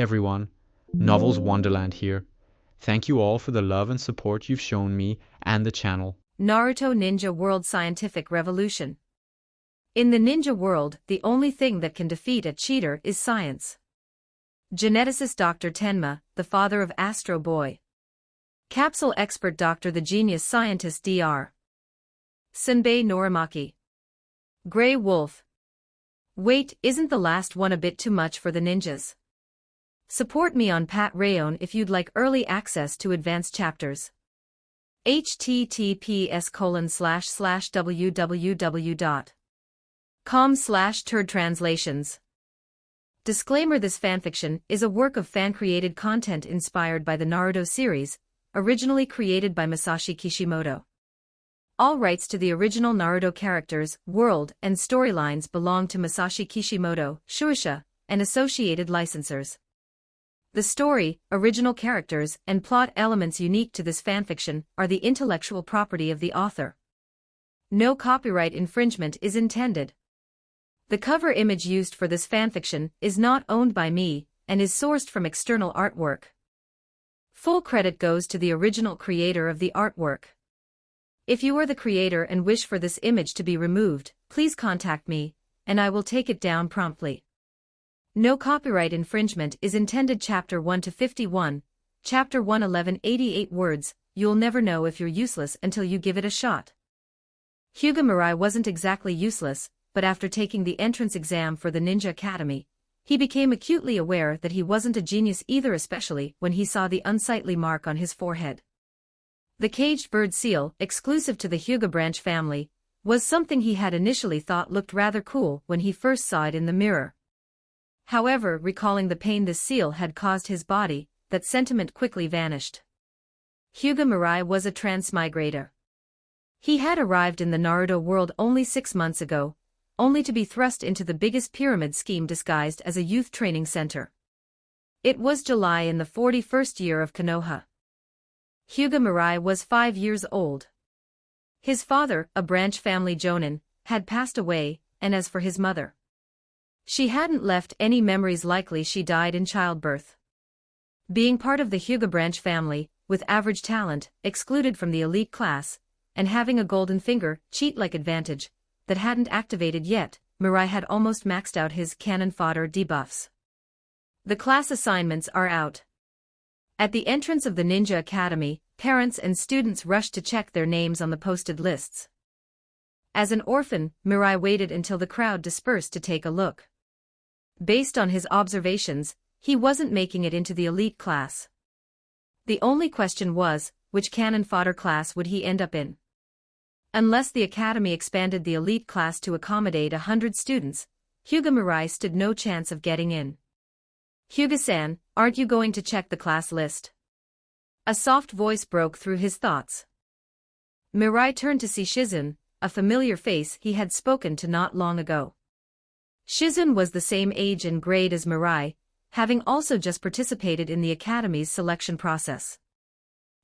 everyone, Novels Wonderland here. Thank you all for the love and support you've shown me and the channel. Naruto Ninja World Scientific Revolution. In the ninja world, the only thing that can defeat a cheater is science. Geneticist Dr. Tenma, the father of Astro Boy. Capsule expert Dr. the genius scientist Dr. Senbei Norimaki. Grey Wolf. Wait, isn't the last one a bit too much for the ninjas? Support me on Patreon if you'd like early access to advanced chapters. https://www.com/turdtranslations. Disclaimer: this fanfiction is a work of fan-created content inspired by the Naruto series, originally created by Masashi Kishimoto. All rights to the original Naruto characters, world, and storylines belong to Masashi Kishimoto, Shueisha, and associated licensors. The story, original characters, and plot elements unique to this fanfiction are the intellectual property of the author. No copyright infringement is intended. The cover image used for this fanfiction is not owned by me and is sourced from external artwork. Full credit goes to the original creator of the artwork. If you are the creator and wish for this image to be removed, please contact me, and I will take it down promptly. No copyright infringement is intended. Chapter 1 to 51, Chapter 111, 88 words. You'll never know if you're useless until you give it a shot. Hyuga Mirai wasn't exactly useless, but after taking the entrance exam for the Ninja Academy, he became acutely aware that he wasn't a genius either, especially when he saw the unsightly mark on his forehead. The caged bird seal, exclusive to the Hyuga branch family, was something he had initially thought looked rather cool when he first saw it in the mirror. However, recalling the pain this seal had caused his body, that sentiment quickly vanished. Hyuga Mirai was a transmigrator. He had arrived in the Naruto world only 6 months ago, only to be thrust into the biggest pyramid scheme disguised as a youth training center. It was July in the 41st year of Konoha. Hyuga Mirai was 5 years old. His father, a branch family jonin, had passed away, and as for his mother, she hadn't left any memories, likely she died in childbirth. Being part of the Hyuga branch family, with average talent, excluded from the elite class, and having a golden finger, cheat-like advantage, that hadn't activated yet, Mirai had almost maxed out his cannon fodder debuffs. The class assignments are out. At the entrance of the Ninja Academy, parents and students rushed to check their names on the posted lists. As an orphan, Mirai waited until the crowd dispersed to take a look. Based on his observations, he wasn't making it into the elite class. The only question was, which cannon fodder class would he end up in? Unless the academy expanded the elite class to accommodate 100 students, Hyuga Mirai stood no chance of getting in. "Hyuga-san, aren't you going to check the class list?" A soft voice broke through his thoughts. Mirai turned to see Shizun, a familiar face he had spoken to not long ago. Shizun was the same age and grade as Mirai, having also just participated in the academy's selection process.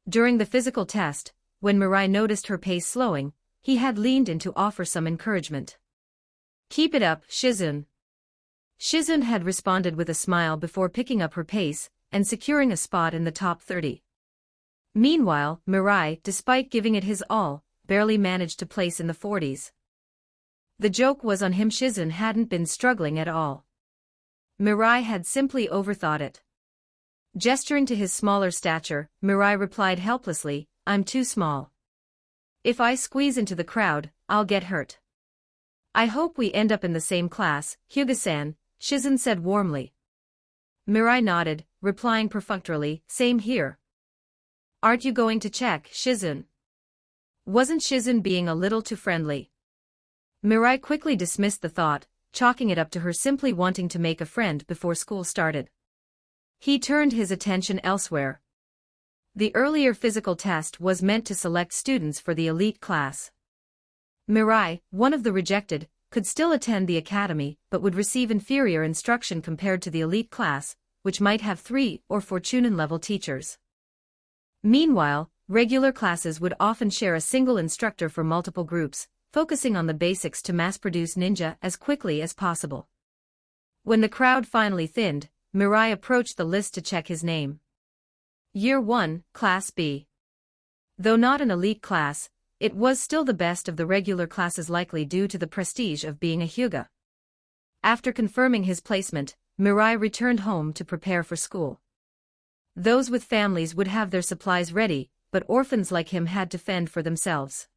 During the physical test, when Mirai noticed her pace slowing, he had leaned in to offer some encouragement. "Keep it up, Shizun." Shizun had responded with a smile before picking up her pace and securing a spot in the top 30. Meanwhile, Mirai, despite giving it his all, barely managed to place in the 40s. The joke was on him. Shizun hadn't been struggling at all. Mirai had simply overthought it. Gesturing to his smaller stature, Mirai replied helplessly, "I'm too small. If I squeeze into the crowd, I'll get hurt." "I hope we end up in the same class, Hyuga-san," Shizun said warmly. Mirai nodded, replying perfunctorily, "Same here." "Aren't you going to check, Shizun?" Wasn't Shizun being a little too friendly? Mirai quickly dismissed the thought, chalking it up to her simply wanting to make a friend before school started. He turned his attention elsewhere. The earlier physical test was meant to select students for the elite class. Mirai, one of the rejected, could still attend the academy but would receive inferior instruction compared to the elite class, which might have 3 or 4 Chunin-level teachers. Meanwhile, regular classes would often share a single instructor for multiple groups, focusing on the basics to mass-produce ninja as quickly as possible. When the crowd finally thinned, Mirai approached the list to check his name. Year 1, Class B. Though not an elite class, it was still the best of the regular classes, likely due to the prestige of being a Hyuga. After confirming his placement, Mirai returned home to prepare for school. Those with families would have their supplies ready, but orphans like him had to fend for themselves.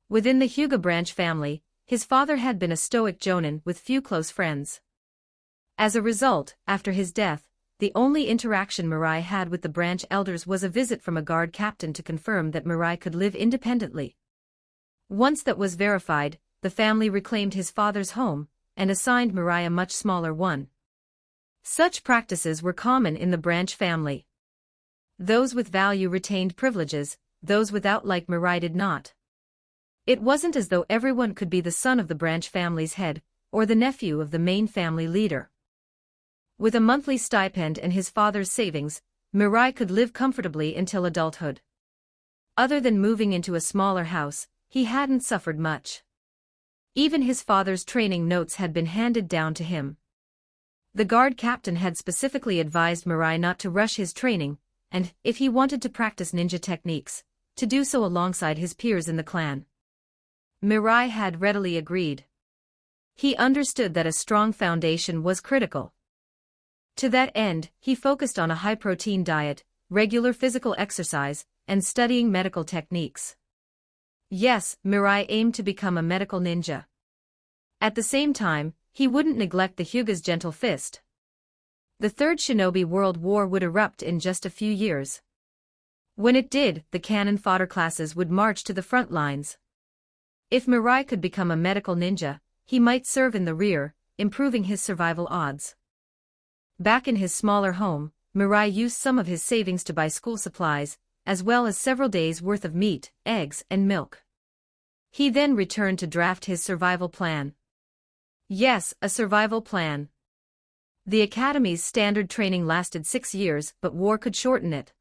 Within the Hyuga branch family, his father had been a stoic jonin with few close friends. As a result, after his death, the only interaction Mirai had with the branch elders was a visit from a guard captain to confirm that Mirai could live independently. Once that was verified, the family reclaimed his father's home, and assigned Mirai a much smaller one. Such practices were common in the branch family. Those with value retained privileges, those without, like Mirai, did not. It wasn't as though everyone could be the son of the branch family's head, or the nephew of the main family leader. With a monthly stipend and his father's savings, Mirai could live comfortably until adulthood. Other than moving into a smaller house, he hadn't suffered much. Even his father's training notes had been handed down to him. The guard captain had specifically advised Mirai not to rush his training, and, if he wanted to practice ninja techniques, to do so alongside his peers in the clan. Mirai had readily agreed. He understood that a strong foundation was critical. To that end, he focused on a high-protein diet, regular physical exercise, and studying medical techniques. Yes, Mirai aimed to become a medical ninja. At the same time, he wouldn't neglect the Hyuga's gentle fist. The Third Shinobi World War would erupt in just a few years. When it did, the cannon fodder classes would march to the front lines. If Mirai could become a medical ninja, he might serve in the rear, improving his survival odds. Back in his smaller home, Mirai used some of his savings to buy school supplies, as well as several days' worth of meat, eggs, and milk. He then returned to draft his survival plan. Yes, a survival plan. The academy's standard training lasted 6 years, but war could shorten it.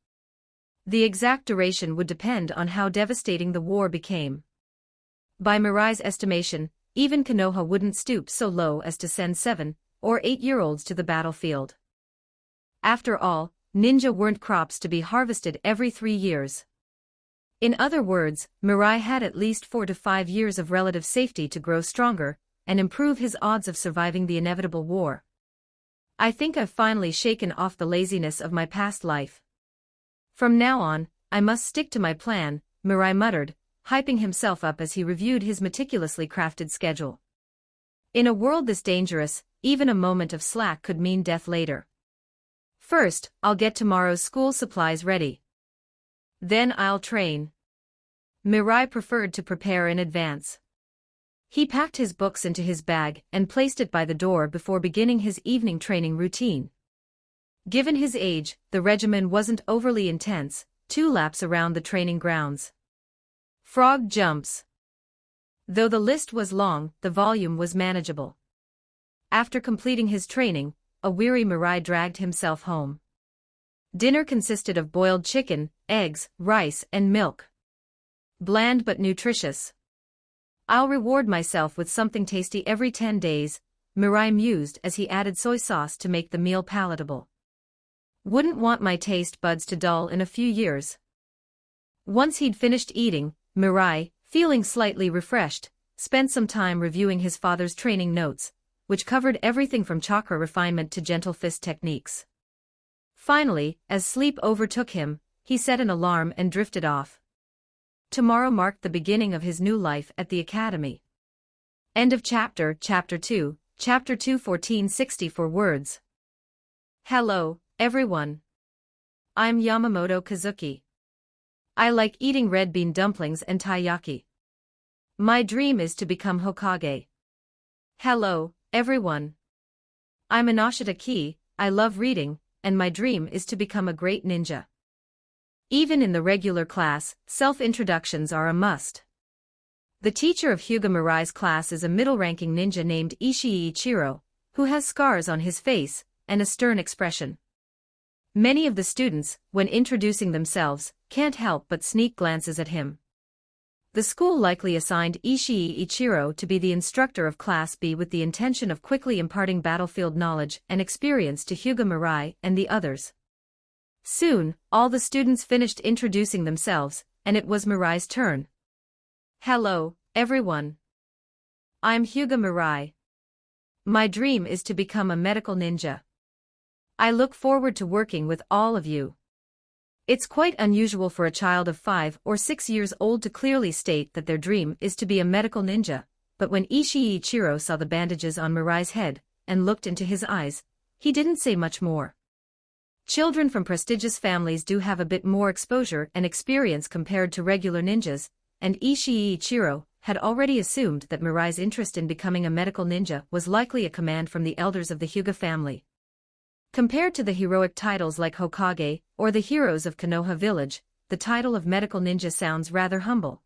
The exact duration would depend on how devastating the war became. By Mirai's estimation, even Konoha wouldn't stoop so low as to send 7- or 8-year-olds to the battlefield. After all, ninja weren't crops to be harvested every 3 years. In other words, Mirai had at least 4 to 5 years of relative safety to grow stronger, and improve his odds of surviving the inevitable war. I think I've finally shaken off the laziness of my past life. From now on, I must stick to my plan, Mirai muttered, hyping himself up as he reviewed his meticulously crafted schedule. In a world this dangerous, even a moment of slack could mean death later. First, I'll get tomorrow's school supplies ready. Then I'll train. Mirai preferred to prepare in advance. He packed his books into his bag and placed it by the door before beginning his evening training routine. Given his age, the regimen wasn't overly intense, 2 laps around the training grounds. Frog jumps. Though the list was long, the volume was manageable. After completing his training, a weary Mirai dragged himself home. Dinner consisted of boiled chicken, eggs, rice, and milk. Bland but nutritious. I'll reward myself with something tasty every 10 days, Mirai mused as he added soy sauce to make the meal palatable. Wouldn't want my taste buds to dull in a few years. Once he'd finished eating, Mirai, feeling slightly refreshed, spent some time reviewing his father's training notes, which covered everything from chakra refinement to gentle fist techniques. Finally, as sleep overtook him, he set an alarm and drifted off. Tomorrow marked the beginning of his new life at the academy. End of chapter 2, chapter 2 1464 words. Hello, everyone. I'm Yamamoto Kazuki. I like eating red bean dumplings and taiyaki. My dream is to become Hokage. Hello, everyone. I'm Inashita Ki, I love reading, and my dream is to become a great ninja. Even in the regular class, self-introductions are a must. The teacher of Hyuga Mirai's class is a middle-ranking ninja named Ishii Ichiro, who has scars on his face and a stern expression. Many of the students, when introducing themselves, can't help but sneak glances at him. The school likely assigned Ishii Ichiro to be the instructor of Class B with the intention of quickly imparting battlefield knowledge and experience to Hyuga Mirai and the others. Soon, all the students finished introducing themselves, and it was Mirai's turn. Hello, everyone. I'm Hyuga Mirai. My dream is to become a medical ninja. I look forward to working with all of you. It's quite unusual for a child of 5 or 6 years old to clearly state that their dream is to be a medical ninja, but when Ishii Ichiro saw the bandages on Mirai's head and looked into his eyes, he didn't say much more. Children from prestigious families do have a bit more exposure and experience compared to regular ninjas, and Ishii Ichiro had already assumed that Mirai's interest in becoming a medical ninja was likely a command from the elders of the Hyuga family. Compared to the heroic titles like Hokage or the heroes of Konoha village, the title of medical ninja sounds rather humble.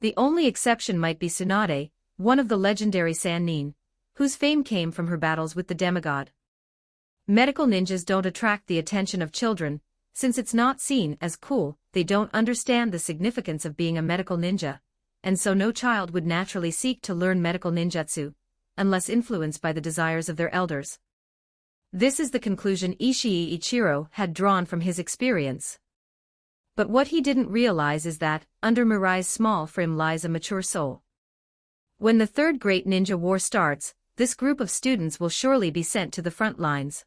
The only exception might be Tsunade, one of the legendary Sannin, whose fame came from her battles with the demigod. Medical ninjas don't attract the attention of children, since it's not seen as cool. They don't understand the significance of being a medical ninja, and so no child would naturally seek to learn medical ninjutsu, unless influenced by the desires of their elders. This is the conclusion Ishii Ichiro had drawn from his experience. But what he didn't realize is that, under Mirai's small frame lies a mature soul. When the Third Great Ninja War starts, this group of students will surely be sent to the front lines.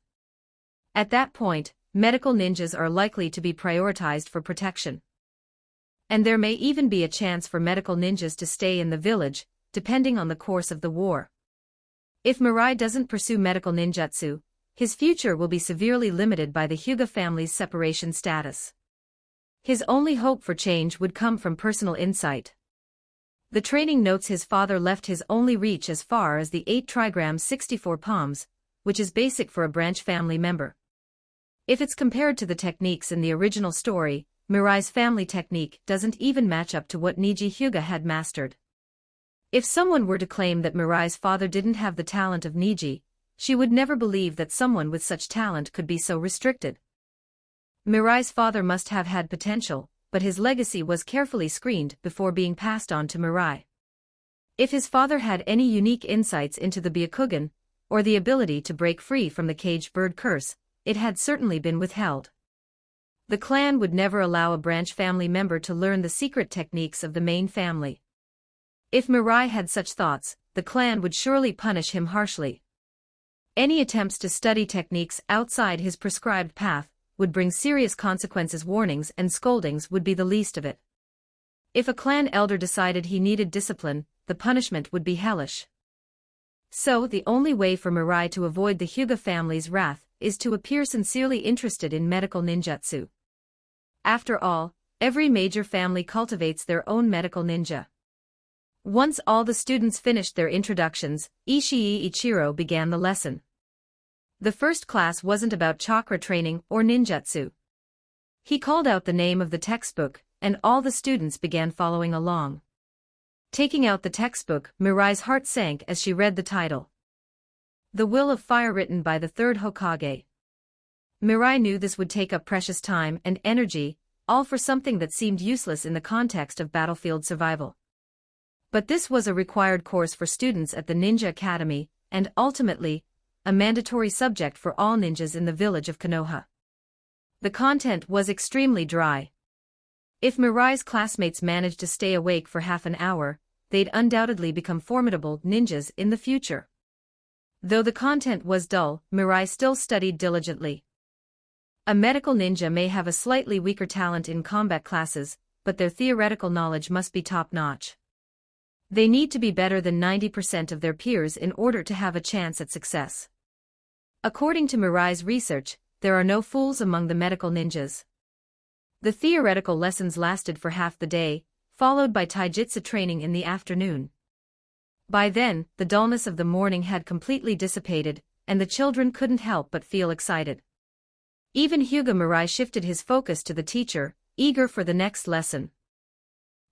At that point, medical ninjas are likely to be prioritized for protection. And there may even be a chance for medical ninjas to stay in the village, depending on the course of the war. If Mirai doesn't pursue medical ninjutsu, his future will be severely limited by the Hyuga family's separation status. His only hope for change would come from personal insight. The training notes his father left his only reach as far as the 8 trigrams 64 palms, which is basic for a branch family member. If it's compared to the techniques in the original story, Mirai's family technique doesn't even match up to what Niji Hyuga had mastered. If someone were to claim that Mirai's father didn't have the talent of Niji, she would never believe that someone with such talent could be so restricted. Mirai's father must have had potential, but his legacy was carefully screened before being passed on to Mirai. If his father had any unique insights into the Byakugan, or the ability to break free from the caged bird curse, it had certainly been withheld. The clan would never allow a branch family member to learn the secret techniques of the main family. If Mirai had such thoughts, the clan would surely punish him harshly. Any attempts to study techniques outside his prescribed path would bring serious consequences. Warnings and scoldings would be the least of it. If a clan elder decided he needed discipline, the punishment would be hellish. So the only way for Mirai to avoid the Hyuga family's wrath is to appear sincerely interested in medical ninjutsu. After all, every major family cultivates their own medical ninja. Once all the students finished their introductions, Ishii Ichiro began the lesson. The first class wasn't about chakra training or ninjutsu. He called out the name of the textbook, and all the students began following along. Taking out the textbook, Mirai's heart sank as she read the title. The Will of Fire, written by the third Hokage. Mirai knew this would take up precious time and energy, all for something that seemed useless in the context of battlefield survival. But this was a required course for students at the Ninja Academy, and ultimately, a mandatory subject for all ninjas in the village of Konoha. The content was extremely dry. If Mirai's classmates managed to stay awake for half an hour, they'd undoubtedly become formidable ninjas in the future. Though the content was dull, Mirai still studied diligently. A medical ninja may have a slightly weaker talent in combat classes, but their theoretical knowledge must be top-notch. They need to be better than 90% of their peers in order to have a chance at success. According to Mirai's research, there are no fools among the medical ninjas. The theoretical lessons lasted for half the day, followed by taijutsu training in the afternoon. By then, the dullness of the morning had completely dissipated, and the children couldn't help but feel excited. Even Hyuga Mirai shifted his focus to the teacher, eager for the next lesson.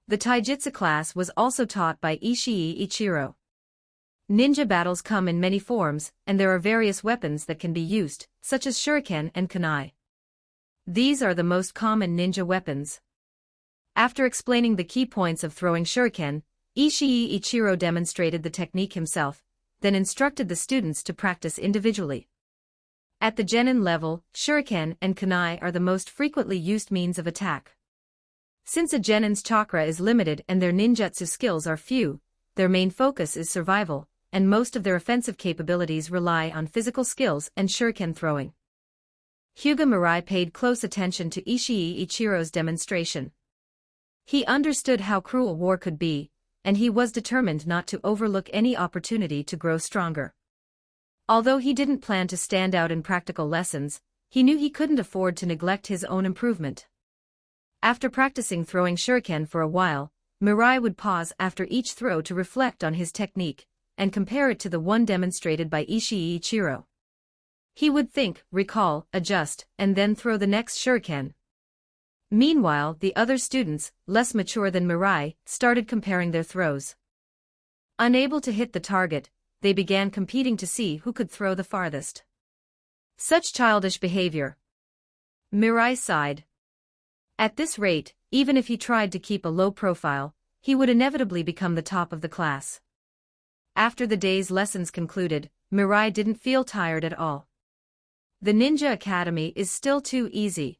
The taijutsu class was also taught by Ishii Ichiro. Ninja battles come in many forms, and there are various weapons that can be used, such as shuriken and kunai. These are the most common ninja weapons. After explaining the key points of throwing shuriken, Ishii Ichiro demonstrated the technique himself, then instructed the students to practice individually. At the genin level, shuriken and kunai are the most frequently used means of attack. Since a genin's chakra is limited and their ninjutsu skills are few, their main focus is survival, and most of their offensive capabilities rely on physical skills and shuriken throwing. Hyuga Mirai paid close attention to Ishii Ichiro's demonstration. He understood how cruel war could be, and he was determined not to overlook any opportunity to grow stronger. Although he didn't plan to stand out in practical lessons, he knew he couldn't afford to neglect his own improvement. After practicing throwing shuriken for a while, Mirai would pause after each throw to reflect on his technique, and compare it to the one demonstrated by Ishii Ichiro. He would think, recall, adjust, and then throw the next shuriken. Meanwhile, the other students, less mature than Mirai, started comparing their throws. Unable to hit the target, they began competing to see who could throw the farthest. Such childish behavior. Mirai sighed. At this rate, even if he tried to keep a low profile, he would inevitably become the top of the class. After the day's lessons concluded, Mirai didn't feel tired at all. The Ninja Academy is still too easy.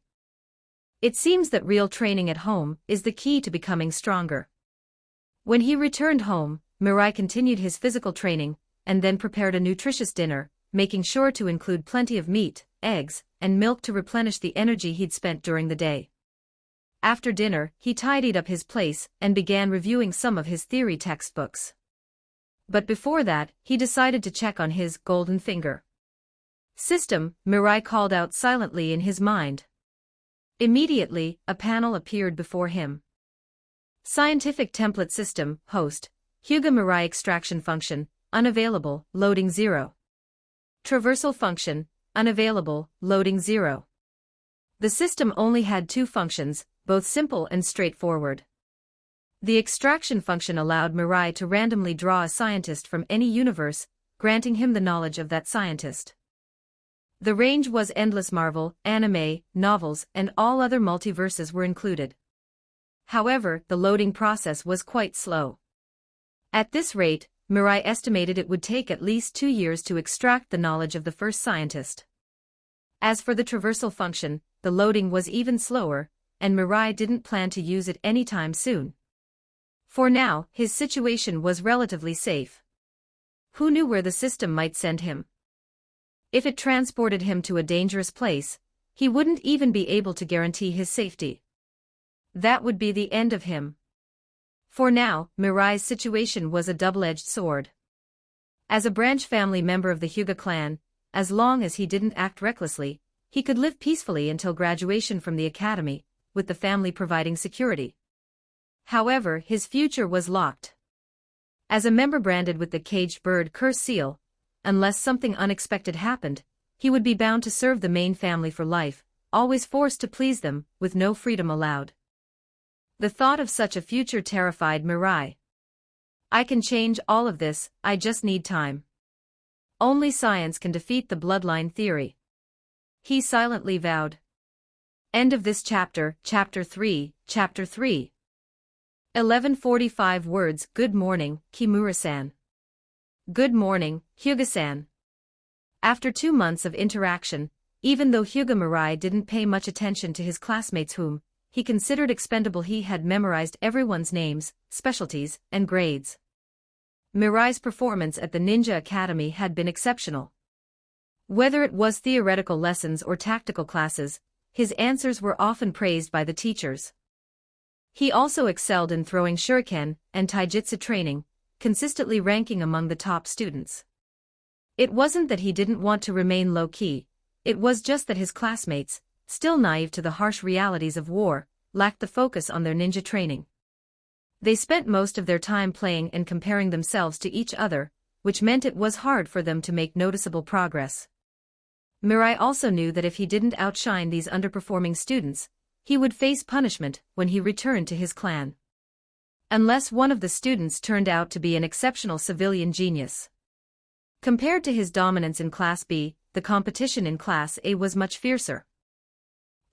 It seems that real training at home is the key to becoming stronger. When he returned home, Mirai continued his physical training, and then prepared a nutritious dinner, making sure to include plenty of meat, eggs, and milk to replenish the energy he'd spent during the day. After dinner, he tidied up his place and began reviewing some of his theory textbooks. But before that, he decided to check on his golden finger system. Mirai called out silently in his mind. Immediately, a panel appeared before him. Scientific template system, host, Hyuga Mirai extraction function, unavailable, loading 0. Traversal function, unavailable, loading 0. The system only had two functions, both simple and straightforward. The extraction function allowed Mirai to randomly draw a scientist from any universe, granting him the knowledge of that scientist. The range was endless. Marvel, anime, novels, and all other multiverses were included. However, the loading process was quite slow. At this rate, Mirai estimated it would take at least 2 years to extract the knowledge of the first scientist. As for the traversal function, the loading was even slower, and Mirai didn't plan to use it anytime soon. For now, his situation was relatively safe. Who knew where the system might send him? If it transported him to a dangerous place, he wouldn't even be able to guarantee his safety. That would be the end of him. For now, Mirai's situation was a double-edged sword. As a branch family member of the Hyuga clan, as long as he didn't act recklessly, he could live peacefully until graduation from the academy, with the family providing security. However, his future was locked. As a member branded with the caged bird curse seal, unless something unexpected happened, he would be bound to serve the main family for life, always forced to please them, with no freedom allowed. The thought of such a future terrified Mirai. I can change all of this, I just need time. Only science can defeat the bloodline theory. He silently vowed. End of this chapter, Chapter 3, Chapter 3. 1145 words. Good morning, Kimura-san. Good morning, Hyuga-san. After 2 months of interaction, even though Hyuga Mirai didn't pay much attention to his classmates whom he considered expendable, he had memorized everyone's names, specialties, and grades. Mirai's performance at the Ninja Academy had been exceptional. Whether it was theoretical lessons or tactical classes, his answers were often praised by the teachers. He also excelled in throwing shuriken and taijutsu training, consistently ranking among the top students. It wasn't that he didn't want to remain low-key, it was just that his classmates, still naive to the harsh realities of war, lacked the focus on their ninja training. They spent most of their time playing and comparing themselves to each other, which meant it was hard for them to make noticeable progress. Mirai also knew that if he didn't outshine these underperforming students, he would face punishment when he returned to his clan. Unless one of the students turned out to be an exceptional civilian genius. Compared to his dominance in Class B, the competition in Class A was much fiercer.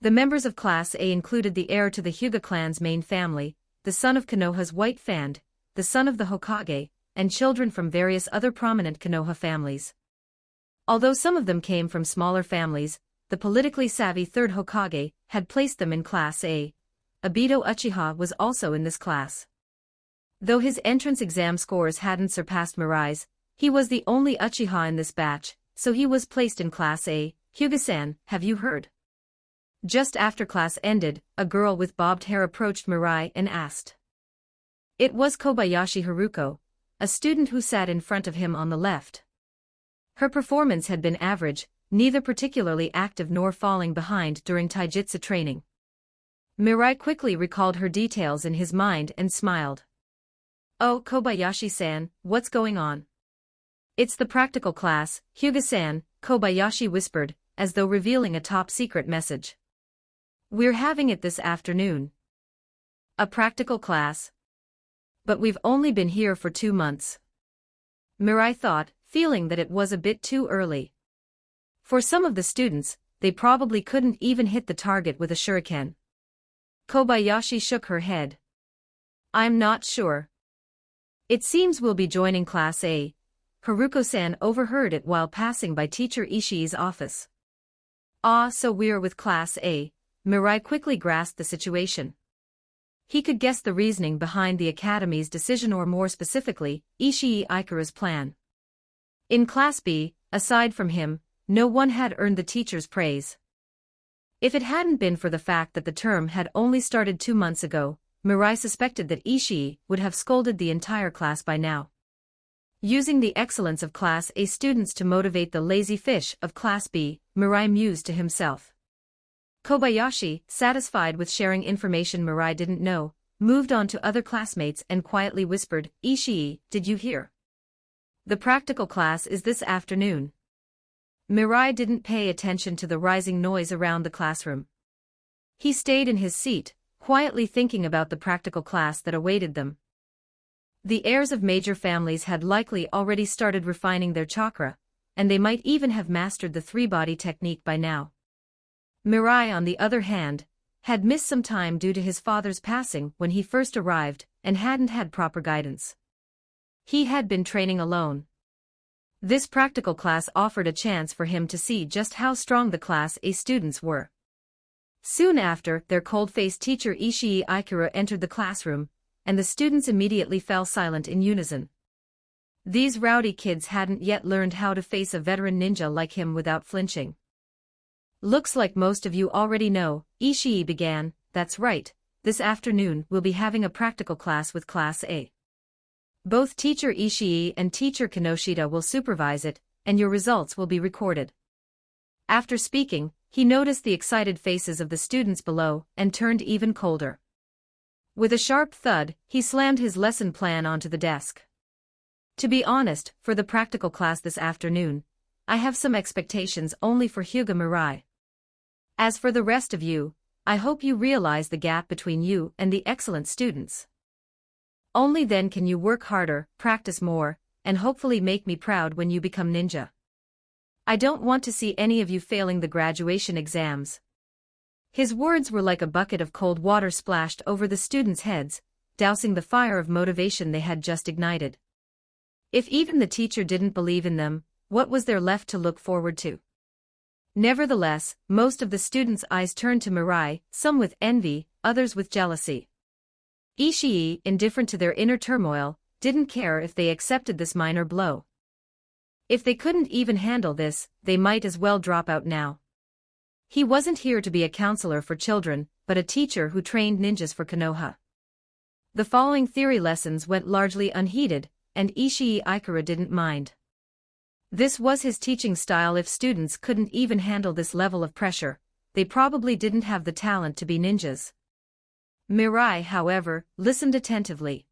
The members of Class A included the heir to the Hyuga clan's main family, the son of Konoha's White Fan, the son of the Hokage, and children from various other prominent Konoha families. Although some of them came from smaller families, the politically savvy third Hokage had placed them in Class A. Obito Uchiha was also in this class. Though his entrance exam scores hadn't surpassed Mirai's, he was the only Uchiha in this batch, so he was placed in Class A. Hyuga-san, have you heard? Just after class ended, a girl with bobbed hair approached Mirai and asked. It was Kobayashi Haruko, a student who sat in front of him on the left. Her performance had been average, neither particularly active nor falling behind during taijutsu training. Mirai quickly recalled her details in his mind and smiled. Oh, Kobayashi-san, what's going on? It's the practical class, Hyuga-san, Kobayashi whispered, as though revealing a top-secret message. We're having it this afternoon. A practical class? But we've only been here for 2 months. Mirai thought, feeling that it was a bit too early. For some of the students, they probably couldn't even hit the target with a shuriken. Kobayashi shook her head. I'm not sure. It seems we'll be joining Class A. Haruko-san overheard it while passing by Teacher Ishii's office. Ah, so we're with Class A. Mirai quickly grasped the situation. He could guess the reasoning behind the Academy's decision, or more specifically, Ishii Ikara's plan. In Class B, aside from him, no one had earned the teacher's praise. If it hadn't been for the fact that the term had only started 2 months ago, Mirai suspected that Ishii would have scolded the entire class by now. Using the excellence of Class A students to motivate the lazy fish of Class B, Mirai mused to himself. Kobayashi, satisfied with sharing information Mirai didn't know, moved on to other classmates and quietly whispered, Ishii, did you hear? The practical class is this afternoon. Mirai didn't pay attention to the rising noise around the classroom. He stayed in his seat, quietly thinking about the practical class that awaited them. The heirs of major families had likely already started refining their chakra, and they might even have mastered the three-body technique by now. Mirai, on the other hand, had missed some time due to his father's passing when he first arrived and hadn't had proper guidance. He had been training alone. This practical class offered a chance for him to see just how strong the Class A students were. Soon after, their cold-faced teacher Ishii Ikara entered the classroom, and the students immediately fell silent in unison. These rowdy kids hadn't yet learned how to face a veteran ninja like him without flinching. Looks like most of you already know, Ishii began, that's right, this afternoon we'll be having a practical class with Class A. Both Teacher Ishii and Teacher Kinoshita will supervise it, and your results will be recorded. After speaking, he noticed the excited faces of the students below and turned even colder. With a sharp thud, he slammed his lesson plan onto the desk. To be honest, for the practical class this afternoon, I have some expectations only for Hyuga Mirai. As for the rest of you, I hope you realize the gap between you and the excellent students. Only then can you work harder, practice more, and hopefully make me proud when you become ninja. I don't want to see any of you failing the graduation exams. His words were like a bucket of cold water splashed over the students' heads, dousing the fire of motivation they had just ignited. If even the teacher didn't believe in them, what was there left to look forward to? Nevertheless, most of the students' eyes turned to Mirai, some with envy, others with jealousy. Ishii, indifferent to their inner turmoil, didn't care if they accepted this minor blow. If they couldn't even handle this, they might as well drop out now. He wasn't here to be a counselor for children, but a teacher who trained ninjas for Konoha. The following theory lessons went largely unheeded, and Ishii Ikara didn't mind. This was his teaching style. If students couldn't even handle this level of pressure, they probably didn't have the talent to be ninjas. Mirai, however, listened attentively.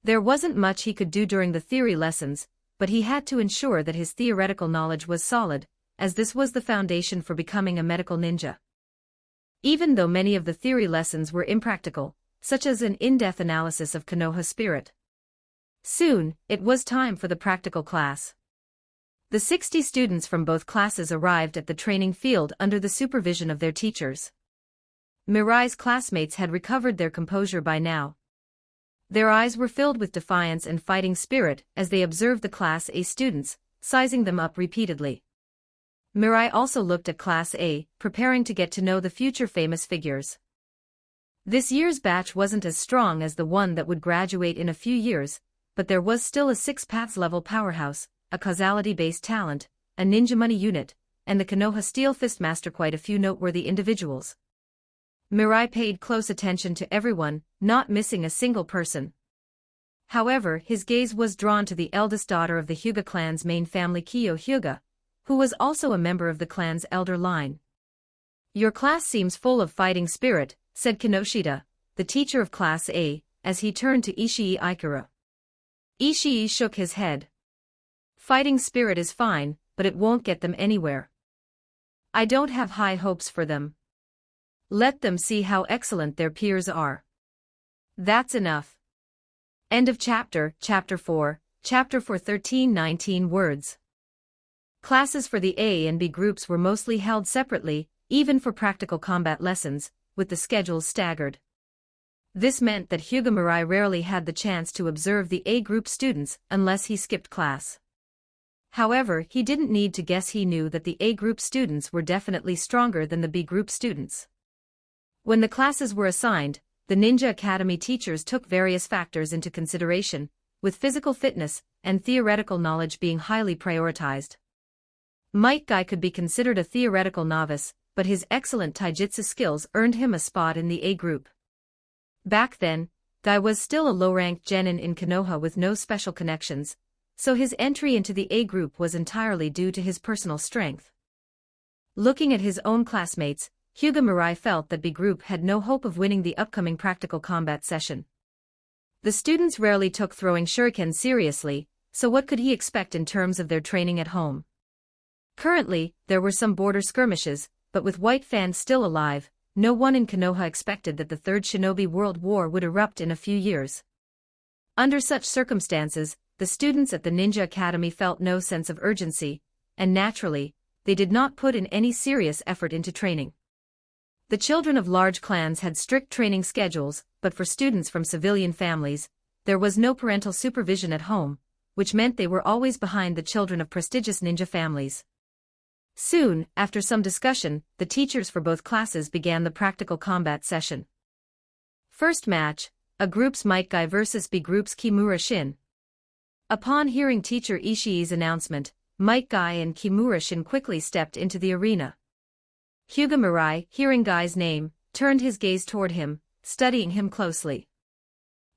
There wasn't much he could do during the theory lessons, but he had to ensure that his theoretical knowledge was solid, as this was the foundation for becoming a medical ninja. Even though many of the theory lessons were impractical, such as an in-depth analysis of Konoha spirit. Soon, it was time for the practical class. The 60 students from both classes arrived at the training field under the supervision of their teachers. Mirai's classmates had recovered their composure by now. Their eyes were filled with defiance and fighting spirit as they observed the Class A students, sizing them up repeatedly. Mirai also looked at Class A, preparing to get to know the future famous figures. This year's batch wasn't as strong as the one that would graduate in a few years, but there was still a 6 paths level powerhouse, a causality-based talent, a ninja money unit, and the Konoha Steel Fist Master, quite a few noteworthy individuals. Mirai paid close attention to everyone, not missing a single person. However, his gaze was drawn to the eldest daughter of the Hyuga clan's main family, Kyo Hyuga, who was also a member of the clan's elder line. "Your class seems full of fighting spirit," said Kinoshita, the teacher of Class A, as he turned to Ishii Ikura. Ishii shook his head. "Fighting spirit is fine, but it won't get them anywhere. I don't have high hopes for them. Let them see how excellent their peers are. That's enough." End of chapter. Chapter 4, Chapter 4, 13-19 words. Classes for the A and B groups were mostly held separately, even for practical combat lessons, with the schedules staggered. This meant that Hyuga Mirai rarely had the chance to observe the A group students unless he skipped class. However, he didn't need to guess, he knew that the A group students were definitely stronger than the B group students. When the classes were assigned, the Ninja Academy teachers took various factors into consideration, with physical fitness and theoretical knowledge being highly prioritized. Might Guy could be considered a theoretical novice, but his excellent taijutsu skills earned him a spot in the A group. Back then, Guy was still a low-ranked genin in Konoha with no special connections, so his entry into the A group was entirely due to his personal strength. Looking at his own classmates, Hyuga Mirai felt that B group had no hope of winning the upcoming practical combat session. The students rarely took throwing shurikens seriously, so what could he expect in terms of their training at home? Currently, there were some border skirmishes, but with White Fan still alive, no one in Konoha expected that the Third Shinobi World War would erupt in a few years. Under such circumstances, the students at the Ninja Academy felt no sense of urgency, and naturally, they did not put in any serious effort into training. The children of large clans had strict training schedules, but for students from civilian families, there was no parental supervision at home, which meant they were always behind the children of prestigious ninja families. Soon, after some discussion, the teachers for both classes began the practical combat session. First match, A group's Might Guy versus B group's Kimura Shin. Upon hearing teacher Ishii's announcement, Might Guy and Kimura Shin quickly stepped into the arena. Hyuga Mirai, hearing Guy's name, turned his gaze toward him, studying him closely.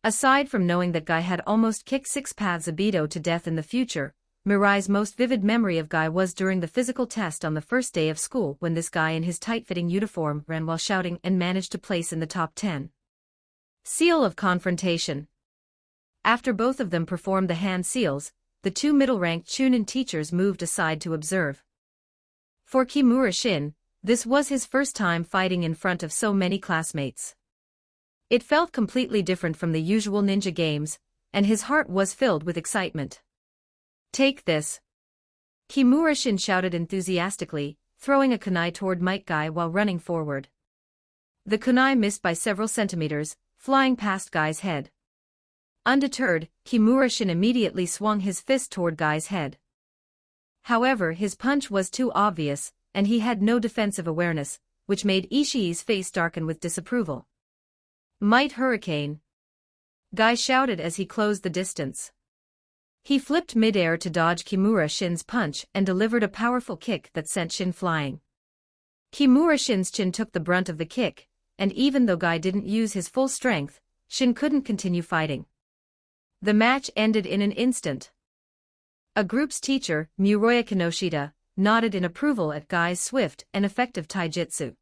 Aside from knowing that Guy had almost kicked 6 paths Abido to death in the future, Mirai's most vivid memory of Guy was during the physical test on the first day of school, when this guy in his tight-fitting uniform ran while shouting and managed to place in the top 10. Seal of confrontation. After both of them performed the hand seals, the 2 middle-ranked Chunin teachers moved aside to observe. For Kimura Shin, this was his first time fighting in front of so many classmates. It felt completely different from the usual ninja games, and his heart was filled with excitement. "Take this!" Kimura Shin shouted enthusiastically, throwing a kunai toward Might Guy while running forward. The kunai missed by several centimeters, flying past Guy's head. Undeterred, Kimura Shin immediately swung his fist toward Guy's head. However, his punch was too obvious, and he had no defensive awareness, which made Ishii's face darken with disapproval. "Might Hurricane!" Guy shouted as he closed the distance. He flipped midair to dodge Kimura Shin's punch and delivered a powerful kick that sent Shin flying. Kimura Shin's chin took the brunt of the kick, and even though Guy didn't use his full strength, Shin couldn't continue fighting. The match ended in an instant. A group's teacher, Muroya Kinoshita, nodded in approval at Guy's swift and effective taijutsu.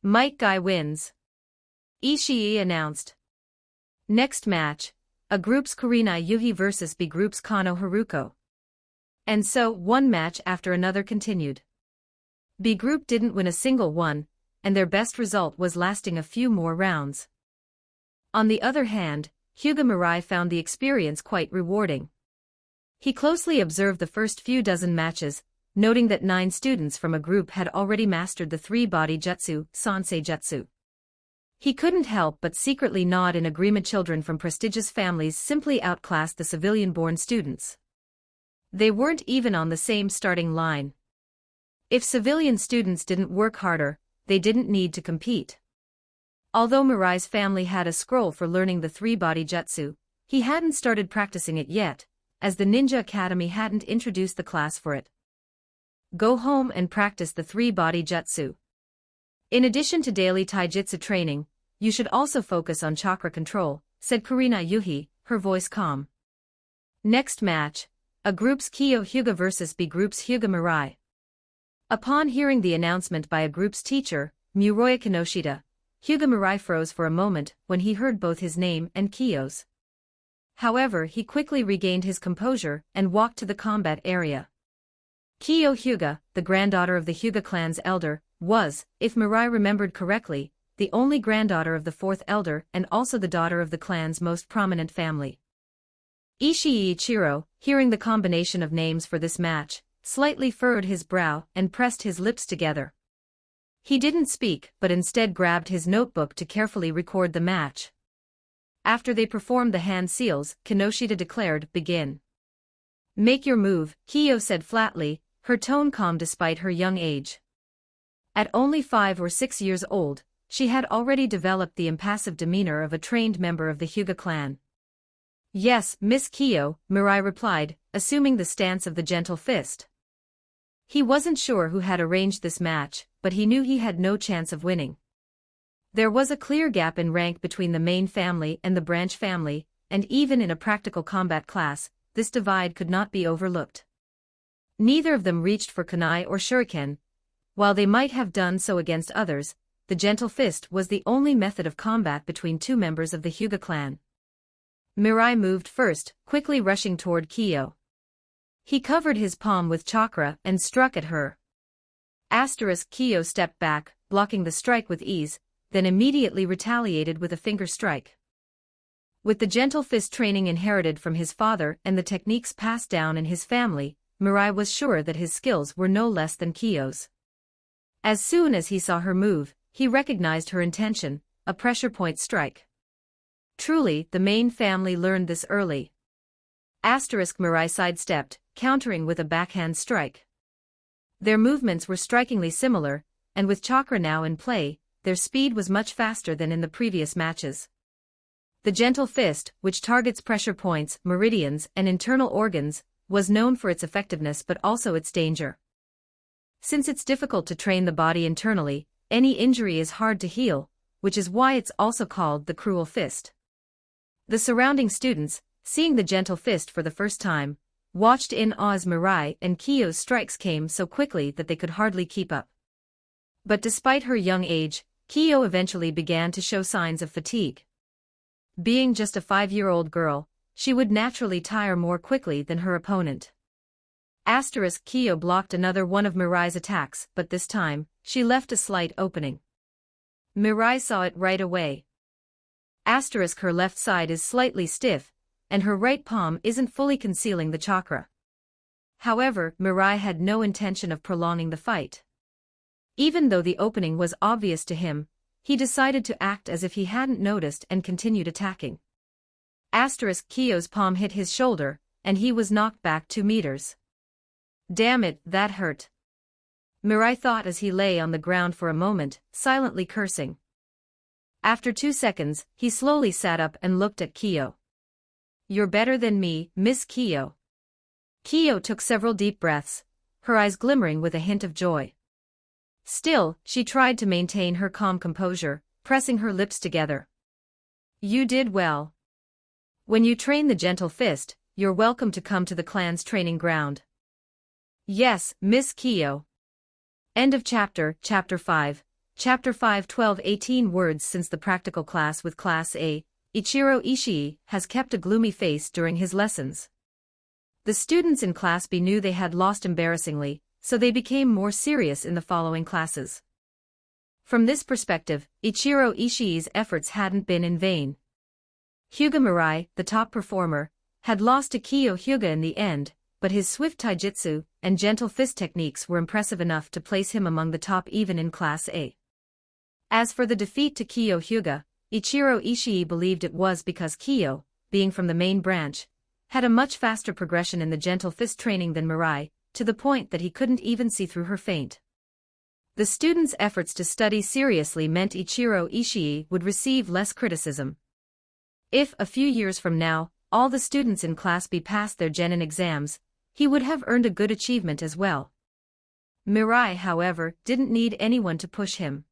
"Might Guy wins," Ishii announced. Next match, A group's Kurenai Yuhi versus B group's Kano Haruko. And so, one match after another continued. B group didn't win a single one, and their best result was lasting a few more rounds. On the other hand, Hyuga Mirai found the experience quite rewarding. He closely observed the first few dozen matches, noting that 9 students from a group had already mastered the 3-body jutsu, Sansei Jutsu. He couldn't help but secretly nod in agreement. Children from prestigious families simply outclassed the civilian-born students. They weren't even on the same starting line. If civilian students didn't work harder, they didn't need to compete. Although Mirai's family had a scroll for learning the three-body jutsu, he hadn't started practicing it yet, as the Ninja Academy hadn't introduced the class for it. Go home and practice the three-body jutsu. In addition to daily taijutsu training, you should also focus on chakra control, said Karina Yuhi, her voice calm. Next match, A group's Kyo Hyuga versus B group's Hyuga Mirai. Upon hearing the announcement by A group's teacher, Muroya Kinoshita, Hyuga Mirai froze for a moment when he heard both his name and Kyo's. However, he quickly regained his composure and walked to the combat area. Kyo Hyuga, the granddaughter of the Hyuga clan's elder, was, if Mirai remembered correctly, the only granddaughter of the fourth elder and also the daughter of the clan's most prominent family. Ishii Ichiro, hearing the combination of names for this match, slightly furrowed his brow and pressed his lips together. He didn't speak but instead grabbed his notebook to carefully record the match. After they performed the hand seals, Kinoshita declared, "Begin." "Make your move," Kyo said flatly, her tone calm despite her young age. At only 5 or 6 years old, she had already developed the impassive demeanor of a trained member of the Hyuga clan. "Yes, Miss Kyo," Mirai replied, assuming the stance of the gentle fist. He wasn't sure who had arranged this match, but he knew he had no chance of winning. There was a clear gap in rank between the main family and the branch family, and even in a practical combat class, this divide could not be overlooked. Neither of them reached for kunai or shuriken. While they might have done so against others, the gentle fist was the only method of combat between two members of the Hyuga clan. Mirai moved first, quickly rushing toward Kyo. He covered his palm with chakra and struck at her. Kyo stepped back, blocking the strike with ease, then immediately retaliated with a finger strike. With the gentle fist training inherited from his father and the techniques passed down in his family, Mirai was sure that his skills were no less than Kyo's. As soon as he saw her move, he recognized her intention, a pressure point strike. Truly, the main family learned this early. Mirai sidestepped, countering with a backhand strike. Their movements were strikingly similar, and with chakra now in play, their speed was much faster than in the previous matches. The gentle fist, which targets pressure points, meridians, and internal organs, was known for its effectiveness but also its danger. Since it's difficult to train the body internally, any injury is hard to heal, which is why it's also called the cruel fist. The surrounding students, seeing the gentle fist for the first time, watched in awe as Mirai and Kyo's strikes came so quickly that they could hardly keep up. But despite her young age, Kyo eventually began to show signs of fatigue. Being just a 5-year-old girl, she would naturally tire more quickly than her opponent. Kyo blocked another one of Mirai's attacks, but this time, she left a slight opening. Mirai saw it right away. Her left side is slightly stiff, and her right palm isn't fully concealing the chakra. However, Mirai had no intention of prolonging the fight. Even though the opening was obvious to him, he decided to act as if he hadn't noticed and continued attacking. Kyo's palm hit his shoulder, and he was knocked back 2 meters. "Damn it, that hurt," Mirai thought as he lay on the ground for a moment, silently cursing. After 2 seconds, he slowly sat up and looked at Kyo. "You're better than me, Miss Kyo." Kyo took several deep breaths, her eyes glimmering with a hint of joy. Still, she tried to maintain her calm composure, pressing her lips together. "You did well. When you train the gentle fist, you're welcome to come to the clan's training ground." "Yes, Miss Kyo." End of chapter. Chapter 5. Chapter 5 12-18 words. Since the practical class with Class A, Ichiro Ishii has kept a gloomy face during his lessons. The students in Class B knew they had lost embarrassingly, so they became more serious in the following classes. From this perspective, Ichiro Ishii's efforts hadn't been in vain. Hyuga Mirai, the top performer, had lost to Kyo Hyuga in the end, but his swift taijutsu and gentle fist techniques were impressive enough to place him among the top even in Class A. As for the defeat to Kyo Hyuga, Ichiro Ishii believed it was because Kyo, being from the main branch, had a much faster progression in the gentle fist training than Mirai, to the point that he couldn't even see through her feint. The students' efforts to study seriously meant Ichiro Ishii would receive less criticism. If, a few years from now, all the students in Class B passed their genin exams, he would have earned a good achievement as well. Mirai, however, didn't need anyone to push him.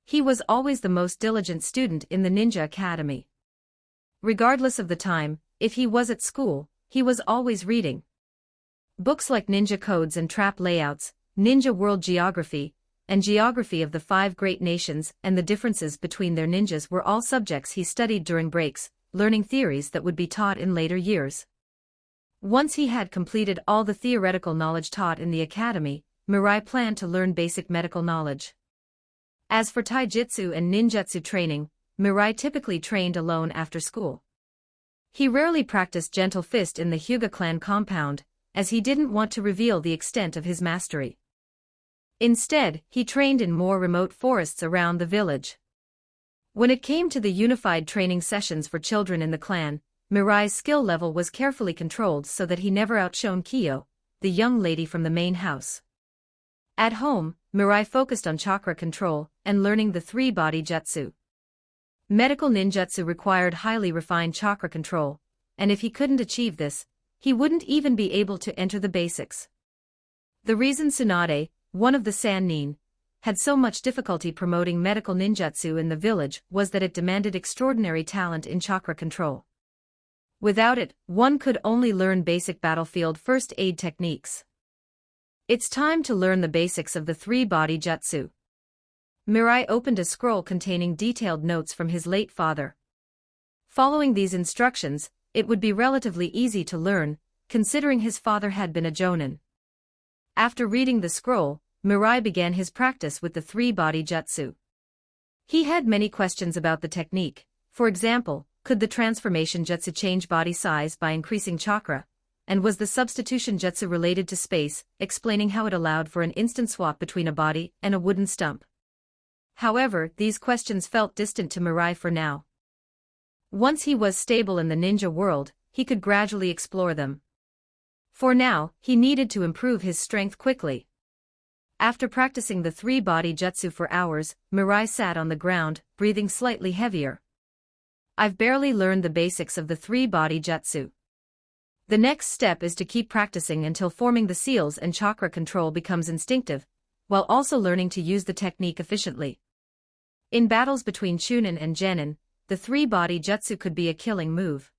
He was always the most diligent student in the ninja academy. Regardless of the time, if he was at school, he was always reading. Books like Ninja Codes and Trap Layouts, Ninja World Geography, and Geography of the Five Great Nations and the differences between their ninjas were all subjects he studied during breaks, learning theories that would be taught in later years. Once he had completed all the theoretical knowledge taught in the academy, Mirai planned to learn basic medical knowledge. As for taijutsu and ninjutsu training, Mirai typically trained alone after school. He rarely practiced gentle fist in the Hyuga clan compound, as he didn't want to reveal the extent of his mastery. Instead, he trained in more remote forests around the village. When it came to the unified training sessions for children in the clan, Mirai's skill level was carefully controlled so that he never outshone Kyo, the young lady from the main house. At home, Mirai focused on chakra control and learning the three-body jutsu. Medical ninjutsu required highly refined chakra control, and if he couldn't achieve this, he wouldn't even be able to enter the basics. The reason Tsunade, one of the Sannin, had so much difficulty promoting medical ninjutsu in the village was that it demanded extraordinary talent in chakra control. Without it, one could only learn basic battlefield first aid techniques. It's time to learn the basics of the three-body jutsu. Mirai opened a scroll containing detailed notes from his late father. Following these instructions, it would be relatively easy to learn, considering his father had been a jonin. After reading the scroll, Mirai began his practice with the three-body jutsu. He had many questions about the technique. For example, could the transformation jutsu change body size by increasing chakra? And was the substitution jutsu related to space, explaining how it allowed for an instant swap between a body and a wooden stump? However, these questions felt distant to Mirai for now. Once he was stable in the ninja world, he could gradually explore them. For now, he needed to improve his strength quickly. After practicing the three-body jutsu for hours, Mirai sat on the ground, breathing slightly heavier. I've barely learned the basics of the three-body jutsu. The next step is to keep practicing until forming the seals and chakra control becomes instinctive, while also learning to use the technique efficiently. In battles between Chunin and Genin, the three-body jutsu could be a killing move.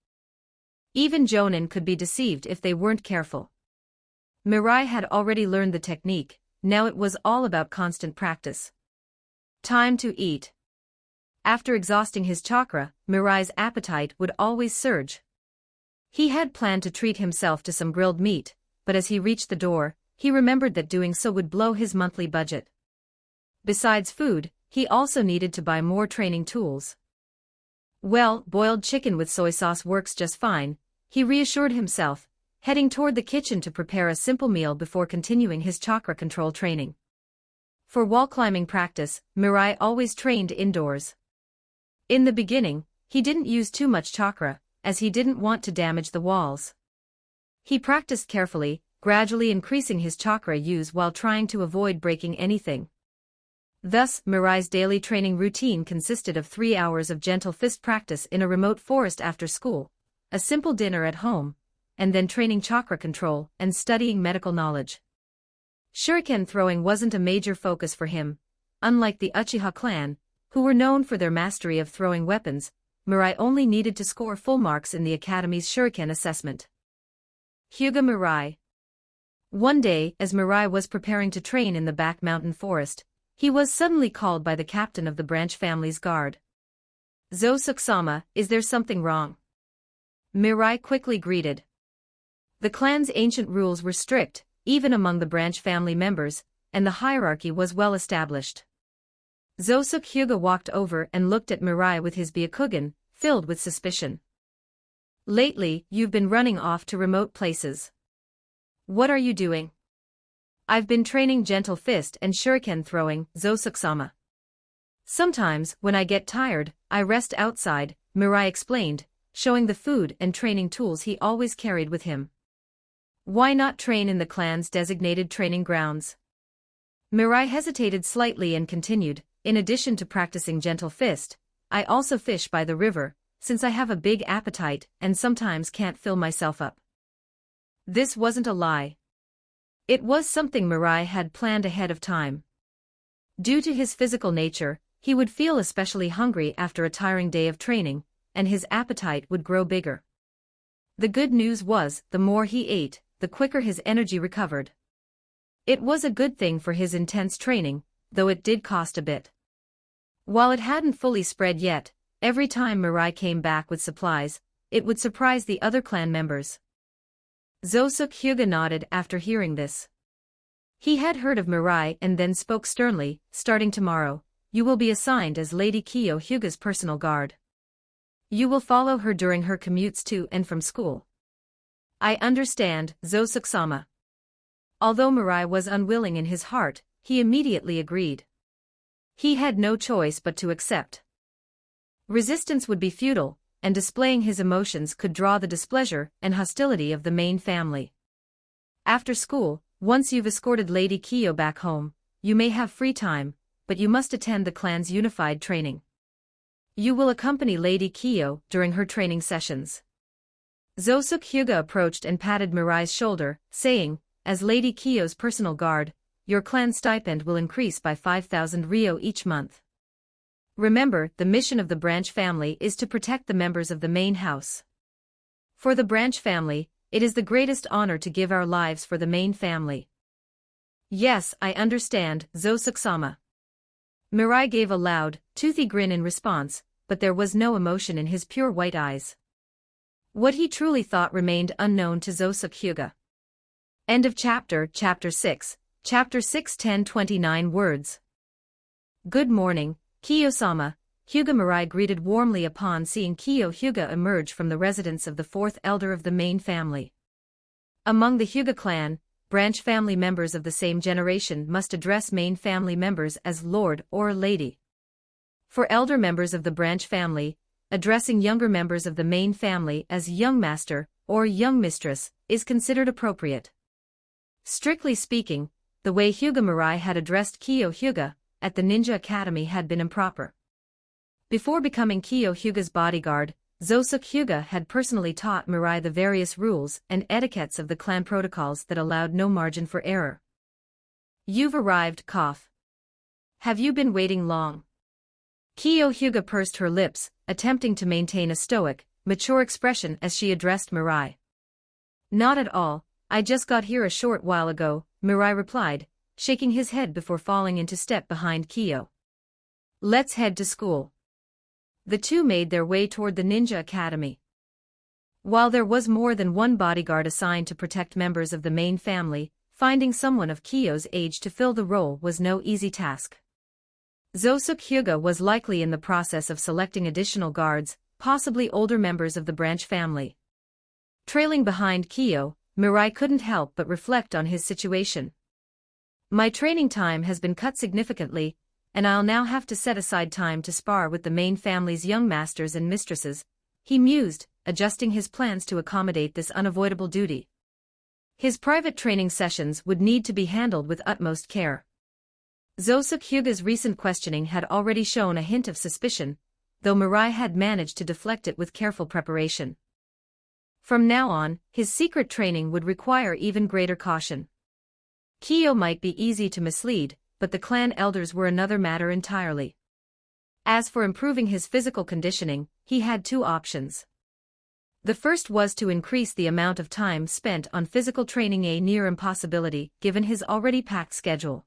Even Jonin could be deceived if they weren't careful. Mirai had already learned the technique, now it was all about constant practice. Time to eat. After exhausting his chakra, Mirai's appetite would always surge. He had planned to treat himself to some grilled meat, but as he reached the door, he remembered that doing so would blow his monthly budget. Besides food, he also needed to buy more training tools. Well, boiled chicken with soy sauce works just fine, he reassured himself, heading toward the kitchen to prepare a simple meal before continuing his chakra control training. For wall climbing practice, Mirai always trained indoors. In the beginning, he didn't use too much chakra, as he didn't want to damage the walls. He practiced carefully, gradually increasing his chakra use while trying to avoid breaking anything. Thus, Mirai's daily training routine consisted of 3 hours of gentle fist practice in a remote forest after school, a simple dinner at home, and then training chakra control and studying medical knowledge. Shuriken throwing wasn't a major focus for him. Unlike the Uchiha clan, who were known for their mastery of throwing weapons, Mirai only needed to score full marks in the academy's shuriken assessment. Hyuga Mirai. One day, as Mirai was preparing to train in the back mountain forest, he was suddenly called by the captain of the branch family's guard. Zosuke-sama, is there something wrong? Mirai quickly greeted. The clan's ancient rules were strict, even among the branch family members, and the hierarchy was well established. Zosuke Hyuga walked over and looked at Mirai with his byakugan, filled with suspicion. Lately, you've been running off to remote places. What are you doing? I've been training gentle fist and shuriken throwing, Zosuke-sama. Sometimes, when I get tired, I rest outside, Mirai explained, showing the food and training tools he always carried with him. Why not train in the clan's designated training grounds? Mirai hesitated slightly and continued, in addition to practicing gentle fist, I also fish by the river, since I have a big appetite and sometimes can't fill myself up. This wasn't a lie. It was something Mirai had planned ahead of time. Due to his physical nature, he would feel especially hungry after a tiring day of training, and his appetite would grow bigger. The good news was, the more he ate, the quicker his energy recovered. It was a good thing for his intense training, though it did cost a bit. While it hadn't fully spread yet, every time Mirai came back with supplies, it would surprise the other clan members. Zosuke Hyuga nodded after hearing this. He had heard of Mirai and then spoke sternly, starting tomorrow, you will be assigned as Lady Kiyo Hyuga's personal guard. You will follow her during her commutes to and from school. I understand, Zosuke-sama. Although Mirai was unwilling in his heart, he immediately agreed. He had no choice but to accept. Resistance would be futile, and displaying his emotions could draw the displeasure and hostility of the main family. After school, once you've escorted Lady Kiyo back home, you may have free time, but you must attend the clan's unified training. You will accompany Lady Kiyo during her training sessions. Zosuke Hyuga approached and patted Mirai's shoulder, saying, as Lady Kiyo's personal guard, your clan stipend will increase by 5,000 ryo each month. Remember, the mission of the branch family is to protect the members of the main house. For the branch family, it is the greatest honor to give our lives for the main family. Yes, I understand, Zosuke-sama. Mirai gave a loud, toothy grin in response, but there was no emotion in his pure white eyes. What he truly thought remained unknown to Zosuke Hyuga. End of chapter 6, Chapter 6 1029 words. Good morning, Kiyo-sama, Hyuga Mirai greeted warmly upon seeing Kiyo Hyuga emerge from the residence of the fourth elder of the main family. Among the Hyuga clan, branch family members of the same generation must address main family members as Lord or Lady. For elder members of the branch family, addressing younger members of the main family as young master or young mistress is considered appropriate. Strictly speaking, the way Hyuga Mirai had addressed Kiyo Hyuga at the Ninja Academy had been improper. Before becoming Kiyo Hyuga's bodyguard, Zosuke Hyuga had personally taught Mirai the various rules and etiquettes of the clan protocols that allowed no margin for error. You've arrived, cough. Have you been waiting long? Kiyo Hyuga pursed her lips, attempting to maintain a stoic, mature expression as she addressed Mirai. Not at all, I just got here a short while ago, Mirai replied, shaking his head before falling into step behind Kiyo. Let's head to school. The two made their way toward the Ninja Academy. While there was more than one bodyguard assigned to protect members of the main family, finding someone of Kiyo's age to fill the role was no easy task. Zosuke Hyuga was likely in the process of selecting additional guards, possibly older members of the branch family. Trailing behind Kiyo, Mirai couldn't help but reflect on his situation. My training time has been cut significantly, and I'll now have to set aside time to spar with the main family's young masters and mistresses, he mused, adjusting his plans to accommodate this unavoidable duty. His private training sessions would need to be handled with utmost care. Zosuke Hyuga's recent questioning had already shown a hint of suspicion, though Mirai had managed to deflect it with careful preparation. From now on, his secret training would require even greater caution. Kiyo might be easy to mislead, but the clan elders were another matter entirely. As for improving his physical conditioning, he had two options. The first was to increase the amount of time spent on physical training, a near impossibility given his already packed schedule.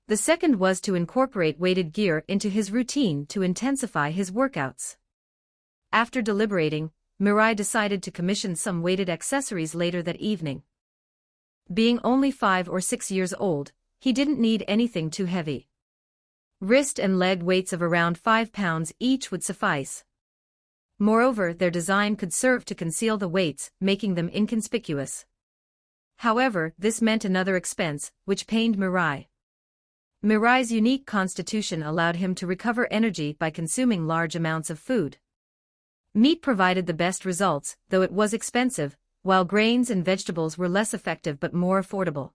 The second was to incorporate weighted gear into his routine to intensify his workouts. After deliberating, Mirai decided to commission some weighted accessories later that evening. Being only 5 or 6 years old, he didn't need anything too heavy. Wrist and leg weights of around 5 pounds each would suffice. Moreover, their design could serve to conceal the weights, making them inconspicuous. However, this meant another expense, which pained Mirai. Mirai's unique constitution allowed him to recover energy by consuming large amounts of food. Meat provided the best results, though it was expensive, while grains and vegetables were less effective but more affordable.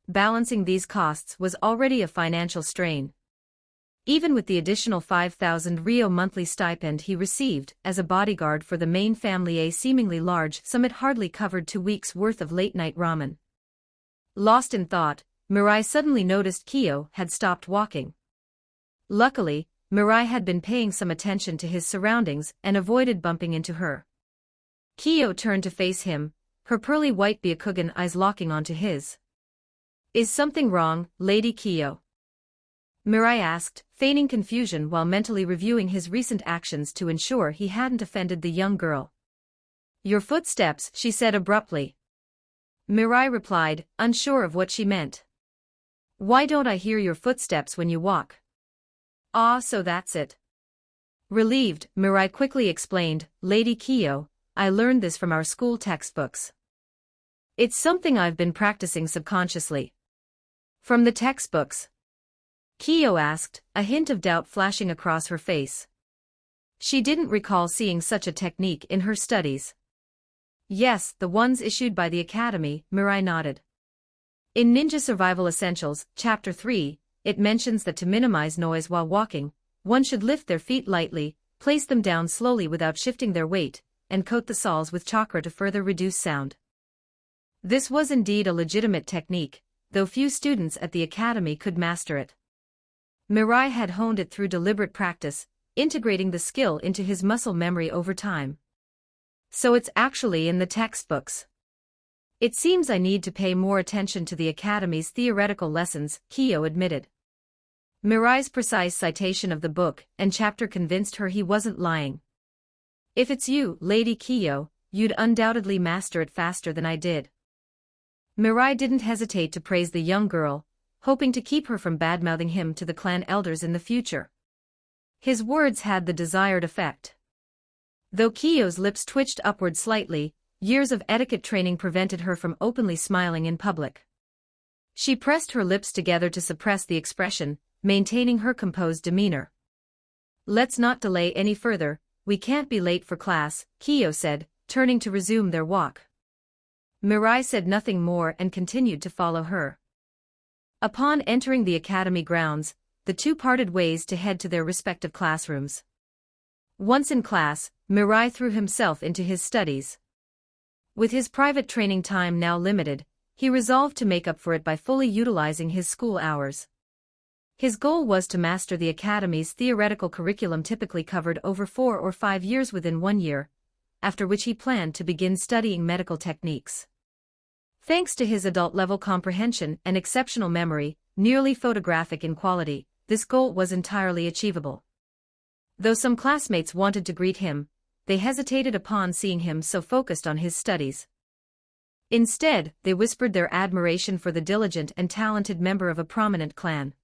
Balancing these costs was already a financial strain. Even with the additional 5,000 Rio monthly stipend he received as a bodyguard for the main family, a seemingly large sum, it hardly covered 2 weeks' worth of late-night ramen. Lost in thought, Mirai suddenly noticed Kyo had stopped walking. Luckily, Mirai had been paying some attention to his surroundings and avoided bumping into her. Kyo turned to face him, her pearly white Byakugan eyes locking onto his. "Is something wrong, Lady Kyo?" Mirai asked, feigning confusion while mentally reviewing his recent actions to ensure he hadn't offended the young girl. "Your footsteps," she said abruptly. Mirai replied, unsure of what she meant. "Why don't I hear your footsteps when you walk?" "Ah, so that's it." Relieved, Mirai quickly explained, "Lady Kyo, I learned this from our school textbooks. It's something I've been practicing subconsciously." "From the textbooks?" Kyo asked, a hint of doubt flashing across her face. She didn't recall seeing such a technique in her studies. "Yes, the ones issued by the Academy," Mirai nodded. In Ninja Survival Essentials, Chapter 3, it mentions that to minimize noise while walking, one should lift their feet lightly, place them down slowly without shifting their weight, and coat the soles with chakra to further reduce sound. This was indeed a legitimate technique, though few students at the Academy could master it. Mirai had honed it through deliberate practice, integrating the skill into his muscle memory over time. "So it's actually in the textbooks. It seems I need to pay more attention to the Academy's theoretical lessons," Kyo admitted. Mirai's precise citation of the book and chapter convinced her he wasn't lying. "If it's you, Lady Kyo, you'd undoubtedly master it faster than I did." Mirai didn't hesitate to praise the young girl, hoping to keep her from badmouthing him to the clan elders in the future. His words had the desired effect. Though Kyo's lips twitched upward slightly, years of etiquette training prevented her from openly smiling in public. She pressed her lips together to suppress the expression, maintaining her composed demeanor. "Let's not delay any further, we can't be late for class," Kyo said, turning to resume their walk. Mirai said nothing more and continued to follow her. Upon entering the academy grounds, the two parted ways to head to their respective classrooms. Once in class, Mirai threw himself into his studies. With his private training time now limited, he resolved to make up for it by fully utilizing his school hours. His goal was to master the academy's theoretical curriculum, typically covered over 4 or 5 years, within 1 year, after which he planned to begin studying medical techniques. Thanks to his adult-level comprehension and exceptional memory, nearly photographic in quality, this goal was entirely achievable. Though some classmates wanted to greet him, they hesitated upon seeing him so focused on his studies. Instead, they whispered their admiration for the diligent and talented member of a prominent clan.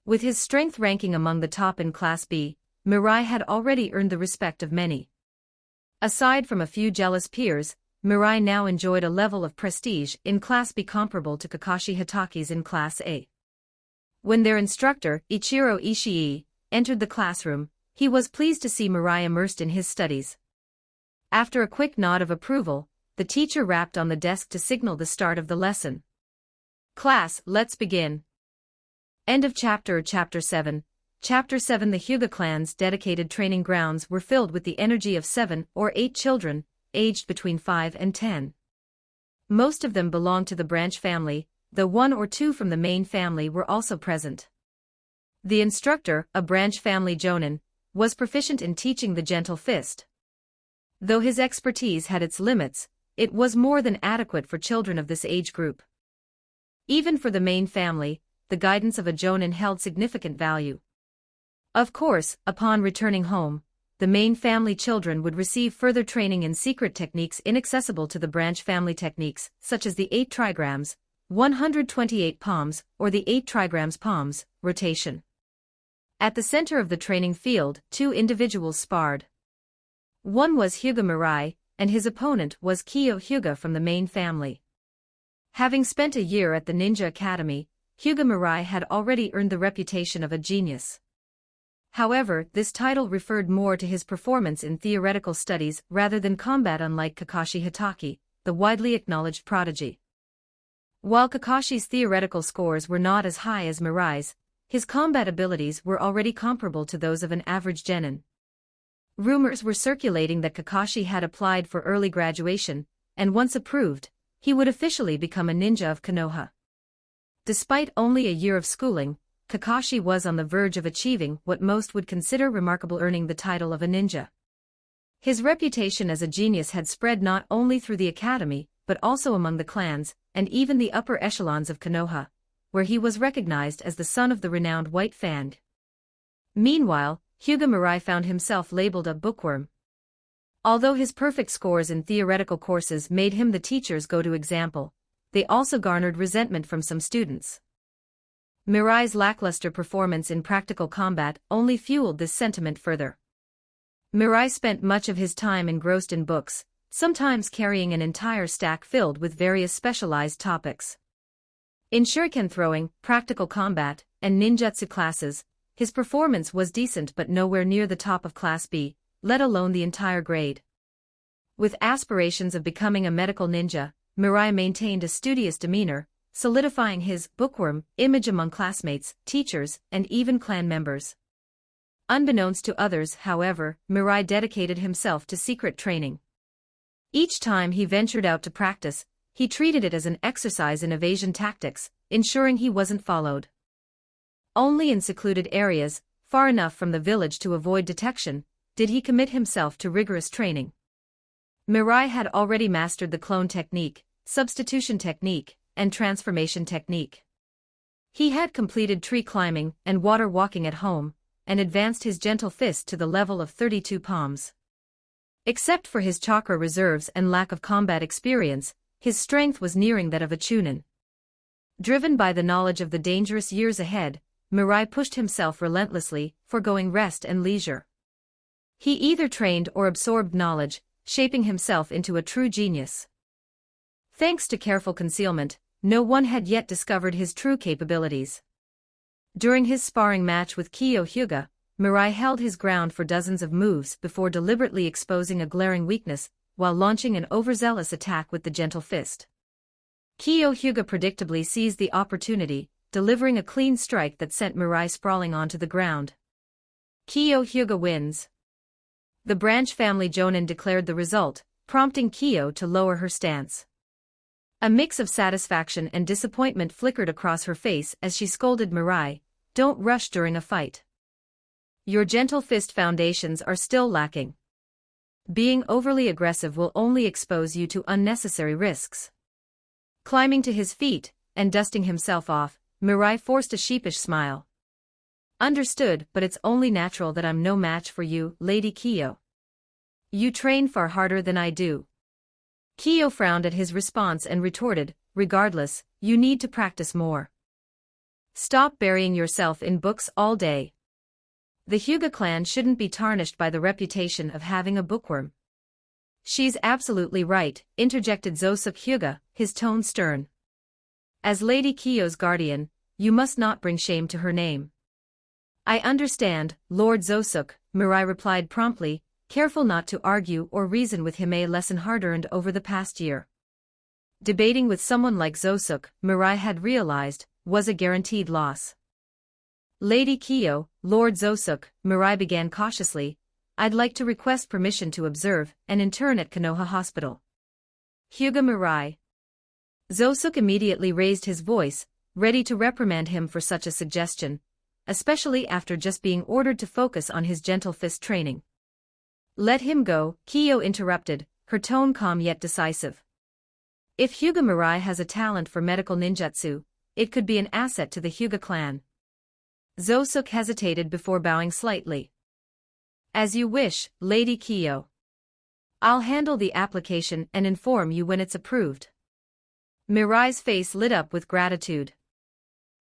With his strength ranking among the top in Class B, Mirai had already earned the respect of many. Aside from a few jealous peers, Mirai now enjoyed a level of prestige in Class B comparable to Kakashi Hataki's in Class A. When their instructor, Ichiro Ishii, entered the classroom, he was pleased to see Mirai immersed in his studies. After a quick nod of approval, the teacher rapped on the desk to signal the start of the lesson. "Class, let's begin." End of chapter. Chapter 7. Chapter 7. The Hyuga clan's dedicated training grounds were filled with the energy of 7 or 8 children, aged between 5 and 10. Most of them belonged to the branch family, though 1 or 2 from the main family were also present. The instructor, a branch family jonin, was proficient in teaching the gentle fist. Though his expertise had its limits, it was more than adequate for children of this age group. Even for the main family, the guidance of a jonin held significant value. Of course, upon returning home, the main family children would receive further training in secret techniques inaccessible to the branch family techniques, such as the 8 trigrams, 128 palms, or the 8 trigrams palms, rotation. At the center of the training field, 2 individuals sparred. One was Hyuga Mirai, and his opponent was Kyo Hyuga from the main family. Having spent a year at the Ninja Academy, Hyuga Mirai had already earned the reputation of a genius. However, this title referred more to his performance in theoretical studies rather than combat, unlike Kakashi Hatake, the widely acknowledged prodigy. While Kakashi's theoretical scores were not as high as Mirai's, his combat abilities were already comparable to those of an average genin. Rumors were circulating that Kakashi had applied for early graduation, and once approved, he would officially become a ninja of Konoha. Despite only a year of schooling, Kakashi was on the verge of achieving what most would consider remarkable, earning the title of a ninja. His reputation as a genius had spread not only through the academy, but also among the clans, and even the upper echelons of Konoha, where he was recognized as the son of the renowned White Fang. Meanwhile, Hyuga Mirai found himself labeled a bookworm. Although his perfect scores in theoretical courses made him the teacher's go-to example, they also garnered resentment from some students. Mirai's lackluster performance in practical combat only fueled this sentiment further. Mirai spent much of his time engrossed in books, sometimes carrying an entire stack filled with various specialized topics. In shuriken throwing, practical combat, and ninjutsu classes, his performance was decent but nowhere near the top of Class B, let alone the entire grade. With aspirations of becoming a medical ninja, Mirai maintained a studious demeanor, solidifying his bookworm image among classmates, teachers, and even clan members. Unbeknownst to others, however, Mirai dedicated himself to secret training. Each time he ventured out to practice, he treated it as an exercise in evasion tactics, ensuring he wasn't followed. Only in secluded areas, far enough from the village to avoid detection, did he commit himself to rigorous training. Mirai had already mastered the clone technique, substitution technique, and transformation technique. He had completed tree climbing and water walking at home, and advanced his gentle fist to the level of 32 palms. Except for his chakra reserves and lack of combat experience, his strength was nearing that of a chunin. Driven by the knowledge of the dangerous years ahead, Mirai pushed himself relentlessly, foregoing rest and leisure. He either trained or absorbed knowledge, shaping himself into a true genius. Thanks to careful concealment, no one had yet discovered his true capabilities. During his sparring match with Kiyo Hyuga, Mirai held his ground for dozens of moves before deliberately exposing a glaring weakness, while launching an overzealous attack with the gentle fist. Kiyo Hyuga predictably seized the opportunity, delivering a clean strike that sent Mirai sprawling onto the ground. Kiyo Hyuga wins. The branch family Jonin declared the result, prompting Kiyo to lower her stance. A mix of satisfaction and disappointment flickered across her face as she scolded Mirai, "Don't rush during a fight. Your gentle fist foundations are still lacking. Being overly aggressive will only expose you to unnecessary risks." Climbing to his feet, and dusting himself off, Mirai forced a sheepish smile. "Understood, but it's only natural that I'm no match for you, Lady Kiyo. You train far harder than I do." Kiyo frowned at his response and retorted, "Regardless, you need to practice more. Stop burying yourself in books all day. The Hyuga clan shouldn't be tarnished by the reputation of having a bookworm." "She's absolutely right," interjected Zosuke Hyuga, his tone stern. "As Lady Kiyo's guardian, you must not bring shame to her name." "I understand, Lord Zosuke," Mirai replied promptly, careful not to argue or reason with him, a lesson hard-earned over the past year. Debating with someone like Zosuke, Mirai had realized, was a guaranteed loss. "Lady Kiyo, Lord Zosuke," Mirai began cautiously, "I'd like to request permission to observe and intern at Konoha Hospital." "Hyuga Mirai." Zosuke immediately raised his voice, ready to reprimand him for such a suggestion, especially after just being ordered to focus on his gentle fist training. "Let him go," Kiyo interrupted, her tone calm yet decisive. "If Hyuga Mirai has a talent for medical ninjutsu, it could be an asset to the Hyuga clan." Zosuke hesitated before bowing slightly. "As you wish, Lady Kiyo. I'll handle the application and inform you when it's approved." Mirai's face lit up with gratitude.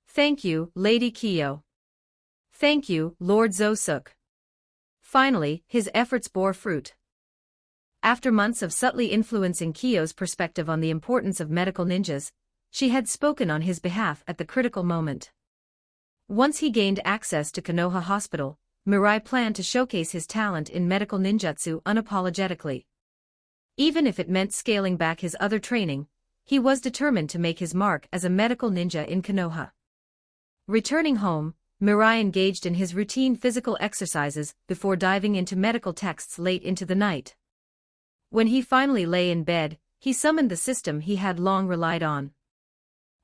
"Thank you, Lady Kiyo." "Thank you, Lord Zosuke." Finally, his efforts bore fruit. After months of subtly influencing Kiyo's perspective on the importance of medical ninjas, She had spoken on his behalf at the critical moment. Once he gained access to Konoha Hospital, Mirai planned to showcase his talent in medical ninjutsu unapologetically. Even if it meant scaling back his other training, he was determined to make his mark as a medical ninja in Konoha. Returning home, Mirai engaged in his routine physical exercises before diving into medical texts late into the night. When he finally lay in bed, he summoned the system he had long relied on.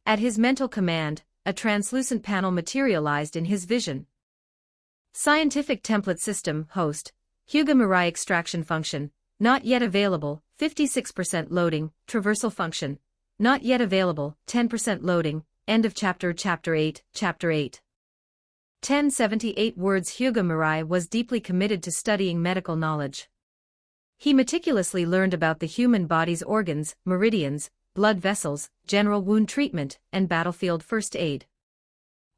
At his mental command, a translucent panel materialized in his vision. Scientific Template System Host, Hyuga Mirai Extraction Function, not yet available, 56% loading, Traversal Function, not yet available, 10% loading, end of chapter. Chapter 8, Chapter 8. 1078 words. Hyuga Mirai was deeply committed to studying medical knowledge. He meticulously learned about the human body's organs, meridians, blood vessels, general wound treatment, and battlefield first aid.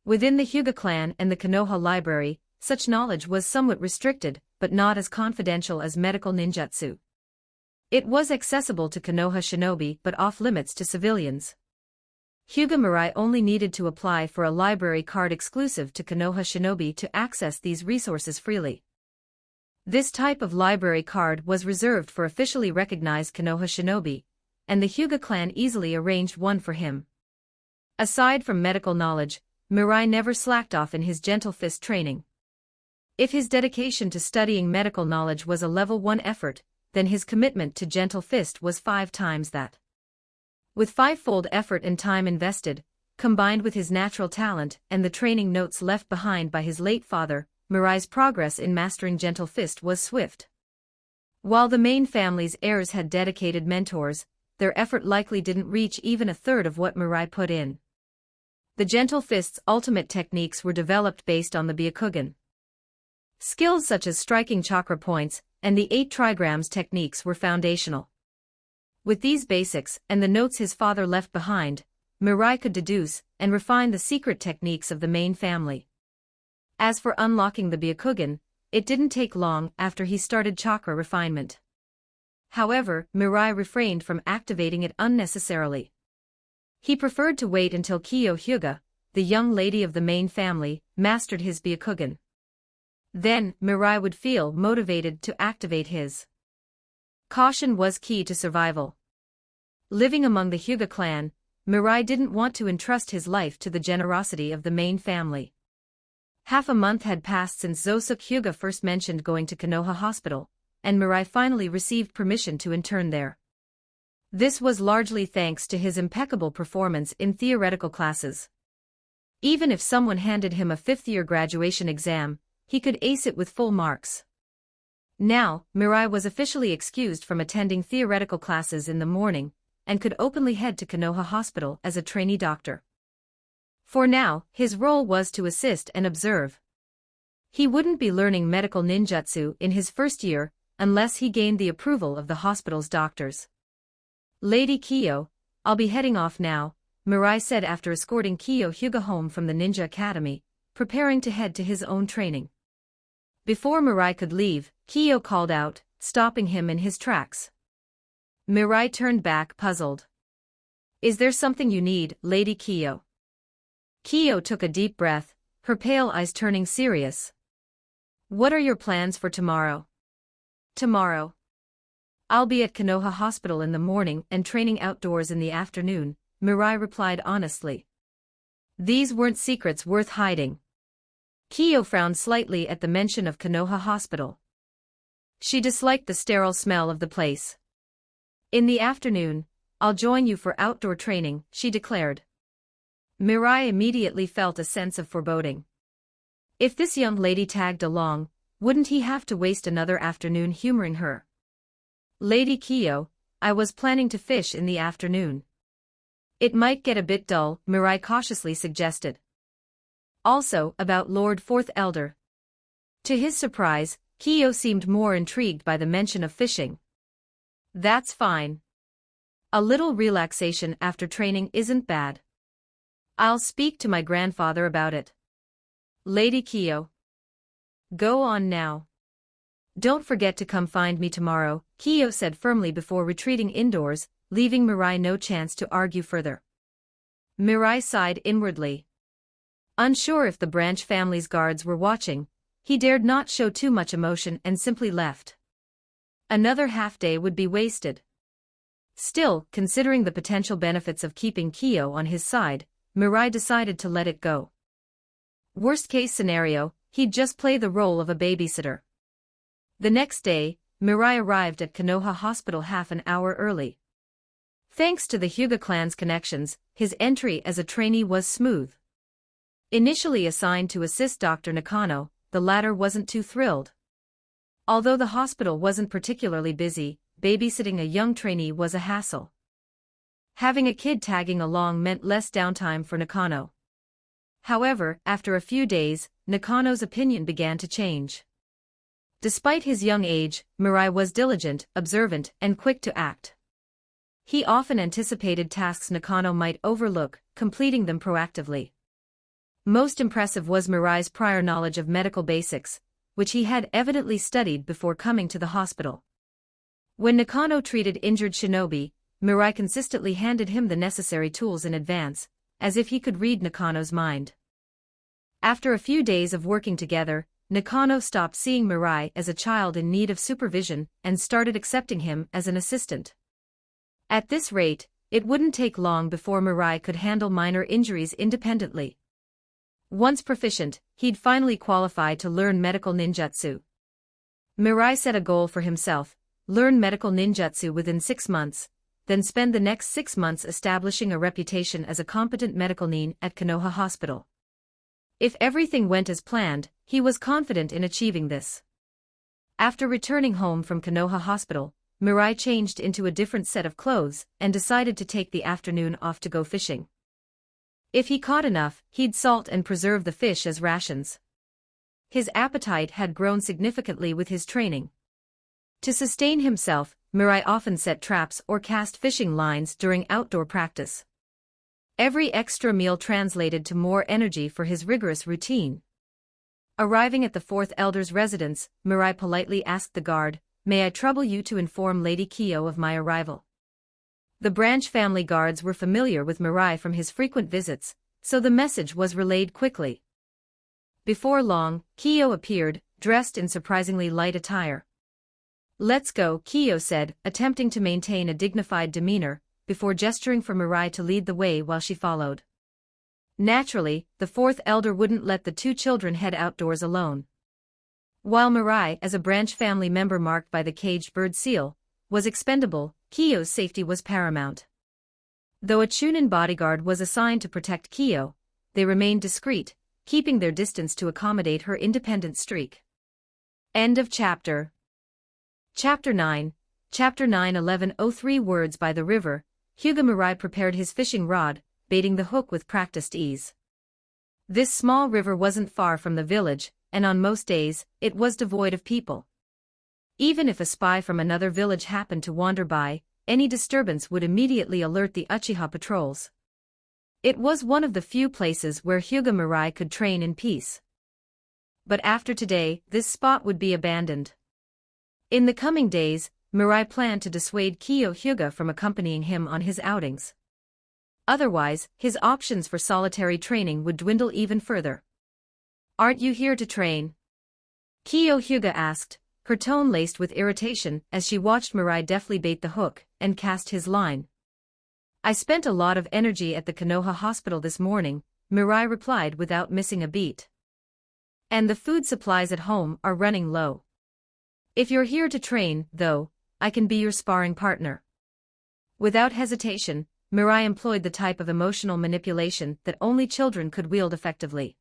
Within the Hyuga clan and the Konoha library, such knowledge was somewhat restricted, but not as confidential as medical ninjutsu. It was accessible to Konoha shinobi but off-limits to civilians. Hyuga Mirai only needed to apply for a library card exclusive to Konoha shinobi to access these resources freely. This type of library card was reserved for officially recognized Konoha shinobi, and the Hyuga clan easily arranged one for him. Aside from medical knowledge, Mirai never slacked off in his gentle fist training. If his dedication to studying medical knowledge was a level 1 effort, then his commitment to gentle fist was 5 times that. With 5-fold effort and time invested, combined with his natural talent and the training notes left behind by his late father, Mirai's progress in mastering gentle fist was swift. While the main family's heirs had dedicated mentors, their effort likely didn't reach even a third of what Mirai put in. The gentle fist's ultimate techniques were developed based on the Byakugan. Skills such as striking chakra points and the 8 trigrams techniques were foundational. With these basics and the notes his father left behind, Mirai could deduce and refine the secret techniques of the main family. As for unlocking the Byakugan, it didn't take long after he started chakra refinement. However, Mirai refrained from activating it unnecessarily. He preferred to wait until Kiyo Hyuga, the young lady of the main family, mastered his Byakugan. Then, Mirai would feel motivated to activate his. Caution was key to survival. Living among the Hyuga clan, Mirai didn't want to entrust his life to the generosity of the main family. Half a month had passed since Zosuke Hyuga first mentioned going to Konoha Hospital, and Mirai finally received permission to intern there. This was largely thanks to his impeccable performance in theoretical classes. Even if someone handed him a 5th-year graduation exam, he could ace it with full marks. Now, Mirai was officially excused from attending theoretical classes in the morning, and could openly head to Konoha Hospital as a trainee doctor. For now, his role was to assist and observe. He wouldn't be learning medical ninjutsu in his first year, unless he gained the approval of the hospital's doctors. Lady Kiyo, I'll be heading off now, Mirai said after escorting Kiyo Hyuga home from the ninja academy, preparing to head to his own training. Before Mirai could leave, Kiyo called out, stopping him in his tracks. Mirai turned back, puzzled. Is there something you need, Lady Kiyo? Kiyo took a deep breath, her pale eyes turning serious. What are your plans for tomorrow? Tomorrow. I'll be at Konoha Hospital in the morning and training outdoors in the afternoon, Mirai replied honestly. These weren't secrets worth hiding. Kiyo frowned slightly at the mention of Konoha Hospital. She disliked the sterile smell of the place. In the afternoon, I'll join you for outdoor training, she declared. Mirai immediately felt a sense of foreboding. If this young lady tagged along, wouldn't he have to waste another afternoon humoring her? Lady Kiyo, I was planning to fish in the afternoon. It might get a bit dull, Mirai cautiously suggested. Also, about Lord Fourth Elder. To his surprise, Kiyo seemed more intrigued by the mention of fishing. That's fine. A little relaxation after training isn't bad. I'll speak to my grandfather about it. Lady Kiyo. Go on now. Don't forget to come find me tomorrow, Kiyo said firmly before retreating indoors, leaving Mirai no chance to argue further. Mirai sighed inwardly. Unsure if the Branch family's guards were watching, he dared not show too much emotion and simply left. Another half-day would be wasted. Still, considering the potential benefits of keeping Kiyo on his side, Mirai decided to let it go. Worst-case scenario, he'd just play the role of a babysitter. The next day, Mirai arrived at Konoha Hospital half an hour early. Thanks to the Hyuga clan's connections, his entry as a trainee was smooth. Initially assigned to assist Dr. Nakano, the latter wasn't too thrilled. Although the hospital wasn't particularly busy, babysitting a young trainee was a hassle. Having a kid tagging along meant less downtime for Nakano. However, after a few days, Nakano's opinion began to change. Despite his young age, Mirai was diligent, observant, and quick to act. He often anticipated tasks Nakano might overlook, completing them proactively. Most impressive was Mirai's prior knowledge of medical basics, which he had evidently studied before coming to the hospital. When Nakano treated injured shinobi, Mirai consistently handed him the necessary tools in advance, as if he could read Nakano's mind. After a few days of working together, Nakano stopped seeing Mirai as a child in need of supervision and started accepting him as an assistant. At this rate, it wouldn't take long before Mirai could handle minor injuries independently. Once proficient, he'd finally qualify to learn medical ninjutsu. Mirai set a goal for himself: learn medical ninjutsu within 6 months, then spend the next 6 months establishing a reputation as a competent medical nin at Konoha Hospital. If everything went as planned, he was confident in achieving this. After returning home from Konoha Hospital, Mirai changed into a different set of clothes and decided to take the afternoon off to go fishing. If he caught enough, he'd salt and preserve the fish as rations. His appetite had grown significantly with his training. To sustain himself, Mirai often set traps or cast fishing lines during outdoor practice. Every extra meal translated to more energy for his rigorous routine. Arriving at the fourth elder's residence, Mirai politely asked the guard, "May I trouble you to inform Lady Kiyo of my arrival?" The Branch family guards were familiar with Mirai from his frequent visits, so the message was relayed quickly. Before long, Kiyo appeared, dressed in surprisingly light attire. "Let's go," Kiyo said, attempting to maintain a dignified demeanor, before gesturing for Mirai to lead the way while she followed. Naturally, the fourth elder wouldn't let the two children head outdoors alone. While Mirai, as a Branch family member marked by the caged bird seal, was expendable, Kiyo's safety was paramount. Though a Chunin bodyguard was assigned to protect Kiyo, they remained discreet, keeping their distance to accommodate her independent streak. End of chapter. Chapter 9. Chapter 9. 1103 Words by the river. Hyuga Mirai prepared his fishing rod, baiting the hook with practiced ease. This small river wasn't far from the village, and on most days, it was devoid of people. Even if a spy from another village happened to wander by, any disturbance would immediately alert the Uchiha patrols. It was one of the few places where Hyuga Mirai could train in peace. But after today, this spot would be abandoned. In the coming days, Mirai planned to dissuade Kiyo Hyuga from accompanying him on his outings. Otherwise, his options for solitary training would dwindle even further. "Aren't you here to train?" Kiyo Hyuga asked, her tone laced with irritation as she watched Mirai deftly bait the hook and cast his line. "I spent a lot of energy at the Konoha Hospital this morning," Mirai replied without missing a beat. "And the food supplies at home are running low. If you're here to train, though, I can be your sparring partner." Without hesitation, Mirai employed the type of emotional manipulation that only children could wield effectively.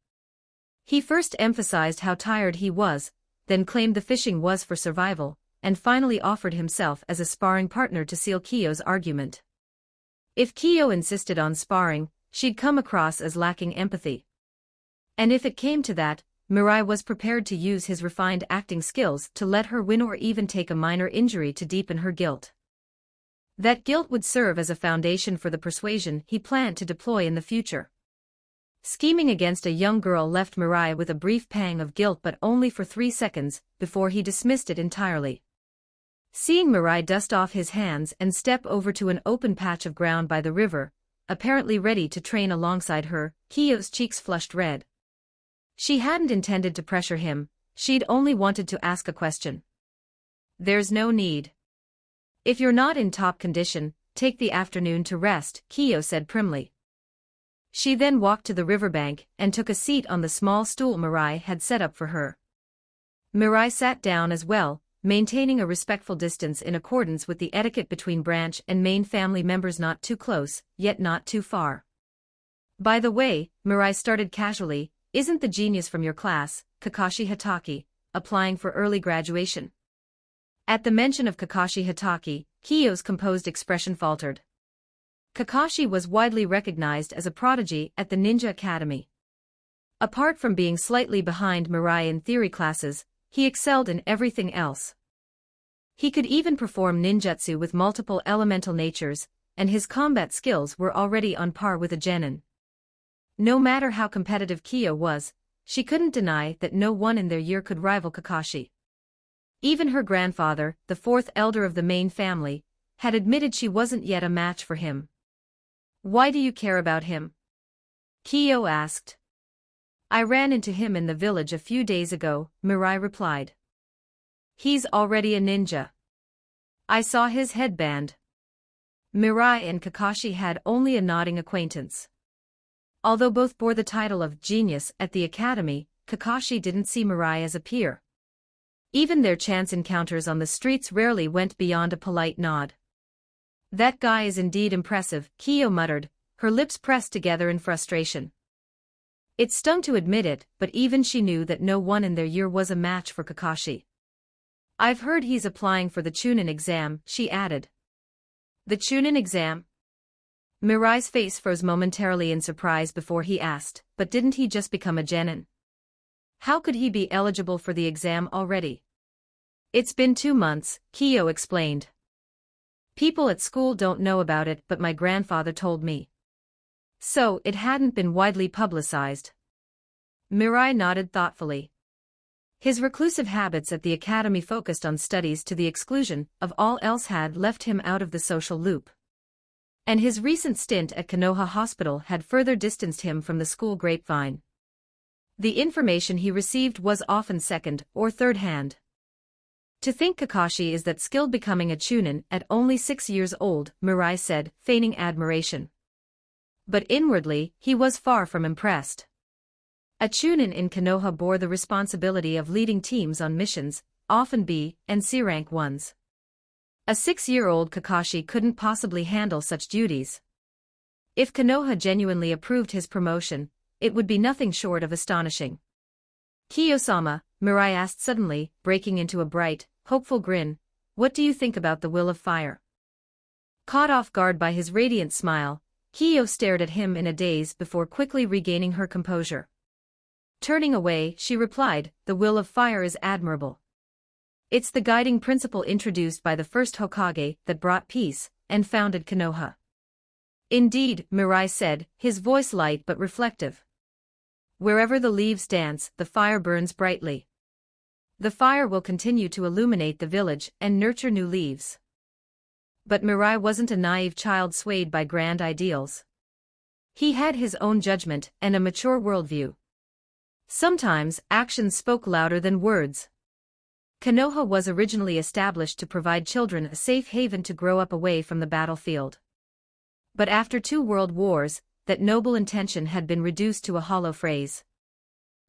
He first emphasized how tired he was, then claimed the fishing was for survival, and finally offered himself as a sparring partner to seal Kiyo's argument. If Kiyo insisted on sparring, she'd come across as lacking empathy. And if it came to that, Mirai was prepared to use his refined acting skills to let her win or even take a minor injury to deepen her guilt. That guilt would serve as a foundation for the persuasion he planned to deploy in the future. Scheming against a young girl left Mirai with a brief pang of guilt, but only for 3 seconds, before he dismissed it entirely. Seeing Mirai dust off his hands and step over to an open patch of ground by the river, apparently ready to train alongside her. Kiyo's cheeks flushed red. She hadn't intended to pressure him, she'd only wanted to ask a question. There's no need. If you're not in top condition, take the afternoon to rest, Kiyo said primly. She then walked to the riverbank and took a seat on the small stool Mirai had set up for her. Mirai sat down as well, maintaining a respectful distance in accordance with the etiquette between branch and main family members, not too close, yet not too far. By the way, Mirai started casually, isn't the genius from your class, Kakashi Hatake, applying for early graduation? At the mention of Kakashi Hatake, Kiyo's composed expression faltered. Kakashi was widely recognized as a prodigy at the Ninja Academy. Apart from being slightly behind Mirai in theory classes, he excelled in everything else. He could even perform ninjutsu with multiple elemental natures, and his combat skills were already on par with a genin. No matter how competitive Kiyo was, she couldn't deny that no one in their year could rival Kakashi. Even her grandfather, the fourth elder of the main family, had admitted she wasn't yet a match for him. Why do you care about him? Kiyo asked. I ran into him in the village a few days ago, Mirai replied. He's already a ninja. I saw his headband. Mirai and Kakashi had only a nodding acquaintance. Although both bore the title of genius at the academy, Kakashi didn't see Mirai as a peer. Even their chance encounters on the streets rarely went beyond a polite nod. That guy is indeed impressive, Kiyo muttered, her lips pressed together in frustration. It stung to admit it, but even she knew that no one in their year was a match for Kakashi. I've heard he's applying for the Chunin exam, she added. The Chunin exam? Mirai's face froze momentarily in surprise before he asked, but didn't he just become a genin? How could he be eligible for the exam already? It's been 2 months, Kiyo explained. People at school don't know about it, but my grandfather told me. So, it hadn't been widely publicized. Mirai nodded thoughtfully. His reclusive habits at the academy focused on studies to the exclusion of all else had left him out of the social loop. And his recent stint at Konoha Hospital had further distanced him from the school grapevine. The information he received was often second or third hand. To think Kakashi is that skilled, becoming a Chunin at only 6 years old, Mirai said, feigning admiration. But inwardly, he was far from impressed. A Chunin in Konoha bore the responsibility of leading teams on missions, often B and C rank ones. A 6-year-old Kakashi couldn't possibly handle such duties. If Konoha genuinely approved his promotion, it would be nothing short of astonishing. Kiyo-sama, Mirai asked suddenly, breaking into a bright, hopeful grin, what do you think about the will of fire? Caught off guard by his radiant smile, Kiyo stared at him in a daze before quickly regaining her composure. Turning away, she replied, the will of fire is admirable. It's the guiding principle introduced by the first Hokage that brought peace and founded Konoha. Indeed, Mirai said, his voice light but reflective. Wherever the leaves dance, the fire burns brightly. The fire will continue to illuminate the village and nurture new leaves. But Mirai wasn't a naive child swayed by grand ideals. He had his own judgment and a mature worldview. Sometimes, actions spoke louder than words. Konoha was originally established to provide children a safe haven to grow up away from the battlefield. But after 2 world wars, that noble intention had been reduced to a hollow phrase.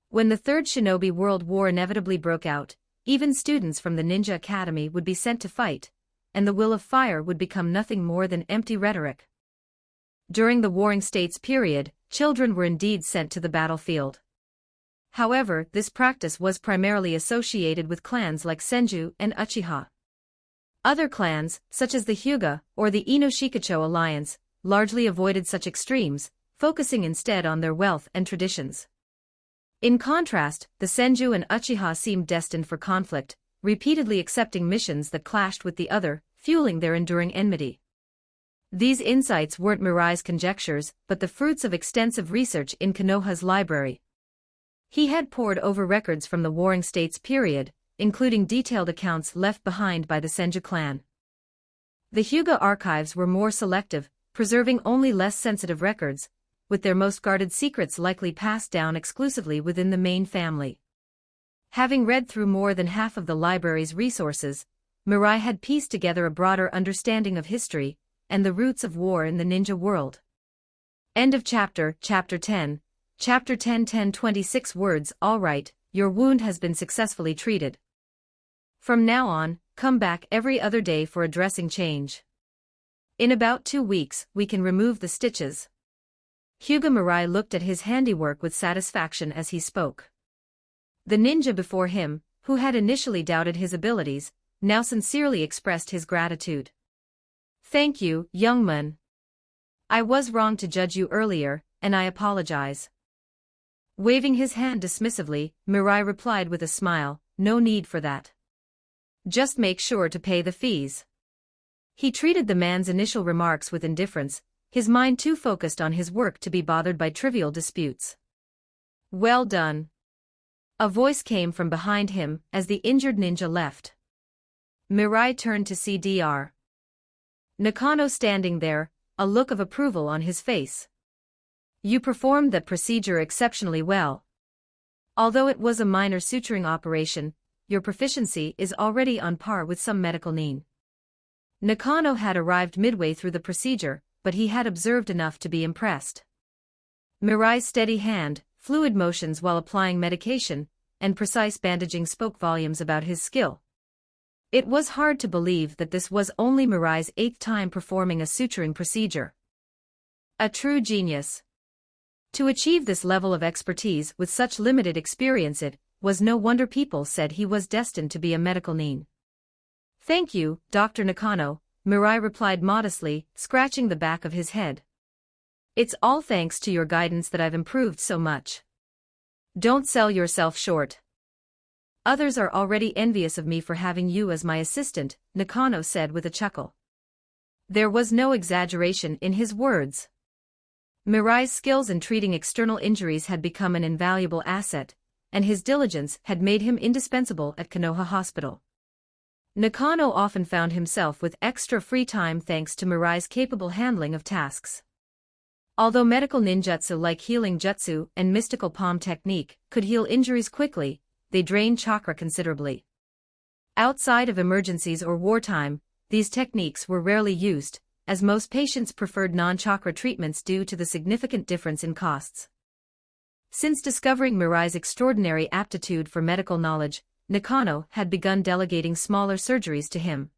When the Third Shinobi World War inevitably broke out, even students from the Ninja Academy would be sent to fight, and the will of fire would become nothing more than empty rhetoric. During the Warring States period, children were indeed sent to the battlefield. However, this practice was primarily associated with clans like Senju and Uchiha. Other clans, such as the Hyuga or the Ino-Shikacho alliance, largely avoided such extremes, focusing instead on their wealth and traditions. In contrast, the Senju and Uchiha seemed destined for conflict, repeatedly accepting missions that clashed with the other, fueling their enduring enmity. These insights weren't Mirai's conjectures, but the fruits of extensive research in Konoha's library. He had pored over records from the Warring States period, including detailed accounts left behind by the Senju clan. The Hyuga archives were more selective, preserving only less sensitive records, with their most guarded secrets likely passed down exclusively within the main family. Having read through more than half of the library's resources, Mirai had pieced together a broader understanding of history and the roots of war in the ninja world. End of chapter. Chapter 10. Chapter 10. 26 words. All right, your wound has been successfully treated. From now on, come back every other day for a dressing change. In about 2 weeks, we can remove the stitches. Hyuga Mirai looked at his handiwork with satisfaction as he spoke. The ninja before him, who had initially doubted his abilities, now sincerely expressed his gratitude. Thank you, young man. I was wrong to judge you earlier, and I apologize. Waving his hand dismissively, Mirai replied with a smile, no need for that. Just make sure to pay the fees. He treated the man's initial remarks with indifference, his mind too focused on his work to be bothered by trivial disputes. Well done. A voice came from behind him as the injured ninja left. Mirai turned to see Dr. Nakano standing there, a look of approval on his face. You performed that procedure exceptionally well. Although it was a minor suturing operation, your proficiency is already on par with some medical nin. Nakano had arrived midway through the procedure, but he had observed enough to be impressed. Mirai's steady hand, fluid motions while applying medication, and precise bandaging spoke volumes about his skill. It was hard to believe that this was only Mirai's 8th time performing a suturing procedure. A true genius. To achieve this level of expertise with such limited experience, it was no wonder people said he was destined to be a medical nin. Thank you, Dr. Nakano, Mirai replied modestly, scratching the back of his head. It's all thanks to your guidance that I've improved so much. Don't sell yourself short. Others are already envious of me for having you as my assistant, Nakano said with a chuckle. There was no exaggeration in his words. Mirai's skills in treating external injuries had become an invaluable asset, and his diligence had made him indispensable at Konoha Hospital. Nakano often found himself with extra free time thanks to Mirai's capable handling of tasks. Although medical ninjutsu like healing jutsu and mystical palm technique could heal injuries quickly, they drain chakra considerably. Outside of emergencies or wartime, these techniques were rarely used, as most patients preferred non-chakra treatments due to the significant difference in costs. Since discovering Mirai's extraordinary aptitude for medical knowledge, Nakano had begun delegating smaller surgeries to him.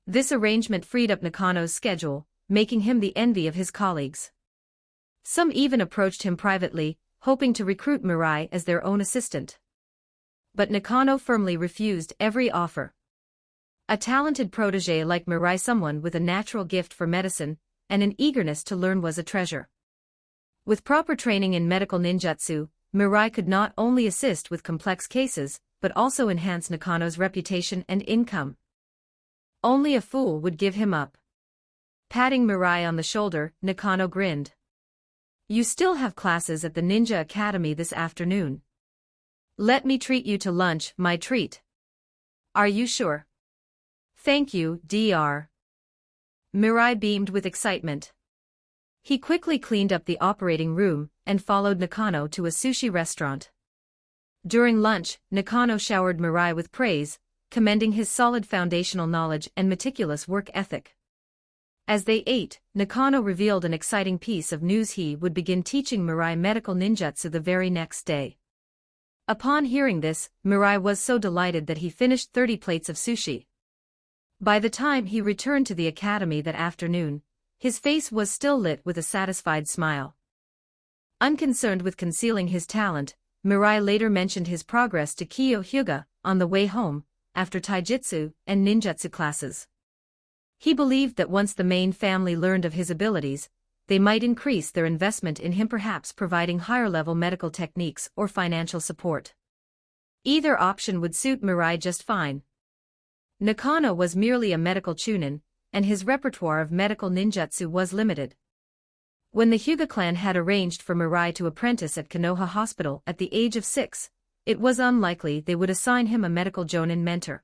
This arrangement freed up Nakano's schedule, making him the envy of his colleagues. Some even approached him privately, hoping to recruit Mirai as their own assistant. But Nakano firmly refused every offer. A talented protege like Mirai, someone with a natural gift for medicine and an eagerness to learn, was a treasure. With proper training in medical ninjutsu, Mirai could not only assist with complex cases, but also enhance Nakano's reputation and income. Only a fool would give him up. Patting Mirai on the shoulder, Nakano grinned. You still have classes at the Ninja Academy this afternoon. Let me treat you to lunch, my treat. Are you sure? Thank you, Dr. Mirai beamed with excitement. He quickly cleaned up the operating room and followed Nakano to a sushi restaurant. During lunch, Nakano showered Mirai with praise, commending his solid foundational knowledge and meticulous work ethic. As they ate, Nakano revealed an exciting piece of news: he would begin teaching Mirai medical ninjutsu the very next day. Upon hearing this, Mirai was so delighted that he finished 30 plates of sushi. By the time he returned to the academy that afternoon, his face was still lit with a satisfied smile. Unconcerned with concealing his talent, Mirai later mentioned his progress to Kyo Hyuga on the way home, after taijutsu and ninjutsu classes. He believed that once the main family learned of his abilities, they might increase their investment in him, perhaps providing higher-level medical techniques or financial support. Either option would suit Mirai just fine. Nakano was merely a medical chunin, and his repertoire of medical ninjutsu was limited. When the Hyuga clan had arranged for Mirai to apprentice at Konoha Hospital at the age of 6, it was unlikely they would assign him a medical jonin mentor.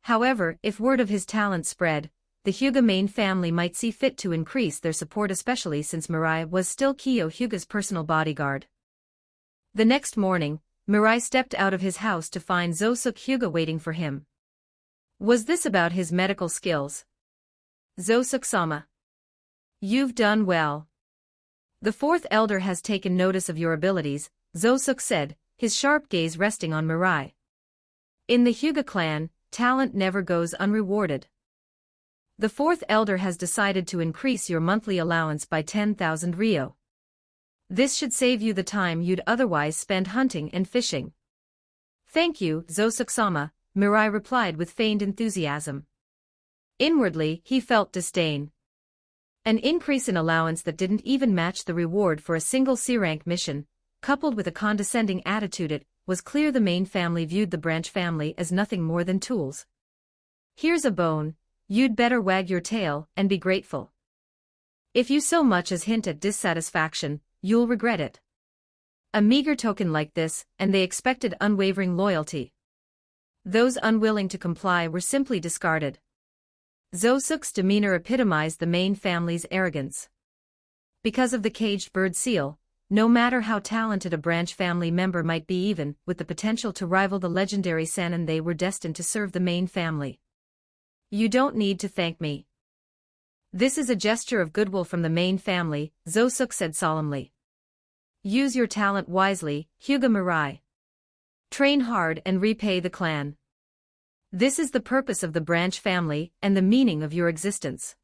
However, if word of his talent spread, the Hyuga main family might see fit to increase their support, especially since Mirai was still Kyo Hyuga's personal bodyguard. The next morning, Mirai stepped out of his house to find Zosuk Hyuga waiting for him. Was this about his medical skills? Zosuk-sama. You've done well. The fourth elder has taken notice of your abilities, Zosuk said, his sharp gaze resting on Mirai. In the Hyuga clan, talent never goes unrewarded. The fourth elder has decided to increase your monthly allowance by 10,000 ryo. This should save you the time you'd otherwise spend hunting and fishing. Thank you, Zosuk-sama, Mirai replied with feigned enthusiasm. Inwardly, he felt disdain. An increase in allowance that didn't even match the reward for a single C-rank mission, coupled with a condescending attitude, it was clear the main family viewed the branch family as nothing more than tools. Here's a bone, you'd better wag your tail and be grateful. If you so much as hint at dissatisfaction, you'll regret it. A meager token like this, and they expected unwavering loyalty. Those unwilling to comply were simply discarded. Zosuk's demeanor epitomized the main family's arrogance. Because of the caged bird seal, no matter how talented a branch family member might be, even with the potential to rival the legendary Sannin, they were destined to serve the main family. You don't need to thank me. This is a gesture of goodwill from the main family, Zosuk said solemnly. Use your talent wisely, Hyuga Mirai. Train hard and repay the clan. This is the purpose of the branch family and the meaning of your existence.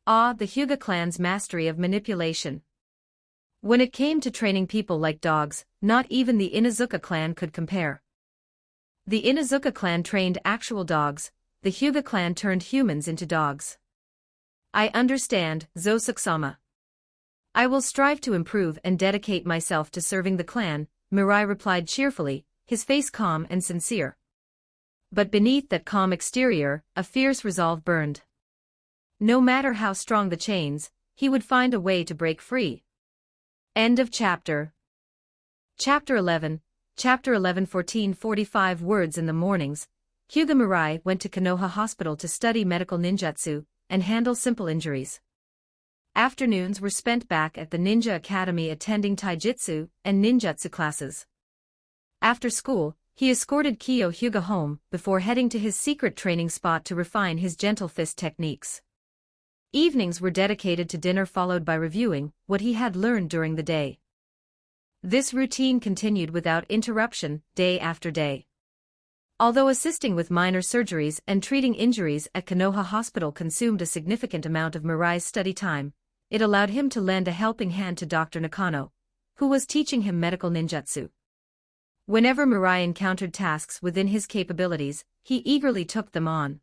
The Hyuga clan's mastery of manipulation. When it came to training people like dogs, not even the Inazuka clan could compare. The Inazuka clan trained actual dogs, the Hyuga clan turned humans into dogs. I understand, Zosuk-sama. I will strive to improve and dedicate myself to serving the clan, Mirai replied cheerfully, his face calm and sincere. But beneath that calm exterior, a fierce resolve burned. No matter how strong the chains, he would find a way to break free. End of chapter. Chapter 11, Chapter 11 14:45 words in the mornings, Hyuga Mirai went to Konoha Hospital to study medical ninjutsu and handle simple injuries. Afternoons were spent back at the Ninja Academy attending taijutsu and ninjutsu classes. After school, he escorted Kyo Hyuga home before heading to his secret training spot to refine his gentle fist techniques. Evenings were dedicated to dinner, followed by reviewing what he had learned during the day. This routine continued without interruption, day after day. Although assisting with minor surgeries and treating injuries at Konoha Hospital consumed a significant amount of Mirai's study time, it allowed him to lend a helping hand to Dr. Nakano, who was teaching him medical ninjutsu. Whenever Mirai encountered tasks within his capabilities, he eagerly took them on.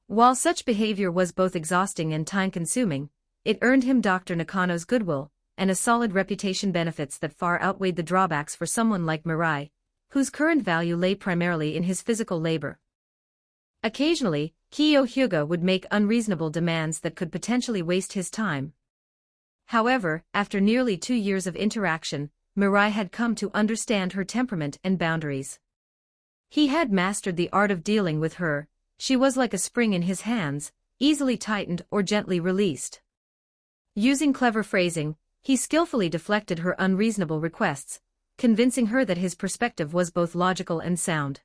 While such behavior was both exhausting and time-consuming, it earned him Dr. Nakano's goodwill and a solid reputation, benefits that far outweighed the drawbacks for someone like Mirai, whose current value lay primarily in his physical labor. Occasionally, Kyo Hyuga would make unreasonable demands that could potentially waste his time. However, after nearly 2 years of interaction, Mirai had come to understand her temperament and boundaries. He had mastered the art of dealing with her. She was like a spring in his hands, easily tightened or gently released. Using clever phrasing, he skillfully deflected her unreasonable requests, convincing her that his perspective was both logical and sound.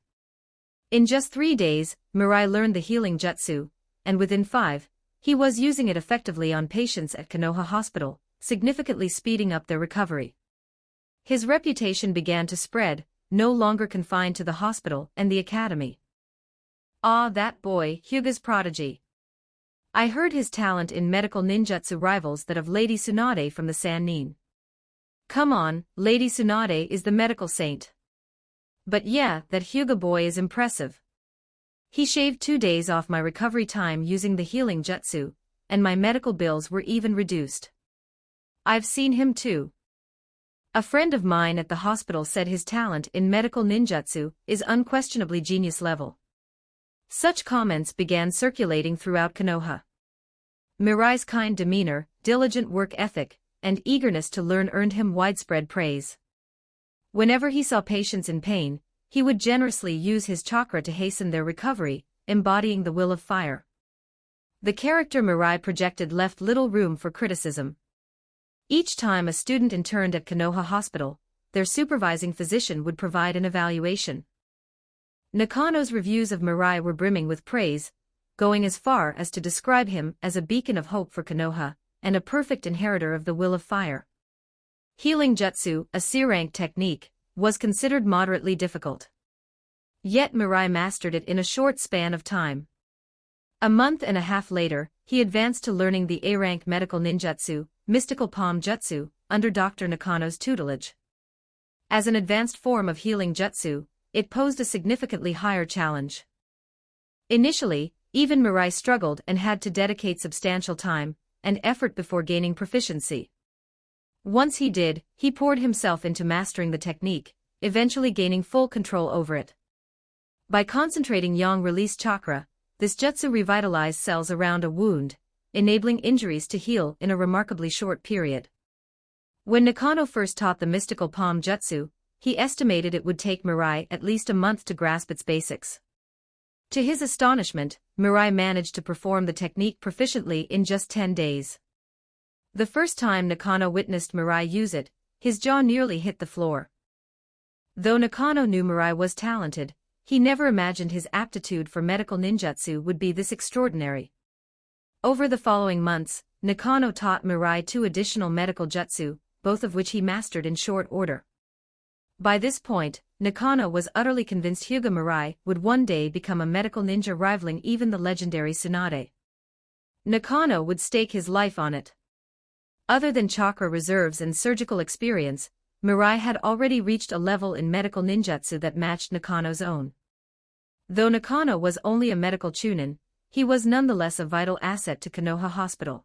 In just 3 days, Mirai learned the healing jutsu, and within 5, he was using it effectively on patients at Konoha Hospital, significantly speeding up their recovery. His reputation began to spread, no longer confined to the hospital and the academy. That boy, Hyuga's prodigy. I heard his talent in medical ninjutsu rivals that of Lady Tsunade from the Sannin. Come on, Lady Tsunade is the medical saint. But yeah, that Hyuga boy is impressive. He shaved 2 days off my recovery time using the healing jutsu, and my medical bills were even reduced. I've seen him too. A friend of mine at the hospital said his talent in medical ninjutsu is unquestionably genius level. Such comments began circulating throughout Konoha. Mirai's kind demeanor, diligent work ethic, and eagerness to learn earned him widespread praise. Whenever he saw patients in pain, he would generously use his chakra to hasten their recovery, embodying the will of fire. The character Mirai projected left little room for criticism. Each time a student interned at Konoha Hospital, their supervising physician would provide an evaluation. Nakano's reviews of Mirai were brimming with praise, going as far as to describe him as a beacon of hope for Konoha, and a perfect inheritor of the will of fire. Healing jutsu, a C-rank technique, was considered moderately difficult. Yet Mirai mastered it in a short span of time. A month and a half later, he advanced to learning the A-rank medical ninjutsu, mystical palm jutsu, under Dr. Nakano's tutelage. As an advanced form of healing jutsu, it posed a significantly higher challenge. Initially, even Mirai struggled and had to dedicate substantial time and effort before gaining proficiency. Once he did, he poured himself into mastering the technique, eventually gaining full control over it. By concentrating yang-release chakra, this jutsu revitalized cells around a wound, enabling injuries to heal in a remarkably short period. When Nakano first taught the mystical palm jutsu, he estimated it would take Mirai at least a month to grasp its basics. To his astonishment, Mirai managed to perform the technique proficiently in just 10 days. The first time Nakano witnessed Mirai use it, his jaw nearly hit the floor. Though Nakano knew Mirai was talented, he never imagined his aptitude for medical ninjutsu would be this extraordinary. Over the following months, Nakano taught Mirai 2 additional medical jutsu, both of which he mastered in short order. By this point, Nakano was utterly convinced Hyuga Mirai would one day become a medical ninja rivaling even the legendary Tsunade. Nakano would stake his life on it. Other than chakra reserves and surgical experience, Mirai had already reached a level in medical ninjutsu that matched Nakano's own. Though Nakano was only a medical chunin, he was nonetheless a vital asset to Konoha Hospital.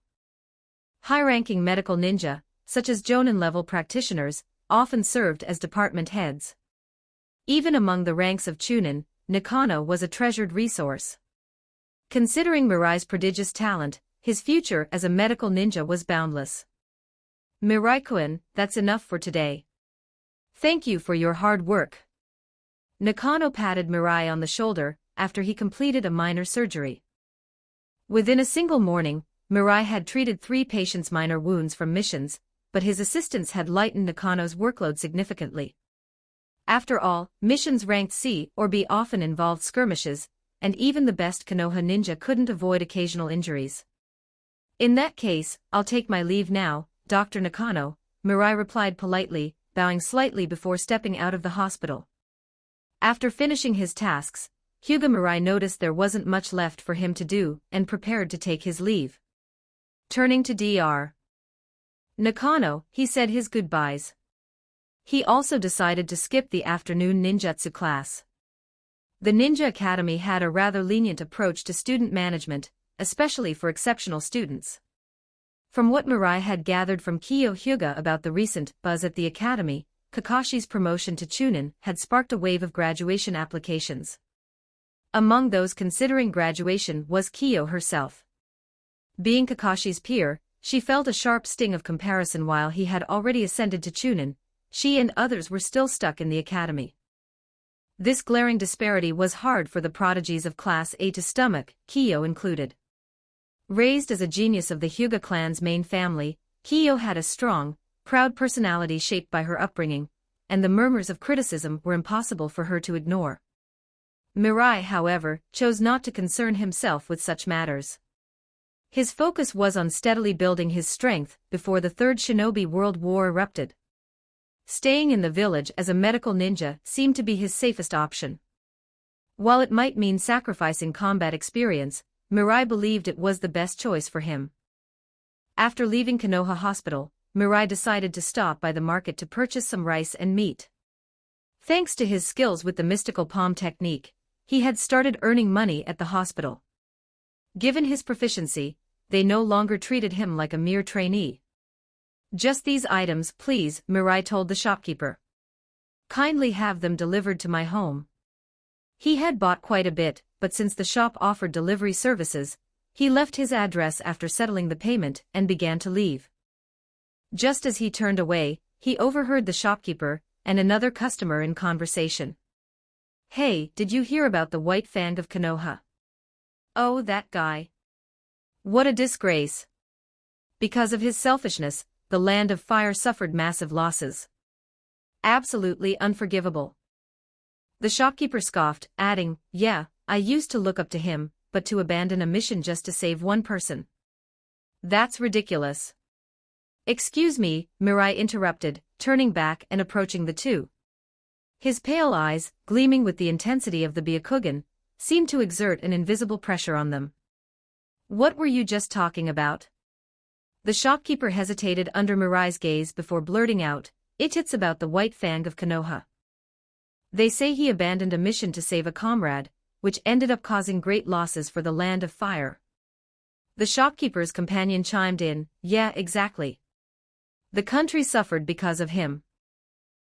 High-ranking medical ninja, such as Jonin-level practitioners, often served as department heads. Even among the ranks of chunin, Nakano was a treasured resource. Considering Mirai's prodigious talent, his future as a medical ninja was boundless. Mirai-kun, that's enough for today. Thank you for your hard work. Nakano patted Mirai on the shoulder after he completed a minor surgery. Within a single morning, Mirai had treated 3 patients' minor wounds from missions, but his assistance had lightened Nakano's workload significantly. After all, missions ranked C or B often involved skirmishes, and even the best Konoha ninja couldn't avoid occasional injuries. In that case, I'll take my leave now, Dr. Nakano, Mirai replied politely, bowing slightly before stepping out of the hospital. After finishing his tasks, Hyuga Mirai noticed there wasn't much left for him to do and prepared to take his leave. Turning to Dr. Nakano, he said his goodbyes. He also decided to skip the afternoon ninjutsu class. The Ninja Academy had a rather lenient approach to student management, especially for exceptional students. From what Mirai had gathered from Kiyo Hyuga about the recent buzz at the academy, Kakashi's promotion to Chunin had sparked a wave of graduation applications. Among those considering graduation was Kiyo herself. Being Kakashi's peer, she felt a sharp sting of comparison. While he had already ascended to Chunin, she and others were still stuck in the academy. This glaring disparity was hard for the prodigies of Class A to stomach, Kiyo included. Raised as a genius of the Hyuga clan's main family, Kiyo had a strong, proud personality shaped by her upbringing, and the murmurs of criticism were impossible for her to ignore. Mirai, however, chose not to concern himself with such matters. His focus was on steadily building his strength before the Third Shinobi World War erupted. Staying in the village as a medical ninja seemed to be his safest option. While it might mean sacrificing combat experience, Mirai believed it was the best choice for him. After leaving Konoha Hospital, Mirai decided to stop by the market to purchase some rice and meat. Thanks to his skills with the mystical palm technique, he had started earning money at the hospital. Given his proficiency, they no longer treated him like a mere trainee. Just these items, please, Mirai told the shopkeeper. Kindly have them delivered to my home. He had bought quite a bit, but since the shop offered delivery services, he left his address after settling the payment and began to leave. Just as he turned away, he overheard the shopkeeper and another customer in conversation. Hey, did you hear about the White Fang of Konoha? Oh, that guy. What a disgrace! Because of his selfishness, the Land of Fire suffered massive losses. Absolutely unforgivable. The shopkeeper scoffed, adding, "Yeah, I used to look up to him, but to abandon a mission just to save one person. That's ridiculous." "Excuse me," Mirai interrupted, turning back and approaching the two. His pale eyes, gleaming with the intensity of the Byakugan, seemed to exert an invisible pressure on them. "What were you just talking about?" The shopkeeper hesitated under Mirai's gaze before blurting out, "It's about the White Fang of Konoha. They say he abandoned a mission to save a comrade, which ended up causing great losses for the Land of Fire." The shopkeeper's companion chimed in, "Yeah, exactly. The country suffered because of him.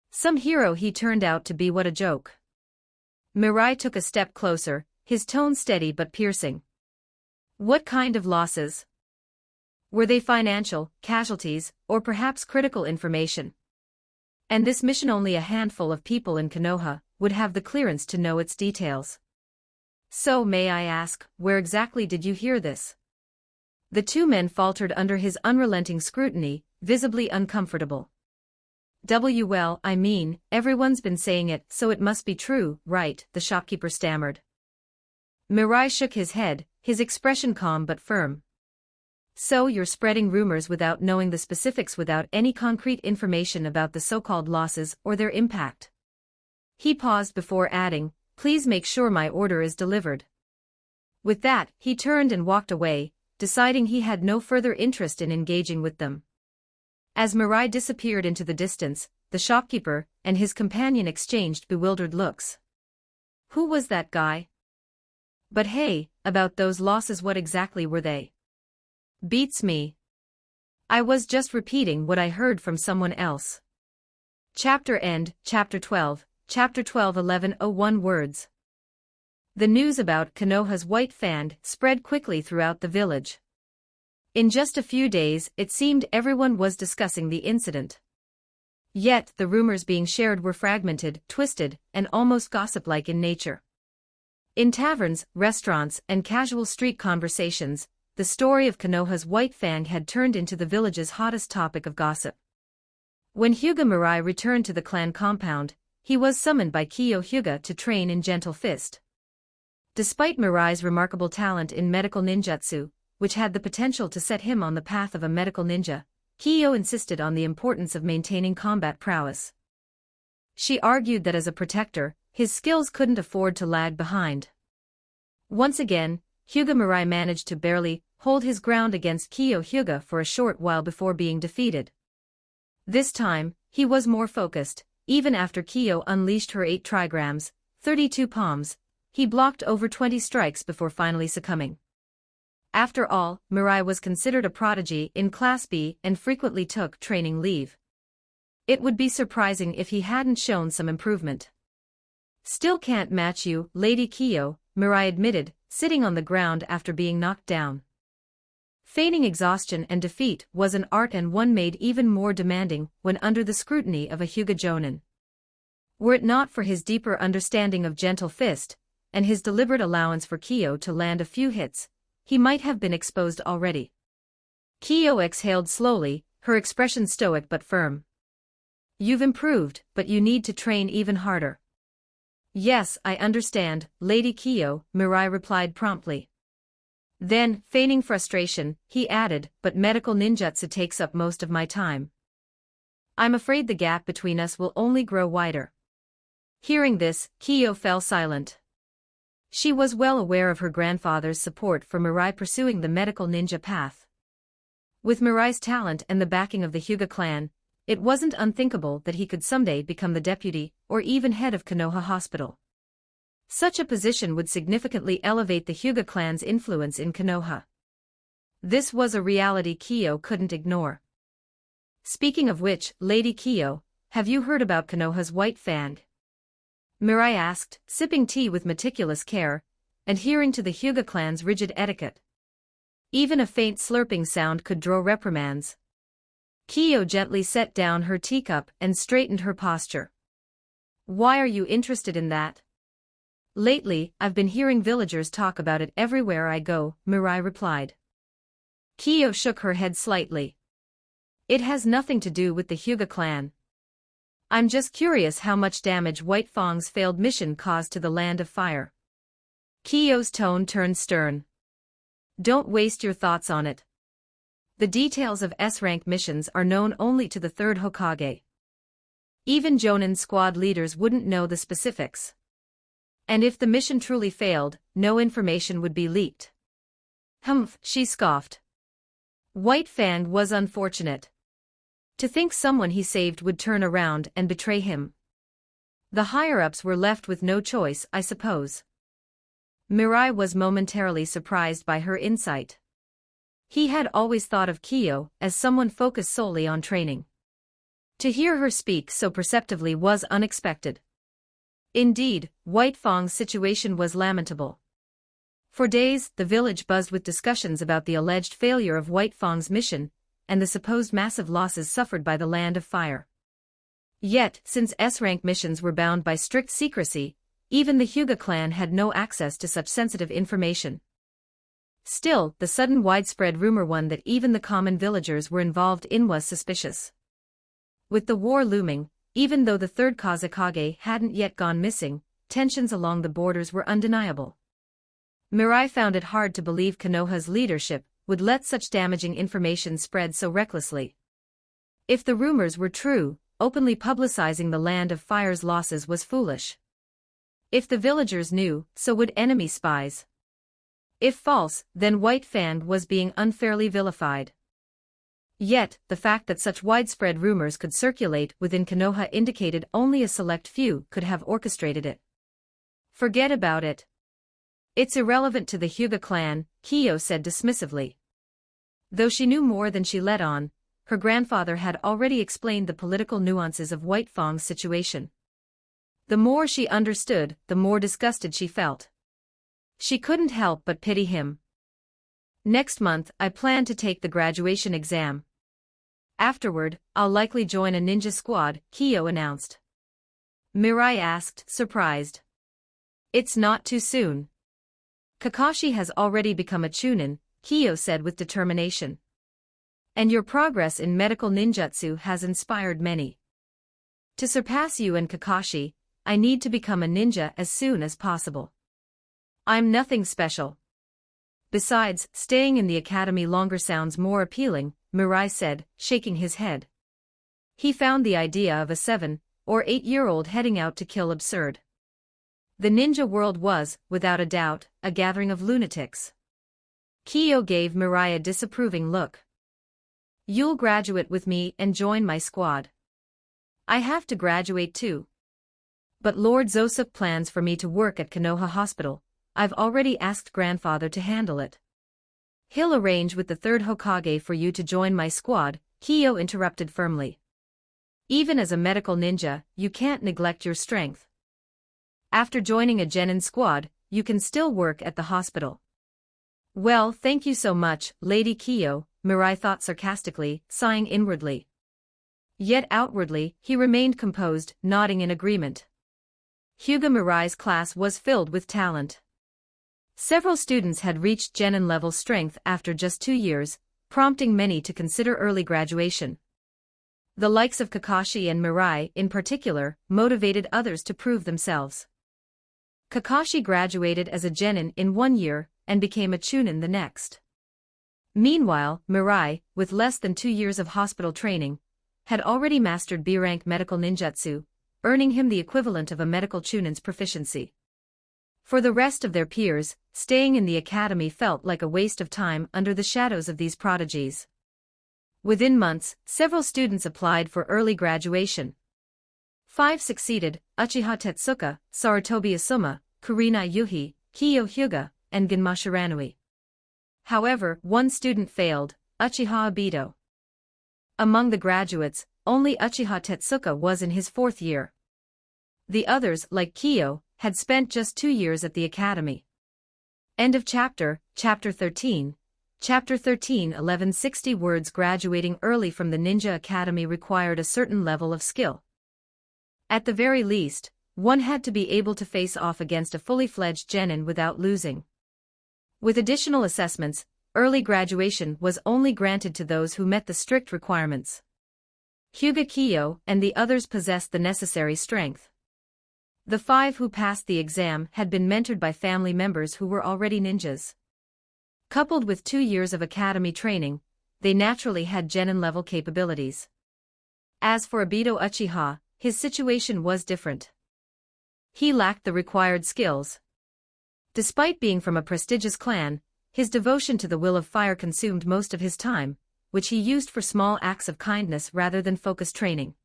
Some hero he turned out to be. What a joke." Mirai took a step closer, his tone steady but piercing. "What kind of losses? Were they financial, casualties, or perhaps critical information? And this mission only a handful of people in Konoha would have the clearance to know its details. So may I ask, where exactly did you hear this?" The two men faltered under his unrelenting scrutiny, visibly uncomfortable. Well, I mean, everyone's been saying it, so it must be true, right?" the shopkeeper stammered. Mirai shook his head, his expression calm but firm. "So you're spreading rumors without knowing the specifics, without any concrete information about the so-called losses or their impact." He paused before adding, "Please make sure my order is delivered." With that, he turned and walked away, deciding he had no further interest in engaging with them. As Mirai disappeared into the distance, the shopkeeper and his companion exchanged bewildered looks. Who was that guy? But hey, about those losses, what exactly were they? Beats me. I was just repeating what I heard from someone else. Chapter end, Chapter 12, Chapter 12 1101 words. The news about Konoha's White Fang spread quickly throughout the village. In just a few days, it seemed everyone was discussing the incident. Yet, the rumors being shared were fragmented, twisted, and almost gossip-like in nature. In taverns, restaurants, and casual street conversations, the story of Konoha's White Fang had turned into the village's hottest topic of gossip. When Hyuga Mirai returned to the clan compound, he was summoned by Kiyo Hyuga to train in Gentle Fist. Despite Mirai's remarkable talent in medical ninjutsu, which had the potential to set him on the path of a medical ninja, Kiyo insisted on the importance of maintaining combat prowess. She argued that as a protector, his skills couldn't afford to lag behind. Once again, Hyuga Mirai managed to barely hold his ground against Kiyo Hyuga for a short while before being defeated. This time, he was more focused. Even after Kiyo unleashed her 8 trigrams, 32 palms, he blocked over 20 strikes before finally succumbing. After all, Mirai was considered a prodigy in Class B and frequently took training leave. It would be surprising if he hadn't shown some improvement. "Still can't match you, Lady Kiyo," Mirai admitted, sitting on the ground after being knocked down. Feigning exhaustion and defeat was an art, and one made even more demanding when under the scrutiny of a Hyuga Jonin. Were it not for his deeper understanding of Gentle Fist, and his deliberate allowance for Kiyo to land a few hits, he might have been exposed already. Kiyo exhaled slowly, her expression stoic but firm. "You've improved, but you need to train even harder." "Yes, I understand, Lady Kiyo," Mirai replied promptly. Then, feigning frustration, he added, "But medical ninjutsu takes up most of my time. I'm afraid the gap between us will only grow wider." Hearing this, Kiyo fell silent. She was well aware of her grandfather's support for Mirai pursuing the medical ninja path. With Mirai's talent and the backing of the Hyuga clan, it wasn't unthinkable that he could someday become the deputy or even head of Konoha Hospital. Such a position would significantly elevate the Hyuga clan's influence in Konoha. This was a reality Kiyo couldn't ignore. "Speaking of which, Lady Kiyo, have you heard about Konoha's White Fang?" Mirai asked, sipping tea with meticulous care, adhering to the Hyuga clan's rigid etiquette. Even a faint slurping sound could draw reprimands. Kiyo gently set down her teacup and straightened her posture. "Why are you interested in that?" "Lately, I've been hearing villagers talk about it everywhere I go," Mirai replied. Kiyo shook her head slightly. It has nothing to do with the Hyuga clan. I'm just curious how much damage White Fang's failed mission caused to the Land of Fire. Kiyo's tone turned stern. Don't waste your thoughts on it. The details of S-rank missions are known only to the third Hokage. Even Jonin squad leaders wouldn't know the specifics. And if the mission truly failed, no information would be leaked. Humph, she scoffed. White Fang was unfortunate. To think someone he saved would turn around and betray him. The higher-ups were left with no choice, I suppose. Mirai was momentarily surprised by her insight. He had always thought of Kiyo as someone focused solely on training. To hear her speak so perceptively was unexpected. Indeed, White Fang's situation was lamentable. For days, the village buzzed with discussions about the alleged failure of White Fang's mission, and the supposed massive losses suffered by the Land of Fire. Yet, since S-rank missions were bound by strict secrecy, even the Hyuga clan had no access to such sensitive information. Still, the sudden widespread rumor one that even the common villagers were involved in was suspicious. With the war looming, even though the third Kazekage hadn't yet gone missing, tensions along the borders were undeniable. Mirai found it hard to believe Konoha's leadership would let such damaging information spread so recklessly. If the rumors were true, openly publicizing the Land of Fire's losses was foolish. If the villagers knew, so would enemy spies. If false, then White Fang was being unfairly vilified. Yet, the fact that such widespread rumors could circulate within Konoha indicated only a select few could have orchestrated it. Forget about it. It's irrelevant to the Hyuga clan, Kiyo said dismissively. Though she knew more than she let on, her grandfather had already explained the political nuances of White Fang's situation. The more she understood, the more disgusted she felt. She couldn't help but pity him. Next month, I plan to take the graduation exam. Afterward, I'll likely join a ninja squad, Kiyo announced. Mirai asked, surprised. It's not too soon. Kakashi has already become a chunin, Kiyo said with determination. And your progress in medical ninjutsu has inspired many. To surpass you and Kakashi, I need to become a ninja as soon as possible. I'm nothing special. Besides, staying in the academy longer sounds more appealing, Mirai said, shaking his head. He found the idea of a 7- or 8-year-old heading out to kill absurd. The ninja world was, without a doubt, a gathering of lunatics. Kiyo gave Mirai a disapproving look. You'll graduate with me and join my squad. I have to graduate too. But Lord Zosuk plans for me to work at Konoha Hospital. I've already asked grandfather to handle it. He'll arrange with the third Hokage for you to join my squad, Kiyo interrupted firmly. Even as a medical ninja, you can't neglect your strength. After joining a genin squad, you can still work at the hospital. Well, thank you so much, Lady Kiyo, Mirai thought sarcastically, sighing inwardly. Yet outwardly, he remained composed, nodding in agreement. Hyuga Mirai's class was filled with talent. Several students had reached genin-level strength after just 2 years, prompting many to consider early graduation. The likes of Kakashi and Mirai, in particular, motivated others to prove themselves. Kakashi graduated as a genin in 1 year, and became a chunin the next. Meanwhile, Mirai, with less than 2 years of hospital training, had already mastered B-rank medical ninjutsu, earning him the equivalent of a medical chunin's proficiency. For the rest of their peers, staying in the academy felt like a waste of time under the shadows of these prodigies. Within months, several students applied for early graduation. 5 succeeded: Uchiha Tetsuka, Sarutobi Asuma, Kurina Yuhi, Kiyo Hyuga, and Genma Shiranui. However, 1 student failed, Uchiha Obito. Among the graduates, only Uchiha Tetsuka was in his 4th year. The others, like Kiyo, had spent just 2 years at the academy. End of chapter. Chapter 13. Chapter 13. 1160 words. Graduating early from the ninja academy required a certain level of skill. At the very least, one had to be able to face off against a fully fledged genin without losing. With additional assessments, early graduation was only granted to those who met the strict requirements. Hyuga Kiyo and the others possessed the necessary strength. The 5 who passed the exam had been mentored by family members who were already ninjas. Coupled with 2 years of academy training, they naturally had genin-level capabilities. As for Obito Uchiha, his situation was different. He lacked the required skills. Despite being from a prestigious clan, his devotion to the will of fire consumed most of his time, which he used for small acts of kindness rather than focused training.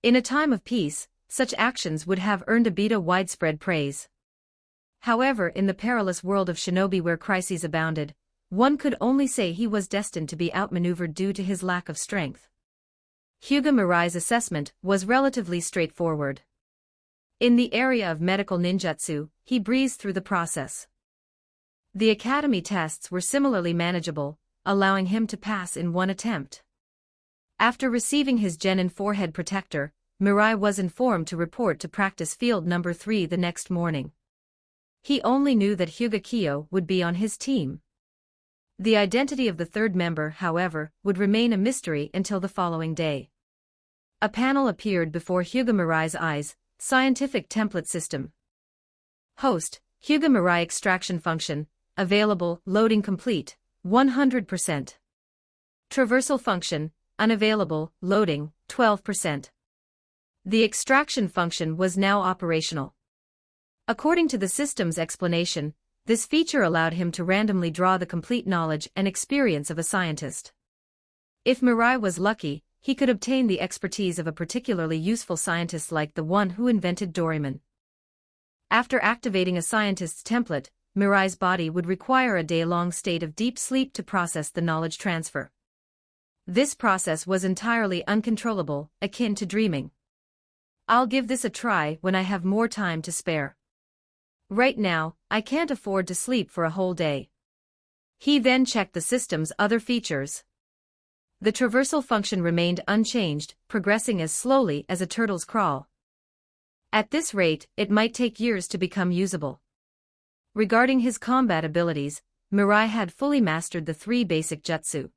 In a time of peace, such actions would have earned Obito widespread praise. However, in the perilous world of shinobi where crises abounded, one could only say he was destined to be outmaneuvered due to his lack of strength. Hyuga Mirai's assessment was relatively straightforward. In the area of medical ninjutsu, he breezed through the process. The academy tests were similarly manageable, allowing him to pass in one attempt. After receiving his genin forehead protector, Mirai was informed to report to practice field number 3 the next morning. He only knew that Hyuga Kiyo would be on his team. The identity of the third member, however, would remain a mystery until the following day. A panel appeared before Hyuga Mirai's eyes. Scientific template system. Host, Hyuga Mirai extraction function, available, loading complete, 100%. Traversal function, unavailable, loading, 12%. The extraction function was now operational. According to the system's explanation, this feature allowed him to randomly draw the complete knowledge and experience of a scientist. If Mirai was lucky, he could obtain the expertise of a particularly useful scientist like the one who invented Doraemon. After activating a scientist's template, Mirai's body would require a day-long state of deep sleep to process the knowledge transfer. This process was entirely uncontrollable, akin to dreaming. I'll give this a try when I have more time to spare. Right now, I can't afford to sleep for a whole day. He then checked the system's other features. The traversal function remained unchanged, progressing as slowly as a turtle's crawl. At this rate, it might take years to become usable. Regarding his combat abilities, Mirai had fully mastered the 3 basic jutsu.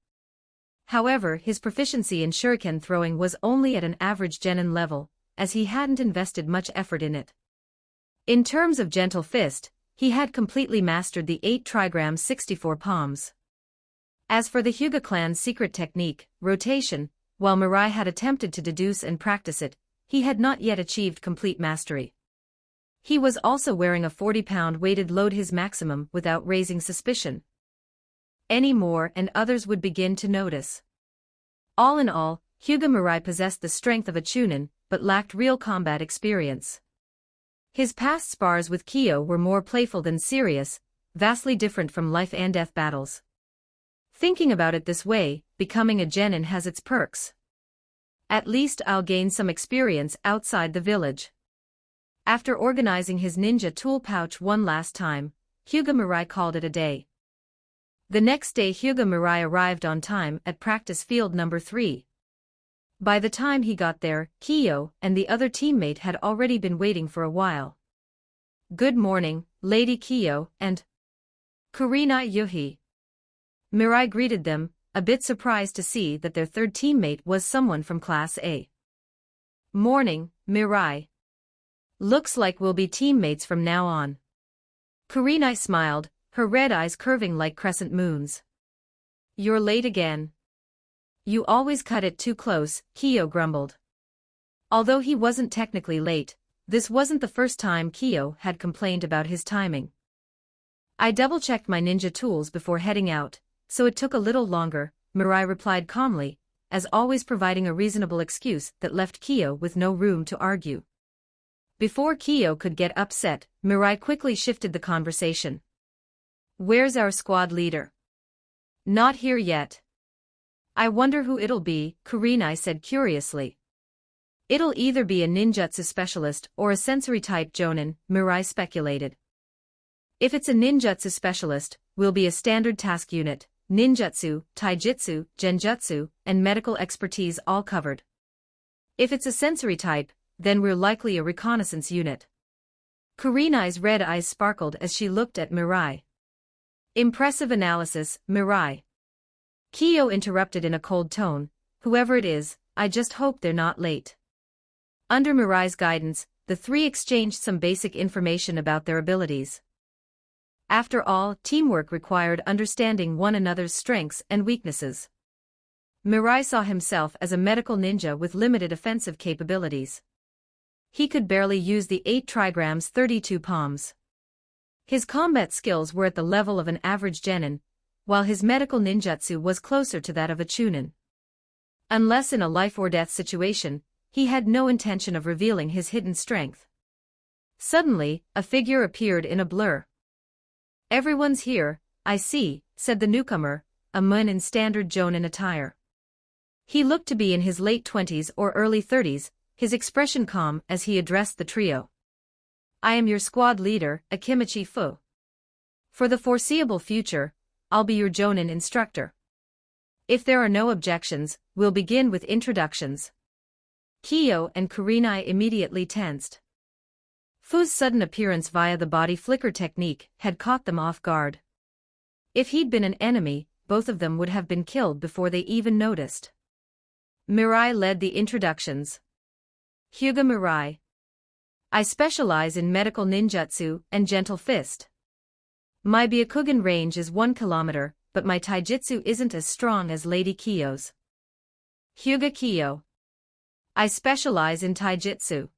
However, his proficiency in shuriken throwing was only at an average genin level, as he hadn't invested much effort in it. In terms of gentle fist, he had completely mastered the 8 trigrams 64 palms. As for the Hyuga clan's secret technique, rotation, while Mirai had attempted to deduce and practice it, he had not yet achieved complete mastery. He was also wearing a 40-pound weighted load, his maximum, without raising suspicion. Any more and others would begin to notice. All in all, Hyuga Mirai possessed the strength of a chunin, but lacked real combat experience. His past spars with Kiyo were more playful than serious, vastly different from life and death battles. Thinking about it this way, becoming a genin has its perks. At least I'll gain some experience outside the village. After organizing his ninja tool pouch one last time, Hyuga Mirai called it a day. The next day Hyuga Mirai arrived on time at practice field number 3. By the time he got there, Kiyo and the other teammate had already been waiting for a while. "Good morning, Lady Kiyo and Kurenai Yuhi." Mirai greeted them, a bit surprised to see that their third teammate was someone from Class A. "Morning, Mirai. Looks like we'll be teammates from now on." Kurenai smiled, her red eyes curving like crescent moons. "You're late again. You always cut it too close," Kiyo grumbled. Although he wasn't technically late, this wasn't the first time Kiyo had complained about his timing. "I double-checked my ninja tools before heading out, so it took a little longer," Mirai replied calmly, as always providing a reasonable excuse that left Kiyo with no room to argue. Before Kiyo could get upset, Mirai quickly shifted the conversation. "Where's our squad leader?" "Not here yet." "I wonder who it'll be," Kurenai said curiously. "It'll either be a ninjutsu specialist or a sensory-type jonin," Mirai speculated. "If it's a ninjutsu specialist, we'll be a standard task unit, ninjutsu, taijutsu, genjutsu, and medical expertise all covered. If it's a sensory type, then we're likely a reconnaissance unit." Kurenai's red eyes sparkled as she looked at Mirai. Impressive analysis, Mirai. Kiyo interrupted in a cold tone, whoever it is, I just hope they're not late. Under Mirai's guidance, the three exchanged some basic information about their abilities. After all, teamwork required understanding one another's strengths and weaknesses. Mirai saw himself as a medical ninja with limited offensive capabilities. He could barely use the 8 trigrams 32 palms. His combat skills were at the level of an average genin, while his medical ninjutsu was closer to that of a chunin. Unless in a life-or-death situation, he had no intention of revealing his hidden strength. Suddenly, a figure appeared in a blur. Everyone's here, I see, said the newcomer, a man in standard jonin attire. He looked to be in his late 20s or early 30s, his expression calm as he addressed the trio. I am your squad leader, Akimichi Fu. For the foreseeable future, I'll be your jonin instructor. If there are no objections, we'll begin with introductions. Kiyo and Kurenai immediately tensed. Fu's sudden appearance via the body flicker technique had caught them off guard. If he'd been an enemy, both of them would have been killed before they even noticed. Mirai led the introductions. Hyuga Mirai. I specialize in medical ninjutsu and gentle fist. My Byakugan range is 1 kilometer, but my taijutsu isn't as strong as Lady Kiyo's. Hyuga Kiyo. I specialize in taijutsu.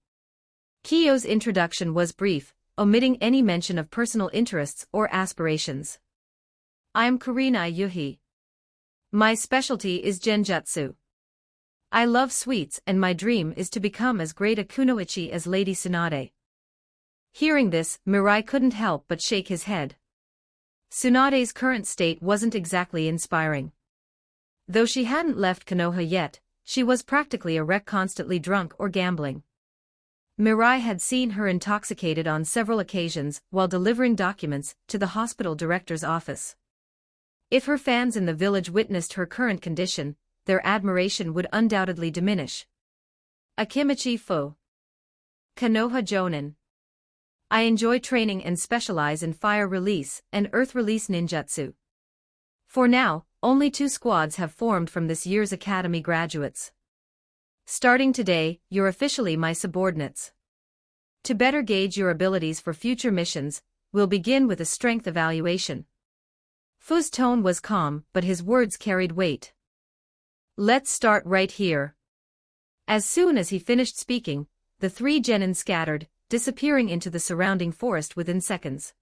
Kiyo's introduction was brief, omitting any mention of personal interests or aspirations. I'm Kurenai Yuhi. My specialty is genjutsu. I love sweets and my dream is to become as great a kunoichi as Lady Tsunade. Hearing this, Mirai couldn't help but shake his head. Tsunade's current state wasn't exactly inspiring. Though she hadn't left Konoha yet, she was practically a wreck, constantly drunk or gambling. Mirai had seen her intoxicated on several occasions while delivering documents to the hospital director's office. If her fans in the village witnessed her current condition, their admiration would undoubtedly diminish. Akimichi Fu. Konoha Jonin. I enjoy training and specialize in fire release and earth release ninjutsu. For now, only 2 squads have formed from this year's academy graduates. Starting today, you're officially my subordinates. To better gauge your abilities for future missions, we'll begin with a strength evaluation. Fu's tone was calm, but his words carried weight. Let's start right here. As soon as he finished speaking, the 3 genin scattered, disappearing into the surrounding forest within seconds.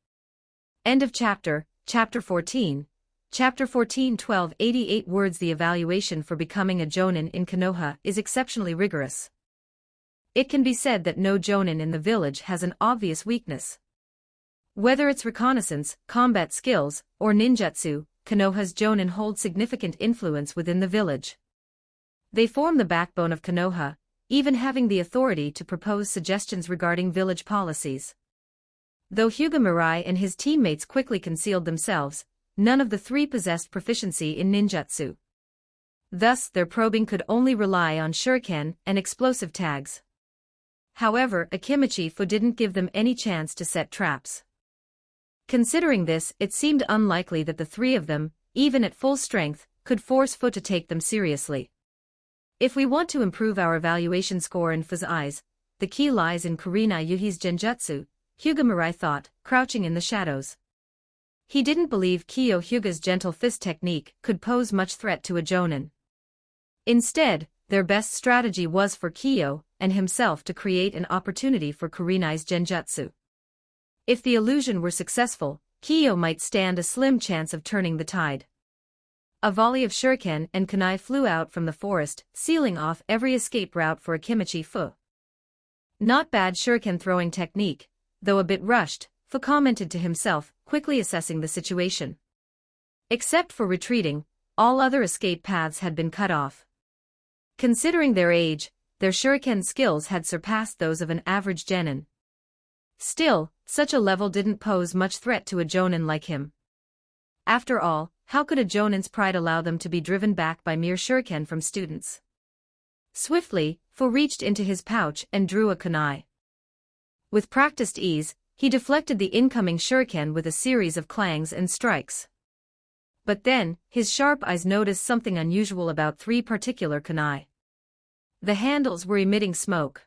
End of chapter, Chapter 14. Chapter 14 1288 words. The evaluation for becoming a jonin in Konoha is exceptionally rigorous. It can be said that no jonin in the village has an obvious weakness. Whether it's reconnaissance, combat skills, or ninjutsu, Konoha's jonin hold significant influence within the village. They form the backbone of Konoha, even having the authority to propose suggestions regarding village policies. Though Hyuga Mirai and his teammates quickly concealed themselves, none of the 3 possessed proficiency in ninjutsu. Thus, their probing could only rely on shuriken and explosive tags. However, Akimichi Fu didn't give them any chance to set traps. Considering this, it seemed unlikely that the 3 of them, even at full strength, could force Fu to take them seriously. If we want to improve our evaluation score in Fu's eyes, the key lies in Kurenai Yuhi's genjutsu, Hyuga Mirai thought, crouching in the shadows. He didn't believe Kiyo Hyuga's gentle fist technique could pose much threat to a jonin. Instead, their best strategy was for Kiyo and himself to create an opportunity for Kurenai's genjutsu. If the illusion were successful, Kiyo might stand a slim chance of turning the tide. A volley of shuriken and kunai flew out from the forest, sealing off every escape route for Akimichi Fu. Not bad shuriken throwing technique, though a bit rushed, Fu commented to himself, quickly assessing the situation. Except for retreating, all other escape paths had been cut off. Considering their age, their shuriken skills had surpassed those of an average genin. Still, such a level didn't pose much threat to a jonin like him. After all, how could a jonin's pride allow them to be driven back by mere shuriken from students? Swiftly, Fu reached into his pouch and drew a kunai. With practiced ease, He deflected the incoming shuriken with a series of clangs and strikes. But then, his sharp eyes noticed something unusual about three particular kunai. The handles were emitting smoke.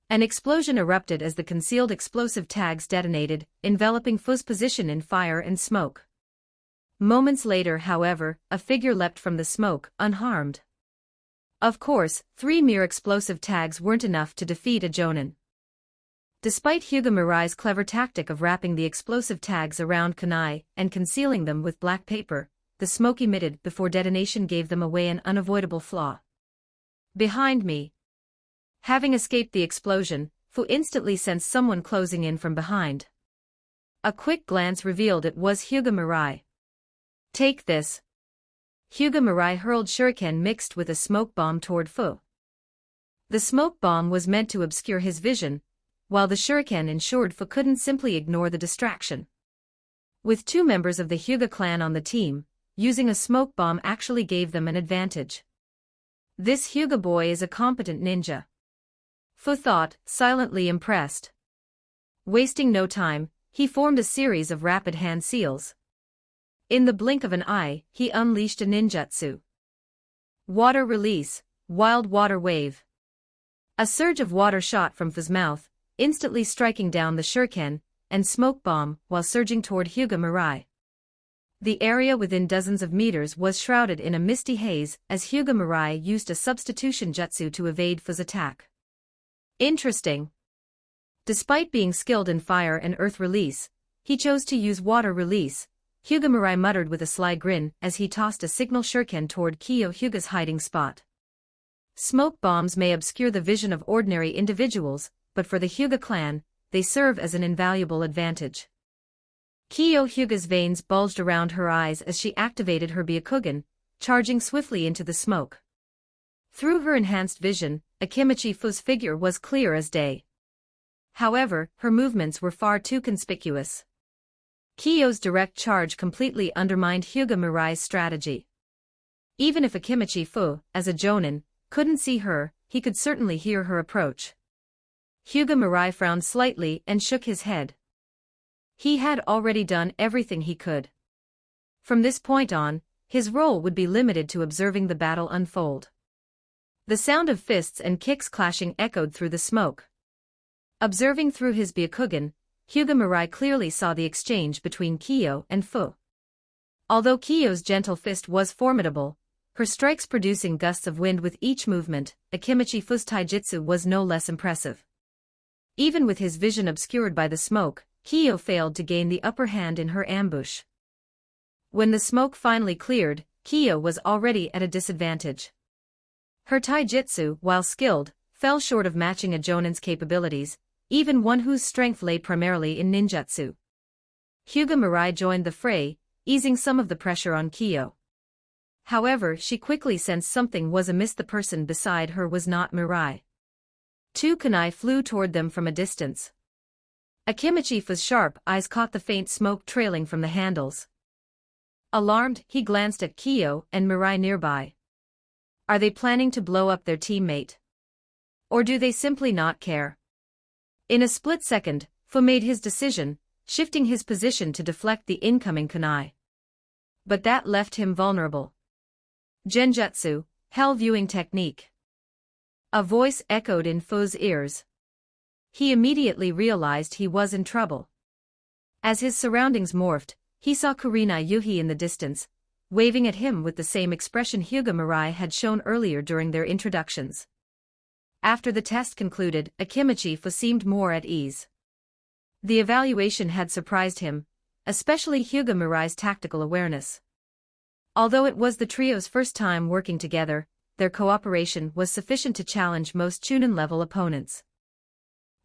An explosion erupted as the concealed explosive tags detonated, enveloping Fu's position in fire and smoke. Moments later, however, a figure leapt from the smoke, unharmed. Of course, 3 mere explosive tags weren't enough to defeat a Jonin. Despite Hyuga Mirai's clever tactic of wrapping the explosive tags around kunai and concealing them with black paper, the smoke emitted before detonation gave them away an unavoidable flaw. Behind me. Having escaped the explosion, Fu instantly sensed someone closing in from behind. A quick glance revealed it was Hyuga Mirai. Take this. Hyuga Mirai hurled shuriken mixed with a smoke bomb toward Fu. The smoke bomb was meant to obscure his vision, while the shuriken ensured Fu couldn't simply ignore the distraction. With 2 members of the Hyuga clan on the team, using a smoke bomb actually gave them an advantage. This Hyuga boy is a competent ninja. Fu thought, silently impressed. Wasting no time, he formed a series of rapid hand seals. In the blink of an eye, he unleashed a ninjutsu. Water release, wild water wave. A surge of water shot from Fu's mouth, instantly striking down the shuriken and smoke bomb while surging toward Hyuga Mirai. The area within dozens of meters was shrouded in a misty haze as Hyuga Mirai used a substitution jutsu to evade Fu's attack. Interesting. Despite being skilled in fire and earth release, he chose to use water release. Hyuga Mirai muttered with a sly grin as he tossed a signal shuriken toward Kyo Hyuga's hiding spot. Smoke bombs may obscure the vision of ordinary individuals, but for the Hyuga clan, they serve as an invaluable advantage. Kyo Hyuga's veins bulged around her eyes as she activated her Byakugan, charging swiftly into the smoke. Through her enhanced vision, Akimichi Fu's figure was clear as day. However, her movements were far too conspicuous. Kyo's direct charge completely undermined Hyuga Mirai's strategy. Even if Akimichi Fu, as a jonin, couldn't see her, he could certainly hear her approach. Hyuga Mirai frowned slightly and shook his head. He had already done everything he could. From this point on, his role would be limited to observing the battle unfold. The sound of fists and kicks clashing echoed through the smoke. Observing through his Byakugan, Hyuga Mirai clearly saw the exchange between Kyo and Fu. Although Kyo's gentle fist was formidable, her strikes producing gusts of wind with each movement, Akimichi Fu's taijutsu was no less impressive. Even with his vision obscured by the smoke, Kyo failed to gain the upper hand in her ambush. When the smoke finally cleared, Kyo was already at a disadvantage. Her taijutsu, while skilled, fell short of matching a jonin's capabilities, even one whose strength lay primarily in ninjutsu. Hyuga Mirai joined the fray, easing some of the pressure on Kyo. However, she quickly sensed something was amiss. The person beside her was not Mirai. 2 kunai flew toward them from a distance. Akimichi Fu's sharp eyes caught the faint smoke trailing from the handles. Alarmed, he glanced at Kyo and Mirai nearby. Are they planning to blow up their teammate? Or do they simply not care? In a split second, Fu made his decision, shifting his position to deflect the incoming kunai. But that left him vulnerable. Genjutsu, Hell Viewing Technique. A voice echoed in Fu's ears. He immediately realized he was in trouble. As his surroundings morphed, he saw Kurina Yuhi in the distance, waving at him with the same expression Hyuga Mirai had shown earlier during their introductions. After the test concluded, Akimichi Fu seemed more at ease. The evaluation had surprised him, especially Hyuga Mirai's tactical awareness. Although it was the trio's first time working together, their cooperation was sufficient to challenge most Chunin-level opponents.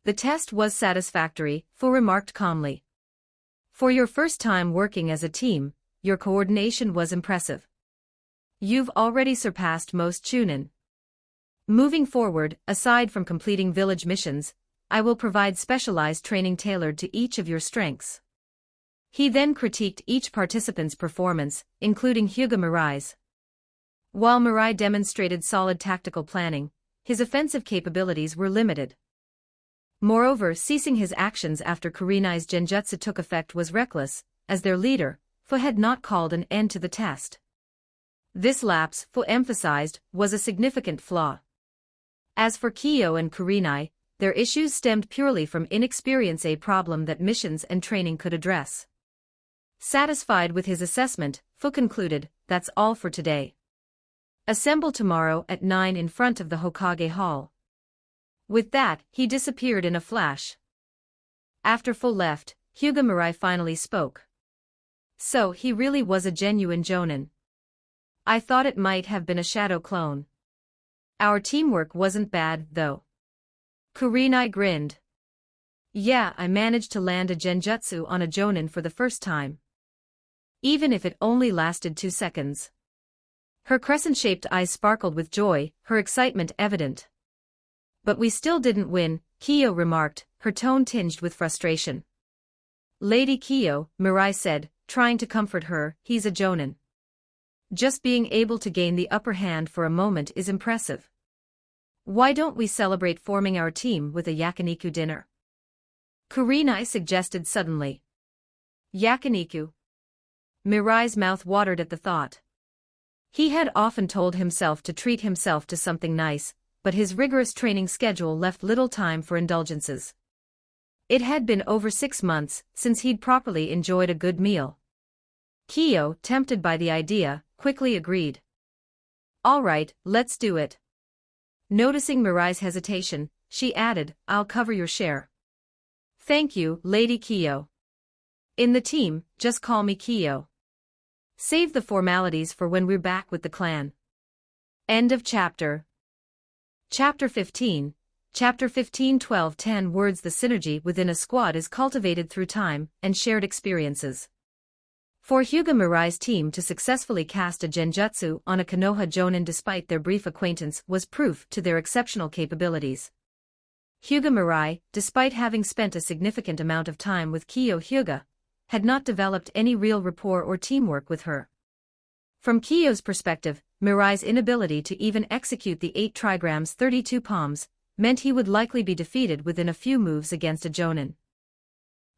The test was satisfactory, Fu remarked calmly. For your first time working as a team, your coordination was impressive. You've already surpassed most Chunin. Moving forward, aside from completing village missions, I will provide specialized training tailored to each of your strengths. He then critiqued each participant's performance, including Hyuga Mirai's. While Mirai demonstrated solid tactical planning, his offensive capabilities were limited. Moreover, ceasing his actions after Kurenai's genjutsu took effect was reckless, as their leader, Fu had not called an end to the test. This lapse, Fu emphasized, was a significant flaw. As for Kiyo and Kurenai, their issues stemmed purely from inexperience, a problem that missions and training could address. Satisfied with his assessment, Fu concluded, "That's all for today. Assemble tomorrow at 9 in front of the Hokage Hall." With that, he disappeared in a flash. After Fu left, Hyuga Mirai finally spoke. "So he really was a genuine jonin. I thought it might have been a shadow clone. Our teamwork wasn't bad, though." Kurenai grinned. "Yeah, I managed to land a genjutsu on a jonin for the first time. Even if it only lasted 2 seconds. Her crescent-shaped eyes sparkled with joy, her excitement evident. "But we still didn't win," Kiyo remarked, her tone tinged with frustration. "Lady Kiyo," Mirai said, trying to comfort her, "he's a jonin. Just being able to gain the upper hand for a moment is impressive. Why don't we celebrate forming our team with a yakiniku dinner?" Kurenai suggested suddenly. Yakiniku. Mirai's mouth watered at the thought. He had often told himself to treat himself to something nice, but his rigorous training schedule left little time for indulgences. It had been over 6 months since he'd properly enjoyed a good meal. Kiyo, tempted by the idea, quickly agreed. "All right, let's do it." Noticing Mirai's hesitation, she added, "I'll cover your share." "Thank you, Lady Kiyo. In the team, just call me Kiyo. Save the formalities for when we're back with the clan." End of chapter. Chapter 15. Chapter 15 12-10 words. The synergy within a squad is cultivated through time and shared experiences. For Hyuga Mirai's team to successfully cast a genjutsu on a Konoha jonin despite their brief acquaintance was proof to their exceptional capabilities. Hyuga Mirai, despite having spent a significant amount of time with Kiyo Hyuga, had not developed any real rapport or teamwork with her. From Kiyo's perspective, Mirai's inability to even execute the 8 trigrams 32 palms meant he would likely be defeated within a few moves against a jonin.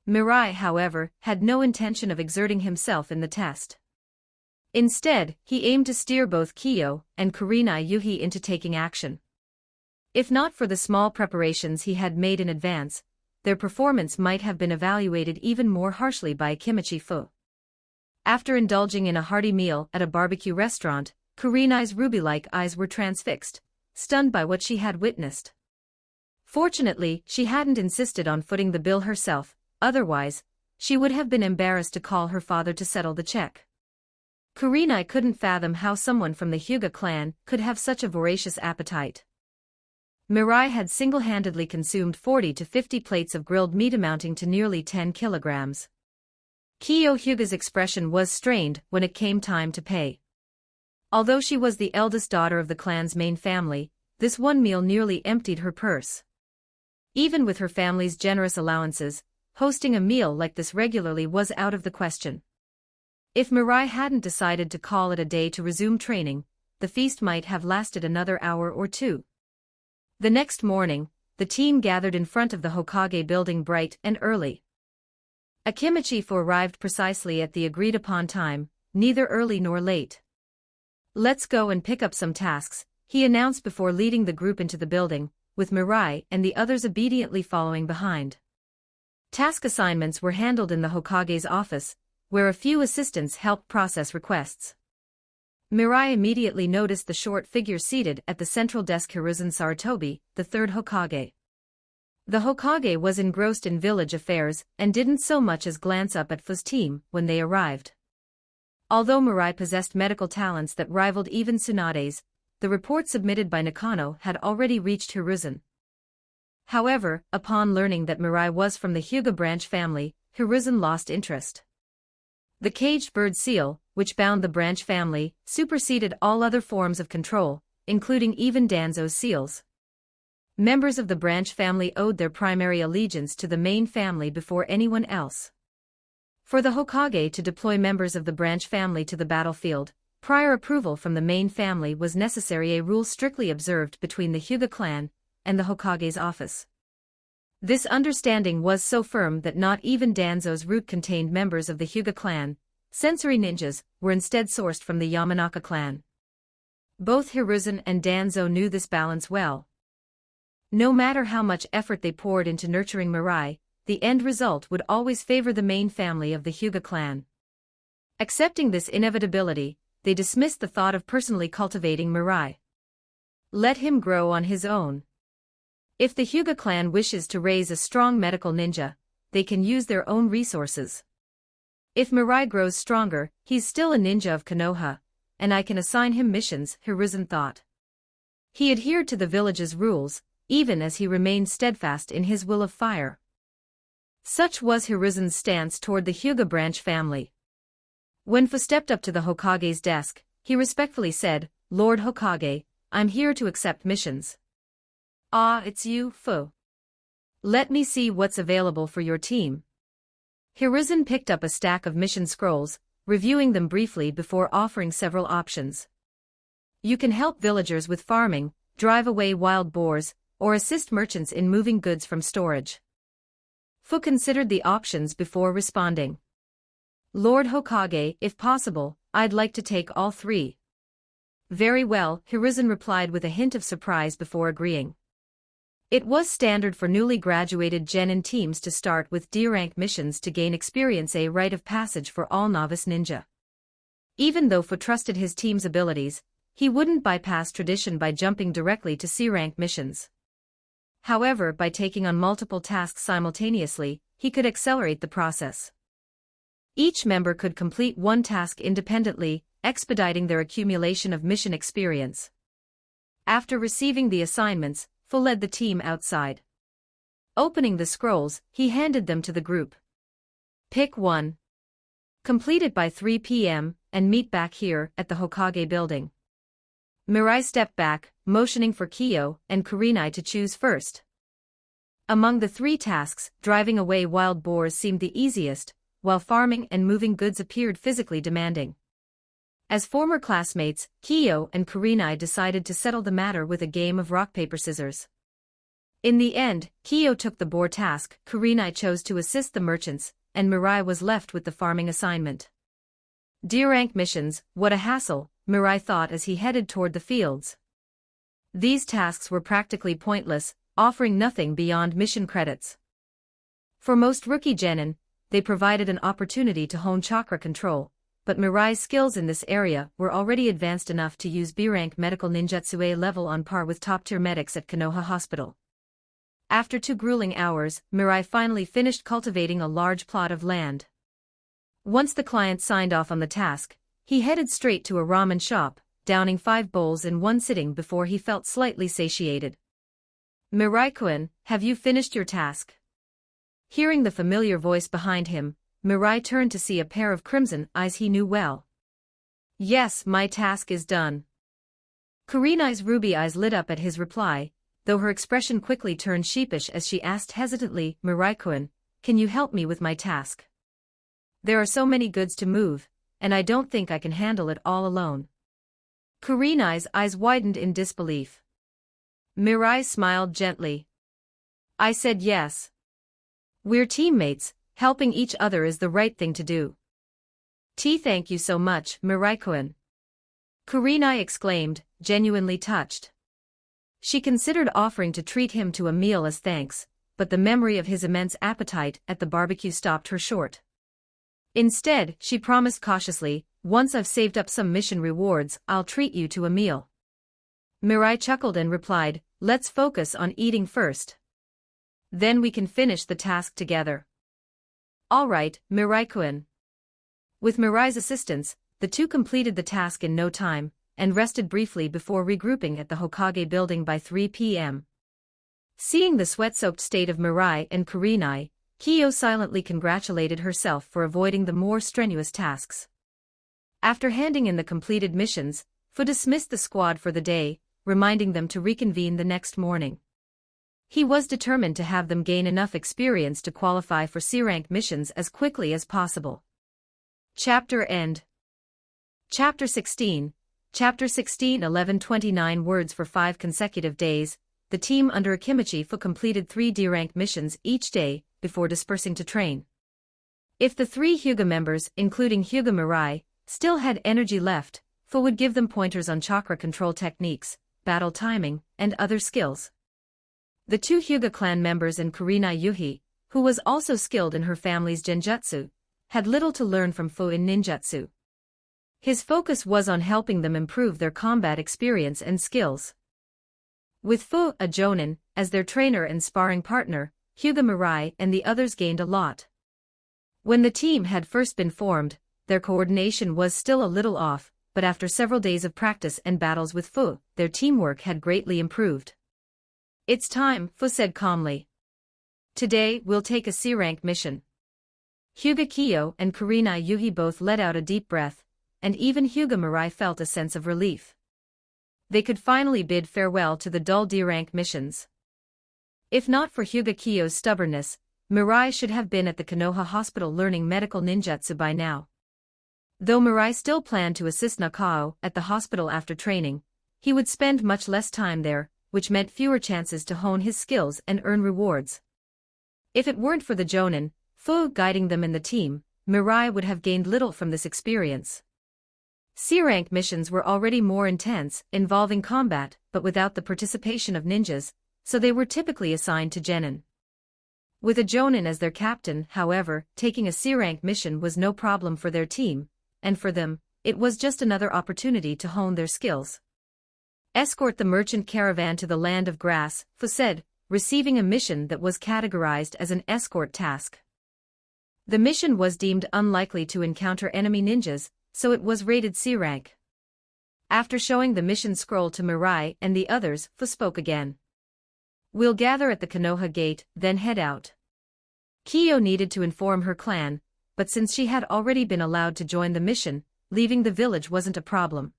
Mirai, however, had no intention of exerting himself in the test. Instead, he aimed to steer both Kiyo and Kurenai Yuhi into taking action. If not for the small preparations he had made in advance, their performance might have been evaluated even more harshly by Kimichi Fu. After indulging in a hearty meal at a barbecue restaurant, Kurenai's ruby-like eyes were transfixed, stunned by what she had witnessed. Fortunately, she hadn't insisted on footing the bill herself. Otherwise, she would have been embarrassed to call her father to settle the check. Kurenai couldn't fathom how someone from the Hyuga clan could have such a voracious appetite. Mirai had single-handedly consumed 40 to 50 plates of grilled meat amounting to nearly 10 kilograms. Kiyo Hyuga's expression was strained when it came time to pay. Although she was the eldest daughter of the clan's main family, this one meal nearly emptied her purse. Even with her family's generous allowances, hosting a meal like this regularly was out of the question. If Mirai hadn't decided to call it a day to resume training, the feast might have lasted another hour or two. The next morning, the team gathered in front of the Hokage building bright and early. Akimichi Fu arrived precisely at the agreed-upon time, neither early nor late. "Let's go and pick up some tasks," he announced before leading the group into the building, with Mirai and the others obediently following behind. Task assignments were handled in the Hokage's office, where a few assistants helped process requests. Mirai immediately noticed the short figure seated at the central desk, Hiruzen Sarutobi, the third Hokage. The Hokage was engrossed in village affairs and didn't so much as glance up at Fu's team when they arrived. Although Mirai possessed medical talents that rivaled even Tsunade's, the report submitted by Nakano had already reached Hiruzen. However, upon learning that Mirai was from the Hyuga branch family, Hiruzen lost interest. The caged bird seal, which bound the branch family, superseded all other forms of control, including even Danzo's seals. Members of the branch family owed their primary allegiance to the main family before anyone else. For the Hokage to deploy members of the branch family to the battlefield, prior approval from the main family was necessary, a rule strictly observed between the Hyuga clan and the Hokage's office. This understanding was so firm that not even Danzo's route contained members of the Hyuga clan. Sensory ninjas were instead sourced from the Yamanaka clan. Both Hiruzen and Danzo knew this balance well. No matter how much effort they poured into nurturing Mirai, the end result would always favor the main family of the Hyuga clan. Accepting this inevitability, they dismissed the thought of personally cultivating Mirai. Let him grow on his own. If the Hyuga clan wishes to raise a strong medical ninja, they can use their own resources. If Mirai grows stronger, he's still a ninja of Konoha, and I can assign him missions, Hiruzen thought. He adhered to the village's rules, even as he remained steadfast in his will of fire. Such was Hiruzen's stance toward the Hyuga branch family. When Fu stepped up to the Hokage's desk, he respectfully said, "Lord Hokage, I'm here to accept missions." "Ah, it's you, Fu. Let me see what's available for your team." Hiruzen picked up a stack of mission scrolls, reviewing them briefly before offering several options. "You can help villagers with farming, drive away wild boars, or assist merchants in moving goods from storage." Fu considered the options before responding. "Lord Hokage, if possible, I'd like to take all three." "Very well," Hiruzen replied with a hint of surprise before agreeing. It was standard for newly graduated genin teams to start with D-rank missions to gain experience, a rite of passage for all novice ninja. Even though Fu trusted his team's abilities, he wouldn't bypass tradition by jumping directly to C-rank missions. However, by taking on multiple tasks simultaneously, he could accelerate the process. Each member could complete one task independently, expediting their accumulation of mission experience. After receiving the assignments, Fu led the team outside. Opening the scrolls, he handed them to the group. "Pick one. Complete it by 3 p.m., and meet back here at the Hokage building." Mirai stepped back, motioning for Kiyo and Kurenai to choose first. Among the three tasks, driving away wild boars seemed the easiest, while farming and moving goods appeared physically demanding. As former classmates, Kiyo and Kurenai decided to settle the matter with a game of rock-paper-scissors. In the end, Kiyo took the boar task, Kurenai chose to assist the merchants, and Mirai was left with the farming assignment. D-rank missions, what a hassle, Mirai thought as he headed toward the fields. These tasks were practically pointless, offering nothing beyond mission credits. For most rookie genin, they provided an opportunity to hone chakra control, but Mirai's skills in this area were already advanced enough to use B-rank medical ninjutsu A level on par with top-tier medics at Konoha Hospital. After 2 grueling hours, Mirai finally finished cultivating a large plot of land. Once the client signed off on the task, he headed straight to a ramen shop, downing 5 bowls in one sitting before he felt slightly satiated. "Mirai-kun, have you finished your task?" Hearing the familiar voice behind him, Mirai turned to see a pair of crimson eyes he knew well. "Yes, my task is done." Kurenai's ruby eyes lit up at his reply, though her expression quickly turned sheepish as she asked hesitantly, "Mirai-kun, can you help me with my task? There are so many goods to move, and I don't think I can handle it all alone." Kurenai's eyes widened in disbelief. Mirai smiled gently. "I said yes. We're teammates, helping each other is the right thing to do." Thank you so much, Mirai-kun," Kurenai exclaimed, genuinely touched. She considered offering to treat him to a meal as thanks, but the memory of his immense appetite at the barbecue stopped her short. Instead, she promised cautiously, "Once I've saved up some mission rewards, I'll treat you to a meal." Mirai chuckled and replied, "Let's focus on eating first. Then we can finish the task together." "All right, Mirai-kun." With Mirai's assistance, the two completed the task in no time, and rested briefly before regrouping at the Hokage building by 3 p.m. Seeing the sweat-soaked state of Mirai and Kurenai, Kiyo silently congratulated herself for avoiding the more strenuous tasks. After handing in the completed missions, Fu dismissed the squad for the day, reminding them to reconvene the next morning. He was determined to have them gain enough experience to qualify for C-rank missions as quickly as possible. Chapter End. Chapter 16. Chapter 16 1129 words for 5 consecutive days. the team under Akimichi completed 3 D-rank missions each day before dispersing to train. If the 3 Hyuga members, including Hyuga Mirai, still had energy left, Fu would give them pointers on chakra control techniques, battle timing, and other skills. The 2 Hyuga clan members and Kurenai Yuhi, who was also skilled in her family's genjutsu, had little to learn from Fu in ninjutsu. His focus was on helping them improve their combat experience and skills. With Fu, a jonin, as their trainer and sparring partner, Hyuga Mirai and the others gained a lot. When the team had first been formed, their coordination was still a little off, but after several days of practice and battles with Fu, their teamwork had greatly improved. "It's time," Fu said calmly. "Today, we'll take a C-rank mission." Hyuga Kiyo and Kurenai Yuhi both let out a deep breath, and even Hyuga Mirai felt a sense of relief. They could finally bid farewell to the dull D-rank missions. If not for Hyuga Kiyo's stubbornness, Mirai should have been at the Konoha hospital learning medical ninjutsu by now. Though Mirai still planned to assist Nakao at the hospital after training, he would spend much less time there, which meant fewer chances to hone his skills and earn rewards. If it weren't for the jonin, Fu guiding them in the team, Mirai would have gained little from this experience. C-rank missions were already more intense, involving combat, but without the participation of ninjas, so they were typically assigned to genin. With a jonin as their captain, however, taking a C-rank mission was no problem for their team, and for them, it was just another opportunity to hone their skills. "Escort the merchant caravan to the land of grass," Fu said, receiving a mission that was categorized as an escort task. The mission was deemed unlikely to encounter enemy ninjas, so it was rated C-rank. After showing the mission scroll to Mirai and the others, Fu spoke again. "We'll gather at the Konoha gate, then head out." Kiyo needed to inform her clan, but since she had already been allowed to join the mission, leaving the village wasn't a problem.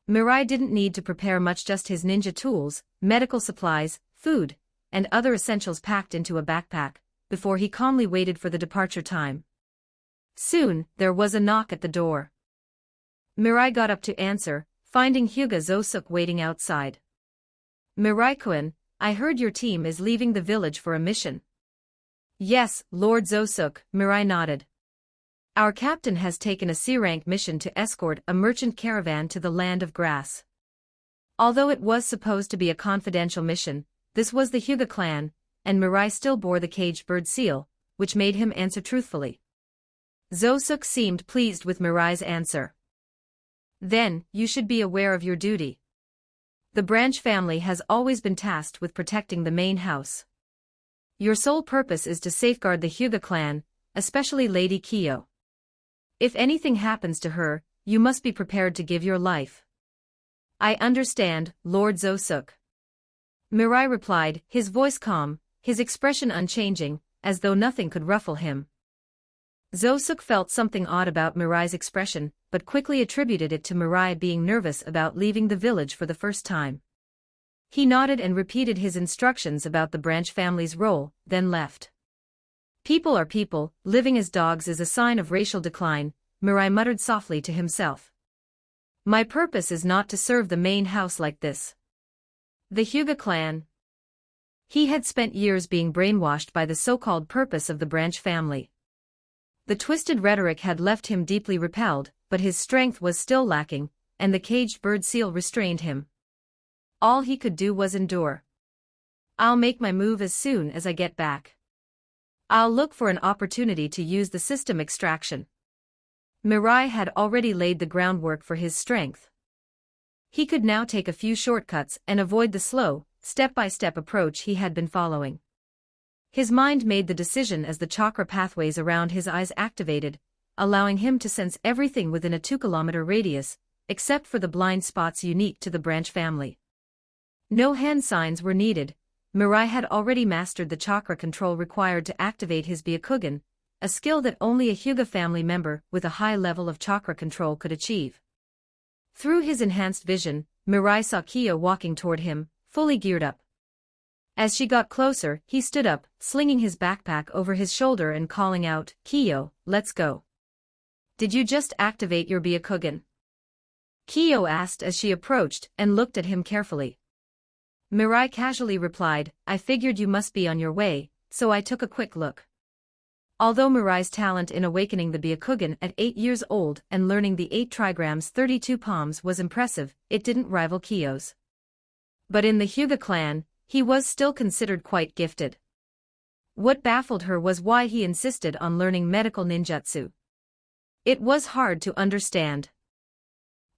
Mirai didn't need to prepare much, just his ninja tools, medical supplies, food, and other essentials packed into a backpack, before he calmly waited for the departure time. Soon, there was a knock at the door. Mirai got up to answer, finding Hyuga Zosuk waiting outside. "Mirai-kun, I heard your team is leaving the village for a mission." "Yes, Lord Zosuk," Mirai nodded. "Our captain has taken a C-rank mission to escort a merchant caravan to the land of grass." Although it was supposed to be a confidential mission, this was the Hyuga clan, and Mirai still bore the caged bird seal, which made him answer truthfully. Zosuk seemed pleased with Mirai's answer. "Then, you should be aware of your duty. The branch family has always been tasked with protecting the main house. Your sole purpose is to safeguard the Hyuga clan, especially Lady Kiyo. If anything happens to her, you must be prepared to give your life." "I understand, Lord Zosuk." Mirai replied, his voice calm, his expression unchanging, as though nothing could ruffle him. Zosuk felt something odd about Mirai's expression, but quickly attributed it to Mirai being nervous about leaving the village for the first time. He nodded and repeated his instructions about the branch family's role, then left. "People are people, living as dogs is a sign of racial decline," Mirai muttered softly to himself. "My purpose is not to serve the main house like this. The Hyuga clan." He had spent years being brainwashed by the so-called purpose of the branch family. The twisted rhetoric had left him deeply repelled, but his strength was still lacking, and the caged bird seal restrained him. All he could do was endure. "I'll make my move as soon as I get back. I'll look for an opportunity to use the system extraction." Mirai had already laid the groundwork for his strength. He could now take a few shortcuts and avoid the slow, step-by-step approach he had been following. His mind made the decision as the chakra pathways around his eyes activated, allowing him to sense everything within a 2-kilometer radius, except for the blind spots unique to the branch family. No hand signs were needed. Mirai had already mastered the chakra control required to activate his Byakugan, a skill that only a Hyuga family member with a high level of chakra control could achieve. Through his enhanced vision, Mirai saw Kiyo walking toward him, fully geared up. As she got closer, he stood up, slinging his backpack over his shoulder and calling out, "Kiyo, let's go." "Did you just activate your Byakugan?" Kiyo asked as she approached and looked at him carefully. Mirai casually replied, "I figured you must be on your way, so I took a quick look." Although Mirai's talent in awakening the Byakugan at 8 years old and learning the 8 trigrams 32 palms was impressive, it didn't rival Kyo's. But in the Hyuga clan, he was still considered quite gifted. What baffled her was why he insisted on learning medical ninjutsu. It was hard to understand.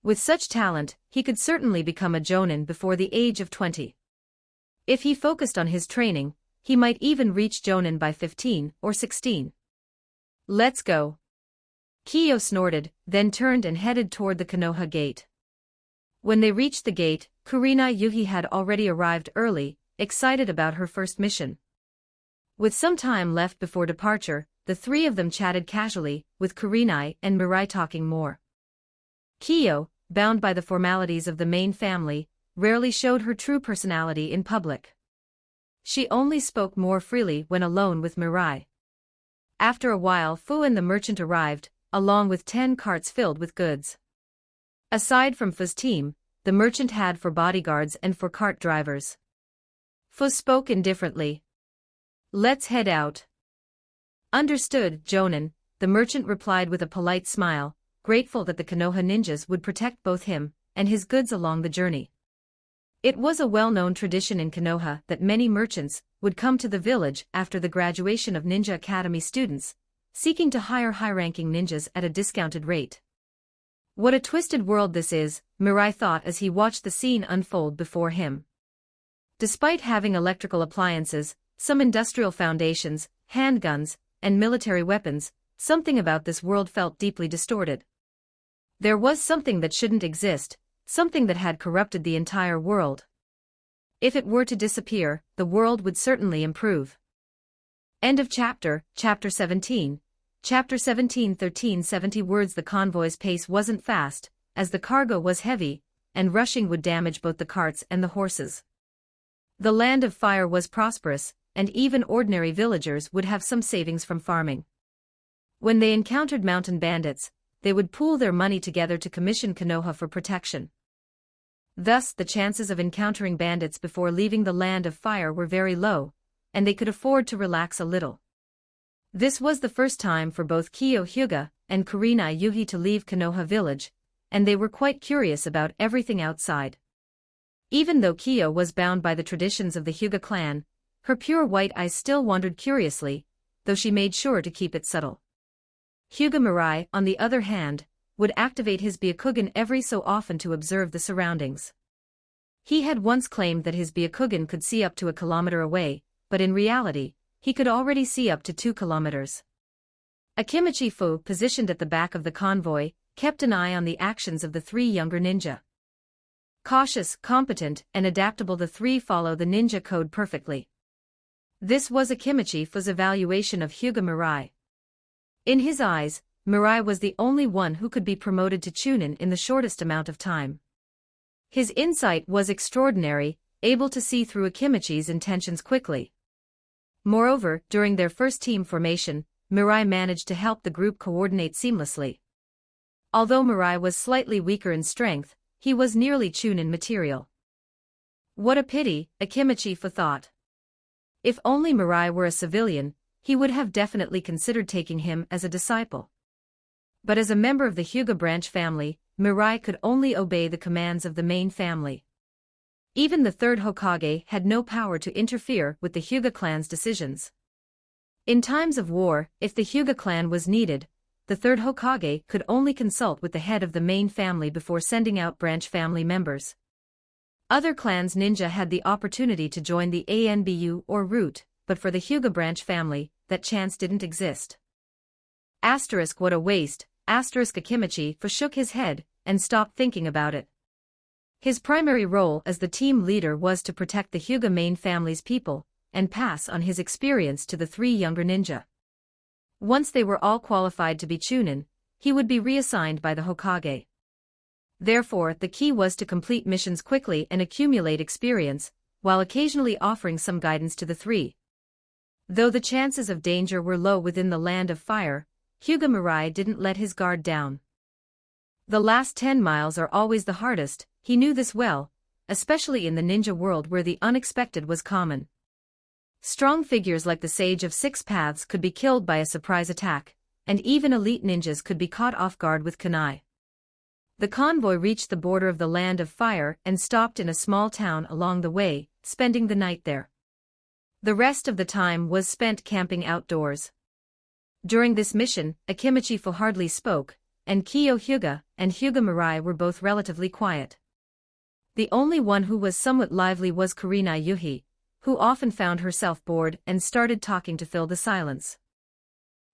With such talent, he could certainly become a jonin before the age of 20. If he focused on his training, he might even reach jonin by 15 or 16. "Let's go." Kyo snorted, then turned and headed toward the Konoha gate. When they reached the gate, Kurenai Yuhi had already arrived early, excited about her first mission. With some time left before departure, the three of them chatted casually, with Kurenai and Mirai talking more. Kyo, bound by the formalities of the main family, rarely showed her true personality in public. She only spoke more freely when alone with Mirai. After a while, Fu and the merchant arrived, along with 10 carts filled with goods. Aside from Fu's team, the merchant had 4 bodyguards and 4 cart drivers. Fu spoke indifferently. "Let's head out." "Understood, Jonin," the merchant replied with a polite smile, grateful that the Konoha ninjas would protect both him and his goods along the journey. It was a well-known tradition in Konoha that many merchants would come to the village after the graduation of Ninja Academy students, seeking to hire high-ranking ninjas at a discounted rate. What a twisted world this is, Mirai thought as he watched the scene unfold before him. Despite having electrical appliances, some industrial foundations, handguns, and military weapons, something about this world felt deeply distorted. There was something that shouldn't exist, something that had corrupted the entire world. If it were to disappear, the world would certainly improve. End of chapter, Chapter 17. Chapter 17 1370 words. The convoy's pace wasn't fast, as the cargo was heavy, and rushing would damage both the carts and the horses. The land of fire was prosperous, and even ordinary villagers would have some savings from farming. When they encountered mountain bandits, they would pool their money together to commission Konoha for protection. Thus, the chances of encountering bandits before leaving the land of fire were very low, and they could afford to relax a little. This was the first time for both Kyo Hyuga and Kurenai Yuhi to leave Konoha village, and they were quite curious about everything outside. Even though Kyo was bound by the traditions of the Hyuga clan, her pure white eyes still wandered curiously, though she made sure to keep it subtle. Hyuga Mirai, on the other hand, would activate his Byakugan every so often to observe the surroundings. He had once claimed that his Byakugan could see up to a kilometer away, but in reality, he could already see up to 2 kilometers. Akimichi Fu, positioned at the back of the convoy, kept an eye on the actions of the 3 younger ninja. Cautious, competent, and adaptable, the 3 follow the ninja code perfectly. This was Akimichi Fu's evaluation of Hyuga Mirai. In his eyes, Mirai was the only one who could be promoted to Chunin in the shortest amount of time. His insight was extraordinary, able to see through Akimichi's intentions quickly. Moreover, during their first team formation, Mirai managed to help the group coordinate seamlessly. Although Mirai was slightly weaker in strength, he was nearly Chunin material. What a pity, Akimichi Fu thought. If only Mirai were a civilian, he would have definitely considered taking him as a disciple. But as a member of the Hyuga branch family, Mirai could only obey the commands of the main family. Even the 3rd Hokage had no power to interfere with the Hyuga clan's decisions. In times of war, if the Hyuga clan was needed, the 3rd Hokage could only consult with the head of the main family before sending out branch family members. Other clans ninja had the opportunity to join the ANBU or route, but for the Hyuga branch family, that chance didn't exist. Asterisk, what a waste, asterisk. Akimichi Fu shook his head and stopped thinking about it. His primary role as the team leader was to protect the Hyuga main family's people, and pass on his experience to the 3 younger ninja. Once they were all qualified to be Chunin, he would be reassigned by the Hokage. Therefore, the key was to complete missions quickly and accumulate experience, while occasionally offering some guidance to the 3. Though the chances of danger were low within the land of fire, Hyuga Mirai didn't let his guard down. The last 10 miles are always the hardest, he knew this well, especially in the ninja world where the unexpected was common. Strong figures like the Sage of Six Paths could be killed by a surprise attack, and even elite ninjas could be caught off guard with kunai. The convoy reached the border of the Land of Fire and stopped in a small town along the way, spending the night there. The rest of the time was spent camping outdoors. During this mission, Akimichi hardly spoke, and Kiyo Hyuga and Hyuga Mirai were both relatively quiet. The only one who was somewhat lively was Kurenai Yuhi, who often found herself bored and started talking to fill the silence.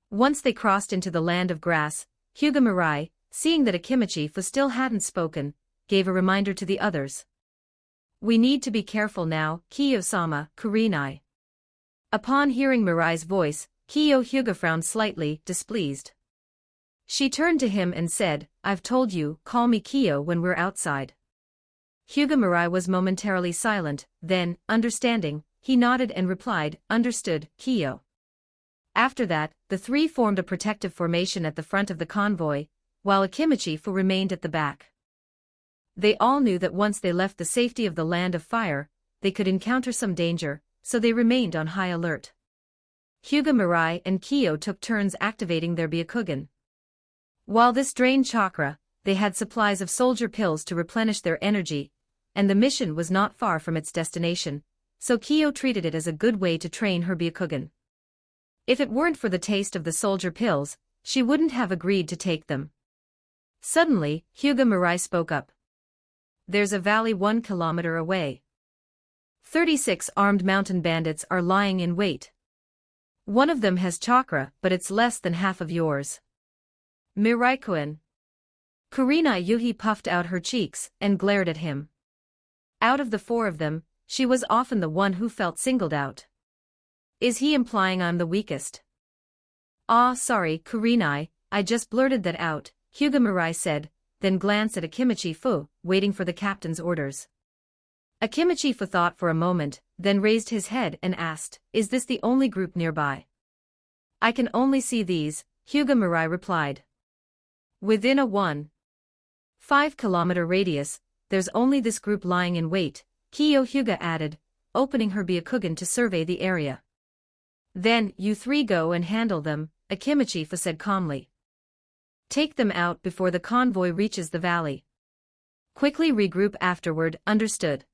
Once they crossed into the Land of Grass, Hyuga Mirai, seeing that Akimichi still hadn't spoken, gave a reminder to the others. "We need to be careful now, Kiyo-sama, Kurenai." Upon hearing Mirai's voice, Kiyo Hyuga frowned slightly, displeased. She turned to him and said, "I've told you, call me Kiyo when we're outside." Hyuga Mirai was momentarily silent, then, understanding, he nodded and replied, "Understood, Kiyo." After that, the three formed a protective formation at the front of the convoy, while Akimichi remained at the back. They all knew that once they left the safety of the Land of Fire, they could encounter some danger, so they remained on high alert. Hyuga Mirai and Kiyo took turns activating their Byakugan. While this drained chakra, they had supplies of soldier pills to replenish their energy, and the mission was not far from its destination, so Kiyo treated it as a good way to train her Byakugan. If it weren't for the taste of the soldier pills, she wouldn't have agreed to take them. Suddenly, Hyuga Mirai spoke up. "There's a valley 1 kilometer away. 36 armed mountain bandits are lying in wait. One of them has chakra, but it's less than half of yours." "Mirai-kun." Kurenai Yuhi puffed out her cheeks and glared at him. Out of the four of them, she was often the one who felt singled out. "Is he implying I'm the weakest?" "Ah, sorry, Kurenai, I just blurted that out," Hyuga Mirai said, then glanced at Akimichi waiting for the captain's orders. Akimichi thought for a moment, then raised his head and asked, "Is this the only group nearby?" "I can only see these," Hyuga Mirai replied. "Within a 1.5 kilometer radius, there's only this group lying in wait," Kiyo Hyuga added, opening her Byakugan to survey the area. "Then, you three go and handle them," Akimichi said calmly. "Take them out before the convoy reaches the valley. Quickly regroup afterward, understood?"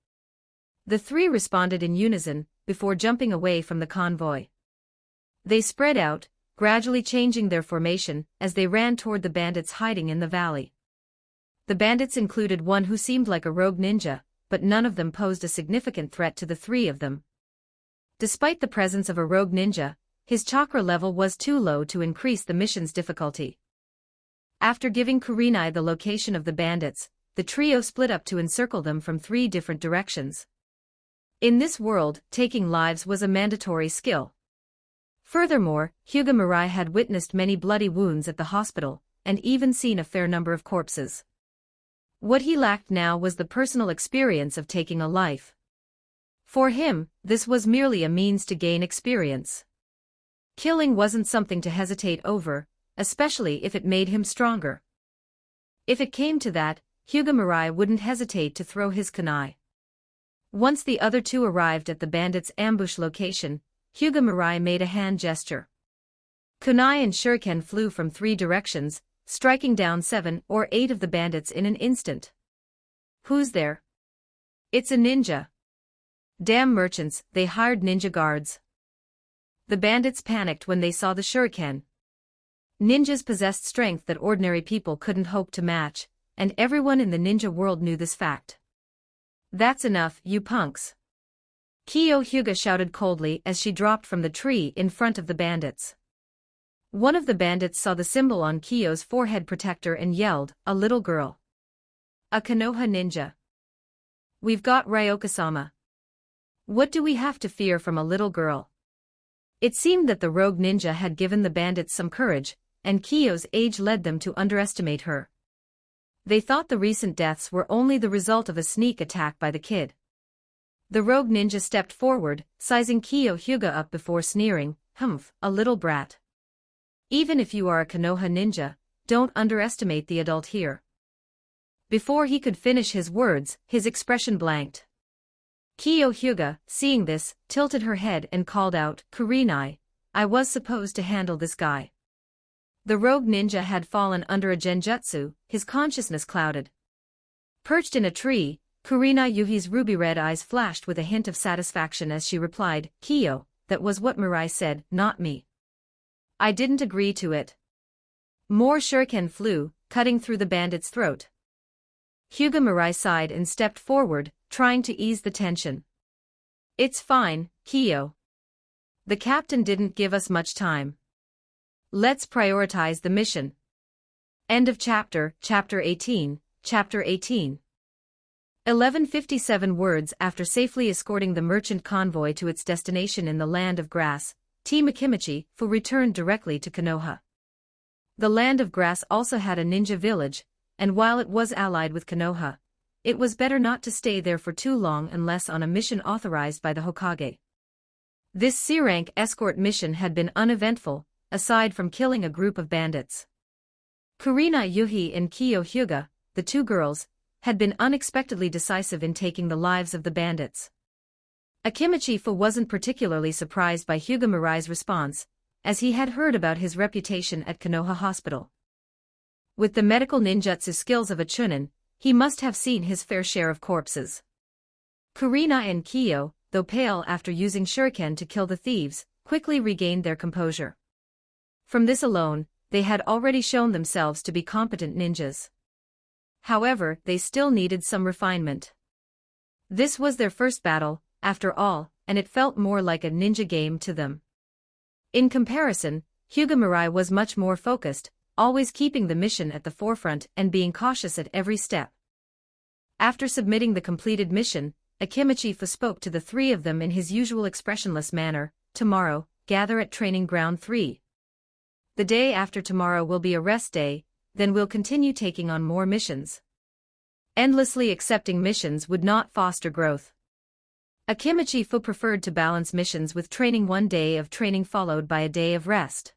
The three responded in unison, before jumping away from the convoy. They spread out, gradually changing their formation as they ran toward the bandits hiding in the valley. The bandits included one who seemed like a rogue ninja, but none of them posed a significant threat to the three of them. Despite the presence of a rogue ninja, his chakra level was too low to increase the mission's difficulty. After giving Kurenai the location of the bandits, the trio split up to encircle them from 3 different directions. In this world, taking lives was a mandatory skill. Furthermore, Hyuga Mirai had witnessed many bloody wounds at the hospital, and even seen a fair number of corpses. What he lacked now was the personal experience of taking a life. For him, this was merely a means to gain experience. Killing wasn't something to hesitate over, especially if it made him stronger. If it came to that, Hyuga Mirai wouldn't hesitate to throw his kunai. Once the other two arrived at the bandits' ambush location, Hyuga Mirai made a hand gesture. Kunai and shuriken flew from 3 directions, striking down 7 or 8 of the bandits in an instant. "Who's there?" "It's a ninja." "Damn merchants, they hired ninja guards." The bandits panicked when they saw the shuriken. Ninjas possessed strength that ordinary people couldn't hope to match, and everyone in the ninja world knew this fact. "That's enough, you punks." Kiyo Hyuga shouted coldly as she dropped from the tree in front of the bandits. One of the bandits saw the symbol on Kiyo's forehead protector and yelled, "A little girl. A Konoha ninja. We've got Ryoka-sama. What do we have to fear from a little girl?" It seemed that the rogue ninja had given the bandits some courage, and Kiyo's age led them to underestimate her. They thought the recent deaths were only the result of a sneak attack by the kid. The rogue ninja stepped forward, sizing Kiyo Hyuga up before sneering, "Humph, a little brat. Even if you are a Konoha ninja, don't underestimate the adult here." Before he could finish his words, his expression blanked. Kiyo Hyuga, seeing this, tilted her head and called out, "Kurenai, I was supposed to handle this guy." The rogue ninja had fallen under a genjutsu, his consciousness clouded. Perched in a tree, Kurenai Yuhi's ruby-red eyes flashed with a hint of satisfaction as she replied, "Kiyo, that was what Mirai said, not me. I didn't agree to it." More shuriken flew, cutting through the bandit's throat. Hyuga Mirai sighed and stepped forward, trying to ease the tension. "It's fine, Kiyo. The captain didn't give us much time. Let's prioritize the mission." End of chapter. Chapter 18. Chapter 18. 1157 words after safely escorting the merchant convoy to its destination in the Land of Grass, Team Akimichi returned directly to Konoha. The Land of Grass also had a ninja village, and while it was allied with Konoha, it was better not to stay there for too long unless on a mission authorized by the Hokage. This C-rank escort mission had been uneventful, aside from killing a group of bandits. Kurenai Yuhi and Kiyo Hyuga, the two girls, had been unexpectedly decisive in taking the lives of the bandits. Akimichi wasn't particularly surprised by Hyuga Mirai's response, as he had heard about his reputation at Konoha Hospital. With the medical ninjutsu skills of a chunin, he must have seen his fair share of corpses. Kurenai and Kiyo, though pale after using shuriken to kill the thieves, quickly regained their composure. From this alone, they had already shown themselves to be competent ninjas. However, they still needed some refinement. This was their first battle, after all, and it felt more like a ninja game to them. In comparison, Hyuga Mirai was much more focused, always keeping the mission at the forefront and being cautious at every step. After submitting the completed mission, Akimichi spoke to the three of them in his usual expressionless manner. "Tomorrow, gather at Training Ground 3. The day after tomorrow will be a rest day, then we'll continue taking on more missions." Endlessly accepting missions would not foster growth. Akimichi preferred to balance missions with training, one day of training followed by a day of rest.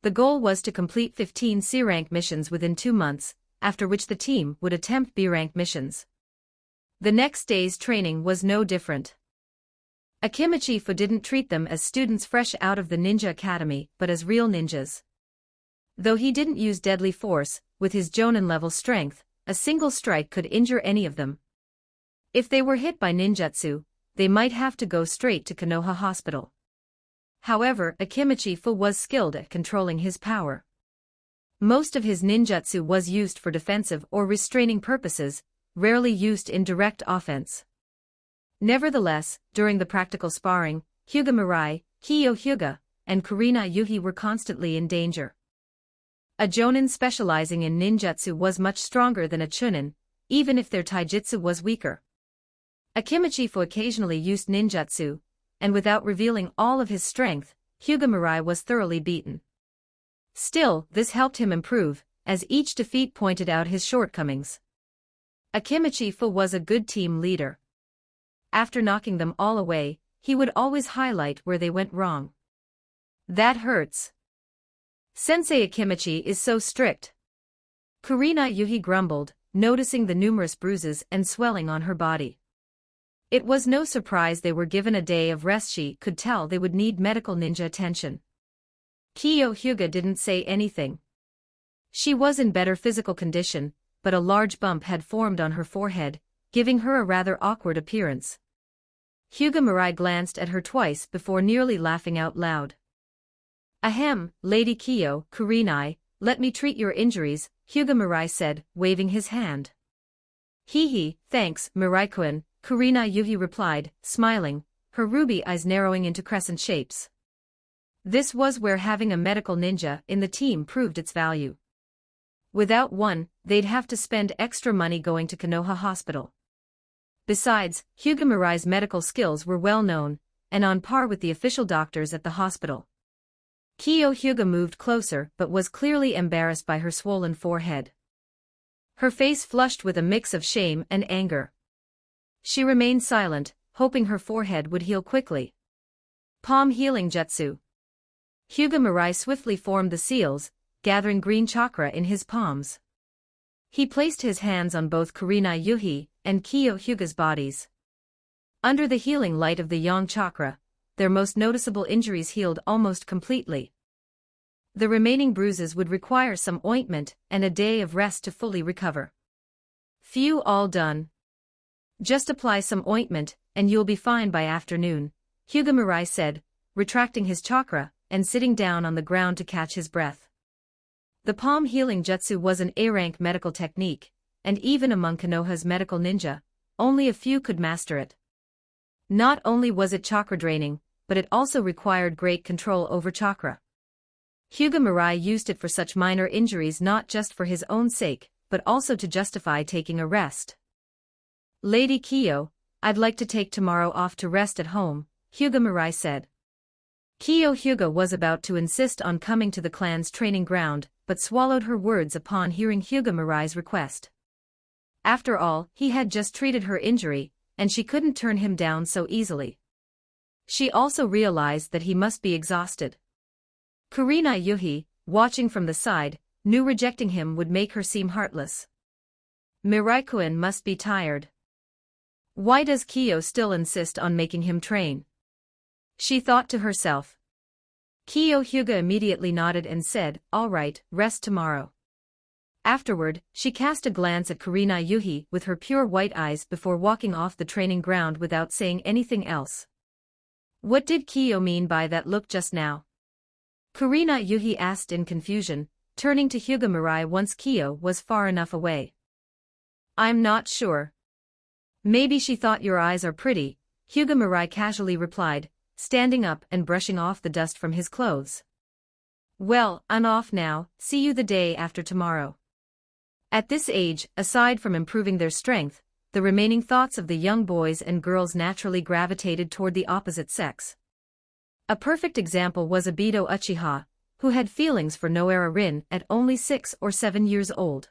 The goal was to complete 15 C-rank missions within 2 months, after which the team would attempt B-rank missions. The next day's training was no different. Akimichi didn't treat them as students fresh out of the ninja academy but as real ninjas. Though he didn't use deadly force, with his Jonin-level strength, a single strike could injure any of them. If they were hit by ninjutsu, they might have to go straight to Konoha Hospital. However, Akimichi was skilled at controlling his power. Most of his ninjutsu was used for defensive or restraining purposes, rarely used in direct offense. Nevertheless, during the practical sparring, Hyuga Mirai, Kiyo Hyuga, and Kurenai Yuhi were constantly in danger. A Jonin specializing in ninjutsu was much stronger than a chunin, even if their taijutsu was weaker. Akimichi occasionally used ninjutsu, and without revealing all of his strength, Hyuga Mirai was thoroughly beaten. Still, this helped him improve, as each defeat pointed out his shortcomings. Akimichi was a good team leader. After knocking them all away, he would always highlight where they went wrong. "That hurts. Sensei Akimichi is so strict." Kurenai Yuhi grumbled, noticing the numerous bruises and swelling on her body. It was no surprise they were given a day of rest. She could tell they would need medical ninja attention. Kiyo Hyuga didn't say anything. She was in better physical condition, but a large bump had formed on her forehead, giving her a rather awkward appearance. Hyuga Mirai glanced at her twice before nearly laughing out loud. "Ahem, Lady Kiyo, Kurenai, let me treat your injuries," Hyuga Mirai said, waving his hand. "Hee, thanks, Mirai-kun," Kurenai Yuhi replied, smiling, her ruby eyes narrowing into crescent shapes. This was where having a medical ninja in the team proved its value. Without one, they'd have to spend extra money going to Konoha Hospital. Besides, Hyuga Mirai's medical skills were well known, and on par with the official doctors at the hospital. Kiyo Hyuga moved closer but was clearly embarrassed by her swollen forehead. Her face flushed with a mix of shame and anger. She remained silent, hoping her forehead would heal quickly. Palm healing jutsu. Hyuga Mirai swiftly formed the seals, gathering green chakra in his palms. He placed his hands on both Kurenai Yuhi and Kyo Hyuga's bodies. Under the healing light of the Yang chakra, their most noticeable injuries healed almost completely. The remaining bruises would require some ointment and a day of rest to fully recover. Phew, all done. Just apply some ointment, and you'll be fine by afternoon, Hyuga Mirai said, retracting his chakra and sitting down on the ground to catch his breath. The palm healing jutsu was an A-rank medical technique, and even among Konoha's medical ninja, only a few could master it. Not only was it chakra draining, but it also required great control over chakra. Hyuga Mirai used it for such minor injuries, not just for his own sake, but also to justify taking a rest. Lady Kyo, I'd like to take tomorrow off to rest at home, Hyuga Mirai said. Kyo Hyuga was about to insist on coming to the clan's training ground, but swallowed her words upon hearing Hyuga Mirai's request. After all, he had just treated her injury, and she couldn't turn him down so easily. She also realized that he must be exhausted. Kurenai Yuhi, watching from the side, knew rejecting him would make her seem heartless. Mirai-kun must be tired. Why does Kyo still insist on making him train? She thought to herself. Kyo Hyuga immediately nodded and said, all right, rest tomorrow. Afterward, she cast a glance at Kurenai Yuhi with her pure white eyes before walking off the training ground without saying anything else. What did Kyo mean by that look just now? Kurenai Yuhi asked in confusion, turning to Hyuga Mirai once Kyo was far enough away. I'm not sure. Maybe she thought your eyes are pretty, Hyuga Mirai casually replied, standing up and brushing off the dust from his clothes. Well, I'm off now, see you the day after tomorrow. At this age, aside from improving their strength, the remaining thoughts of the young boys and girls naturally gravitated toward the opposite sex. A perfect example was Obito Uchiha, who had feelings for Noara Rin at only 6 or 7 years old.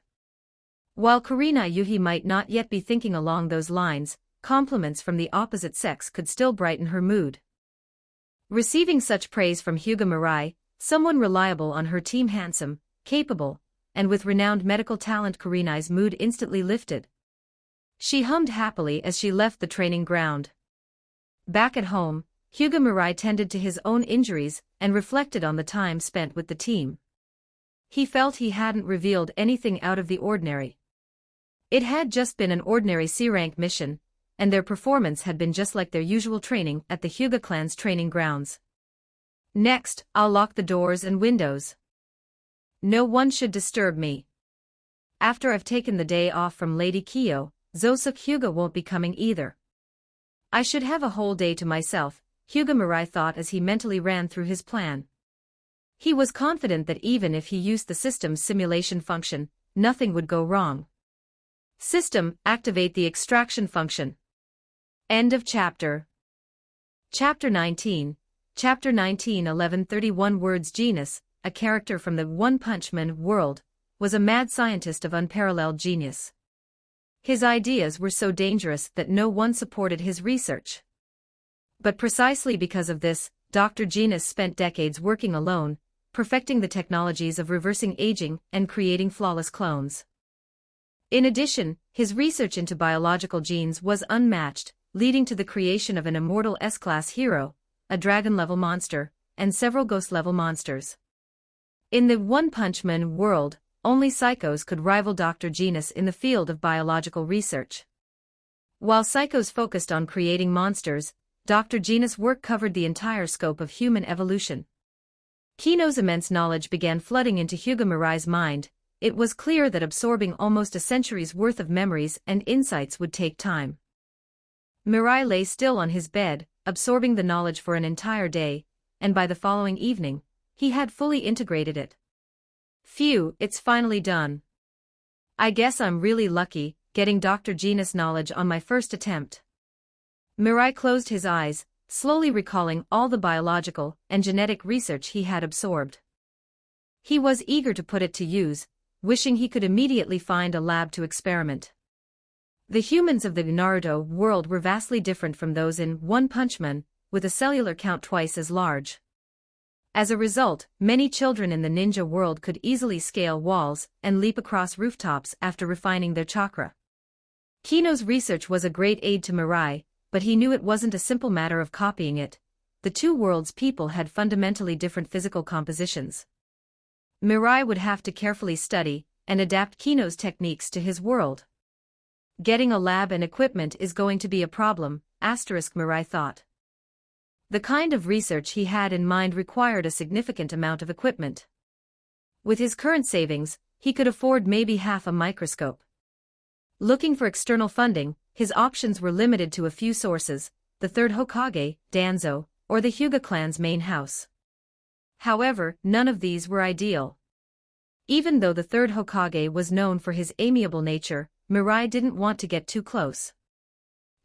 While Kurenai Yuhi might not yet be thinking along those lines, compliments from the opposite sex could still brighten her mood. Receiving such praise from Hyuga Mirai, someone reliable on her team, handsome, capable, and with renowned medical talent, Kurenai's mood instantly lifted. She hummed happily as she left the training ground. Back at home, Hyuga Mirai tended to his own injuries and reflected on the time spent with the team. He felt he hadn't revealed anything out of the ordinary. It had just been an ordinary C-rank mission, and their performance had been just like their usual training at the Hyuga clan's training grounds. Next, I'll lock the doors and windows. No one should disturb me. After I've taken the day off from Lady Kyo, Zosuke Hyuga won't be coming either. I should have a whole day to myself, Hyuga Mirai thought as he mentally ran through his plan. He was confident that even if he used the system's simulation function, nothing would go wrong. System, activate the extraction function. End of chapter. Chapter 19. Chapter 19 1131 words. Genus, a character from the One Punch Man world, was a mad scientist of unparalleled genius. His ideas were so dangerous that no one supported his research. But precisely because of this, Dr. Genus spent decades working alone, perfecting the technologies of reversing aging and creating flawless clones. In addition, his research into biological genes was unmatched, leading to the creation of an immortal S-class hero, a dragon-level monster, and several ghost-level monsters. In the One Punch Man world, only psychos could rival Dr. Genus in the field of biological research. While psychos focused on creating monsters, Dr. Genus' work covered the entire scope of human evolution. Kino's immense knowledge began flooding into Hyuga Mirai's mind. It was clear that absorbing almost a century's worth of memories and insights would take time. Mirai lay still on his bed, absorbing the knowledge for an entire day, and by the following evening, he had fully integrated it. Phew, it's finally done. I guess I'm really lucky, getting Dr. Genus knowledge on my first attempt. Mirai closed his eyes, slowly recalling all the biological and genetic research he had absorbed. He was eager to put it to use, wishing he could immediately find a lab to experiment. The humans of the Naruto world were vastly different from those in One Punch Man, with a cellular count twice as large. As a result, many children in the ninja world could easily scale walls and leap across rooftops after refining their chakra. Kino's research was a great aid to Mirai, but he knew it wasn't a simple matter of copying it. The two worlds' people had fundamentally different physical compositions. Mirai would have to carefully study and adapt Kino's techniques to his world. Getting a lab and equipment is going to be a problem, Mirai thought. The kind of research he had in mind required a significant amount of equipment. With his current savings, he could afford maybe half a microscope. Looking for external funding, his options were limited to a few sources: the third Hokage, Danzo, or the Hyuga clan's main house. However, none of these were ideal. Even though the third Hokage was known for his amiable nature, Mirai didn't want to get too close.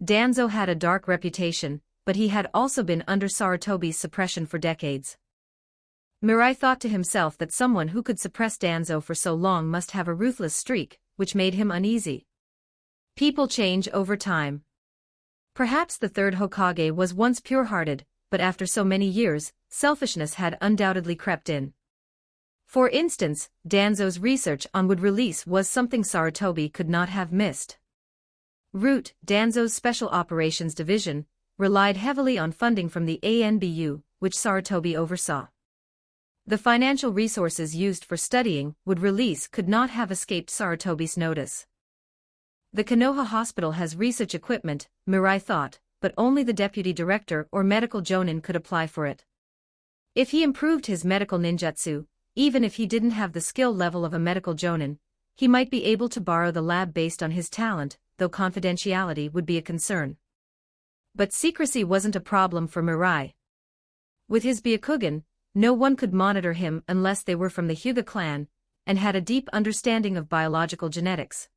Danzo had a dark reputation, but he had also been under Sarutobi's suppression for decades. Mirai thought to himself that someone who could suppress Danzo for so long must have a ruthless streak, which made him uneasy. People change over time. Perhaps the third Hokage was once pure-hearted, but after so many years, selfishness had undoubtedly crept in. For instance, Danzo's research on wood release was something Sarutobi could not have missed. Root, Danzo's Special Operations Division, relied heavily on funding from the ANBU, which Sarutobi oversaw. The financial resources used for studying wood release could not have escaped Sarutobi's notice. The Konoha Hospital has research equipment, Mirai thought, but only the deputy director or medical jonin could apply for it. If he improved his medical ninjutsu, even if he didn't have the skill level of a medical jonin, he might be able to borrow the lab based on his talent, though confidentiality would be a concern. But secrecy wasn't a problem for Mirai. With his Byakugan, no one could monitor him unless they were from the Hyuga clan and had a deep understanding of biological genetics.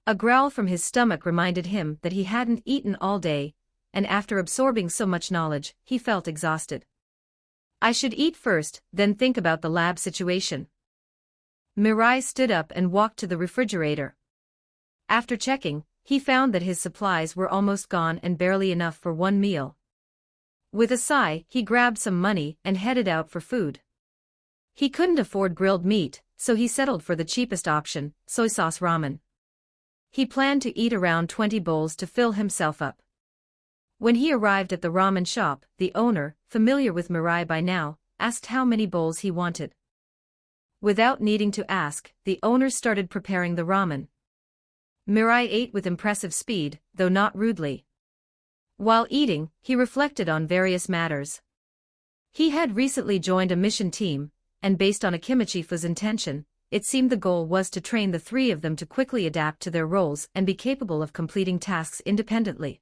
A growl from his stomach reminded him that he hadn't eaten all day, and after absorbing so much knowledge, he felt exhausted. I should eat first, then think about the lab situation. Mirai stood up and walked to the refrigerator. After checking, he found that his supplies were almost gone and barely enough for one meal. With a sigh, he grabbed some money and headed out for food. He couldn't afford grilled meat, so he settled for the cheapest option, soy sauce ramen. He planned to eat around 20 bowls to fill himself up. When he arrived at the ramen shop, the owner, familiar with Mirai by now, asked how many bowls he wanted. Without needing to ask, the owner started preparing the ramen. Mirai ate with impressive speed, though not rudely. While eating, he reflected on various matters. He had recently joined a mission team, and based on Akimichifu's intention, it seemed the goal was to train the three of them to quickly adapt to their roles and be capable of completing tasks independently.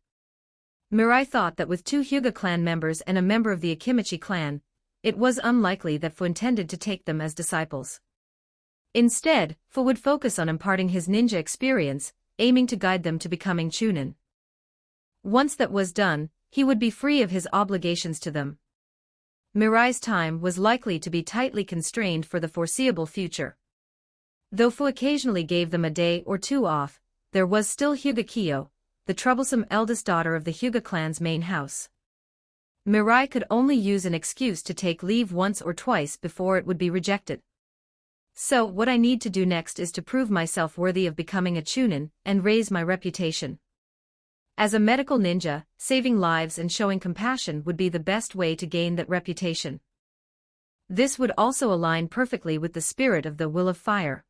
Mirai thought that with 2 Hyuga clan members and a member of the Akimichi clan, it was unlikely that Fu intended to take them as disciples. Instead, Fu would focus on imparting his ninja experience, aiming to guide them to becoming Chunin. Once that was done, he would be free of his obligations to them. Mirai's time was likely to be tightly constrained for the foreseeable future. Though Fu occasionally gave them a day or two off, there was still Hyuga Kiyo, the troublesome eldest daughter of the Hyuga clan's main house. Mirai could only use an excuse to take leave once or twice before it would be rejected. So what I need to do next is to prove myself worthy of becoming a Chunin and raise my reputation. As a medical ninja, saving lives and showing compassion would be the best way to gain that reputation. This would also align perfectly with the spirit of the Will of Fire.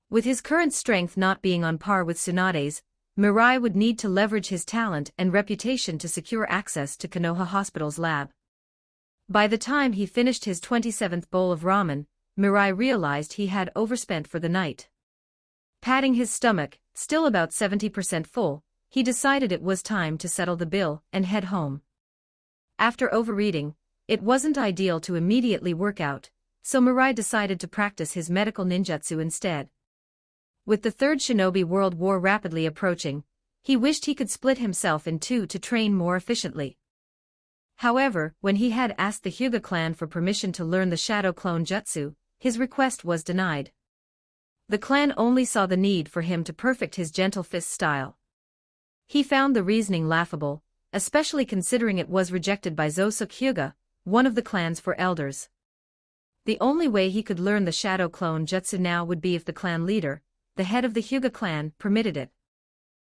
With his current strength not being on par with Tsunade's, Mirai would need to leverage his talent and reputation to secure access to Konoha Hospital's lab. By the time he finished his 27th bowl of ramen, Mirai realized he had overspent for the night. Patting his stomach, still about 70% full, he decided it was time to settle the bill and head home. After overeating, it wasn't ideal to immediately work out, so Mirai decided to practice his medical ninjutsu instead. With the Third Shinobi World War rapidly approaching, he wished he could split himself in two to train more efficiently. However, when he had asked the Hyuga clan for permission to learn the Shadow Clone Jutsu, his request was denied. The clan only saw the need for him to perfect his gentle fist style. He found the reasoning laughable, especially considering it was rejected by Zosuke Hyuga, one of the clans for elders. The only way he could learn the shadow clone jutsu now would be if the clan leader, the head of the Hyuga clan, permitted it.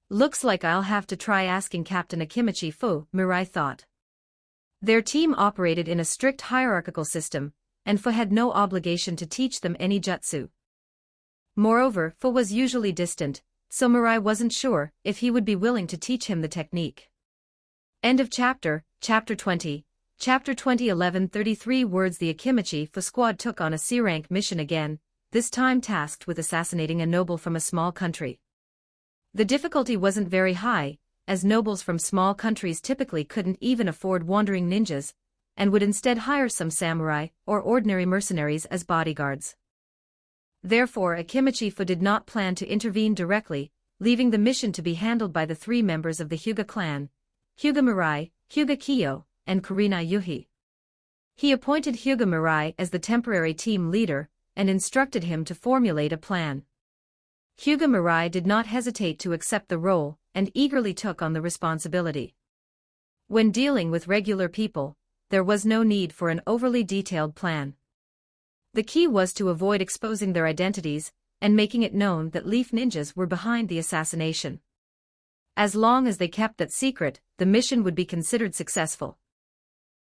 Looks like I'll have to try asking Captain Akimichi Fu, Mirai thought. Their team operated in a strict hierarchical system, and Fu had no obligation to teach them any jutsu. Moreover, Fu was usually distant, so Mirai wasn't sure if he would be willing to teach him the technique. End of chapter, Chapter 20. Chapter 20 1133 words. The Akimichi Fu squad took on a C-rank mission again, this time tasked with assassinating a noble from a small country. The difficulty wasn't very high, as nobles from small countries typically couldn't even afford wandering ninjas, and would instead hire some samurai or ordinary mercenaries as bodyguards. Therefore Akimichi Fu did not plan to intervene directly, leaving the mission to be handled by the three members of the Hyuga clan, Hyuga Mirai, Hyuga Kiyo, and Kurenai Yuhi. He appointed Hyuga Mirai as the temporary team leader, and instructed him to formulate a plan. Hyuga Mirai did not hesitate to accept the role, and eagerly took on the responsibility. When dealing with regular people, there was no need for an overly detailed plan. The key was to avoid exposing their identities, and making it known that leaf ninjas were behind the assassination. As long as they kept that secret, the mission would be considered successful.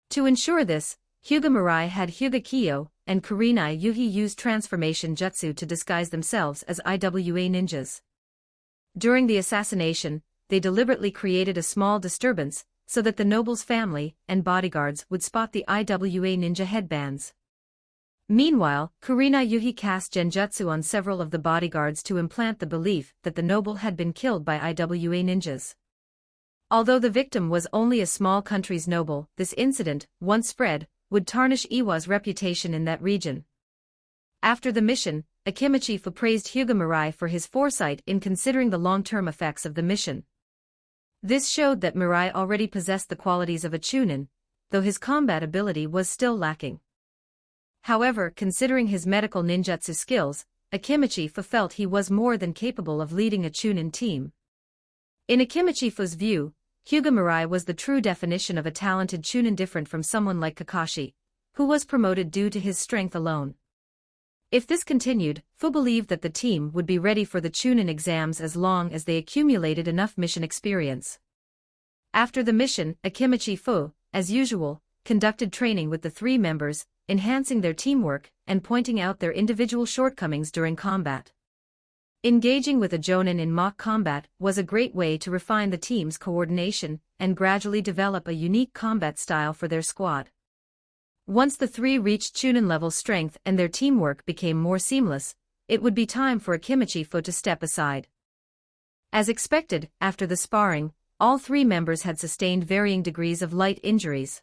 To ensure this, Hyuga Mirai had Hyuga Kiyo and Kurenai Yuhi use transformation jutsu to disguise themselves as IWA ninjas. During the assassination, they deliberately created a small disturbance, so that the noble's family and bodyguards would spot the IWA ninja headbands. Meanwhile, Kurenai Yuhi cast genjutsu on several of the bodyguards to implant the belief that the noble had been killed by IWA ninjas. Although the victim was only a small country's noble, this incident, once spread, would tarnish Iwa's reputation in that region. After the mission, Akimichi Fu praised Hyuga Mirai for his foresight in considering the long-term effects of the mission. This showed that Mirai already possessed the qualities of a chunin, though his combat ability was still lacking. However, considering his medical ninjutsu skills, Akimichi Fu felt he was more than capable of leading a chunin team. In Akimichi Fu's view, Hyuga Mirai was the true definition of a talented chunin, different from someone like Kakashi, who was promoted due to his strength alone. If this continued, Fu believed that the team would be ready for the chunin exams as long as they accumulated enough mission experience. After the mission, Akimichi Fu, as usual, conducted training with the three members, enhancing their teamwork and pointing out their individual shortcomings during combat. Engaging with a jonin in mock combat was a great way to refine the team's coordination and gradually develop a unique combat style for their squad. Once the three reached chunin-level strength and their teamwork became more seamless, it would be time for Akimichi Fu to step aside. As expected, after the sparring, all three members had sustained varying degrees of light injuries.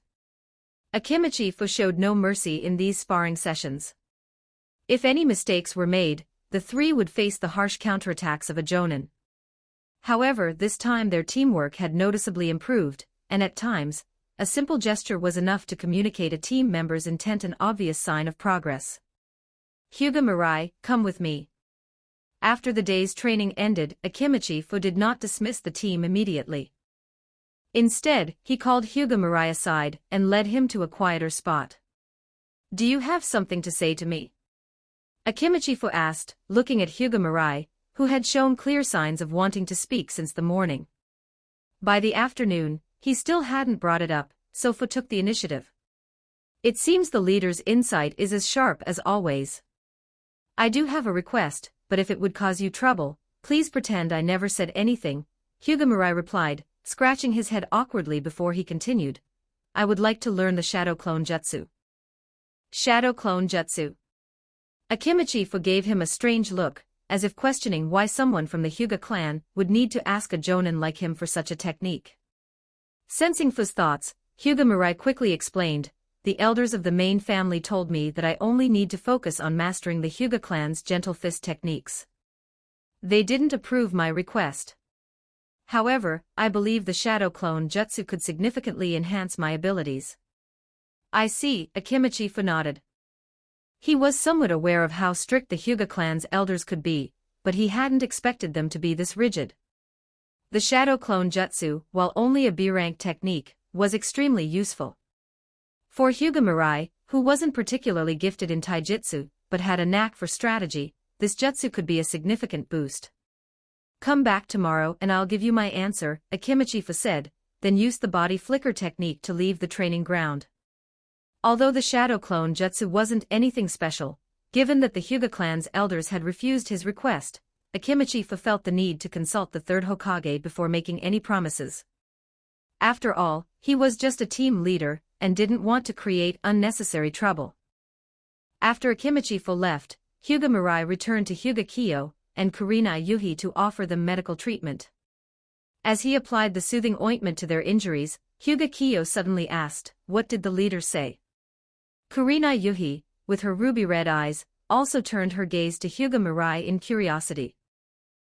Akimichi Fu showed no mercy in these sparring sessions. If any mistakes were made, the three would face the harsh counterattacks of a jonin. However, this time their teamwork had noticeably improved, and at times, a simple gesture was enough to communicate a team member's intent, an obvious sign of progress. Hyuga Mirai, come with me. After the day's training ended, Akimichi Fu did not dismiss the team immediately. Instead, he called Hyuga Mirai aside and led him to a quieter spot. Do you have something to say to me? Akimichi Fu asked, looking at Hyuga Mirai, who had shown clear signs of wanting to speak since the morning. By the afternoon, he still hadn't brought it up, so Fu took the initiative. It seems the leader's insight is as sharp as always. I do have a request, but if it would cause you trouble, please pretend I never said anything, Hyuga Mirai replied, scratching his head awkwardly before he continued. I would like to learn the Shadow Clone Jutsu. Shadow Clone Jutsu. Akimichi Fu gave him a strange look, as if questioning why someone from the Hyuga clan would need to ask a jonin like him for such a technique. Sensing Fu's thoughts, Hyuga Mirai quickly explained, the elders of the main family told me that I only need to focus on mastering the Hyuga clan's gentle fist techniques. They didn't approve my request. However, I believe the Shadow Clone Jutsu could significantly enhance my abilities. I see, Akimichi Fu nodded. He was somewhat aware of how strict the Hyuga clan's elders could be, but he hadn't expected them to be this rigid. The Shadow Clone Jutsu, while only a B-rank technique, was extremely useful. For Hyuga Mirai, who wasn't particularly gifted in taijutsu, but had a knack for strategy, this jutsu could be a significant boost. "Come back tomorrow and I'll give you my answer," Akimichifa said, then used the body flicker technique to leave the training ground. Although the shadow clone jutsu wasn't anything special, given that the Hyuga clan's elders had refused his request, Akimichifa felt the need to consult the third Hokage before making any promises. After all, he was just a team leader, and didn't want to create unnecessary trouble. After Akimichifa left, Hyuga Mirai returned to Hyuga Kiyo and Kurenai Yuhi to offer them medical treatment. As he applied the soothing ointment to their injuries, Hyuga Kiyo suddenly asked, "What did the leader say?" Kurenai Yuhi, with her ruby-red eyes, also turned her gaze to Hyuga Mirai in curiosity.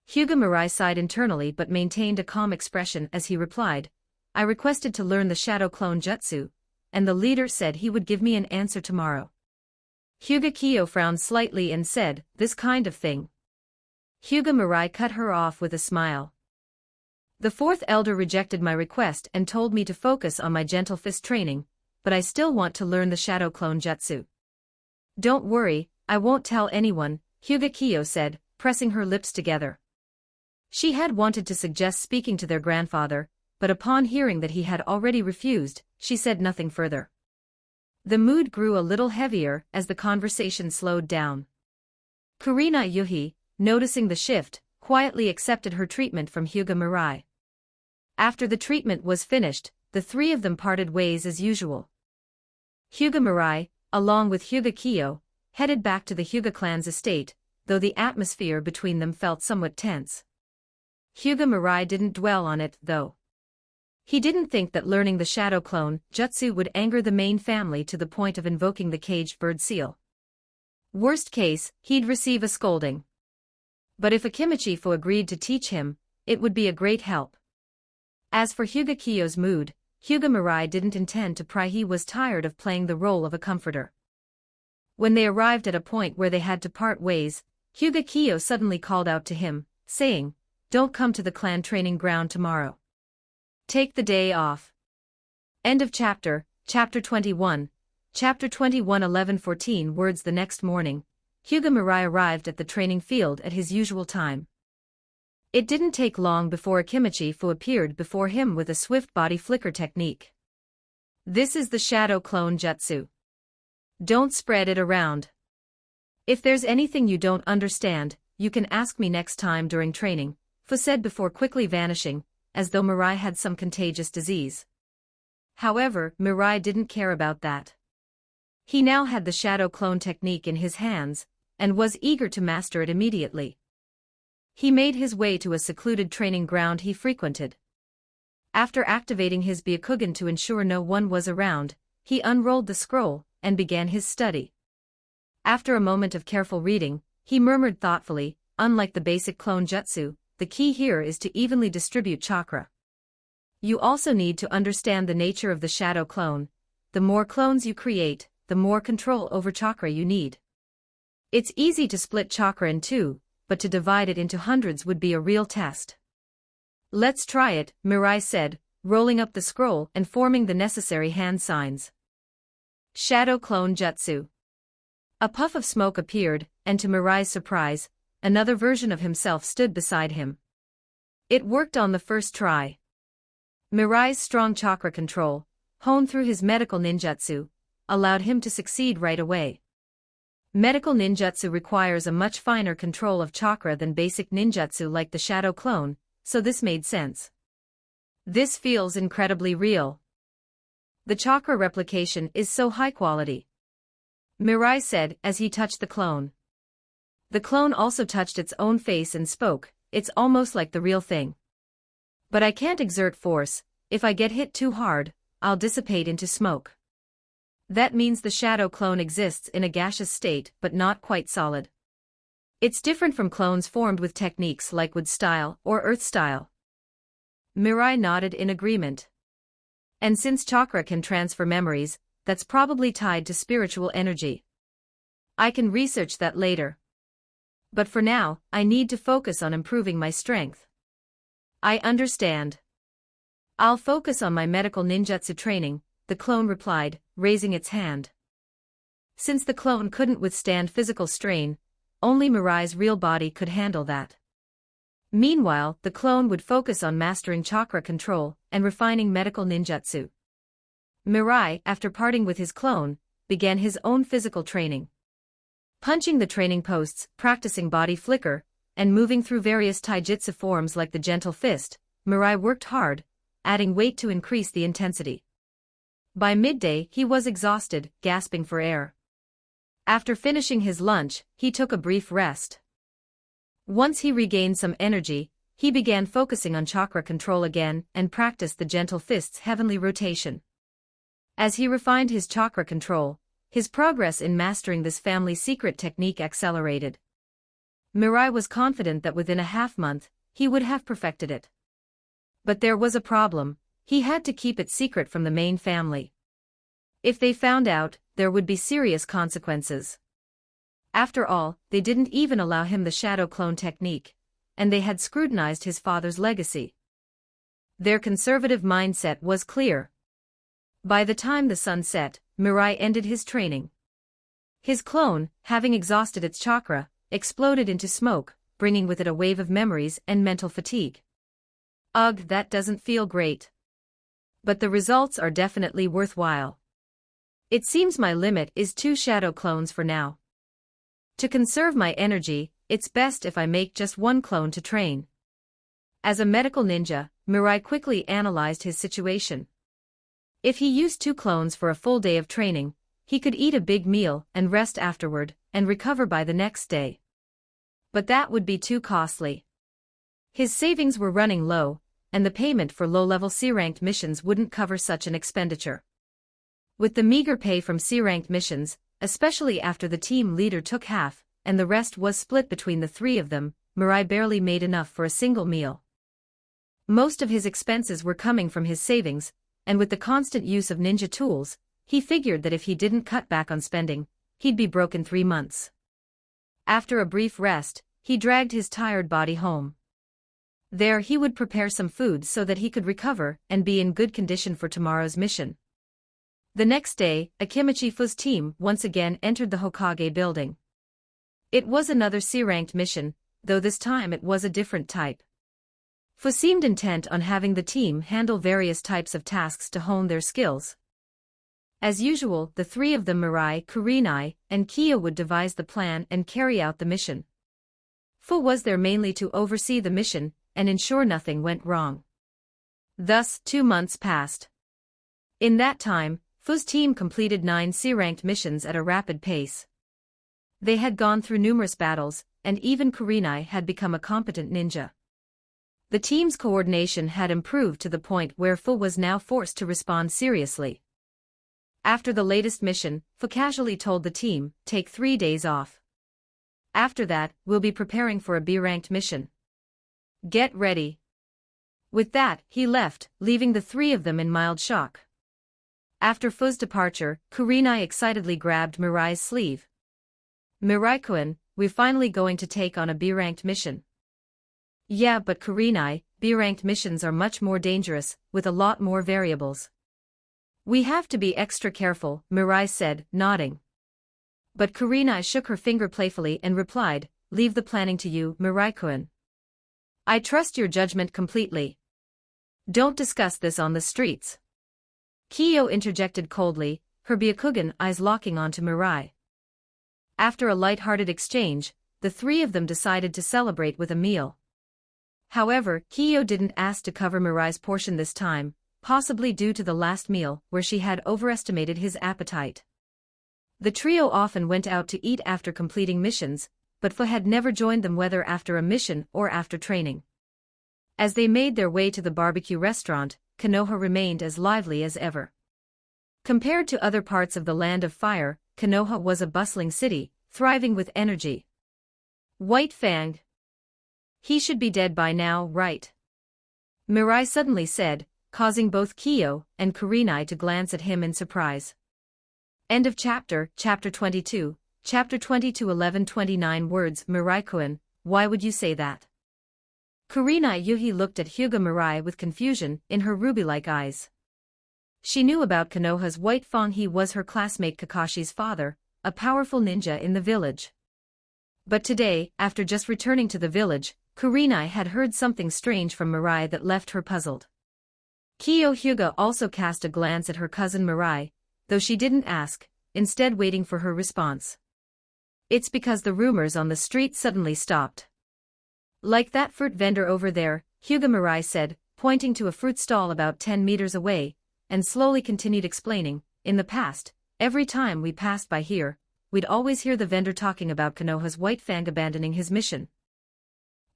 Hyuga Mirai sighed internally but maintained a calm expression as he replied, "I requested to learn the Shadow Clone Jutsu, and the leader said he would give me an answer tomorrow." Hyuga Kiyo frowned slightly and said, "This kind of thing." Hyuga Mirai cut her off with a smile. "The fourth elder rejected my request and told me to focus on my gentle fist training, but I still want to learn the Shadow Clone Jutsu." "Don't worry, I won't tell anyone," Hyuga Kiyo said, pressing her lips together. She had wanted to suggest speaking to their grandfather, but upon hearing that he had already refused, she said nothing further. The mood grew a little heavier as the conversation slowed down. Kurenai Yuhi, noticing the shift, quietly accepted her treatment from Hyuga Mirai. After the treatment was finished, the three of them parted ways as usual. Hyuga Mirai, along with Hyuga Kiyo, headed back to the Hyuga clan's estate, though the atmosphere between them felt somewhat tense. Hyuga Mirai didn't dwell on it, though. He didn't think that learning the Shadow Clone Jutsu would anger the main family to the point of invoking the caged bird seal. Worst case, he'd receive a scolding. But if Akimichifa agreed to teach him, it would be a great help. As for Hyuga Kiyo's mood, Hyuga Mirai didn't intend to pry. He was tired of playing the role of a comforter. When they arrived at a point where they had to part ways, Hyuga Kiyo suddenly called out to him, saying, "Don't come to the clan training ground tomorrow. Take the day off." End of chapter. Chapter 21. Chapter 21 11:14 words. The next morning, Hyuga Mirai arrived at the training field at his usual time. It didn't take long before Akimichifa appeared before him with a swift body flicker technique. "This is the Shadow Clone Jutsu. Don't spread it around. If there's anything you don't understand, you can ask me next time during training," Fu said before quickly vanishing, as though Mirai had some contagious disease. However, Mirai didn't care about that. He now had the Shadow Clone technique in his hands, and was eager to master it immediately. He made his way to a secluded training ground he frequented. After activating his Byakugan to ensure no one was around, he unrolled the scroll and began his study. After a moment of careful reading, he murmured thoughtfully, "Unlike the basic clone jutsu, the key here is to evenly distribute chakra. You also need to understand the nature of the shadow clone. The more clones you create, the more control over chakra you need. It's easy to split chakra in two, but to divide it into hundreds would be a real test." "Let's try it," Mirai said, rolling up the scroll and forming the necessary hand signs. Shadow Clone Jutsu. A puff of smoke appeared, and to Mirai's surprise, another version of himself stood beside him. It worked on the first try. Mirai's strong chakra control, honed through his medical ninjutsu, allowed him to succeed right away. Medical ninjutsu requires a much finer control of chakra than basic ninjutsu like the shadow clone, so this made sense. "This feels incredibly real. The chakra replication is so high quality," Mirai said as he touched the clone. The clone also touched its own face and spoke, "It's almost like the real thing. But I can't exert force. If I get hit too hard, I'll dissipate into smoke. That means the shadow clone exists in a gaseous state but not quite solid. It's different from clones formed with techniques like wood style or earth style." Mirai nodded in agreement. "And since chakra can transfer memories, that's probably tied to spiritual energy. I can research that later. But for now, I need to focus on improving my strength." "I understand. I'll focus on my medical ninjutsu training," the clone replied, raising its hand. Since the clone couldn't withstand physical strain, only Mirai's real body could handle that. Meanwhile, the clone would focus on mastering chakra control and refining medical ninjutsu. Mirai, after parting with his clone, began his own physical training. Punching the training posts, practicing body flicker, and moving through various taijutsu forms like the gentle fist, Mirai worked hard, adding weight to increase the intensity. By midday, he was exhausted, gasping for air. After finishing his lunch, he took a brief rest. Once he regained some energy, he began focusing on chakra control again and practiced the gentle fist's heavenly rotation. As he refined his chakra control, his progress in mastering this family secret technique accelerated. Mirai was confident that within a half-month, he would have perfected it. But there was a problem: he had to keep it secret from the main family. If they found out, there would be serious consequences. After all, they didn't even allow him the shadow clone technique, and they had scrutinized his father's legacy. Their conservative mindset was clear. By the time the sun set, Mirai ended his training. His clone, having exhausted its chakra, exploded into smoke, bringing with it a wave of memories and mental fatigue. Ugh, that doesn't feel great. But the results are definitely worthwhile. It seems my limit is 2 shadow clones for now. To conserve my energy, it's best if I make just 1 clone to train. As a medical ninja, Mirai quickly analyzed his situation. If he used 2 clones for a full day of training, he could eat a big meal and rest afterward, and recover by the next day. But that would be too costly. His savings were running low, and the payment for low-level C-ranked missions wouldn't cover such an expenditure. With the meager pay from C-ranked missions, especially after the team leader took half, and the rest was split between the 3 of them, Mirai barely made enough for a single meal. Most of his expenses were coming from his savings, and with the constant use of ninja tools, he figured that if he didn't cut back on spending, he'd be broke in 3 months. After a brief rest, he dragged his tired body home. There he would prepare some food so that he could recover and be in good condition for tomorrow's mission. The next day, Akimichi Fu's team once again entered the Hokage building. It was another C-ranked mission, though this time it was a different type. Fu seemed intent on having the team handle various types of tasks to hone their skills. As usual, the 3 of them, Mirai, Kurenai, and Kiyo, would devise the plan and carry out the mission. Fu was there mainly to oversee the mission and ensure nothing went wrong. Thus, 2 months passed. In that time, Fu's team completed 9 C-ranked missions at a rapid pace. They had gone through numerous battles, and even Kurenai had become a competent ninja. The team's coordination had improved to the point where Fu was now forced to respond seriously. After the latest mission, Fu casually told the team, "Take 3 days off. After that, we'll be preparing for a B-ranked mission. Get ready." With that, he left, leaving the 3 of them in mild shock. After Fu's departure, Kurenai excitedly grabbed Mirai's sleeve. "Mirai-kun, we're finally going to take on a B-ranked mission." "Yeah, but Kurenai, B-ranked missions are much more dangerous, with a lot more variables. We have to be extra careful," Mirai said, nodding. But Kurenai shook her finger playfully and replied, "Leave the planning to you, Mirai-kun. I trust your judgment completely. Don't discuss this on the streets." Kiyo interjected coldly, her Byakugan eyes locking onto Mirai. After a light-hearted exchange, the 3 of them decided to celebrate with a meal. However, Kiyo didn't ask to cover Mirai's portion this time, possibly due to the last meal where she had overestimated his appetite. The trio often went out to eat after completing missions, but Fu had never joined them whether after a mission or after training. As they made their way to the barbecue restaurant, Konoha remained as lively as ever. Compared to other parts of the Land of Fire, Konoha was a bustling city, thriving with energy. White Fang. He should be dead by now, right? Mirai suddenly said, causing both Kiyo and Kurenai to glance at him in surprise. End of chapter 22, chapter 22 1129 words. Mirai-kun, why would you say that? Kurenai Yuhi looked at Hyuga Mirai with confusion in her ruby-like eyes. She knew about Konoha's White Fang. He was her classmate Kakashi's father, a powerful ninja in the village. But today, after just returning to the village, Kurenai had heard something strange from Mirai that left her puzzled. Kyo Hyuga also cast a glance at her cousin Mirai, though she didn't ask, instead waiting for her response. It's because the rumors on the street suddenly stopped. Like that fruit vendor over there, Hyuga Mirai said, pointing to a fruit stall about 10 meters away, and slowly continued explaining, in the past, every time we passed by here, we'd always hear the vendor talking about Konoha's White Fang abandoning his mission.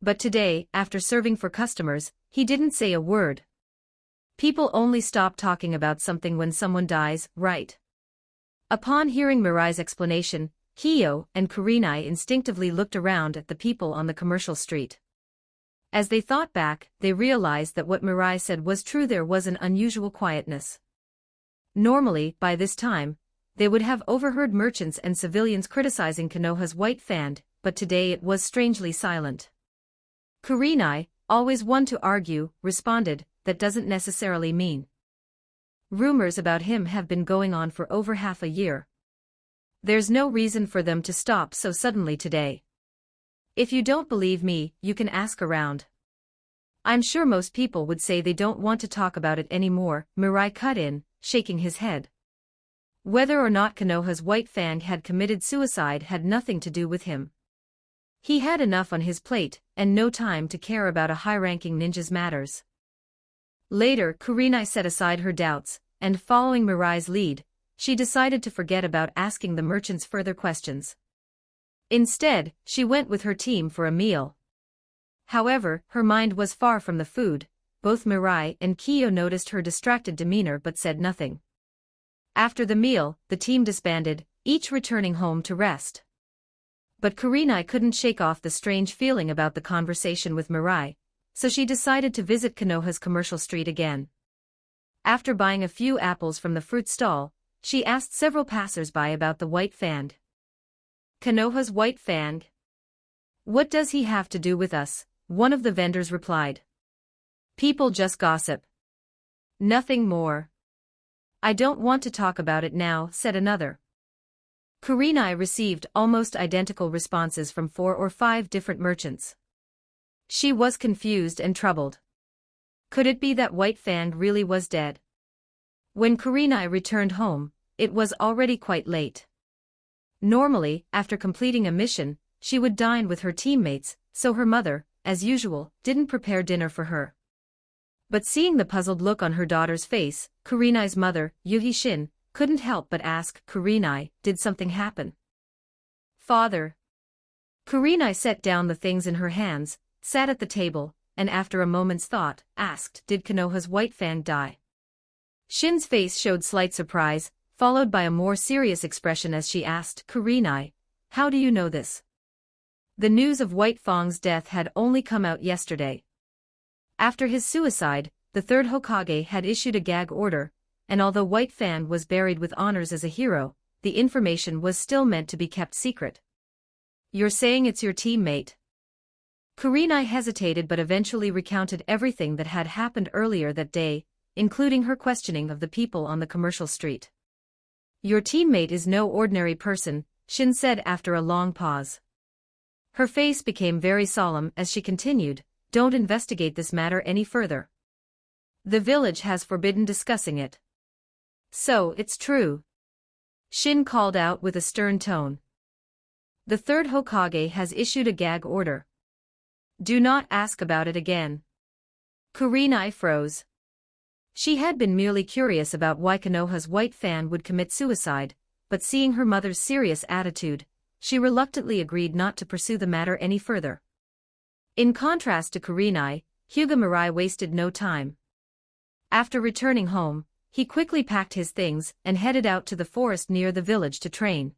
But today, after serving for customers, he didn't say a word. People only stop talking about something when someone dies, right? Upon hearing Mirai's explanation, Kyo and Kurenai instinctively looked around at the people on the commercial street. As they thought back, they realized that what Mirai said was true. There was an unusual quietness. Normally, by this time, they would have overheard merchants and civilians criticizing Konoha's White Fang, but today it was strangely silent. Kurenai, always one to argue, responded, that doesn't necessarily mean. Rumors about him have been going on for over half a year. There's no reason for them to stop so suddenly today. If you don't believe me, you can ask around. I'm sure most people would say they don't want to talk about it anymore, Mirai cut in, shaking his head. Whether or not Konoha's White Fang had committed suicide had nothing to do with him. He had enough on his plate, and no time to care about a high-ranking ninja's matters. Later, Kurenai set aside her doubts, and following Mirai's lead, she decided to forget about asking the merchants further questions. Instead, she went with her team for a meal. However, her mind was far from the food. Both Mirai and Kyo noticed her distracted demeanor but said nothing. After the meal, the team disbanded, each returning home to rest. But Kurenai couldn't shake off the strange feeling about the conversation with Mirai, so she decided to visit Konoha's commercial street again. After buying a few apples from the fruit stall, she asked several passers-by about the White Fang. Konoha's White Fang? What does he have to do with us? One of the vendors replied. People just gossip. Nothing more. I don't want to talk about it now, said another. Kurenai received almost identical responses from 4 or 5 different merchants. She was confused and troubled. Could it be that White Fang really was dead? When Kurenai returned home, it was already quite late. Normally, after completing a mission, she would dine with her teammates, so her mother, as usual, didn't prepare dinner for her. But seeing the puzzled look on her daughter's face, Kurenai's mother, Yuhi Shin, couldn't help but ask, Kurenai, did something happen? Father. Kurenai set down the things in her hands, sat at the table, and after a moment's thought, asked, did Konoha's White Fang die? Shin's face showed slight surprise, followed by a more serious expression as she asked, Kurenai, how do you know this? The news of White Fang's death had only come out yesterday. After his suicide, the third Hokage had issued a gag order, and although White Fang was buried with honors as a hero, the information was still meant to be kept secret. You're saying it's your teammate? Kurenai hesitated but eventually recounted everything that had happened earlier that day, including her questioning of the people on the commercial street. Your teammate is no ordinary person, Shin said after a long pause. Her face became very solemn as she continued, don't investigate this matter any further. The village has forbidden discussing it. So, it's true. Shin called out with a stern tone. The third Hokage has issued a gag order. Do not ask about it again. Kurenai froze. She had been merely curious about why Konoha's White Fang would commit suicide, but seeing her mother's serious attitude, she reluctantly agreed not to pursue the matter any further. In contrast to Kurenai, Hyuga Mirai wasted no time. After returning home, he quickly packed his things and headed out to the forest near the village to train.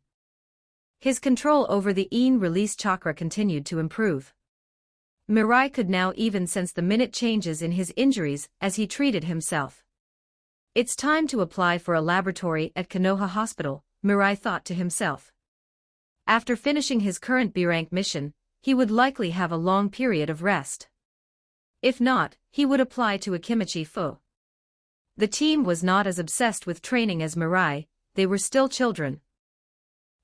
His control over the Yin release chakra continued to improve. Mirai could now even sense the minute changes in his injuries as he treated himself. It's time to apply for a laboratory at Konoha Hospital, Mirai thought to himself. After finishing his current B-rank mission, he would likely have a long period of rest. If not, he would apply to a Kimichi Fu. The team was not as obsessed with training as Mirai, they were still children.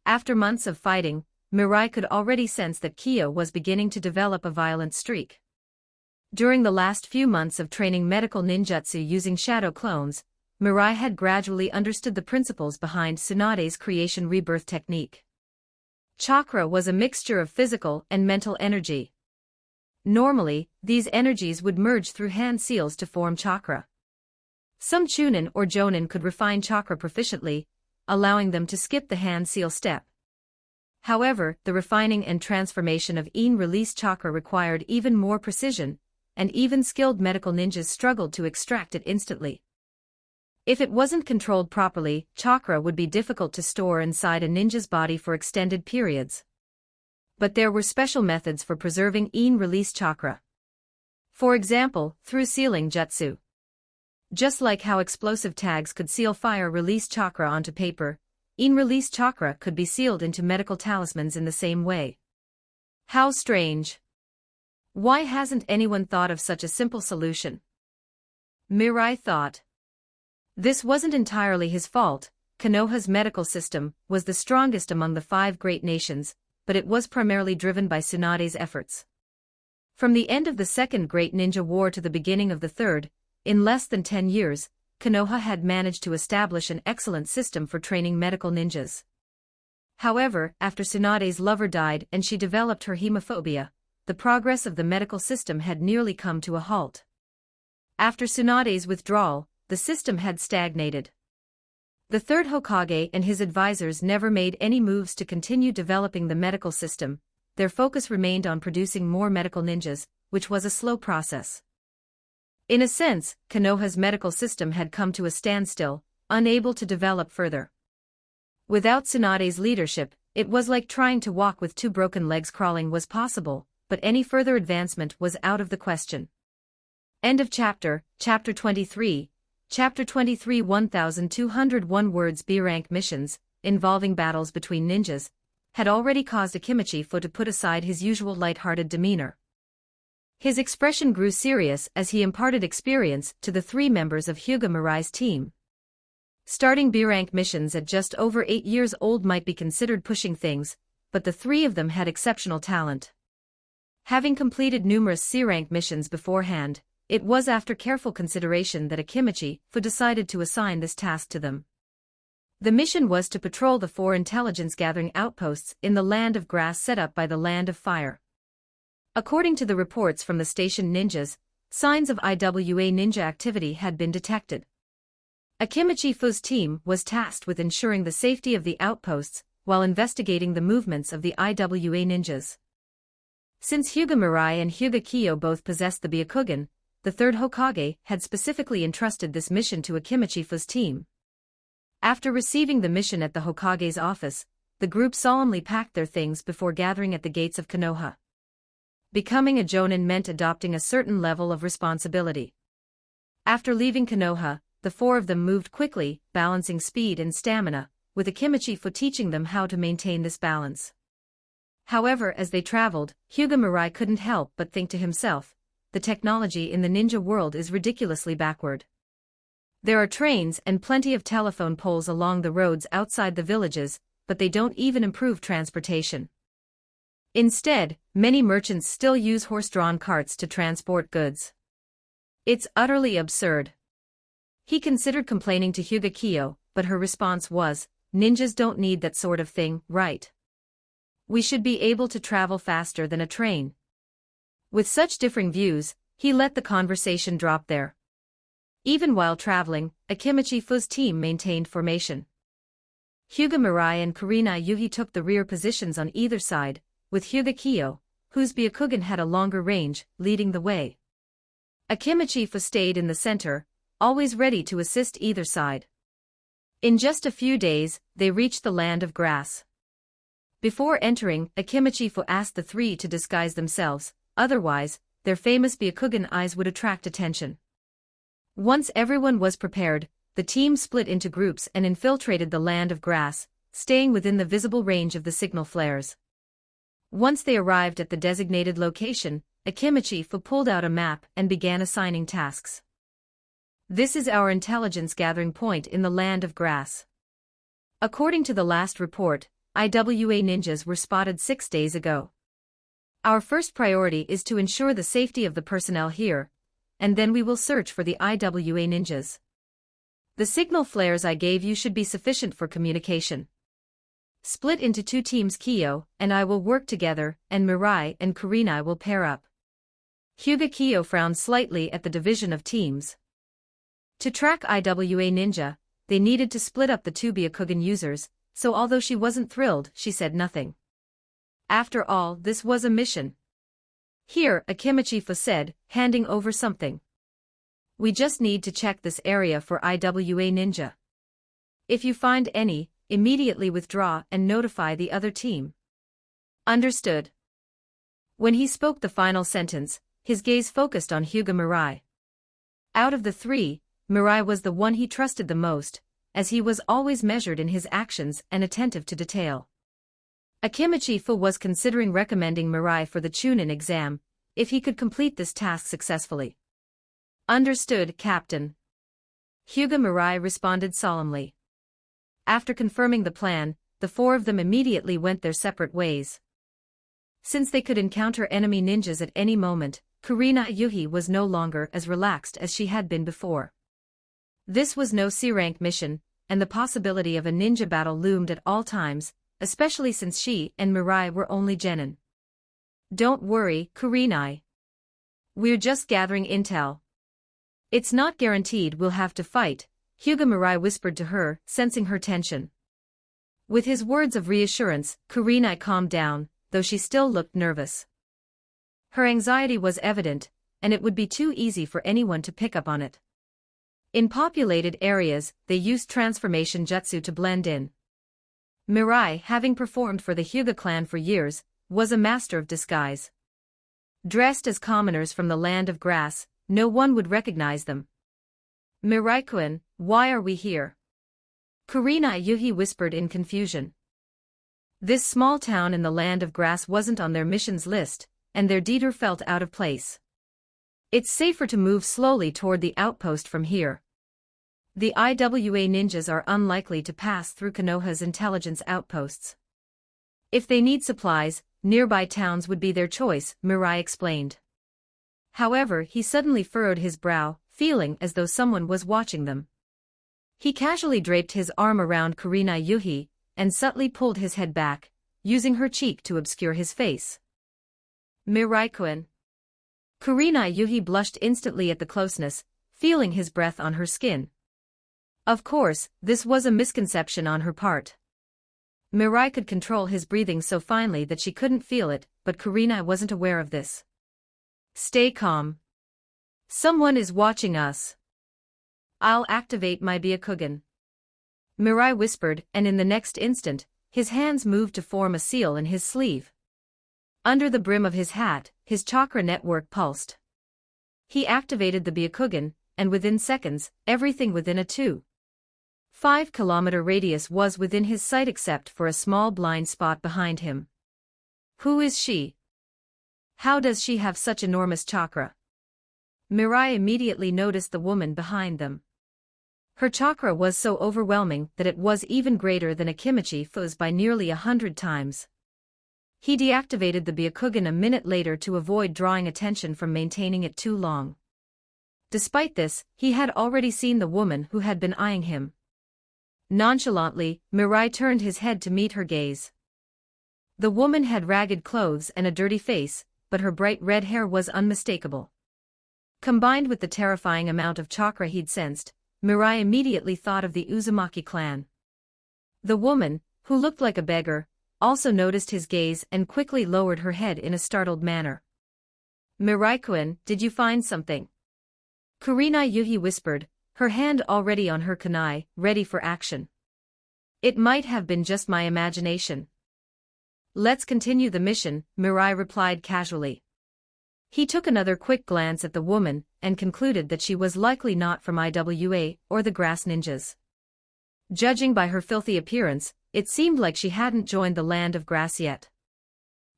After months of fighting, Mirai could already sense that Kyo was beginning to develop a violent streak. During the last few months of training medical ninjutsu using shadow clones, Mirai had gradually understood the principles behind Tsunade's creation rebirth technique. Chakra was a mixture of physical and mental energy. Normally, these energies would merge through hand seals to form chakra. Some chunin or jonin could refine chakra proficiently, allowing them to skip the hand seal step. However, the refining and transformation of in-release chakra required even more precision, and even skilled medical ninjas struggled to extract it instantly. If it wasn't controlled properly, chakra would be difficult to store inside a ninja's body for extended periods. But there were special methods for preserving in-release chakra. For example, through sealing jutsu. Just like how explosive tags could seal fire-release chakra onto paper, in-release chakra could be sealed into medical talismans in the same way. How strange. Why hasn't anyone thought of such a simple solution? Mirai thought. This wasn't entirely his fault. Konoha's medical system was the strongest among the 5 great nations, but it was primarily driven by Tsunade's efforts. From the end of the Second Great Ninja War to the beginning of the Third, in less than 10 years, Konoha had managed to establish an excellent system for training medical ninjas. However, after Tsunade's lover died and she developed her hemophobia, the progress of the medical system had nearly come to a halt. After Tsunade's withdrawal, the system had stagnated. The third Hokage and his advisors never made any moves to continue developing the medical system. Their focus remained on producing more medical ninjas, which was a slow process. In a sense, Konoha's medical system had come to a standstill, unable to develop further. Without Tsunade's leadership, it was like trying to walk with 2 broken legs. Crawling was possible, but any further advancement was out of the question. End of chapter. Chapter 23. Chapter 23 1201 words. B-rank missions, involving battles between ninjas, had already caused Akimichi to put aside his usual light-hearted demeanor. His expression grew serious as he imparted experience to the 3 members of Hyuga Mirai's team. Starting B-rank missions at just over 8 years old might be considered pushing things, but the 3 of them had exceptional talent. Having completed numerous C-rank missions beforehand, it was after careful consideration that Akimichi decided to assign this task to them. The mission was to patrol the 4 intelligence-gathering outposts in the Land of Grass set up by the Land of Fire. According to the reports from the station ninjas, signs of IWA ninja activity had been detected. Akimichi's team was tasked with ensuring the safety of the outposts while investigating the movements of the IWA ninjas. Since Hyuga Mirai and Hyuga Kyo both possessed the Byakugan, the third Hokage had specifically entrusted this mission to Akimichi's team. After receiving the mission at the Hokage's office, the group solemnly packed their things before gathering at the gates of Konoha. Becoming a jonin meant adopting a certain level of responsibility. After leaving Konoha, the 4 of them moved quickly, balancing speed and stamina, with Akimichi teaching them how to maintain this balance. However, as they traveled, Hyuga Mirai couldn't help but think to himself, the technology in the ninja world is ridiculously backward. There are trains and plenty of telephone poles along the roads outside the villages, but they don't even improve transportation. Instead, many merchants still use horse-drawn carts to transport goods. It's utterly absurd. He considered complaining to Hyuga Kyo, but her response was, ninjas don't need that sort of thing, right? We should be able to travel faster than a train. With such differing views, he let the conversation drop there. Even while traveling, Akimichi's team maintained formation. Hyuga Mirai and Kurina Yuhi took the rear positions on either side, with Hyuga Kyo, whose Byakugan had a longer range, leading the way. Akimichi stayed in the center, always ready to assist either side. In just a few days, they reached the Land of Grass. Before entering, Akimichi asked the 3 to disguise themselves, otherwise, their famous Byakugan eyes would attract attention. Once everyone was prepared, the team split into groups and infiltrated the Land of Grass, staying within the visible range of the signal flares. Once they arrived at the designated location, Akimichi pulled out a map and began assigning tasks. This is our intelligence gathering point in the land of grass. According to the last report, IWA ninjas were spotted 6 days ago. Our first priority is to ensure the safety of the personnel here, and then we will search for the IWA ninjas. The signal flares I gave you should be sufficient for communication. Split into 2 teams. Kyo and I will work together, and Mirai and Kurenai will pair up. Hyuga. Kyo frowned slightly at the division of teams. To track IWA ninja, they needed to split up the 2 Byakugan users, so although she wasn't thrilled, she said nothing. After all, this was a mission. Here, Akimichi said, handing over something. We just need to check this area for IWA ninja. If you find any, immediately withdraw and notify the other team. Understood. When he spoke the final sentence, his gaze focused on Hyuga Mirai. Out of the 3, Mirai was the one he trusted the most, as he was always measured in his actions and attentive to detail. Akimichi was considering recommending Mirai for the Chunin exam, if he could complete this task successfully. Understood, Captain. Hyuga Mirai responded solemnly. After confirming the plan, the 4 of them immediately went their separate ways. Since they could encounter enemy ninjas at any moment, Kurenai Yuhi was no longer as relaxed as she had been before. This was no C-rank mission, and the possibility of a ninja battle loomed at all times, especially since she and Mirai were only genin. Don't worry, Kurenai. We're just gathering intel. It's not guaranteed we'll have to fight, Hyuga Mirai whispered to her, sensing her tension. With his words of reassurance, Kurenai calmed down, though she still looked nervous. Her anxiety was evident, and it would be too easy for anyone to pick up on it. In populated areas, they used transformation jutsu to blend in. Mirai, having performed for the Hyuga clan for years, was a master of disguise. Dressed as commoners from the land of grass, no one would recognize them. Mirai-kun, why are we here? Kurenai Yuhi whispered in confusion. This small town in the land of grass wasn't on their missions list, and their leader felt out of place. It's safer to move slowly toward the outpost from here. The IWA ninjas are unlikely to pass through Konoha's intelligence outposts. If they need supplies, nearby towns would be their choice, Mirai explained. However, he suddenly furrowed his brow, feeling as though someone was watching them. He casually draped his arm around Kurenai Yuhi, and subtly pulled his head back, using her cheek to obscure his face. Mirai-kun. Kurenai Yuhi blushed instantly at the closeness, feeling his breath on her skin. Of course, this was a misconception on her part. Mirai could control his breathing so finely that she couldn't feel it, but Kurenai wasn't aware of this. Stay calm. Someone is watching us. I'll activate my Byakugan. Mirai whispered, and in the next instant, his hands moved to form a seal in his sleeve. Under the brim of his hat, his chakra network pulsed. He activated the Byakugan, and within seconds, everything within a 2.5-kilometer radius was within his sight except for a small blind spot behind him. Who is she? How does she have such enormous chakra? Mirai immediately noticed the woman behind them. Her chakra was so overwhelming that it was even greater than Akimichi's by nearly 100 times. He deactivated the Byakugan a minute later to avoid drawing attention from maintaining it too long. Despite this, he had already seen the woman who had been eyeing him. Nonchalantly, Mirai turned his head to meet her gaze. The woman had ragged clothes and a dirty face, but her bright red hair was unmistakable. Combined with the terrifying amount of chakra he'd sensed, Mirai immediately thought of the Uzumaki clan. The woman, who looked like a beggar, also noticed his gaze and quickly lowered her head in a startled manner. Mirai-kun, did you find something? Kurenai Yuhi whispered, her hand already on her kunai, ready for action. It might have been just my imagination. Let's continue the mission, Mirai replied casually. He took another quick glance at the woman, and concluded that she was likely not from IWA or the Grass Ninjas. Judging by her filthy appearance, it seemed like she hadn't joined the land of grass yet.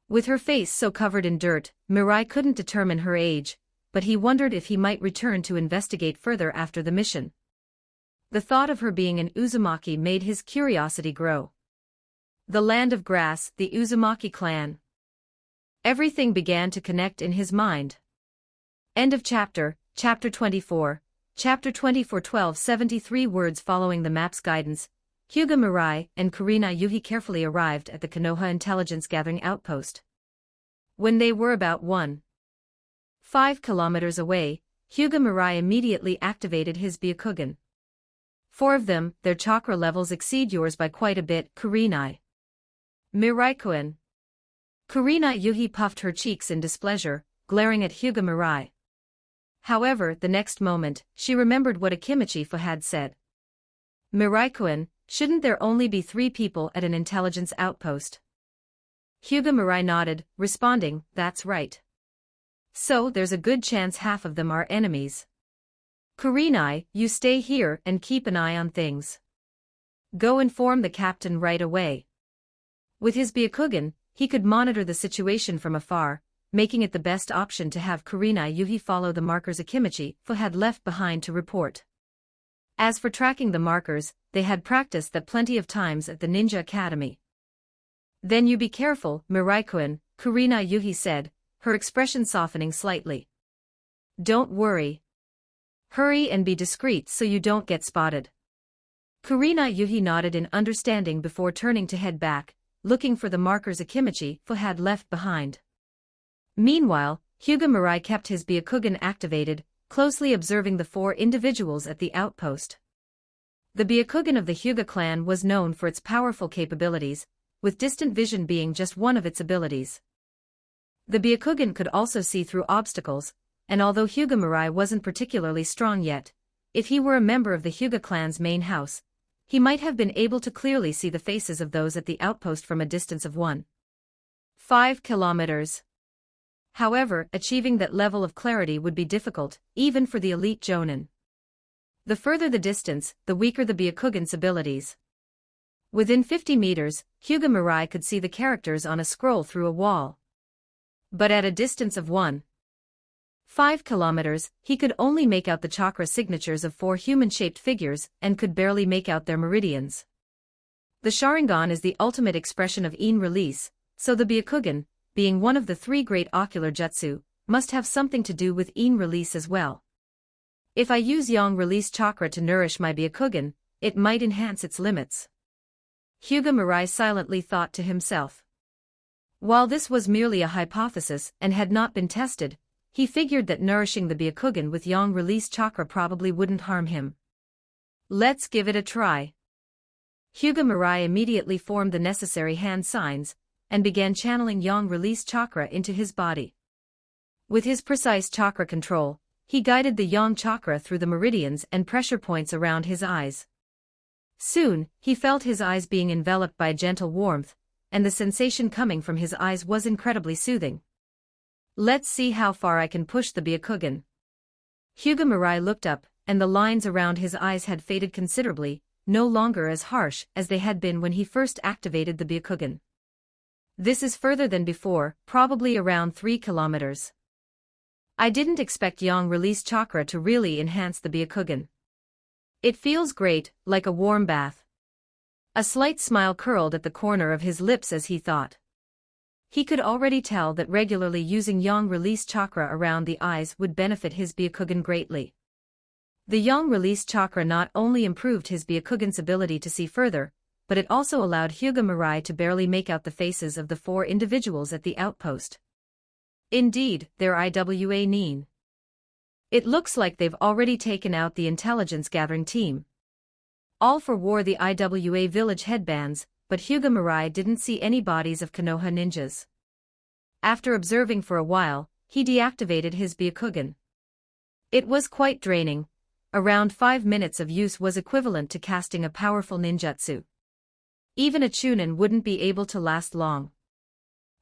With her face so covered in dirt, Mirai couldn't determine her age, but he wondered if he might return to investigate further after the mission. The thought of her being an Uzumaki made his curiosity grow. The land of grass, the Uzumaki clan. Everything began to connect in his mind. End of chapter, chapter 24. Chapter 24. 1273 words following the map's guidance. Hyuga Mirai and Kurina Yuhi carefully arrived at the Konoha intelligence gathering outpost. When they were about 1.5 kilometers away, Hyuga Mirai immediately activated his Byakugan. 4 of them, their chakra levels exceed yours by quite a bit, Kurina. Mirai-kun. Kurina Yuhi puffed her cheeks in displeasure, glaring at Hyuga Mirai. However, the next moment, she remembered what Akimichi-fu had said. Mirai-kun, shouldn't there only be 3 people at an intelligence outpost? Hyuga Mirai nodded, responding, that's right. So there's a good chance half of them are enemies. Kurina, you stay here and keep an eye on things. Go inform the captain right away. With his Byakugan, he could monitor the situation from afar, making it the best option to have Kurina Yuhi follow the markers Akimichi-fu had left behind to report. As for tracking the markers, they had practiced that plenty of times at the Ninja Academy. Then you be careful, Mirai-kun, Kurina Yuhi said, her expression softening slightly. Don't worry. Hurry and be discreet so you don't get spotted. Kurina Yuhi nodded in understanding before turning to head back, looking for the markers Akimichi-fu had left behind. Meanwhile, Hyuga Mirai kept his Byakugan activated, closely observing the 4 individuals at the outpost. The Byakugan of the Hyuga clan was known for its powerful capabilities, with distant vision being just one of its abilities. The Byakugan could also see through obstacles, and although Hyuga Mirai wasn't particularly strong yet, if he were a member of the Hyuga clan's main house, he might have been able to clearly see the faces of those at the outpost from a distance of 1.5 kilometers. However, achieving that level of clarity would be difficult, even for the elite Jonin. The further the distance, the weaker the Byakugan's abilities. Within 50 meters, Hyuga Mirai could see the characters on a scroll through a wall. But at a distance of 1.5 kilometers, he could only make out the chakra signatures of 4 human-shaped figures and could barely make out their meridians. The Sharingan is the ultimate expression of Yin release, so the Byakugan, being one of the 3 great ocular jutsu, must have something to do with Yin release as well. If I use Yang release chakra to nourish my Byakugan, it might enhance its limits. Hyuga Mirai silently thought to himself. While this was merely a hypothesis and had not been tested, he figured that nourishing the Byakugan with Yang release chakra probably wouldn't harm him. Let's give it a try. Hyuga Mirai immediately formed the necessary hand signs, and began channeling Yang release chakra into his body. With his precise chakra control, he guided the Yang chakra through the meridians and pressure points around his eyes. Soon, he felt his eyes being enveloped by gentle warmth, and the sensation coming from his eyes was incredibly soothing. Let's see how far I can push the Byakugan. Hyuga Mirai looked up, and the lines around his eyes had faded considerably, no longer as harsh as they had been when he first activated the Byakugan. This is further than before, probably around 3 kilometers. I didn't expect Yang release chakra to really enhance the Byakugan. It feels great, like a warm bath. A slight smile curled at the corner of his lips as he thought. He could already tell that regularly using Yang release chakra around the eyes would benefit his Byakugan greatly. The Yang release chakra not only improved his Byakugan's ability to see further, but it also allowed Hyuga Mirai to barely make out the faces of the 4 individuals at the outpost. Indeed, they're IWA Nin. It looks like they've already taken out the intelligence gathering team. All 4 wore the IWA village headbands, but Hyuga Mirai didn't see any bodies of Konoha ninjas. After observing for a while, he deactivated his Byakugan. It was quite draining. Around 5 minutes of use was equivalent to casting a powerful ninjutsu. Even a Chunin wouldn't be able to last long.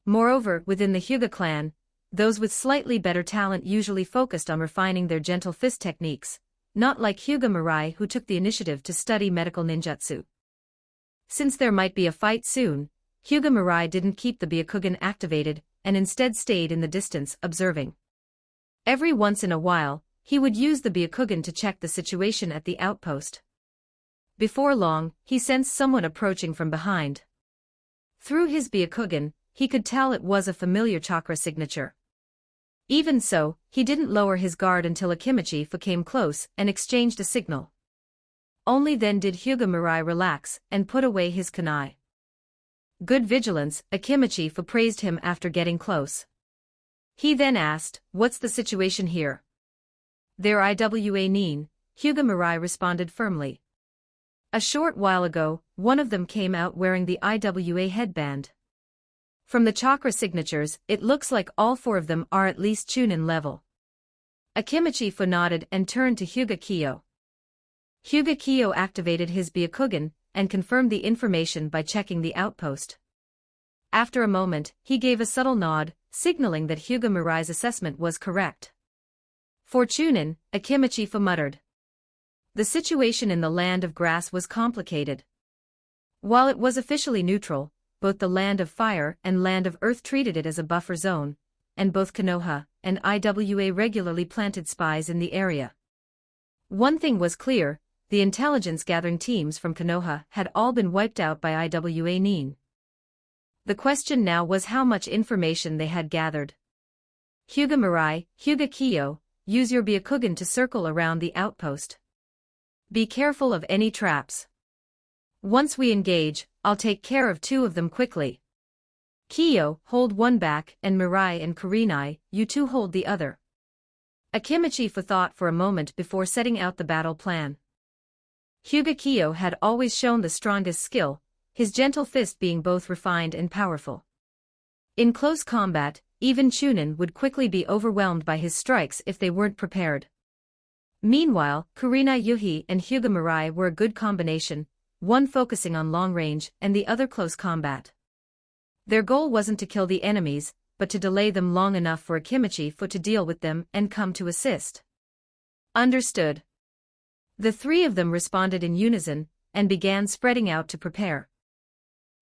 Moreover, within the Hyuga clan, those with slightly better talent usually focused on refining their gentle fist techniques, not like Hyuga Mirai who took the initiative to study medical ninjutsu. Since there might be a fight soon, Hyuga Mirai didn't keep the Byakugan activated, and instead stayed in the distance, observing. Every once in a while, he would use the Byakugan to check the situation at the outpost. Before long, he sensed someone approaching from behind. Through his Byakugan, he could tell it was a familiar chakra signature. Even so, he didn't lower his guard until Akimichi came close and exchanged a signal. Only then did Hyuga Mirai relax and put away his kunai. Good vigilance, Akimichi praised him after getting close. He then asked, "What's the situation here?" "They're IWA Nin," Hyuga Mirai responded firmly. "A short while ago, one of them came out wearing the IWA headband. From the chakra signatures, it looks like all four of them are at least Chunin level." Akimichi nodded and turned to Hyuga Kyo. Hyuga Kyo activated his Byakugan and confirmed the information by checking the outpost. After a moment, he gave a subtle nod, signaling that Hyuga Mirai's assessment was correct. "For Chunin," Akimichi muttered. The situation in the Land of Grass was complicated. While it was officially neutral, both the Land of Fire and Land of Earth treated it as a buffer zone, and both Konoha and IWA regularly planted spies in the area. One thing was clear: the intelligence-gathering teams from Konoha had all been wiped out by IWA Nin. The question now was how much information they had gathered. "Hyuga Mirai, Hyuga Kyo, use your Byakugan to circle around the outpost. Be careful of any traps. Once we engage, I'll take care of two of them quickly. Kyo, hold one back, and Mirai and Kurenai, you two hold the other." Akimichi thought for a moment before setting out the battle plan. Hyuga Kyo had always shown the strongest skill, his gentle fist being both refined and powerful. In close combat, even Chunin would quickly be overwhelmed by his strikes if they weren't prepared. Meanwhile, Kurenai Yuhi and Hyuga Mirai were a good combination, one focusing on long range and the other close combat. Their goal wasn't to kill the enemies, but to delay them long enough for Akimichi to deal with them and come to assist. "Understood." The three of them responded in unison, and began spreading out to prepare.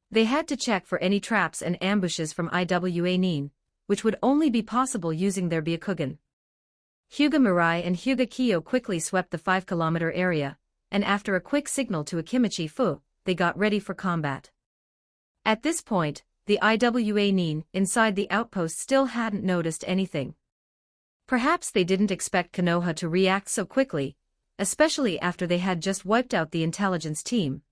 They had to check for any traps and ambushes from IWA Nin, which would only be possible using their Byakugan. Hyuga Mirai and Hyuga Kyo quickly swept the 5-kilometer area, and after a quick signal to Akimichi they got ready for combat. At this point, the IWA Nin inside the outpost still hadn't noticed anything. Perhaps they didn't expect Konoha to react so quickly, especially after they had just wiped out the intelligence team.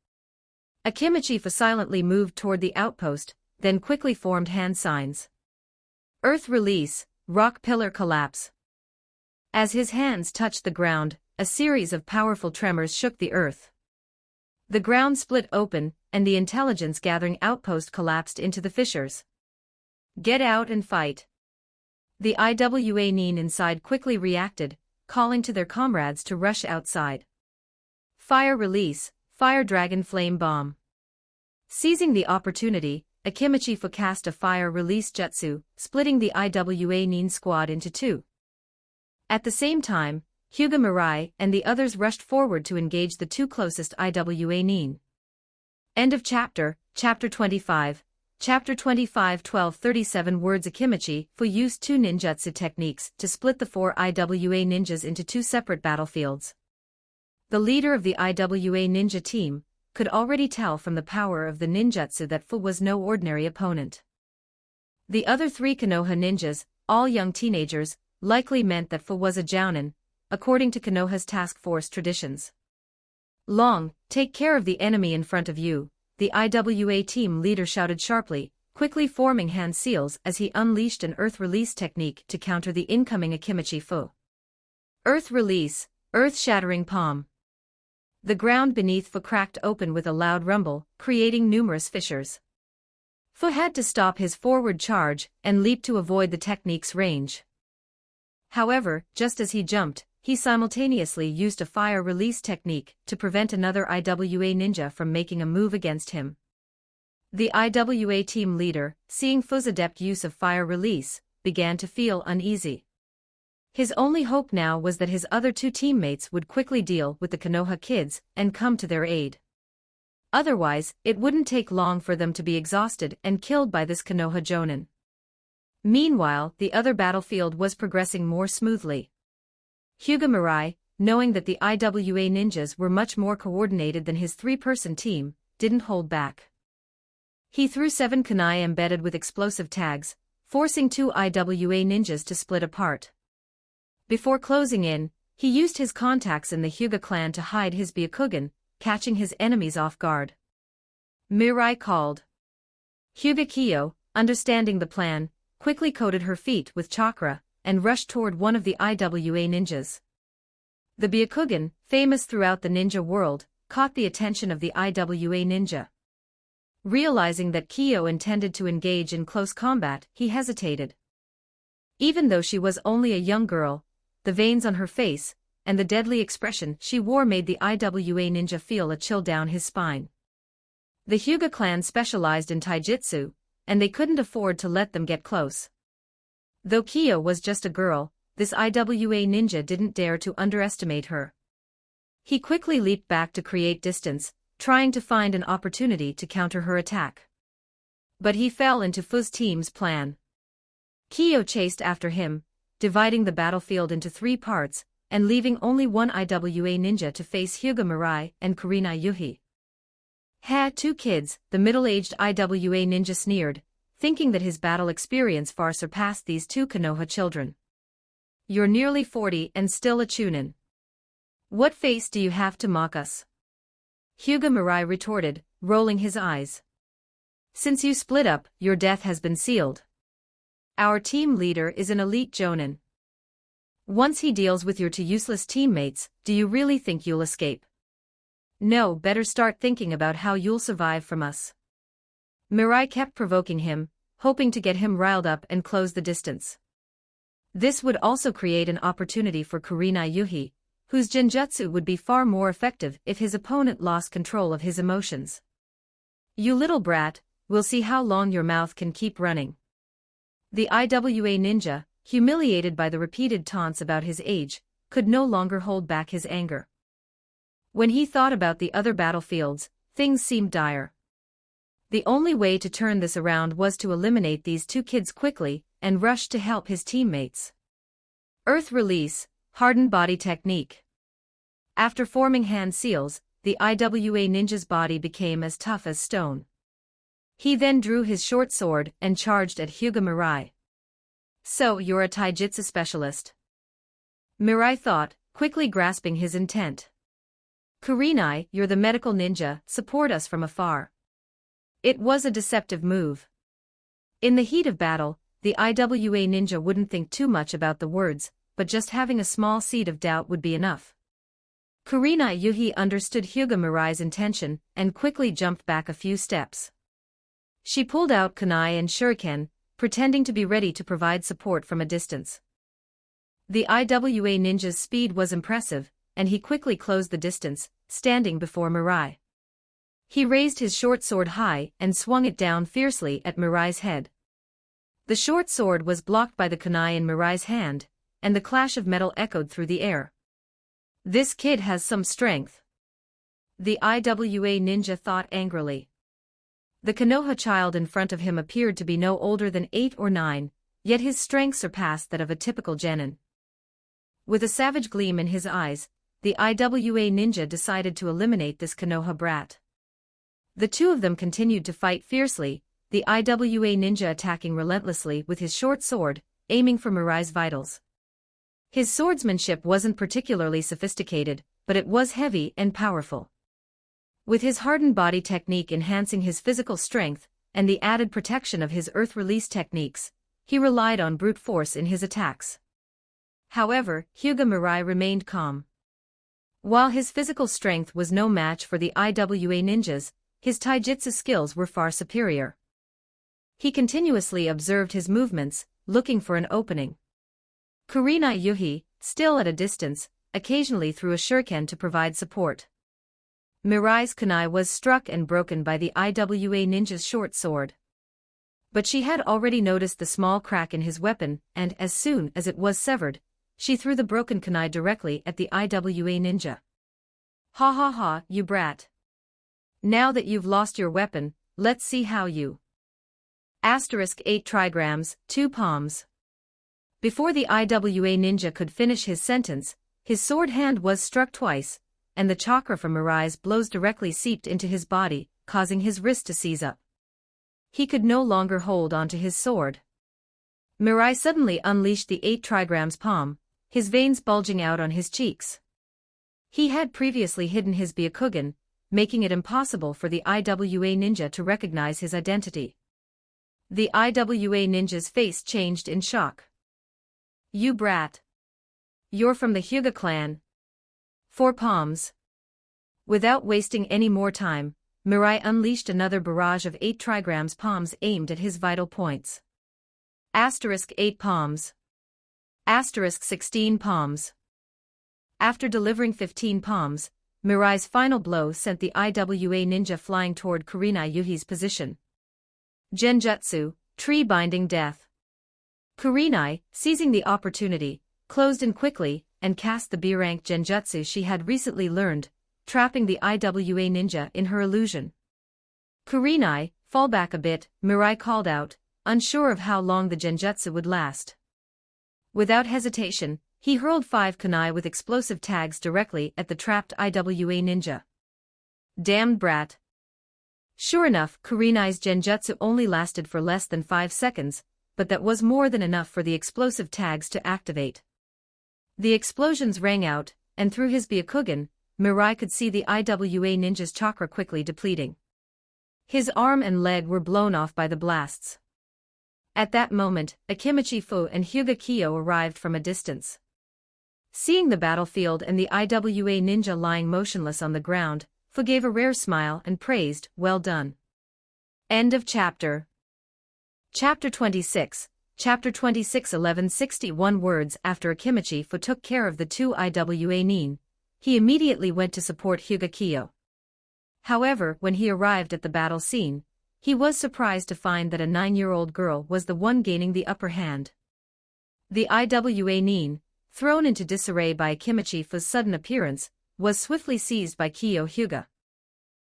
Akimichi silently moved toward the outpost, then quickly formed hand signs. Earth release, rock pillar collapse. As his hands touched the ground, a series of powerful tremors shook the earth. The ground split open, and the intelligence-gathering outpost collapsed into the fissures. "Get out and fight." The IWA Nin inside quickly reacted, calling to their comrades to rush outside. Fire release, Fire Dragon Flame Bomb. Seizing the opportunity, Akimichi cast a fire release jutsu, splitting the IWA Nin squad into two. At the same time, Hyuga Mirai and the others rushed forward to engage the two closest IWA Nin. End of chapter, Chapter 25. Chapter 25 1237 words. Akimichi used two ninjutsu techniques to split the four IWA ninjas into two separate battlefields. The leader of the IWA ninja team could already tell from the power of the ninjutsu that was no ordinary opponent. The other three Konoha ninjas, all young teenagers, likely meant that was a jounin, according to Konoha's task force traditions. "Long, take care of the enemy in front of you," the IWA team leader shouted sharply, quickly forming hand seals as he unleashed an earth release technique to counter the incoming Akimichi Earth release, earth-shattering palm. The ground beneath cracked open with a loud rumble, creating numerous fissures. Had to stop his forward charge and leap to avoid the technique's range. However, just as he jumped, he simultaneously used a fire release technique to prevent another IWA ninja from making a move against him. The IWA team leader, seeing Fu's adept use of fire release, began to feel uneasy. His only hope now was that his other two teammates would quickly deal with the Konoha kids and come to their aid. Otherwise, it wouldn't take long for them to be exhausted and killed by this Konoha Jonin. Meanwhile, the other battlefield was progressing more smoothly. Hyuga Mirai, knowing that the IWA ninjas were much more coordinated than his three-person team, didn't hold back. He threw 7 kunai embedded with explosive tags, forcing 2 IWA ninjas to split apart. Before closing in, he used his contacts in the Hyuga clan to hide his Byakugan, catching his enemies off guard. Mirai called. Hyuga Kiyo, understanding the plan, quickly coated her feet with chakra, and rushed toward one of the IWA ninjas. The Byakugan, famous throughout the ninja world, caught the attention of the IWA ninja. Realizing that Kiyo intended to engage in close combat, he hesitated. Even though she was only a young girl, the veins on her face, and the deadly expression she wore made the IWA ninja feel a chill down his spine. The Hyuga clan specialized in taijutsu, and they couldn't afford to let them get close. Though Kiyo was just a girl, this IWA ninja didn't dare to underestimate her. He quickly leaped back to create distance, trying to find an opportunity to counter her attack. But he fell into Fu's team's plan. Kiyo chased after him, dividing the battlefield into 3 parts, and leaving only one IWA ninja to face Hyuga Mirai and Kurenai Yuhi. Ha! 2 kids, the middle-aged IWA ninja sneered, thinking that his battle experience far surpassed these 2 Konoha children. You're nearly 40 and still a chunin. What face do you have to mock us? Hyuga Mirai retorted, rolling his eyes. Since you split up, your death has been sealed. Our team leader is an elite jonin. Once he deals with your 2 useless teammates, do you really think you'll escape? No, better start thinking about how you'll survive from us. Mirai kept provoking him, hoping to get him riled up and close the distance. This would also create an opportunity for Kurenai Yuhi, whose genjutsu would be far more effective if his opponent lost control of his emotions. You little brat, we'll see how long your mouth can keep running. The IWA ninja, humiliated by the repeated taunts about his age, could no longer hold back his anger. When he thought about the other battlefields, things seemed dire. The only way to turn this around was to eliminate these 2 kids quickly, and rush to help his teammates. Earth Release, Hardened Body Technique. After forming hand seals, the IWA ninja's body became as tough as stone. He then drew his short sword and charged at Hyuga Mirai. So you're a taijutsu specialist? Mirai thought, quickly grasping his intent. Kurenai, you're the medical ninja, support us from afar. It was a deceptive move. In the heat of battle, the IWA ninja wouldn't think too much about the words, but just having a small seed of doubt would be enough. Kurenai Yuhi understood Hyuga Mirai's intention and quickly jumped back a few steps. She pulled out kunai and shuriken, pretending to be ready to provide support from a distance. The IWA ninja's speed was impressive, and he quickly closed the distance, standing before Mirai. He raised his short sword high and swung it down fiercely at Mirai's head. The short sword was blocked by the kunai in Mirai's hand, and the clash of metal echoed through the air. This kid has some strength. The IWA ninja thought angrily. The Konoha child in front of him appeared to be no older than 8 or 9, yet his strength surpassed that of a typical genin. With a savage gleam in his eyes, the IWA ninja decided to eliminate this Konoha brat. The 2 of them continued to fight fiercely, the IWA ninja attacking relentlessly with his short sword, aiming for Mirai's vitals. His swordsmanship wasn't particularly sophisticated, but it was heavy and powerful. With his hardened body technique enhancing his physical strength, and the added protection of his earth release techniques, he relied on brute force in his attacks. However, Hyuga Mirai remained calm. While his physical strength was no match for the IWA ninjas, his taijutsu skills were far superior. He continuously observed his movements, looking for an opening. Kurenai Yuhi, still at a distance, occasionally threw a shuriken to provide support. Mirai's kunai was struck and broken by the IWA ninja's short sword. But she had already noticed the small crack in his weapon, and as soon as it was severed, she threw the broken kunai directly at the IWA ninja. Ha ha ha, you brat. Now that you've lost your weapon, let's see how you. Asterisk 8 trigrams, 2 palms. Before the IWA ninja could finish his sentence, his sword hand was struck twice, and the chakra from Mirai's blows directly seeped into his body, causing his wrist to seize up. He could no longer hold onto his sword. Mirai suddenly unleashed the 8 trigrams palm, his veins bulging out on his cheeks. He had previously hidden his Byakugan, making it impossible for the IWA ninja to recognize his identity. The IWA ninja's face changed in shock. "You brat. You're from the Hyuga clan." 4 palms. Without wasting any more time, Mirai unleashed another barrage of 8 trigrams palms aimed at his vital points. Asterisk 8 palms. Asterisk 16 palms. After delivering 15 palms, Mirai's final blow sent the IWA ninja flying toward Kurenai Yuhi's position. Genjutsu, tree-binding death. Kurenai, seizing the opportunity, closed in quickly and cast the B-rank genjutsu she had recently learned, trapping the IWA ninja in her illusion. "Kurenai, fall back a bit," Mirai called out, unsure of how long the genjutsu would last. Without hesitation, he hurled 5 kunai with explosive tags directly at the trapped IWA ninja. "Damned brat." Sure enough, Kurenai's genjutsu only lasted for less than 5 seconds, but that was more than enough for the explosive tags to activate. The explosions rang out, and through his Byakugan, Mirai could see the IWA ninja's chakra quickly depleting. His arm and leg were blown off by the blasts. At that moment, Akimichi Fu and Hyuga Kyo arrived from a distance. Seeing the battlefield and the IWA ninja lying motionless on the ground, Fu gave a rare smile and praised, "Well done." End of chapter. Chapter 26. Chapter 26. 1161 words after Akimichi Fu took care of the 2 IWA nin, he immediately went to support Hyuga Kyo. However, when he arrived at the battle scene, he was surprised to find that a 9-year-old girl was the one gaining the upper hand. The IWA nin, thrown into disarray by Akimichi Fu's sudden appearance, was swiftly seized by Kyo Hyuga.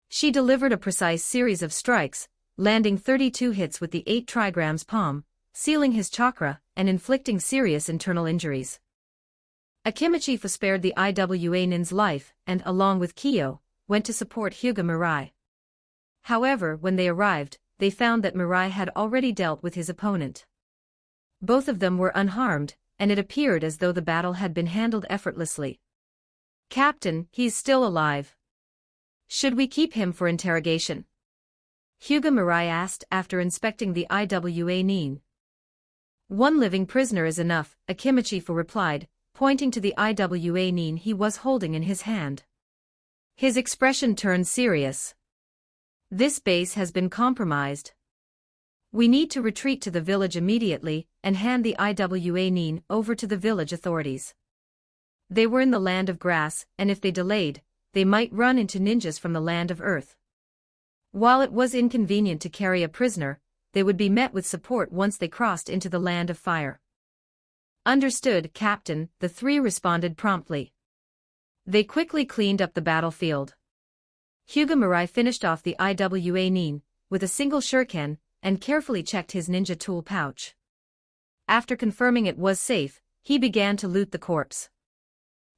She delivered a precise series of strikes, landing 32 hits with the 8 trigrams palm, sealing his chakra and inflicting serious internal injuries. Akimichi Fu spared the IWA nin's life and, along with Kyo, went to support Hyuga Mirai. However, when they arrived, they found that Mirai had already dealt with his opponent. Both of them were unharmed, and it appeared as though the battle had been handled effortlessly. "Captain, he's still alive. Should we keep him for interrogation?" Hyuga Mirai asked after inspecting the IWA nin. "One living prisoner is enough," Akimichi Fu replied, pointing to the IWA nin he was holding in his hand. His expression turned serious. "This base has been compromised. We need to retreat to the village immediately and hand the IWA nin over to the village authorities. They were in the land of grass, and if they delayed, they might run into ninjas from the land of earth. While it was inconvenient to carry a prisoner, they would be met with support once they crossed into the land of fire." "Understood, Captain," the 3 responded promptly. They quickly cleaned up the battlefield. Hyuga Mirai finished off the IWA nin with a single shuriken and carefully checked his ninja tool pouch. After confirming it was safe, he began to loot the corpse.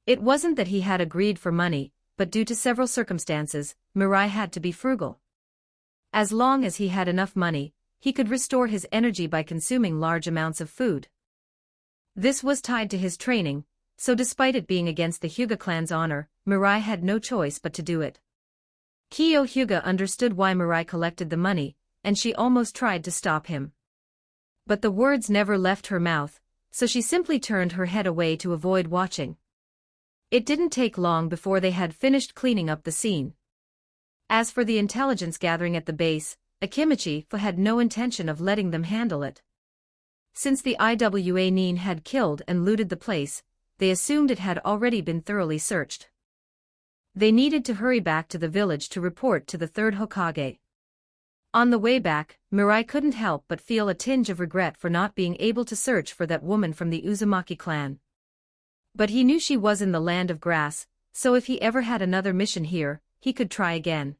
It wasn't that he had agreed for money, but due to several circumstances, Mirai had to be frugal. As long as he had enough money, he could restore his energy by consuming large amounts of food. This was tied to his training, so despite it being against the Hyuga clan's honor, Mirai had no choice but to do it. Kyo Hyuga understood why Mirai collected the money, and she almost tried to stop him. But the words never left her mouth, so she simply turned her head away to avoid watching. It didn't take long before they had finished cleaning up the scene. As for the intelligence gathering at the base, Akimichi Fu had no intention of letting them handle it. Since the IWA nin had killed and looted the place, they assumed it had already been thoroughly searched. They needed to hurry back to the village to report to the 3rd Hokage. On the way back, Mirai couldn't help but feel a tinge of regret for not being able to search for that woman from the Uzumaki clan. But he knew she was in the land of grass, so if he ever had another mission here, he could try again.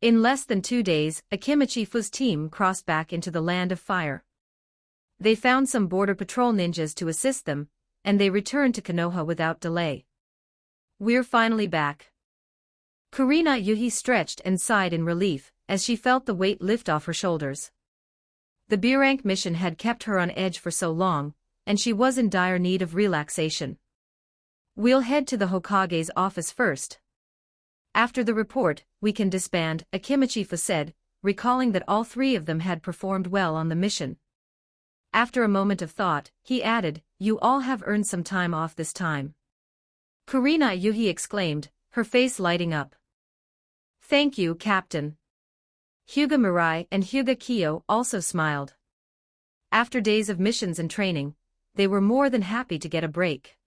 In less than 2 days, Akimichifu's team crossed back into the Land of Fire. They found some Border Patrol ninjas to assist them, and they returned to Konoha without delay. "We're finally back." Kurina Yuhi stretched and sighed in relief, as she felt the weight lift off her shoulders. The B-rank mission had kept her on edge for so long, and she was in dire need of relaxation. "We'll head to the Hokage's office first. After the report, we can disband," Akimichifu said, recalling that all 3 of them had performed well on the mission. After a moment of thought, he added, "You all have earned some time off this time." Kurina Yuhi exclaimed, her face lighting up. "Thank you, Captain." Hyuga Mirai and Hyuga Kiyo also smiled. After days of missions and training, they were more than happy to get a break.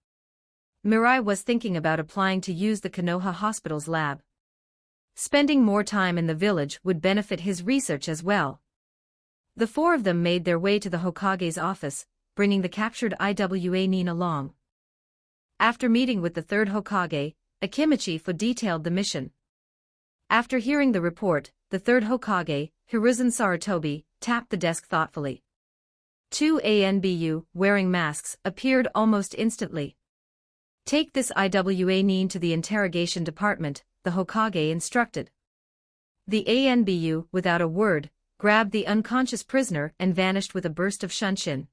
Mirai was thinking about applying to use the Konoha Hospital's lab. Spending more time in the village would benefit his research as well. The 4 of them made their way to the Hokage's office, bringing the captured Iwa Nin along. After meeting with the 3rd Hokage, Akimichifu detailed the mission. After hearing the report, the 3rd Hokage, Hiruzen Sarutobi, tapped the desk thoughtfully. 2 ANBU, wearing masks, appeared almost instantly. "Take this Iwa Nin to the interrogation department," the Hokage instructed. The ANBU, without a word, grabbed the unconscious prisoner and vanished with a burst of shunshin.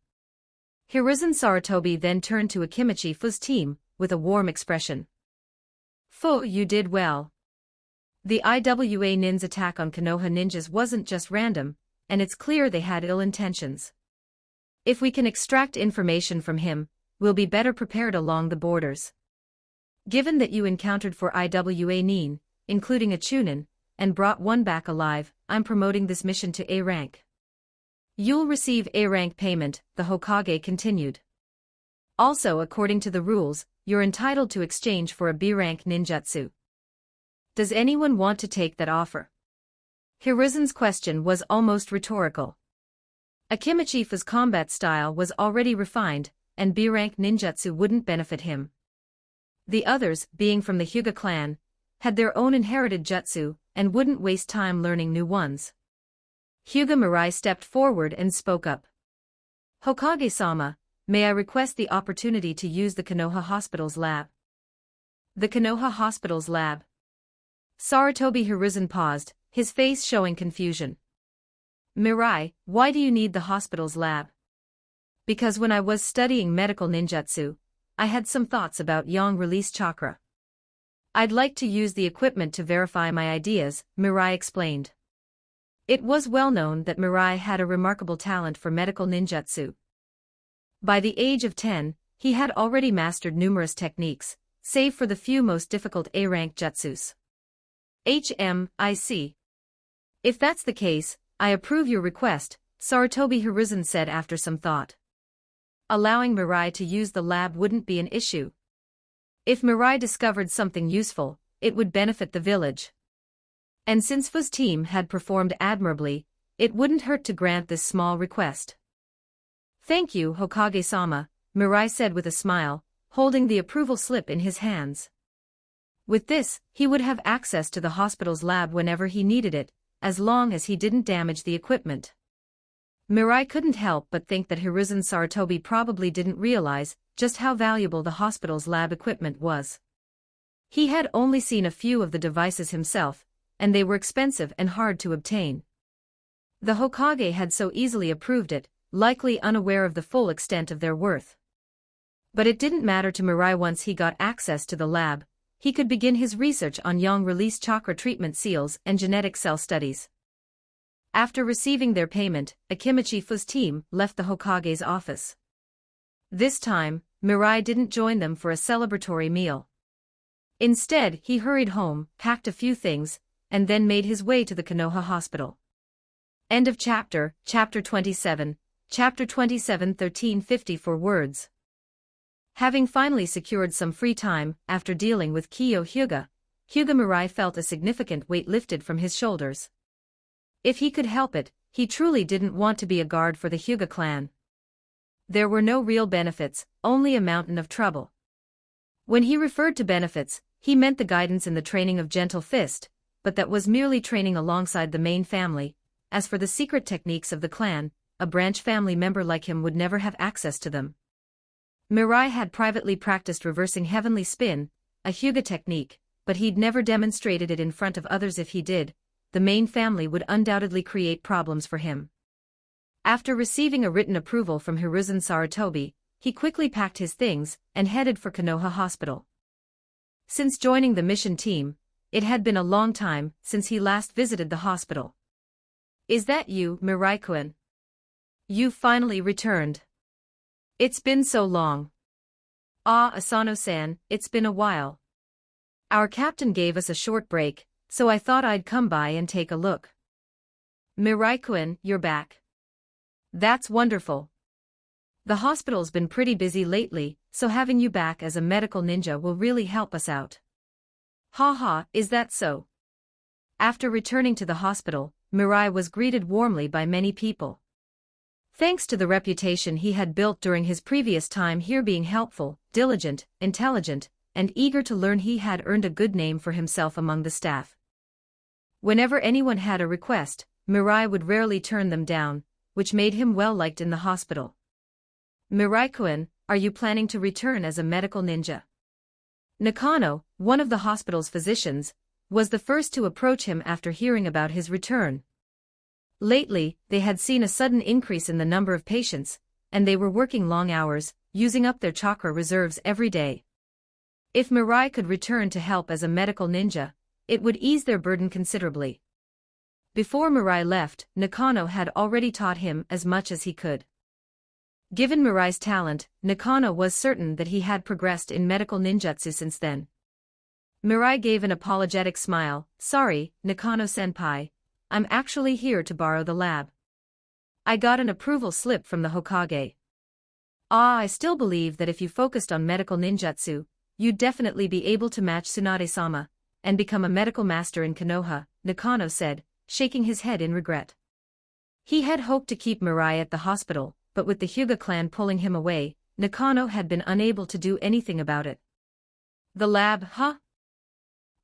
Hiruzen Sarutobi then turned to Akimichifu's team, with a warm expression. "Fu, you did well. The Iwa Nin's attack on Konoha ninjas wasn't just random, and it's clear they had ill intentions. If we can extract information from him, we'll be better prepared along the borders. Given that you encountered 4 Iwa Nin, including a Chunin, and brought one back alive, I'm promoting this mission to A rank. You'll receive A rank payment," the Hokage continued. "Also, according to the rules, you're entitled to exchange for a B rank ninjutsu. Does anyone want to take that offer?" Hiruzen's question was almost rhetorical. Akimichifu's combat style was already refined, and B rank ninjutsu wouldn't benefit him. The others, being from the Hyuga clan, had their own inherited jutsu, and wouldn't waste time learning new ones. Hyuga Mirai stepped forward and spoke up. "Hokage-sama, may I request the opportunity to use the Konoha Hospital's lab?" "The Konoha Hospital's lab?" Sarutobi Hiruzen paused, his face showing confusion. "Mirai, why do you need the hospital's lab?" "Because when I was studying medical ninjutsu, I had some thoughts about yang release chakra. I'd like to use the equipment to verify my ideas," Mirai explained. It was well known that Mirai had a remarkable talent for medical ninjutsu. By the age of 10, he had already mastered numerous techniques, save for the few most difficult A-rank jutsus. I see. If that's the case, I approve your request, Sarutobi Hiruzen said after some thought. Allowing Mirai to use the lab wouldn't be an issue. If Mirai discovered something useful, it would benefit the village. And since Fu's team had performed admirably, it wouldn't hurt to grant this small request. "Thank you, Hokage-sama," Mirai said with a smile, holding the approval slip in his hands. With this, he would have access to the hospital's lab whenever he needed it, as long as he didn't damage the equipment. Mirai couldn't help but think that Hiruzen Sarutobi probably didn't realize just how valuable the hospital's lab equipment was. He had only seen a few of the devices himself, and they were expensive and hard to obtain. The Hokage had so easily approved it, likely unaware of the full extent of their worth. But it didn't matter to Mirai once he got access to the lab. He could begin his research on yang release chakra treatment seals and genetic cell studies. After receiving their payment, Akimichifu's team left the Hokage's office. This time, Mirai didn't join them for a celebratory meal. Instead, he hurried home, packed a few things, and then made his way to the Konoha Hospital. End of chapter 27, Chapter 27 1354 words. Having finally secured some free time after dealing with Kiyo Hyuga, Hyuga Mirai felt a significant weight lifted from his shoulders. If he could help it, he truly didn't want to be a guard for the Hyuga clan. There were no real benefits, only a mountain of trouble. When he referred to benefits, he meant the guidance in the training of Gentle Fist, but that was merely training alongside the main family. As for the secret techniques of the clan, a branch family member like him would never have access to them. Mirai had privately practiced reversing heavenly spin, a Hyuga technique, but he'd never demonstrated it in front of others. If he did, the main family would undoubtedly create problems for him. After receiving a written approval from Hiruzen Sarutobi, he quickly packed his things and headed for Konoha Hospital. Since joining the mission team, it had been a long time since he last visited the hospital. "Is that you, Mirai-kun? You finally returned. It's been so long." "Ah, Asano-san, it's been a while. Our captain gave us a short break, so I thought I'd come by and take a look." "Mirai-kun, you're back. That's wonderful. The hospital's been pretty busy lately, so having you back as a medical ninja will really help us out." "Haha, is that so?" After returning to the hospital, Mirai was greeted warmly by many people. Thanks to the reputation he had built during his previous time here, being helpful, diligent, intelligent, and eager to learn, he had earned a good name for himself among the staff. Whenever anyone had a request, Mirai would rarely turn them down, which made him well liked in the hospital. "Mirai-kun, are you planning to return as a medical ninja?" Nakano, one of the hospital's physicians, was the first to approach him after hearing about his return. Lately, they had seen a sudden increase in the number of patients, and they were working long hours, using up their chakra reserves every day. If Mirai could return to help as a medical ninja, it would ease their burden considerably. Before Mirai left, Nakano had already taught him as much as he could. Given Mirai's talent, Nakano was certain that he had progressed in medical ninjutsu since then. Mirai gave an apologetic smile. "Sorry, Nakano-senpai. I'm actually here to borrow the lab. I got an approval slip from the Hokage." "Ah, I still believe that if you focused on medical ninjutsu, you'd definitely be able to match Tsunade-sama and become a medical master in Konoha," Nakano said, shaking his head in regret. He had hoped to keep Mirai at the hospital, but with the Hyuga clan pulling him away, Nakano had been unable to do anything about it. "The lab, huh?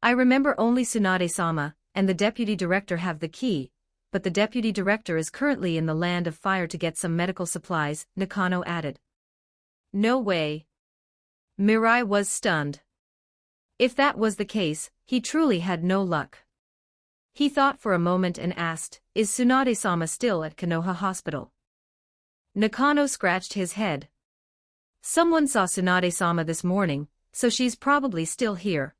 I remember only Tsunade-sama and the deputy director have the key, but the deputy director is currently in the Land of Fire to get some medical supplies," Nakano added. "No way." Mirai was stunned. If that was the case, he truly had no luck. He thought for a moment and asked, "Is Tsunade-sama still at Konoha Hospital?" Nakano scratched his head. "Someone saw Tsunade-sama this morning, so she's probably still here.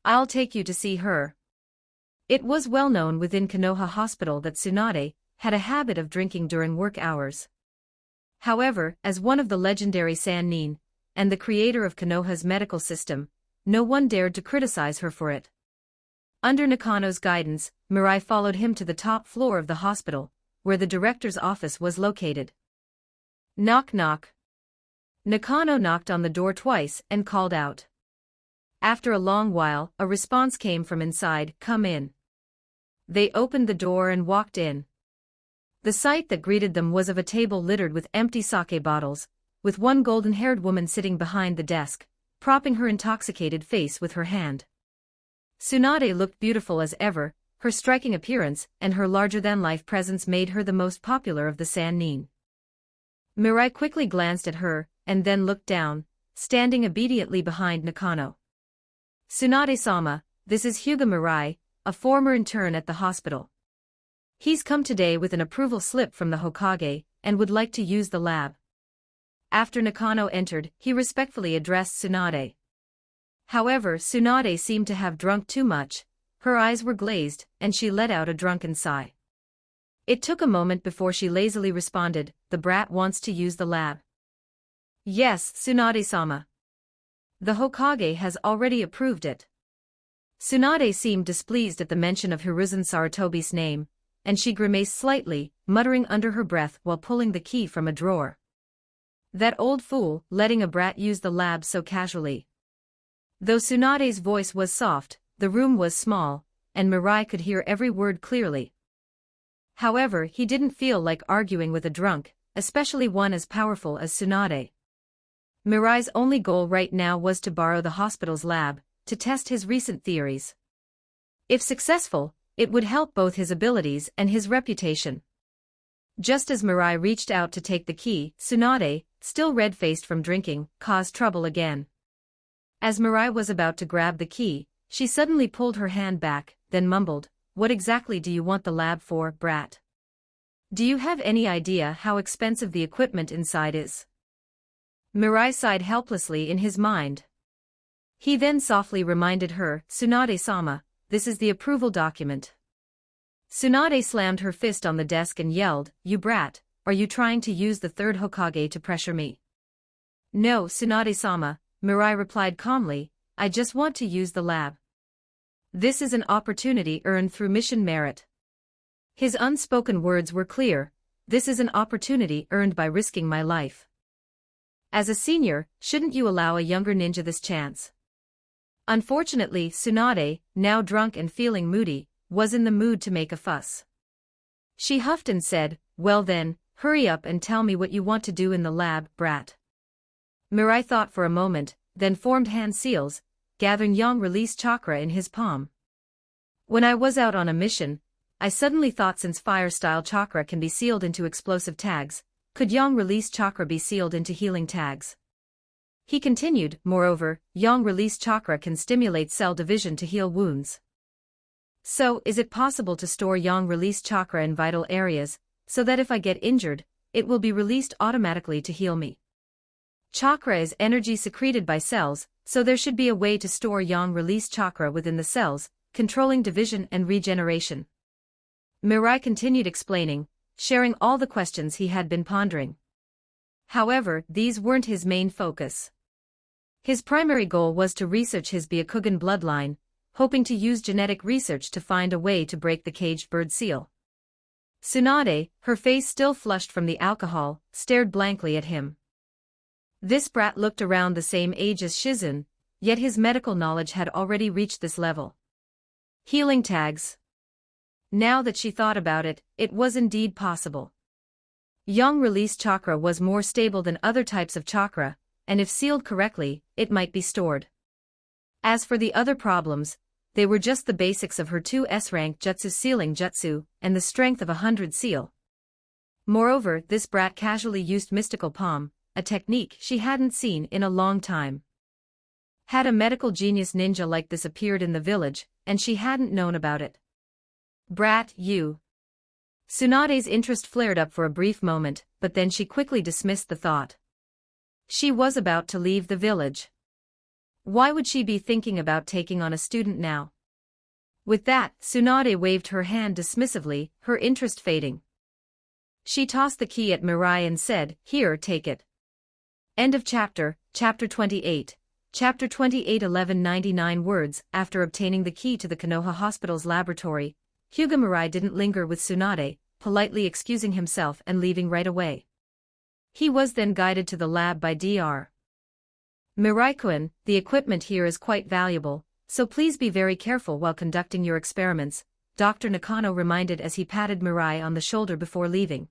I'll take you to see her." It was well known within Konoha Hospital that Tsunade had a habit of drinking during work hours. However, as one of the legendary Sannin, and the creator of Konoha's medical system, no one dared to criticize her for it. Under Nakano's guidance, Mirai followed him to the top floor of the hospital, where the director's office was located. "Knock knock." Nakano knocked on the door twice and called out. After a long while, a response came from inside, "Come in." They opened the door and walked in. The sight that greeted them was of a table littered with empty sake bottles, with one golden-haired woman sitting behind the desk, propping her intoxicated face with her hand. Tsunade looked beautiful as ever. Her striking appearance and her larger-than-life presence made her the most popular of the Sannin. Mirai quickly glanced at her, and then looked down, standing obediently behind Nakano. "Tsunade-sama, this is Hyuga Mirai, a former intern at the hospital. He's come today with an approval slip from the Hokage, and would like to use the lab." After Nakano entered, he respectfully addressed Tsunade. However, Tsunade seemed to have drunk too much. Her eyes were glazed, and she let out a drunken sigh. It took a moment before she lazily responded, "The brat wants to use the lab." "Yes, Tsunade-sama. The Hokage has already approved it." Tsunade seemed displeased at the mention of Hiruzen Sarutobi's name, and she grimaced slightly, muttering under her breath while pulling the key from a drawer. That old fool, letting a brat use the lab so casually. Though Tsunade's voice was soft, the room was small, and Mirai could hear every word clearly. However, he didn't feel like arguing with a drunk, especially one as powerful as Tsunade. Mirai's only goal right now was to borrow the hospital's lab, to test his recent theories. If successful, it would help both his abilities and his reputation. Just as Mirai reached out to take the key, Tsunade, still red-faced from drinking, caused trouble again. As Mirai was about to grab the key, she suddenly pulled her hand back, then mumbled, "What exactly do you want the lab for, brat? Do you have any idea how expensive the equipment inside is?" Mirai sighed helplessly in his mind. He then softly reminded her, "Tsunade-sama, this is the approval document." Tsunade slammed her fist on the desk and yelled, "You brat, are you trying to use the third Hokage to pressure me?" "No, Tsunade-sama," Mirai replied calmly, "I just want to use the lab. This is an opportunity earned through mission merit." His unspoken words were clear, "This is an opportunity earned by risking my life. As a senior, shouldn't you allow a younger ninja this chance?" Unfortunately, Tsunade, now drunk and feeling moody, was in the mood to make a fuss. She huffed and said, "Well then, hurry up and tell me what you want to do in the lab, brat." Mirai thought for a moment, then formed hand seals, gathering yang release chakra in his palm. "When I was out on a mission, I suddenly thought since fire-style chakra can be sealed into explosive tags, could yang release chakra be sealed into healing tags?" He continued, "Moreover, yang release chakra can stimulate cell division to heal wounds. So, is it possible to store yang release chakra in vital areas, so that if I get injured, it will be released automatically to heal me? Chakra is energy secreted by cells, so there should be a way to store yang release chakra within the cells, controlling division and regeneration." Mirai continued explaining, sharing all the questions he had been pondering. However, these weren't his main focus. His primary goal was to research his Byakugan bloodline, hoping to use genetic research to find a way to break the caged bird seal. Tsunade, her face still flushed from the alcohol, stared blankly at him. This brat looked around the same age as Shizun, yet his medical knowledge had already reached this level. Healing tags. Now that she thought about it, it was indeed possible. Yang release chakra was more stable than other types of chakra, and if sealed correctly, it might be stored. As for the other problems, they were just the basics of her 2S rank jutsu sealing jutsu, and the strength of 100 seal. Moreover, this brat casually used mystical palm, a technique she hadn't seen in a long time. Had a medical genius ninja like this appeared in the village, and she hadn't known about it? Brat, you. Tsunade's interest flared up for a brief moment, but then she quickly dismissed the thought. She was about to leave the village. Why would she be thinking about taking on a student now? With that, Tsunade waved her hand dismissively, her interest fading. She tossed the key at Mirai and said, "Here, take it." End of chapter, chapter 28. Chapter 28 1199 words. After obtaining the key to the Konoha Hospital's laboratory, Hyuga Mirai didn't linger with Tsunade, politely excusing himself and leaving right away. He was then guided to the lab by Dr. Mirai-kun, "The equipment here is quite valuable, so please be very careful while conducting your experiments," Dr. Nakano reminded as he patted Mirai on the shoulder before leaving.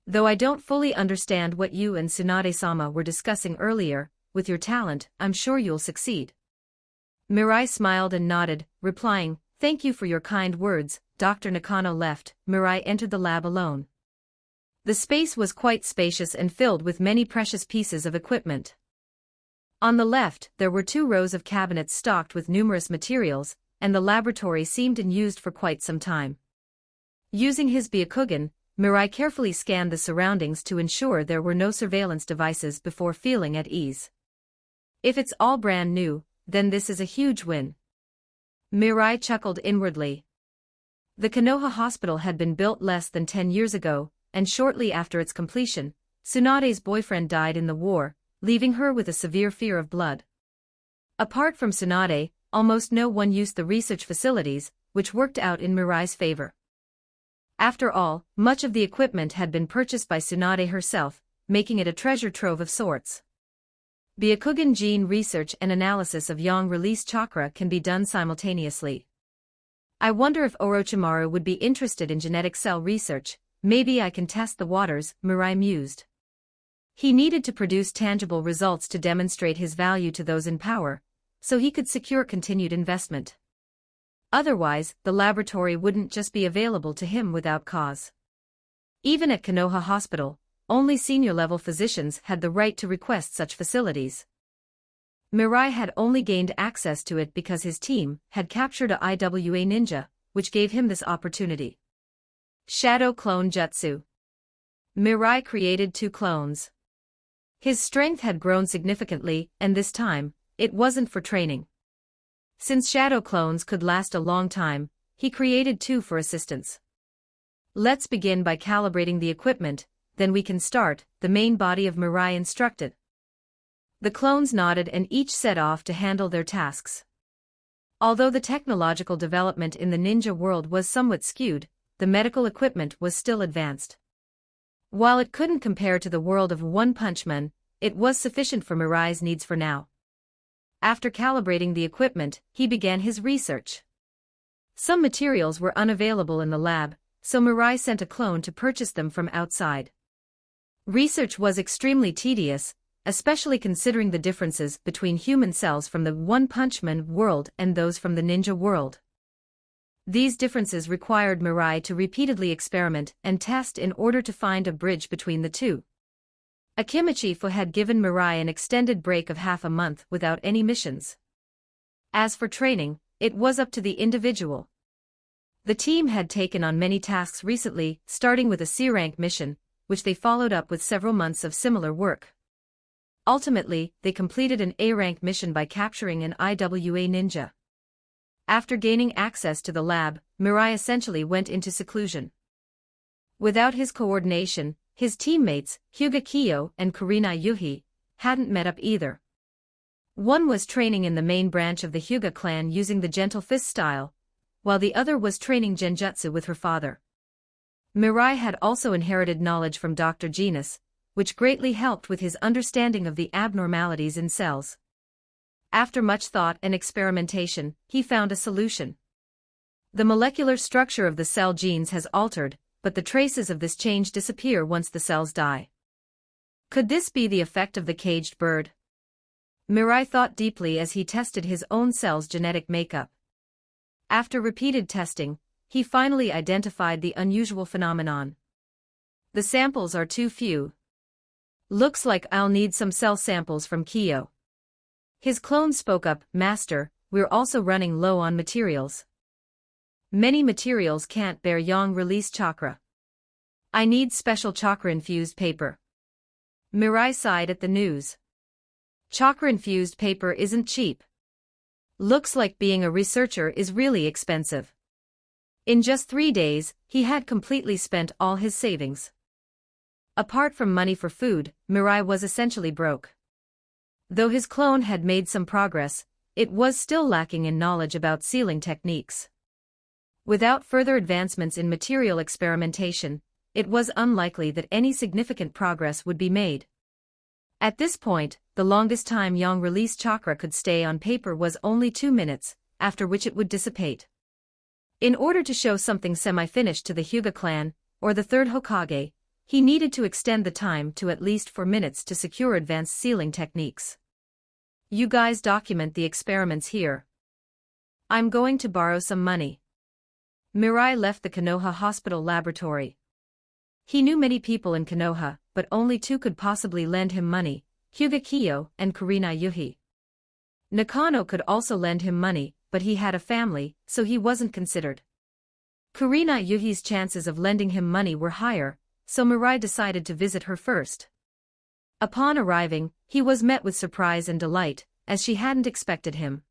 "Though I don't fully understand what you and Tsunade-sama were discussing earlier, with your talent, I'm sure you'll succeed." Mirai smiled and nodded, replying, "Thank you for your kind words." Dr. Nakano left. Mirai entered the lab alone. The space was quite spacious and filled with many precious pieces of equipment. On the left, there were 2 rows of cabinets stocked with numerous materials, and the laboratory seemed unused for quite some time. Using his Byakugan, Mirai carefully scanned the surroundings to ensure there were no surveillance devices before feeling at ease. If it's all brand new, then this is a huge win. Mirai chuckled inwardly. The Konoha Hospital had been built less than 10 years ago, and shortly after its completion, Tsunade's boyfriend died in the war, leaving her with a severe fear of blood. Apart from Tsunade, almost no one used the research facilities, which worked out in Mirai's favor. After all, much of the equipment had been purchased by Tsunade herself, making it a treasure trove of sorts. Byakugan gene research and analysis of yang release chakra can be done simultaneously. I wonder if Orochimaru would be interested in genetic cell research. Maybe I can test the waters, Mirai mused. He needed to produce tangible results to demonstrate his value to those in power, so he could secure continued investment. Otherwise, the laboratory wouldn't just be available to him without cause. Even at Konoha Hospital, only senior-level physicians had the right to request such facilities. Mirai had only gained access to it because his team had captured a IWA ninja, which gave him this opportunity. Shadow Clone Jutsu. Mirai created 2 clones. His strength had grown significantly, and this time, it wasn't for training. Since shadow clones could last a long time, he created 2 for assistance. Let's begin by calibrating the equipment, then we can start, the main body of Mirai instructed. The clones nodded and each set off to handle their tasks. Although the technological development in the ninja world was somewhat skewed, the medical equipment was still advanced. While it couldn't compare to the world of One Punch Man, it was sufficient for Mirai's needs for now. After calibrating the equipment, he began his research. Some materials were unavailable in the lab, so Mirai sent a clone to purchase them from outside. Research was extremely tedious, especially considering the differences between human cells from the One Punch Man world and those from the ninja world. These differences required Mirai to repeatedly experiment and test in order to find a bridge between the two. Akimichi had given Mirai an extended break of half a month without any missions. As for training, it was up to the individual. The team had taken on many tasks recently, starting with a C-rank mission, which they followed up with several months of similar work. Ultimately, they completed an A-rank mission by capturing an IWA ninja. After gaining access to the lab, Mirai essentially went into seclusion. Without his coordination, his teammates, Hyuga Kiyo and Kurenai Yuhi, hadn't met up either. One was training in the main branch of the Hyuga clan using the gentle fist style, while the other was training genjutsu with her father. Mirai had also inherited knowledge from Dr. Genus, which greatly helped with his understanding of the abnormalities in cells. After much thought and experimentation, he found a solution. The molecular structure of the cell genes has altered, but the traces of this change disappear once the cells die. Could this be the effect of the caged bird? Mirai thought deeply as he tested his own cell's genetic makeup. After repeated testing, he finally identified the unusual phenomenon. The samples are too few. Looks like I'll need some cell samples from Kiyo. His clone spoke up, "Master, we're also running low on materials. Many materials can't bear yang-release chakra. I need special chakra-infused paper." Mirai sighed at the news. Chakra-infused paper isn't cheap. Looks like being a researcher is really expensive. In just 3 days, he had completely spent all his savings. Apart from money for food, Mirai was essentially broke. Though his clone had made some progress, it was still lacking in knowledge about sealing techniques. Without further advancements in material experimentation, it was unlikely that any significant progress would be made. At this point, the longest time yang-release chakra could stay on paper was only 2 minutes, after which it would dissipate. In order to show something semi-finished to the Hyuga clan, or the third Hokage, he needed to extend the time to at least 4 minutes to secure advanced sealing techniques. You guys document the experiments here. I'm going to borrow some money. Mirai left the Konoha Hospital laboratory. He knew many people in Konoha, but only 2 could possibly lend him money, Hyuga Kiyo and Kurenai Yuhi. Nakano could also lend him money, but he had a family, so he wasn't considered. Kurenai Yuhi's chances of lending him money were higher, so Mirai decided to visit her first. Upon arriving, he was met with surprise and delight, as she hadn't expected him.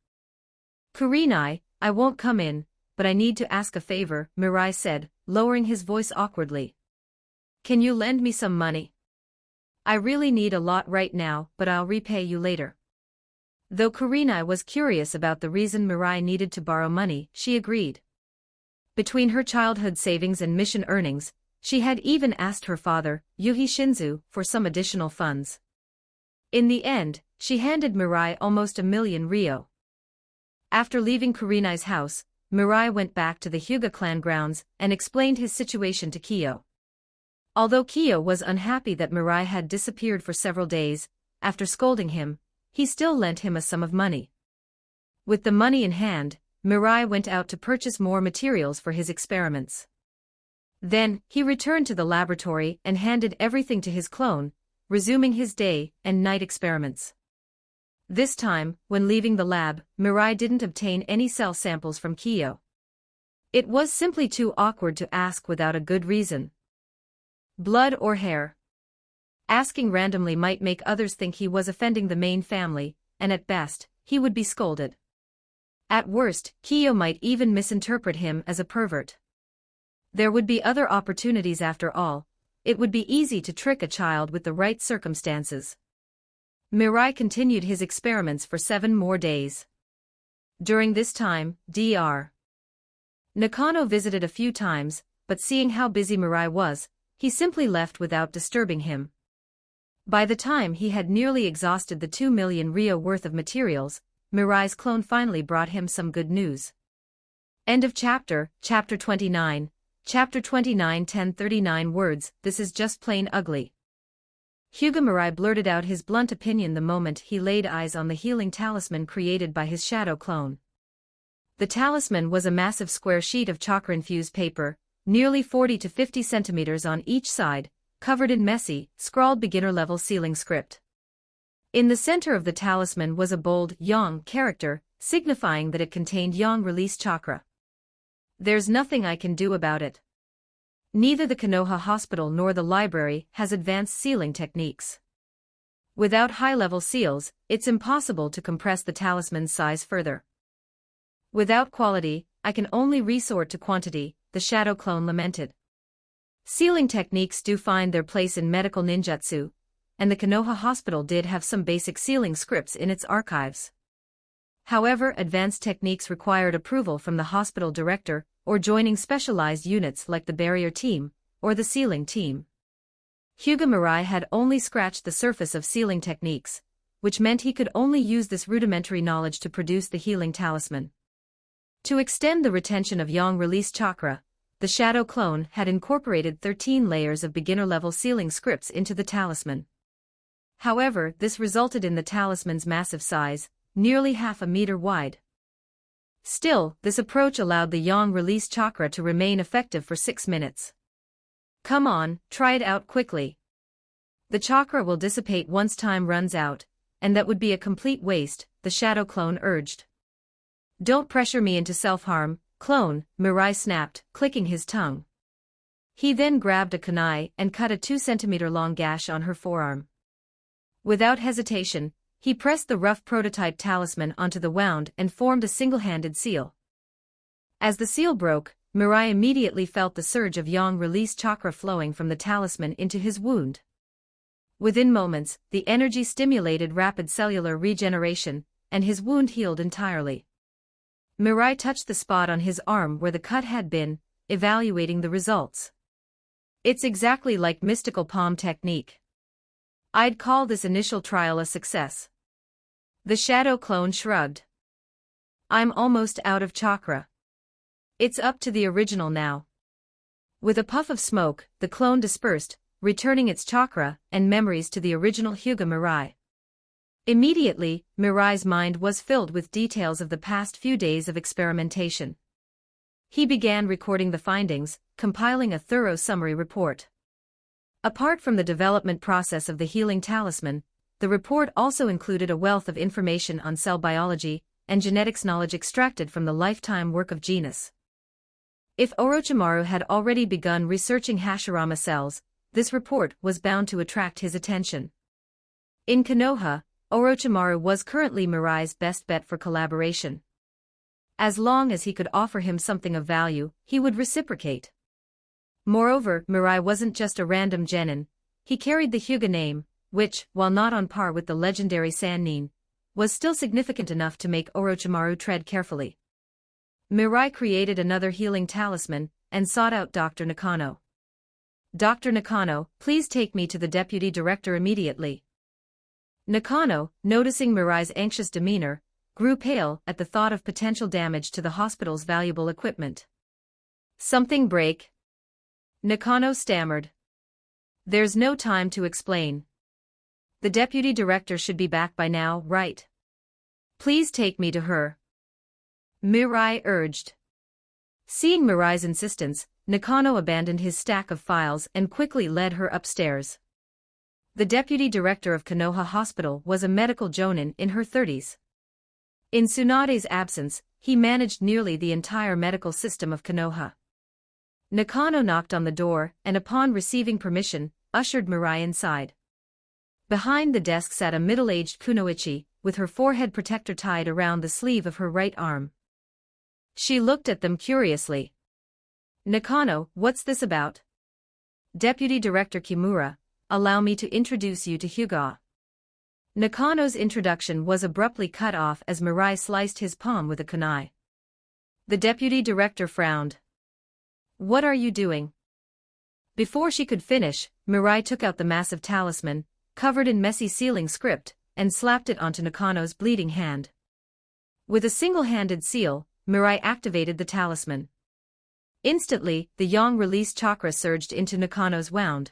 "Kurenai, I won't come in, but I need to ask a favor," Mirai said, lowering his voice awkwardly. "Can you lend me some money? I really need a lot right now, but I'll repay you later." Though Kurenai was curious about the reason Mirai needed to borrow money, she agreed. Between her childhood savings and mission earnings, she had even asked her father, Yuhi Shinzu, for some additional funds. In the end, she handed Mirai almost 1,000,000 ryo. After leaving Kurenai's house, Mirai went back to the Hyuga clan grounds and explained his situation to Kiyo. Although Kiyo was unhappy that Mirai had disappeared for several days, after scolding him, he still lent him a sum of money. With the money in hand, Mirai went out to purchase more materials for his experiments. Then, he returned to the laboratory and handed everything to his clone, resuming his day and night experiments. This time, when leaving the lab, Mirai didn't obtain any cell samples from Kiyo. It was simply too awkward to ask without a good reason. Blood or hair? Asking randomly might make others think he was offending the main family, and at best, he would be scolded. At worst, Kiyo might even misinterpret him as a pervert. There would be other opportunities after all. It would be easy to trick a child with the right circumstances. Mirai continued his experiments for 7 more days. During this time, Dr. Nakano visited a few times, but seeing how busy Mirai was, he simply left without disturbing him. By the time he had nearly exhausted the 2 million Ryo worth of materials, Mirai's clone finally brought him some good news. End of chapter, Chapter 29. Chapter 29 1039 words, this is just plain ugly. Hyuga Mirai blurted out his blunt opinion the moment he laid eyes on the healing talisman created by his shadow clone. The talisman was a massive square sheet of chakra-infused paper, nearly 40 to 50 centimeters on each side, covered in messy, scrawled beginner-level sealing script. In the center of the talisman was a bold yang character, signifying that it contained yang release chakra. There's nothing I can do about it. Neither the Konoha Hospital nor the library has advanced sealing techniques. Without high-level seals, it's impossible to compress the talisman's size further. Without quality, I can only resort to quantity, the shadow clone lamented. Sealing techniques do find their place in medical ninjutsu, and the Konoha Hospital did have some basic sealing scripts in its archives. However, advanced techniques required approval from the hospital director, or joining specialized units like the barrier team, or the sealing team. Hyuga Mirai had only scratched the surface of sealing techniques, which meant he could only use this rudimentary knowledge to produce the healing talisman. To extend the retention of yang release chakra, the shadow clone had incorporated 13 layers of beginner-level sealing scripts into the talisman. However, this resulted in the talisman's massive size, nearly half a meter wide. Still, this approach allowed the yang release chakra to remain effective for 6 minutes. Come on, try it out quickly. The chakra will dissipate once time runs out, and that would be a complete waste, the shadow clone urged. Don't pressure me into self-harm, clone, Mirai snapped, clicking his tongue. He then grabbed a kunai and cut a 2-centimeter-long gash on her forearm. Without hesitation, he pressed the rough prototype talisman onto the wound and formed a single-handed seal. As the seal broke, Mirai immediately felt the surge of yang release chakra flowing from the talisman into his wound. Within moments, the energy stimulated rapid cellular regeneration, and his wound healed entirely. Mirai touched the spot on his arm where the cut had been, evaluating the results. It's exactly like mystical palm technique. I'd call this initial trial a success. The shadow clone shrugged. I'm almost out of chakra. It's up to the original now. With a puff of smoke, the clone dispersed, returning its chakra and memories to the original Hyuga Mirai. Immediately, Mirai's mind was filled with details of the past few days of experimentation. He began recording the findings, compiling a thorough summary report. Apart from the development process of the healing talisman, the report also included a wealth of information on cell biology and genetics knowledge extracted from the lifetime work of Genus. If Orochimaru had already begun researching Hashirama cells, this report was bound to attract his attention. In Konoha, Orochimaru was currently Mirai's best bet for collaboration. As long as he could offer him something of value, he would reciprocate. Moreover, Mirai wasn't just a random genin, he carried the Hyuga name, which, while not on par with the legendary Sannin, was still significant enough to make Orochimaru tread carefully. Mirai created another healing talisman, and sought out Dr. Nakano. Dr. Nakano, please take me to the deputy director immediately. Nakano, noticing Mirai's anxious demeanor, grew pale at the thought of potential damage to the hospital's valuable equipment. Something break? Nakano stammered. There's no time to explain. The deputy director should be back by now, right? Please take me to her. Mirai urged. Seeing Mirai's insistence, Nakano abandoned his stack of files and quickly led her upstairs. The deputy director of Konoha Hospital was a medical jonin in her 30s. In Tsunade's absence, he managed nearly the entire medical system of Konoha. Nakano knocked on the door and upon receiving permission, ushered Mirai inside. Behind the desk sat a middle-aged kunoichi, with her forehead protector tied around the sleeve of her right arm. She looked at them curiously. Nakano, what's this about? Deputy Director Kimura, allow me to introduce you to Hyuga. Nakano's introduction was abruptly cut off as Mirai sliced his palm with a kunai. The deputy director frowned. What are you doing? Before she could finish, Mirai took out the massive talisman, covered in messy sealing script, and slapped it onto Nakano's bleeding hand. With a single-handed seal, Mirai activated the talisman. Instantly, the yang release chakra surged into Nakano's wound.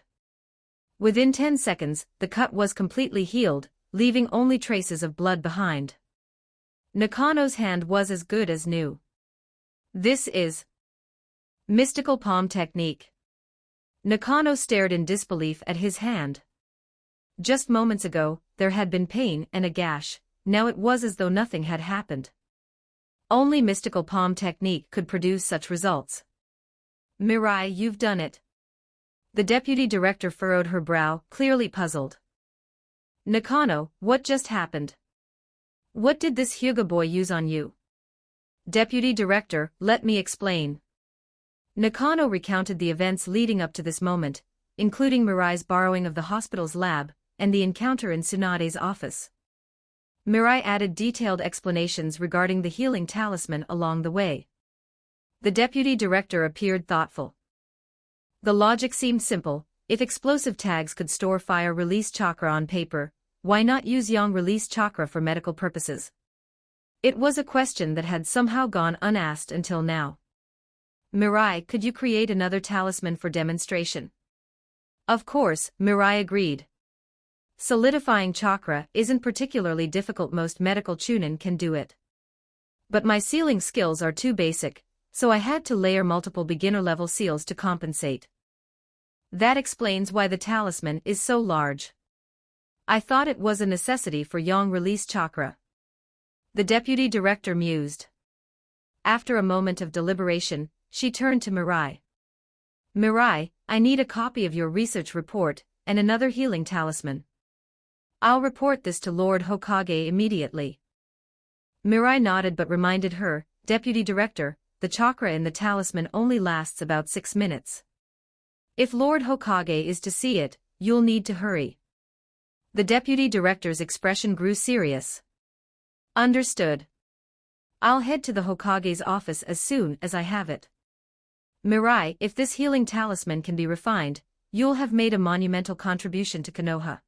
Within 10 seconds, the cut was completely healed, leaving only traces of blood behind. Nakano's hand was as good as new. This is mystical palm technique. Nakano stared in disbelief at his hand. Just moments ago, there had been pain and a gash, now it was as though nothing had happened. Only mystical palm technique could produce such results. Mirai, you've done it. The deputy director furrowed her brow, clearly puzzled. Nakano, what just happened? What did this Hyuga boy use on you? Deputy director, let me explain. Nakano recounted the events leading up to this moment, including Mirai's borrowing of the hospital's lab, and the encounter in Tsunade's office. Mirai added detailed explanations regarding the healing talisman along the way. The deputy director appeared thoughtful. The logic seemed simple: if explosive tags could store fire release chakra on paper, why not use yang release chakra for medical purposes? It was a question that had somehow gone unasked until now. Mirai, could you create another talisman for demonstration? Of course, Mirai agreed. Solidifying chakra isn't particularly difficult, most medical chunin can do it. But my sealing skills are too basic, so I had to layer multiple beginner-level seals to compensate. That explains why the talisman is so large. I thought it was a necessity for yang release chakra. The deputy director mused. After a moment of deliberation, she turned to Mirai. Mirai, I need a copy of your research report, and another healing talisman. I'll report this to Lord Hokage immediately. Mirai nodded but reminded her, Deputy Director, the chakra in the talisman only lasts about 6 minutes. If Lord Hokage is to see it, you'll need to hurry. The Deputy Director's expression grew serious. Understood. I'll head to the Hokage's office as soon as I have it. Mirai, if this healing talisman can be refined, you'll have made a monumental contribution to Konoha.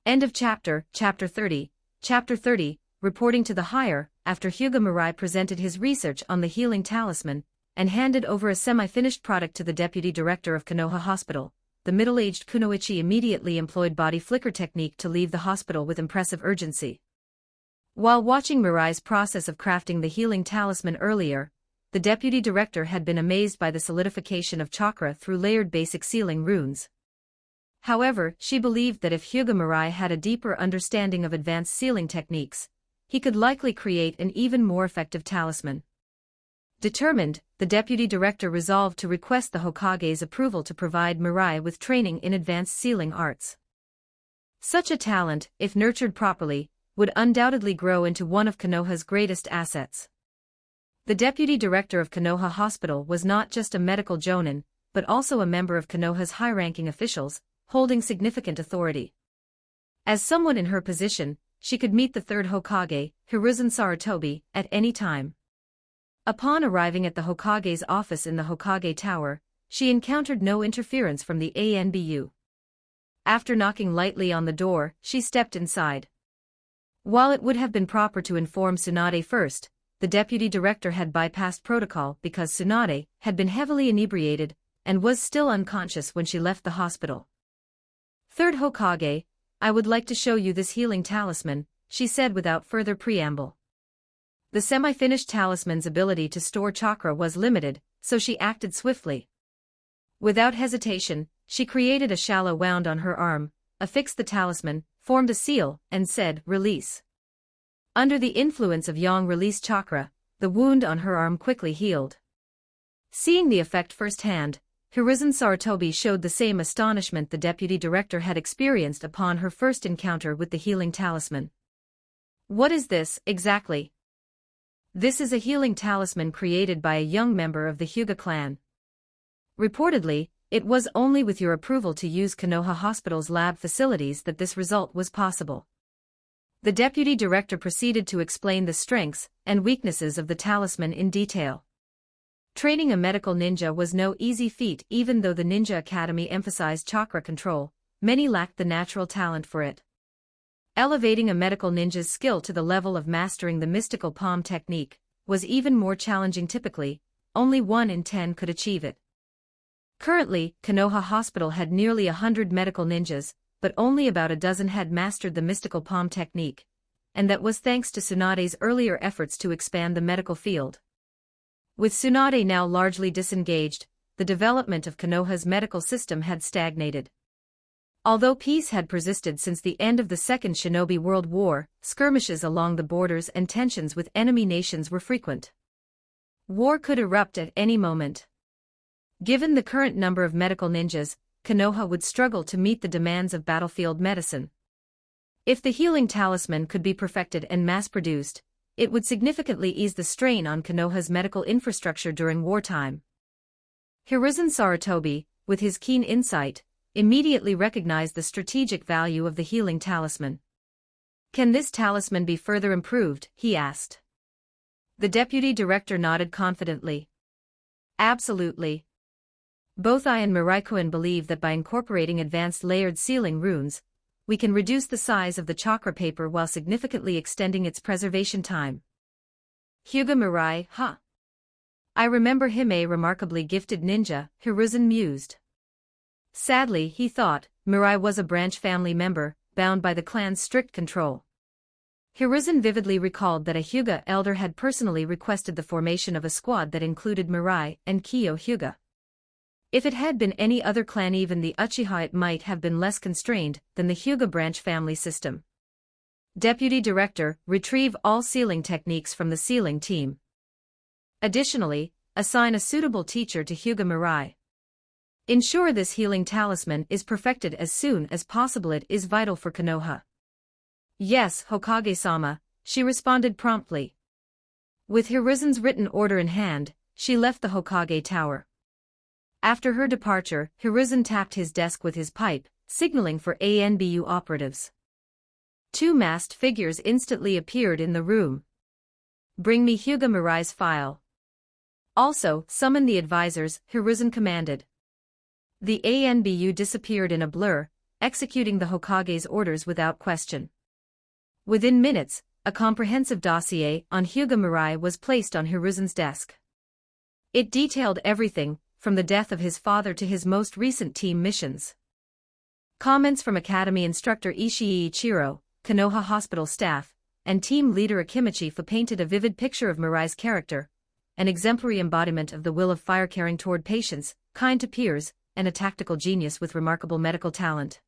End of chapter. Chapter 30. Chapter 30, reporting to the higher, after Hyuga Mirai presented his research on the healing talisman, and handed over a semi-finished product to the deputy director of Konoha Hospital, the middle-aged kunoichi immediately employed body flicker technique to leave the hospital with impressive urgency. While watching Mirai's process of crafting the healing talisman earlier, the deputy director had been amazed by the solidification of chakra through layered basic sealing runes. However, she believed that if Hyuga Mirai had a deeper understanding of advanced sealing techniques, he could likely create an even more effective talisman. Determined, the deputy director resolved to request the Hokage's approval to provide Mirai with training in advanced sealing arts. Such a talent, if nurtured properly, would undoubtedly grow into one of Konoha's greatest assets. The deputy director of Konoha Hospital was not just a medical jonin, but also a member of Konoha's high-ranking officials, holding significant authority. As someone in her position, she could meet the third Hokage, Hiruzen Sarutobi, at any time. Upon arriving at the Hokage's office in the Hokage Tower, she encountered no interference from the ANBU. After knocking lightly on the door, she stepped inside. While it would have been proper to inform Tsunade first, the deputy director had bypassed protocol because Tsunade had been heavily inebriated and was still unconscious when she left the hospital. Third Hokage, I would like to show you this healing talisman, she said without further preamble. The semi-finished talisman's ability to store chakra was limited, so she acted swiftly. Without hesitation, she created a shallow wound on her arm, affixed the talisman, formed a seal, and said, "Release." Under the influence of yang release chakra, the wound on her arm quickly healed. Seeing the effect firsthand, Hiruzen Sarutobi showed the same astonishment the deputy director had experienced upon her first encounter with the healing talisman. "What is this, exactly?" "This is a healing talisman created by a young member of the Hyuga clan. Reportedly, it was only with your approval to use Konoha Hospital's lab facilities that this result was possible." The deputy director proceeded to explain the strengths and weaknesses of the talisman in detail. Training a medical ninja was no easy feat. Even though the Ninja Academy emphasized chakra control, many lacked the natural talent for it. Elevating a medical ninja's skill to the level of mastering the mystical palm technique was even more challenging. Typically, only 1 in 10 could achieve it. Currently, Konoha Hospital had nearly 100 medical ninjas, but only about a dozen had mastered the mystical palm technique, and that was thanks to Tsunade's earlier efforts to expand the medical field. With Tsunade now largely disengaged, the development of Konoha's medical system had stagnated. Although peace had persisted since the end of the Second Shinobi World War, skirmishes along the borders and tensions with enemy nations were frequent. War could erupt at any moment. Given the current number of medical ninjas, Konoha would struggle to meet the demands of battlefield medicine. If the healing talisman could be perfected and mass-produced, it would significantly ease the strain on Konoha's medical infrastructure during wartime. Hiruzen Sarutobi, with his keen insight, immediately recognized the strategic value of the healing talisman. "Can this talisman be further improved?" he asked. The deputy director nodded confidently. "Absolutely. Both I and Mirai-kun believe that by incorporating advanced layered sealing runes, we can reduce the size of the chakra paper while significantly extending its preservation time." Hyuga Mirai, huh? I remember him a remarkably gifted ninja, Hiruzen mused. Sadly, he thought, Mirai was a branch family member, bound by the clan's strict control. Hiruzen vividly recalled that a Hyuga elder had personally requested the formation of a squad that included Mirai and Kyo Hyuga. If it had been any other clan, even the Uchiha, it might have been less constrained than the Hyuga branch family system. Deputy Director, retrieve all sealing techniques from the sealing team. Additionally, assign a suitable teacher to Hyuga Mirai. Ensure this healing talisman is perfected as soon as possible. It is vital for Konoha. Yes, Hokage-sama, she responded promptly. With Hiruzen's written order in hand, she left the Hokage tower. After her departure, Hiruzen tapped his desk with his pipe, signaling for ANBU operatives. 2 masked figures instantly appeared in the room. "Bring me Hyuga Mirai's file. Also, summon the advisors," Hiruzen commanded. The ANBU disappeared in a blur, executing the Hokage's orders without question. Within minutes, a comprehensive dossier on Hyuga Mirai was placed on Hiruzen's desk. It detailed everything, from the death of his father to his most recent team missions. Comments from Academy instructor Ishii Ichiro, Konoha Hospital staff, and team leader Akimichi painted a vivid picture of Mirai's character, an exemplary embodiment of the will of fire, caring toward patients, kind to peers, and a tactical genius with remarkable medical talent.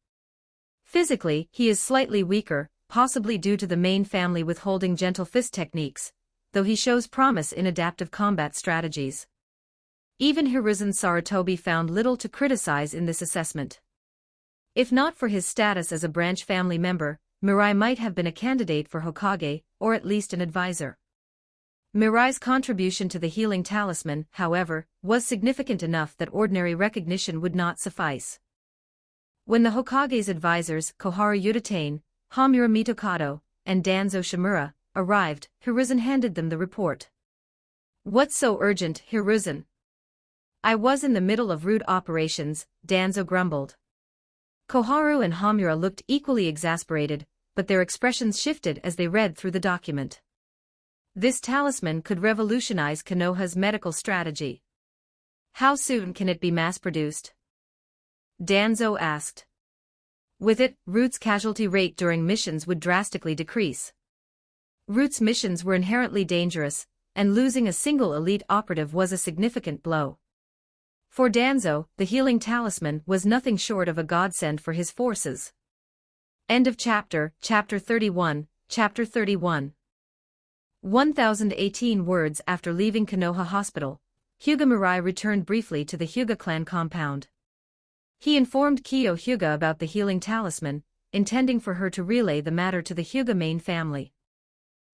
Physically, he is slightly weaker, possibly due to the main family withholding gentle fist techniques, though he shows promise in adaptive combat strategies. Even Hiruzen Sarutobi found little to criticize in this assessment. If not for his status as a branch family member, Mirai might have been a candidate for Hokage, or at least an advisor. Mirai's contribution to the healing talisman, however, was significant enough that ordinary recognition would not suffice. When the Hokage's advisors, Koharu Yutane, Hamura Mitokado, and Danzo Shimura, arrived, Hiruzen handed them the report. "What's so urgent, Hiruzen?" "I was in the middle of route operations," Danzo grumbled. Koharu and Hamura looked equally exasperated, but their expressions shifted as they read through the document. This talisman could revolutionize Konoha's medical strategy. "How soon can it be mass-produced?" Danzo asked. "With it, Route's casualty rate during missions would drastically decrease." Root's missions were inherently dangerous, and losing a single elite operative was a significant blow. For Danzo, the healing talisman was nothing short of a godsend for his forces. End of chapter. Chapter 31. Chapter 31. 1018 words after leaving Konoha Hospital, Hyuga Mirai returned briefly to the Hyuga clan compound. He informed Kiyo Hyuga about the healing talisman, intending for her to relay the matter to the Hyuga main family.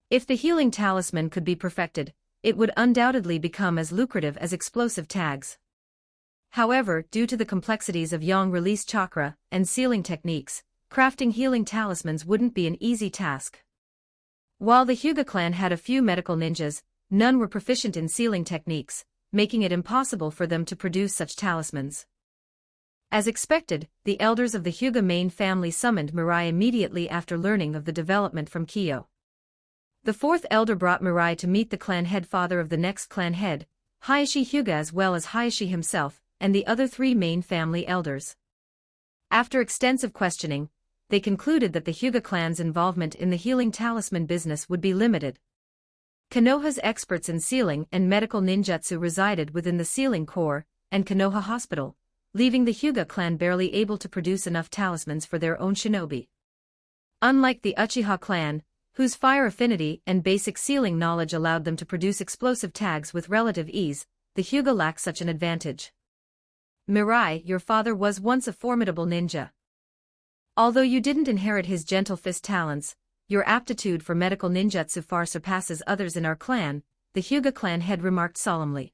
If the healing talisman could be perfected, it would undoubtedly become as lucrative as explosive tags. However, due to the complexities of yang release chakra and sealing techniques, crafting healing talismans wouldn't be an easy task. While the Hyuga clan had a few medical ninjas, none were proficient in sealing techniques, making it impossible for them to produce such talismans. As expected, the elders of the Hyuga main family summoned Mirai immediately after learning of the development from Kiyo. The fourth elder brought Mirai to meet the clan head father of the next clan head, Hayashi Hyuga, as well as Hayashi himself, and the other three main family elders. After extensive questioning, they concluded that the Hyuga clan's involvement in the healing talisman business would be limited. Konoha's experts in sealing and medical ninjutsu resided within the sealing corps and Konoha Hospital, leaving the Hyuga clan barely able to produce enough talismans for their own shinobi. Unlike the Uchiha clan, whose fire affinity and basic sealing knowledge allowed them to produce explosive tags with relative ease, the Hyuga lacked such an advantage. Mirai, your father was once a formidable ninja. Although you didn't inherit his gentle fist talents, your aptitude for medical ninjutsu far surpasses others in our clan, the Hyuga clan head remarked solemnly.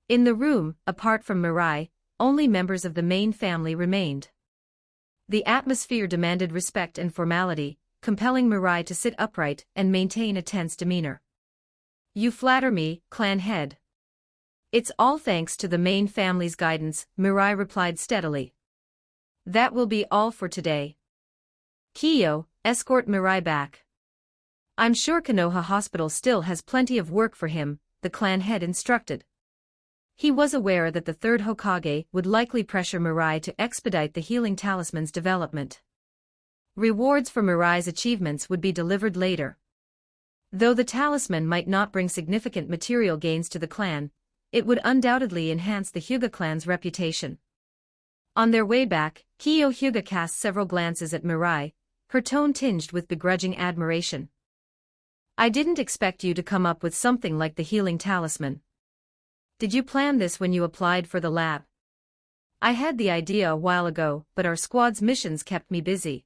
In the room, apart from Mirai, only members of the main family remained. The atmosphere demanded respect and formality, compelling Mirai to sit upright and maintain a tense demeanor. You flatter me, clan head. It's all thanks to the main family's guidance, Mirai replied steadily. That will be all for today. Kiyo, escort Mirai back. I'm sure Konoha Hospital still has plenty of work for him, the clan head instructed. He was aware that the third Hokage would likely pressure Mirai to expedite the healing talisman's development. Rewards for Mirai's achievements would be delivered later. Though the talisman might not bring significant material gains to the clan, it would undoubtedly enhance the Hyuga clan's reputation. On their way back, Kiyo Hyuga cast several glances at Mirai, her tone tinged with begrudging admiration. I didn't expect you to come up with something like the healing talisman. Did you plan this when you applied for the lab? I had the idea a while ago, but our squad's missions kept me busy.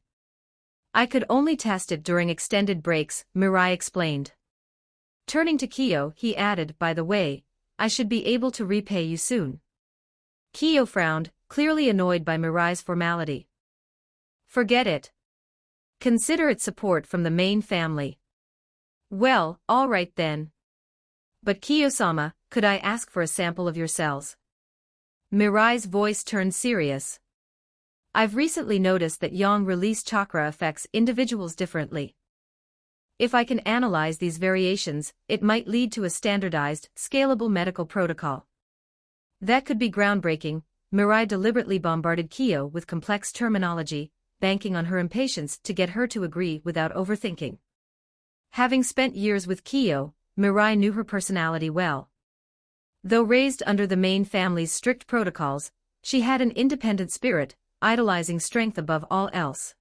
I could only test it during extended breaks, Mirai explained. Turning to Kiyo, he added, by the way, I should be able to repay you soon. Kiyo frowned, clearly annoyed by Mirai's formality. Forget it. Consider it support from the main family. Well, all right then. But Kiyo-sama, could I ask for a sample of your cells? Mirai's voice turned serious. I've recently noticed that yang release chakra affects individuals differently. If I can analyze these variations, it might lead to a standardized, scalable medical protocol. That could be groundbreaking. Mirai deliberately bombarded Kiyo with complex terminology, banking on her impatience to get her to agree without overthinking. Having spent years with Kiyo, Mirai knew her personality well. Though raised under the main family's strict protocols, she had an independent spirit, idolizing strength above all else.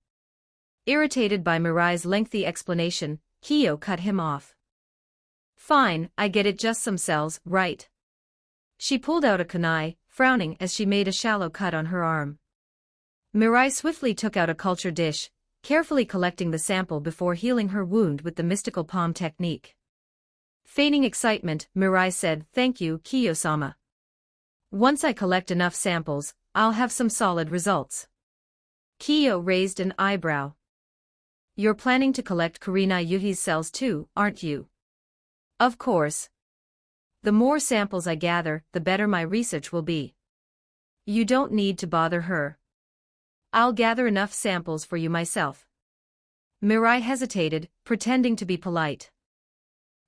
Irritated by Mirai's lengthy explanation, Kiyo cut him off. Fine, I get it, just some cells, right? She pulled out a kunai, frowning as she made a shallow cut on her arm. Mirai swiftly took out a culture dish, carefully collecting the sample before healing her wound with the mystical palm technique. Feigning excitement, Mirai said, Thank you, Kiyo-sama. Once I collect enough samples, I'll have some solid results. Kiyo raised an eyebrow. You're planning to collect Kurina Yuhi's cells too, aren't you? Of course. The more samples I gather, the better my research will be. You don't need to bother her. I'll gather enough samples for you myself. Mirai hesitated, pretending to be polite.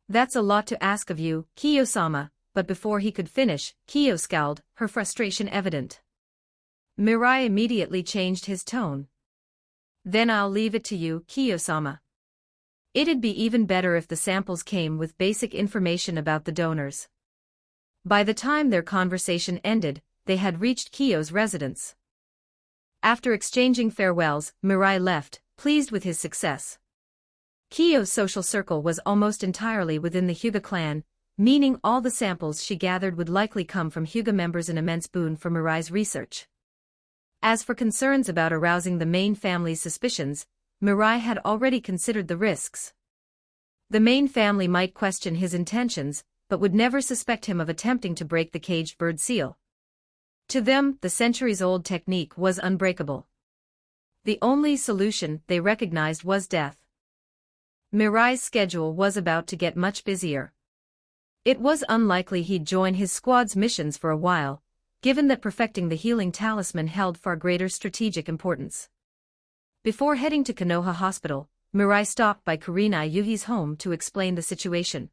That's a lot to ask of you, Kiyo-sama, but before he could finish, Kiyo scowled, her frustration evident. Mirai immediately changed his tone. Then I'll leave it to you, Kiyo-sama. It'd be even better if the samples came with basic information about the donors. By the time their conversation ended, they had reached Kiyo's residence. After exchanging farewells, Mirai left, pleased with his success. Kiyo's social circle was almost entirely within the Hyuga clan, meaning all the samples she gathered would likely come from Hyuga members, an immense boon for Mirai's research. As for concerns about arousing the main family's suspicions, Mirai had already considered the risks. The main family might question his intentions, but would never suspect him of attempting to break the caged bird seal. To them, the centuries-old technique was unbreakable. The only solution they recognized was death. Mirai's schedule was about to get much busier. It was unlikely he'd join his squad's missions for a while, given that perfecting the healing talisman held far greater strategic importance. Before heading to Konoha Hospital, Mirai stopped by Kurenai Yuhi's home to explain the situation.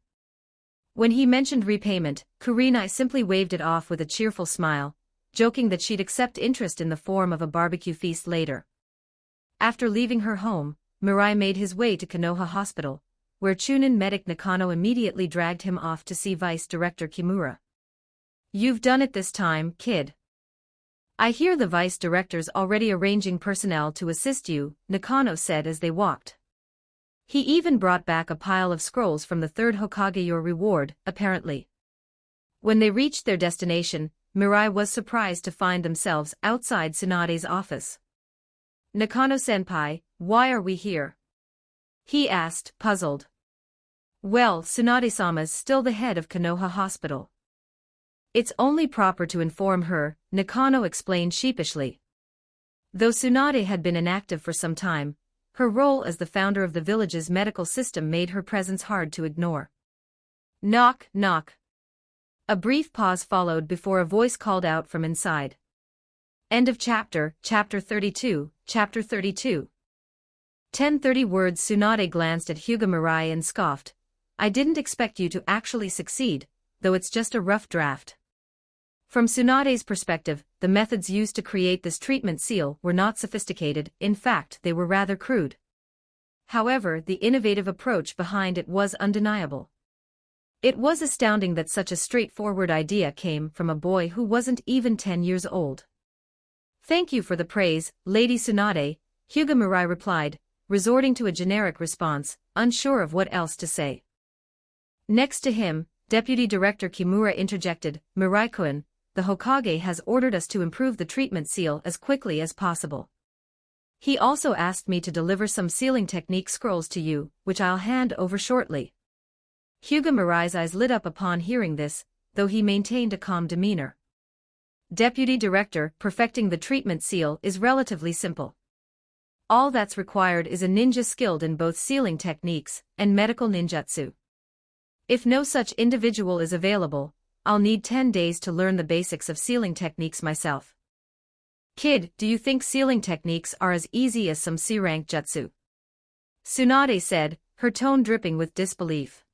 When he mentioned repayment, Kurenai simply waved it off with a cheerful smile, joking that she'd accept interest in the form of a barbecue feast later. After leaving her home, Mirai made his way to Konoha Hospital, where Chunin medic Nakano immediately dragged him off to see Vice Director Kimura. "You've done it this time, kid. I hear the Vice Director's already arranging personnel to assist you," Nakano said as they walked. He even brought back a pile of scrolls from the third Hokage, your reward, apparently. When they reached their destination, Mirai was surprised to find themselves outside Tsunade's office. "Nakano-senpai, why are we here?" he asked, puzzled. "Well, Tsunade-sama's still the head of Konoha Hospital. It's only proper to inform her," Nakano explained sheepishly. Though Tsunade had been inactive for some time, her role as the founder of the village's medical system made her presence hard to ignore. Knock, knock. A brief pause followed before a voice called out from inside. End of chapter, chapter 32, chapter 32. 10:30 words. Tsunade glanced at Hyuga Mirai and scoffed. "I didn't expect you to actually succeed, though it's just a rough draft." From Tsunade's perspective, the methods used to create this treatment seal were not sophisticated, in fact they were rather crude. However, the innovative approach behind it was undeniable. It was astounding that such a straightforward idea came from a boy who wasn't even 10 years old. "Thank you for the praise, Lady Tsunade," Hyuga Mirai replied, resorting to a generic response, unsure of what else to say. Next to him, Deputy Director Kimura interjected, "Mirai-kun, the Hokage has ordered us to improve the treatment seal as quickly as possible. He also asked me to deliver some sealing technique scrolls to you, which I'll hand over shortly." Hyuga Mirai's eyes lit up upon hearing this, though he maintained a calm demeanor. "Deputy Director, perfecting the treatment seal is relatively simple. All that's required is a ninja skilled in both sealing techniques and medical ninjutsu. If no such individual is available, I'll need 10 days to learn the basics of sealing techniques myself." "Kid, do you think sealing techniques are as easy as some C-rank jutsu?" Tsunade said, her tone dripping with disbelief.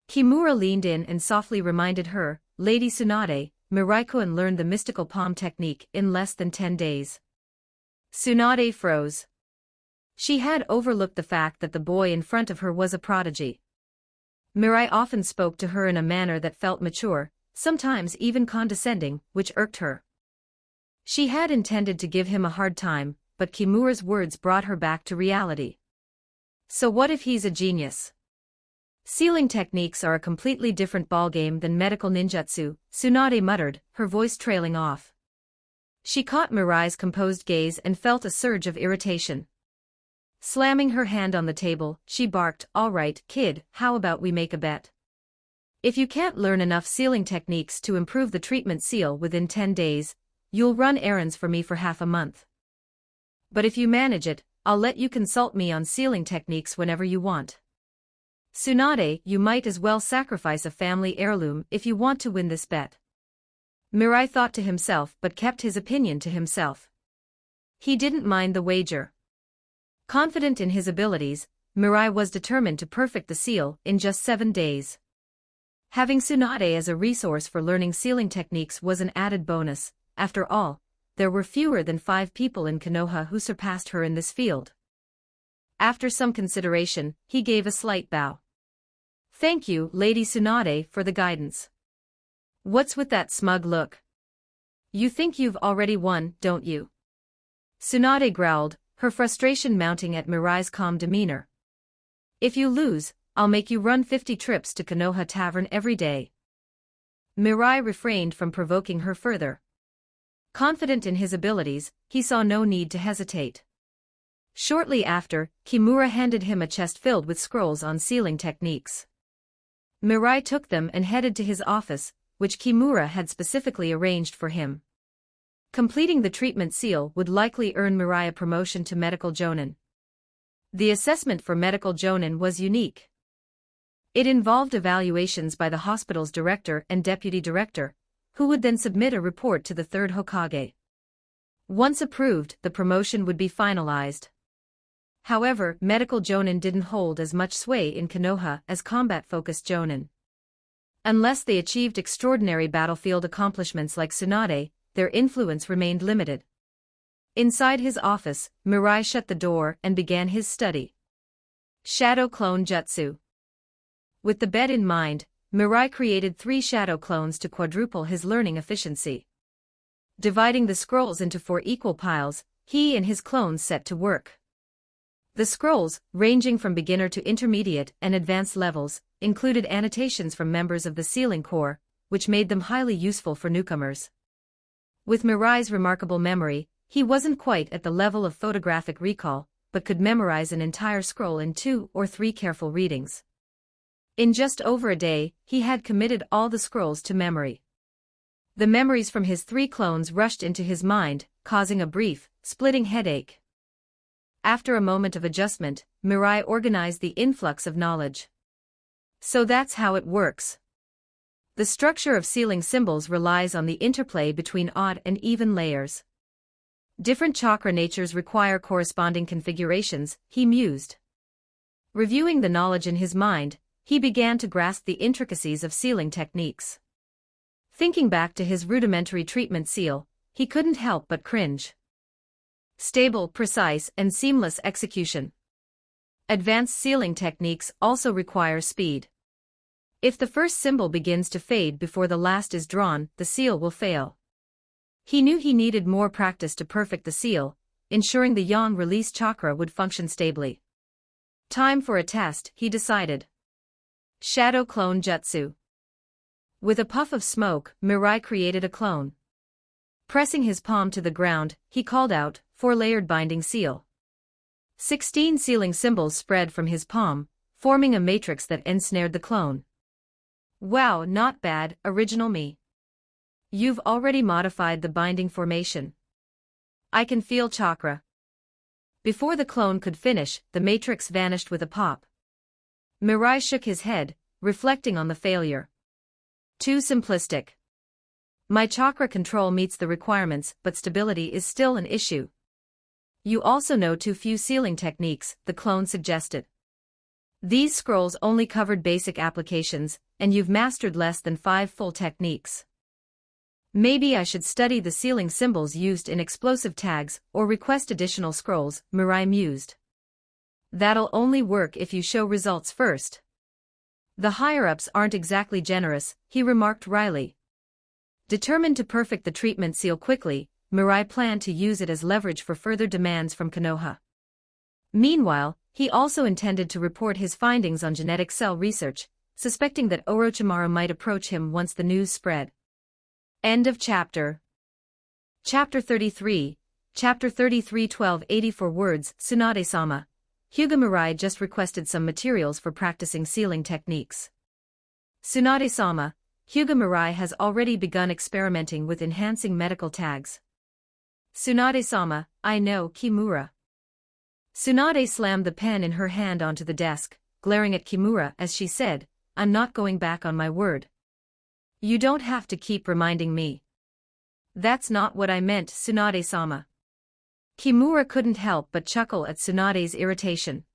Kimura leaned in and softly reminded her, "Lady Tsunade, Mirai-kun learned the mystical palm technique in less than 10 days. Tsunade froze. She had overlooked the fact that the boy in front of her was a prodigy. Mirai often spoke to her in a manner that felt mature, sometimes even condescending, which irked her. She had intended to give him a hard time, but Kimura's words brought her back to reality. "So what if he's a genius?" "Sealing techniques are a completely different ballgame than medical ninjutsu," Tsunade muttered, her voice trailing off. She caught Mirai's composed gaze and felt a surge of irritation. Slamming her hand on the table, she barked, "All right, kid, how about we make a bet? If you can't learn enough sealing techniques to improve the treatment seal within 10 days, you'll run errands for me for half a month. But if you manage it, I'll let you consult me on sealing techniques whenever you want." "Tsunade, you might as well sacrifice a family heirloom if you want to win this bet." Mirai thought to himself but kept his opinion to himself. He didn't mind the wager. Confident in his abilities, Mirai was determined to perfect the seal in just 7 days. Having Tsunade as a resource for learning sealing techniques was an added bonus. After all, there were fewer than 5 people in Konoha who surpassed her in this field. After some consideration, he gave a slight bow. Thank you, Lady Tsunade, for the guidance. What's with that smug look? You think you've already won, don't you? Tsunade growled, her frustration mounting at Mirai's calm demeanor. If you lose, I'll make you run 50 trips to Konoha Tavern every day. Mirai refrained from provoking her further. Confident in his abilities, he saw no need to hesitate. Shortly after, Kimura handed him a chest filled with scrolls on sealing techniques. Mirai took them and headed to his office, which Kimura had specifically arranged for him. Completing the treatment seal would likely earn Mirai a promotion to medical jonin. The assessment for medical jonin was unique. It involved evaluations by the hospital's director and deputy director, who would then submit a report to the third Hokage. Once approved, the promotion would be finalized. However, medical jonin didn't hold as much sway in Konoha as combat-focused jonin. Unless they achieved extraordinary battlefield accomplishments like Tsunade, their influence remained limited. Inside his office, Mirai shut the door and began his study. Shadow Clone Jutsu. With the bed in mind, Mirai created 3 shadow clones to quadruple his learning efficiency. Dividing the scrolls into 4 equal piles, he and his clones set to work. The scrolls, ranging from beginner to intermediate and advanced levels, included annotations from members of the Sealing Corps, which made them highly useful for newcomers. With Mirai's remarkable memory, he wasn't quite at the level of photographic recall, but could memorize an entire scroll in 2 or 3 careful readings. In just over a day, he had committed all the scrolls to memory. The memories from his 3 clones rushed into his mind, causing a brief, splitting headache. After a moment of adjustment, Mirai organized the influx of knowledge. So that's how it works. The structure of sealing symbols relies on the interplay between odd and even layers. Different chakra natures require corresponding configurations, he mused. Reviewing the knowledge in his mind, he began to grasp the intricacies of sealing techniques. Thinking back to his rudimentary treatment seal, he couldn't help but cringe. Stable, precise, and seamless execution. Advanced sealing techniques also require speed. If the first symbol begins to fade before the last is drawn, the seal will fail. He knew he needed more practice to perfect the seal, ensuring the yang release chakra would function stably. Time for a test, he decided. Shadow Clone Jutsu. With a puff of smoke, Mirai created a clone. Pressing his palm to the ground, he called out, 4-layered binding seal. 16 sealing symbols spread from his palm, forming a matrix that ensnared the clone. Wow, not bad, original me. You've already modified the binding formation. I can feel chakra. Before the clone could finish, the matrix vanished with a pop. Mirai shook his head, reflecting on the failure. Too simplistic. My chakra control meets the requirements, but stability is still an issue. You also know too few sealing techniques, the clone suggested. These scrolls only covered basic applications, and you've mastered less than 5 full techniques. Maybe I should study the sealing symbols used in explosive tags or request additional scrolls, Mirai mused. That'll only work if you show results first. The higher-ups aren't exactly generous, he remarked wryly. Determined to perfect the treatment seal quickly, Mirai planned to use it as leverage for further demands from Konoha. Meanwhile, he also intended to report his findings on genetic cell research, suspecting that Orochimaru might approach him once the news spread. End of chapter. Chapter 33, Chapter 33 1284 words, Tsunade-sama. Hyuga Mirai just requested some materials for practicing sealing techniques. Tsunade-sama, Hyuga Mirai has already begun experimenting with enhancing medical tags. Tsunade-sama, I know, Kimura. Tsunade slammed the pen in her hand onto the desk, glaring at Kimura as she said, I'm not going back on my word. You don't have to keep reminding me. That's not what I meant, Tsunade-sama. Kimura couldn't help but chuckle at Tsunade's irritation.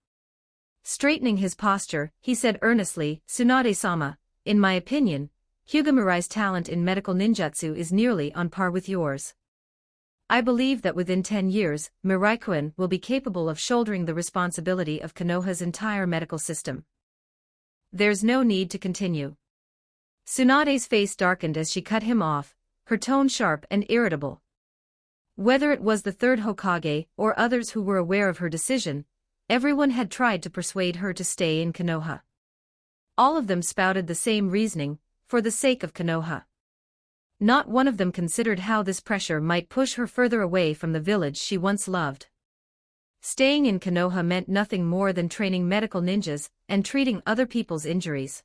Straightening his posture, he said earnestly, Tsunade-sama, in my opinion, Hyuga Mirai's talent in medical ninjutsu is nearly on par with yours. I believe that within 10 years, Mirai-kun will be capable of shouldering the responsibility of Konoha's entire medical system. There's no need to continue. Tsunade's face darkened as she cut him off, her tone sharp and irritable. Whether it was the third Hokage or others who were aware of her decision, everyone had tried to persuade her to stay in Konoha. All of them spouted the same reasoning, for the sake of Konoha. Not one of them considered how this pressure might push her further away from the village she once loved. Staying in Konoha meant nothing more than training medical ninjas and treating other people's injuries.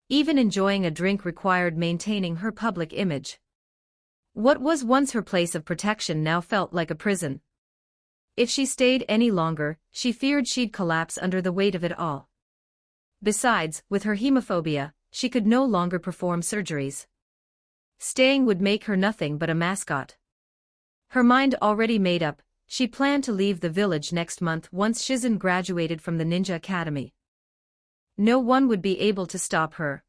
Even enjoying a drink required maintaining her public image. What was once her place of protection now felt like a prison. If she stayed any longer, she feared she'd collapse under the weight of it all. Besides, with her hemophobia, she could no longer perform surgeries. Staying would make her nothing but a mascot. Her mind already made up, she planned to leave the village next month once Shizen graduated from the ninja academy. No one would be able to stop her.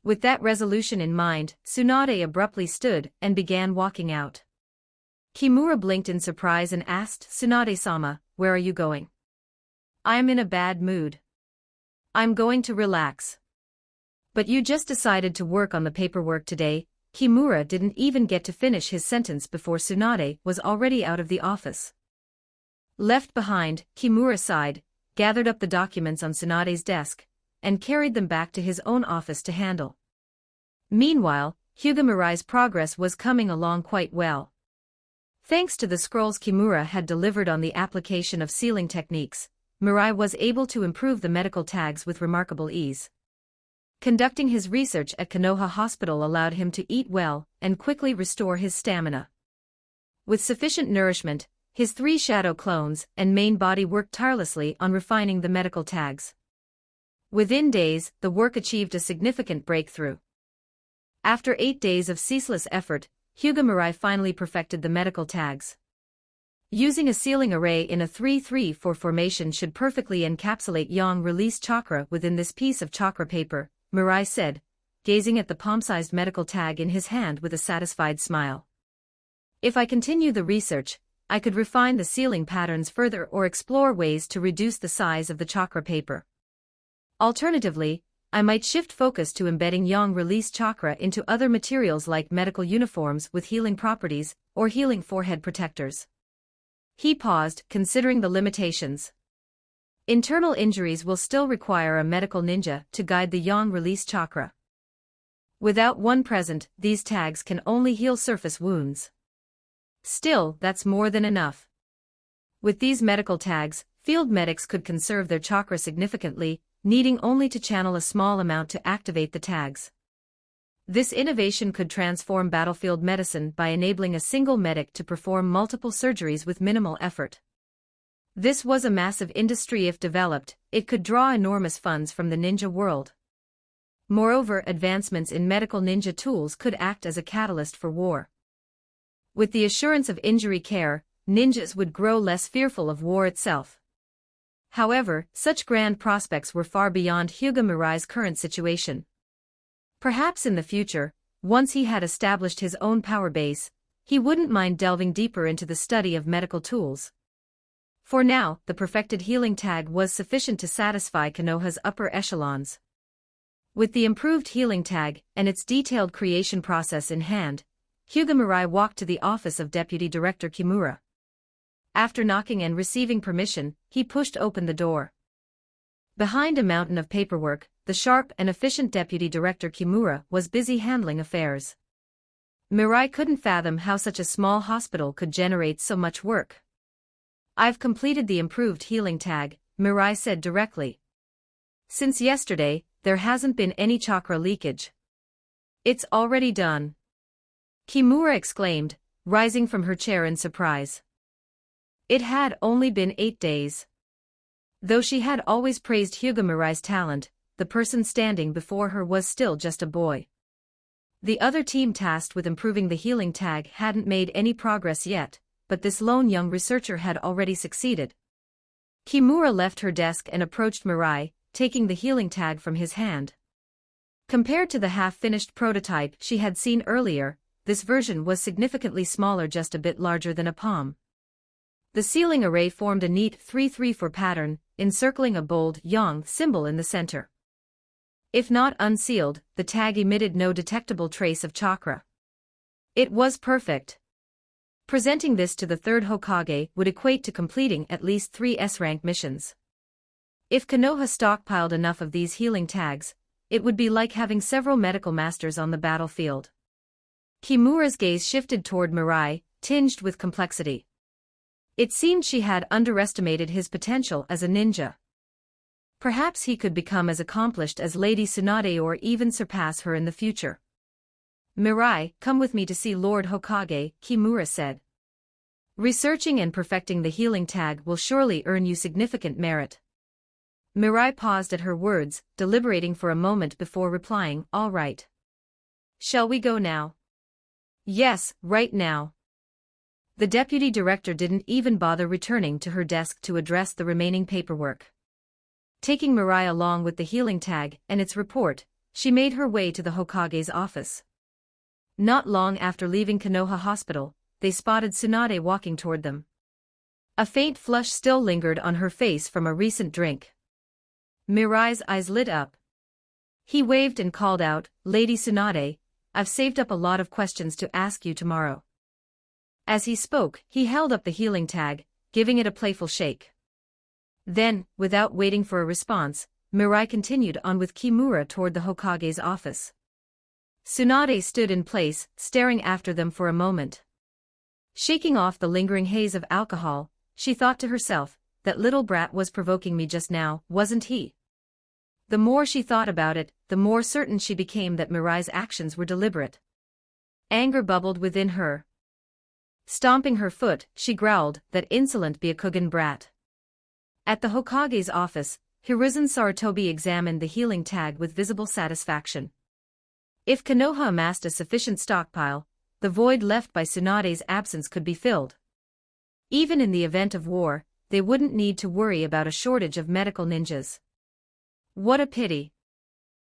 With that resolution in mind, Tsunade abruptly stood and began walking out. Kimura blinked in surprise and asked, "Tsunade-sama, where are you going?" "I am in a bad mood. I'm going to relax." "But you just decided to work on the paperwork today." Kimura didn't even get to finish his sentence before Tsunade was already out of the office. Left behind, Kimura sighed, gathered up the documents on Tsunade's desk, and carried them back to his own office to handle. Meanwhile, Hyuga Mirai's progress was coming along quite well. Thanks to the scrolls Kimura had delivered on the application of sealing techniques, Mirai was able to improve the medical tags with remarkable ease. Conducting his research at Konoha Hospital allowed him to eat well and quickly restore his stamina. With sufficient nourishment, his 3 shadow clones and main body worked tirelessly on refining the medical tags. Within days, the work achieved a significant breakthrough. After 8 days of ceaseless effort, Hyuga Mirai finally perfected the medical tags. Using a sealing array in a 3-3-4 formation should perfectly encapsulate yang release chakra within this piece of chakra paper, Mirai said, gazing at the palm-sized medical tag in his hand with a satisfied smile. "If I continue the research, I could refine the sealing patterns further or explore ways to reduce the size of the chakra paper. Alternatively, I might shift focus to embedding yang release chakra into other materials like medical uniforms with healing properties, or healing forehead protectors." He paused, considering the limitations. Internal injuries will still require a medical ninja to guide the yang release chakra. Without one present, these tags can only heal surface wounds. Still, that's more than enough. With these medical tags, field medics could conserve their chakra significantly, needing only to channel a small amount to activate the tags. This innovation could transform battlefield medicine by enabling a single medic to perform multiple surgeries with minimal effort. This was a massive industry. If developed, it could draw enormous funds from the ninja world. Moreover, advancements in medical ninja tools could act as a catalyst for war. With the assurance of injury care, ninjas would grow less fearful of war itself. However, such grand prospects were far beyond Hyuga Mirai's current situation. Perhaps in the future, once he had established his own power base, he wouldn't mind delving deeper into the study of medical tools. For now, the perfected healing tag was sufficient to satisfy Konoha's upper echelons. With the improved healing tag and its detailed creation process in hand, Hyuga Mirai walked to the office of Deputy Director Kimura. After knocking and receiving permission, he pushed open the door. Behind a mountain of paperwork, the sharp and efficient Deputy Director Kimura was busy handling affairs. Mirai couldn't fathom how such a small hospital could generate so much work. "I've completed the improved healing tag," Mirai said directly. "Since yesterday, there hasn't been any chakra leakage." "It's already done," Kimura exclaimed, rising from her chair in surprise. It had only been 8 days. Though she had always praised Hyuga Mirai's talent, the person standing before her was still just a boy. The other team tasked with improving the healing tag hadn't made any progress yet, but this lone young researcher had already succeeded. Kimura left her desk and approached Mirai, taking the healing tag from his hand. Compared to the half-finished prototype she had seen earlier, this version was significantly smaller, just a bit larger than a palm. The sealing array formed a neat 3-3-4 pattern, encircling a bold yang symbol in the center. If not unsealed, the tag emitted no detectable trace of chakra. It was perfect. Presenting this to the third Hokage would equate to completing at least 3 S-rank missions. If Konoha stockpiled enough of these healing tags, it would be like having several medical masters on the battlefield. Kimura's gaze shifted toward Mirai, tinged with complexity. It seemed she had underestimated his potential as a ninja. Perhaps he could become as accomplished as Lady Tsunade or even surpass her in the future. Mirai, come with me to see Lord Hokage, Kimura said. Researching and perfecting the healing tag will surely earn you significant merit. Mirai paused at her words, deliberating for a moment before replying, all right. Shall we go now? Yes, right now. The deputy director didn't even bother returning to her desk to address the remaining paperwork. Taking Mirai along with the healing tag and its report, she made her way to the Hokage's office. Not long after leaving Konoha Hospital, they spotted Tsunade walking toward them. A faint flush still lingered on her face from a recent drink. Mirai's eyes lit up. He waved and called out, Lady Tsunade, I've saved up a lot of questions to ask you tomorrow. As he spoke, he held up the healing tag, giving it a playful shake. Then, without waiting for a response, Mirai continued on with Kimura toward the Hokage's office. Tsunade stood in place, staring after them for a moment. Shaking off the lingering haze of alcohol, she thought to herself, that little brat was provoking me just now, wasn't he? The more she thought about it, the more certain she became that Mirai's actions were deliberate. Anger bubbled within her. Stomping her foot, she growled, that insolent Byakugan brat. At the Hokage's office, Hiruzen Sarutobi examined the healing tag with visible satisfaction. If Konoha amassed a sufficient stockpile, the void left by Tsunade's absence could be filled. Even in the event of war, they wouldn't need to worry about a shortage of medical ninjas. What a pity.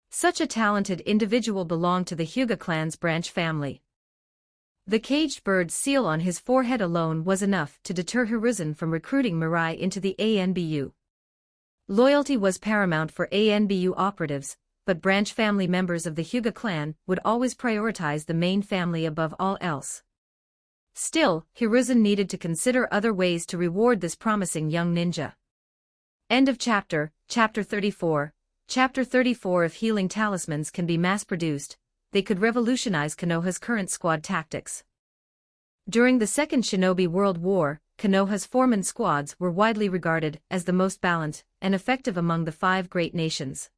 Such a talented individual belonged to the Hyuga clan's branch family. The caged bird's seal on his forehead alone was enough to deter Hiruzen from recruiting Mirai into the ANBU. Loyalty was paramount for ANBU operatives, but branch family members of the Hyuga clan would always prioritize the main family above all else. Still, Hiruzen needed to consider other ways to reward this promising young ninja. End of chapter. Chapter 34. Chapter 34. If healing talismans can be mass-produced, they could revolutionize Konoha's current squad tactics. During the Second Shinobi World War, Konoha's foreman squads were widely regarded as the most balanced and effective among the 5 great nations.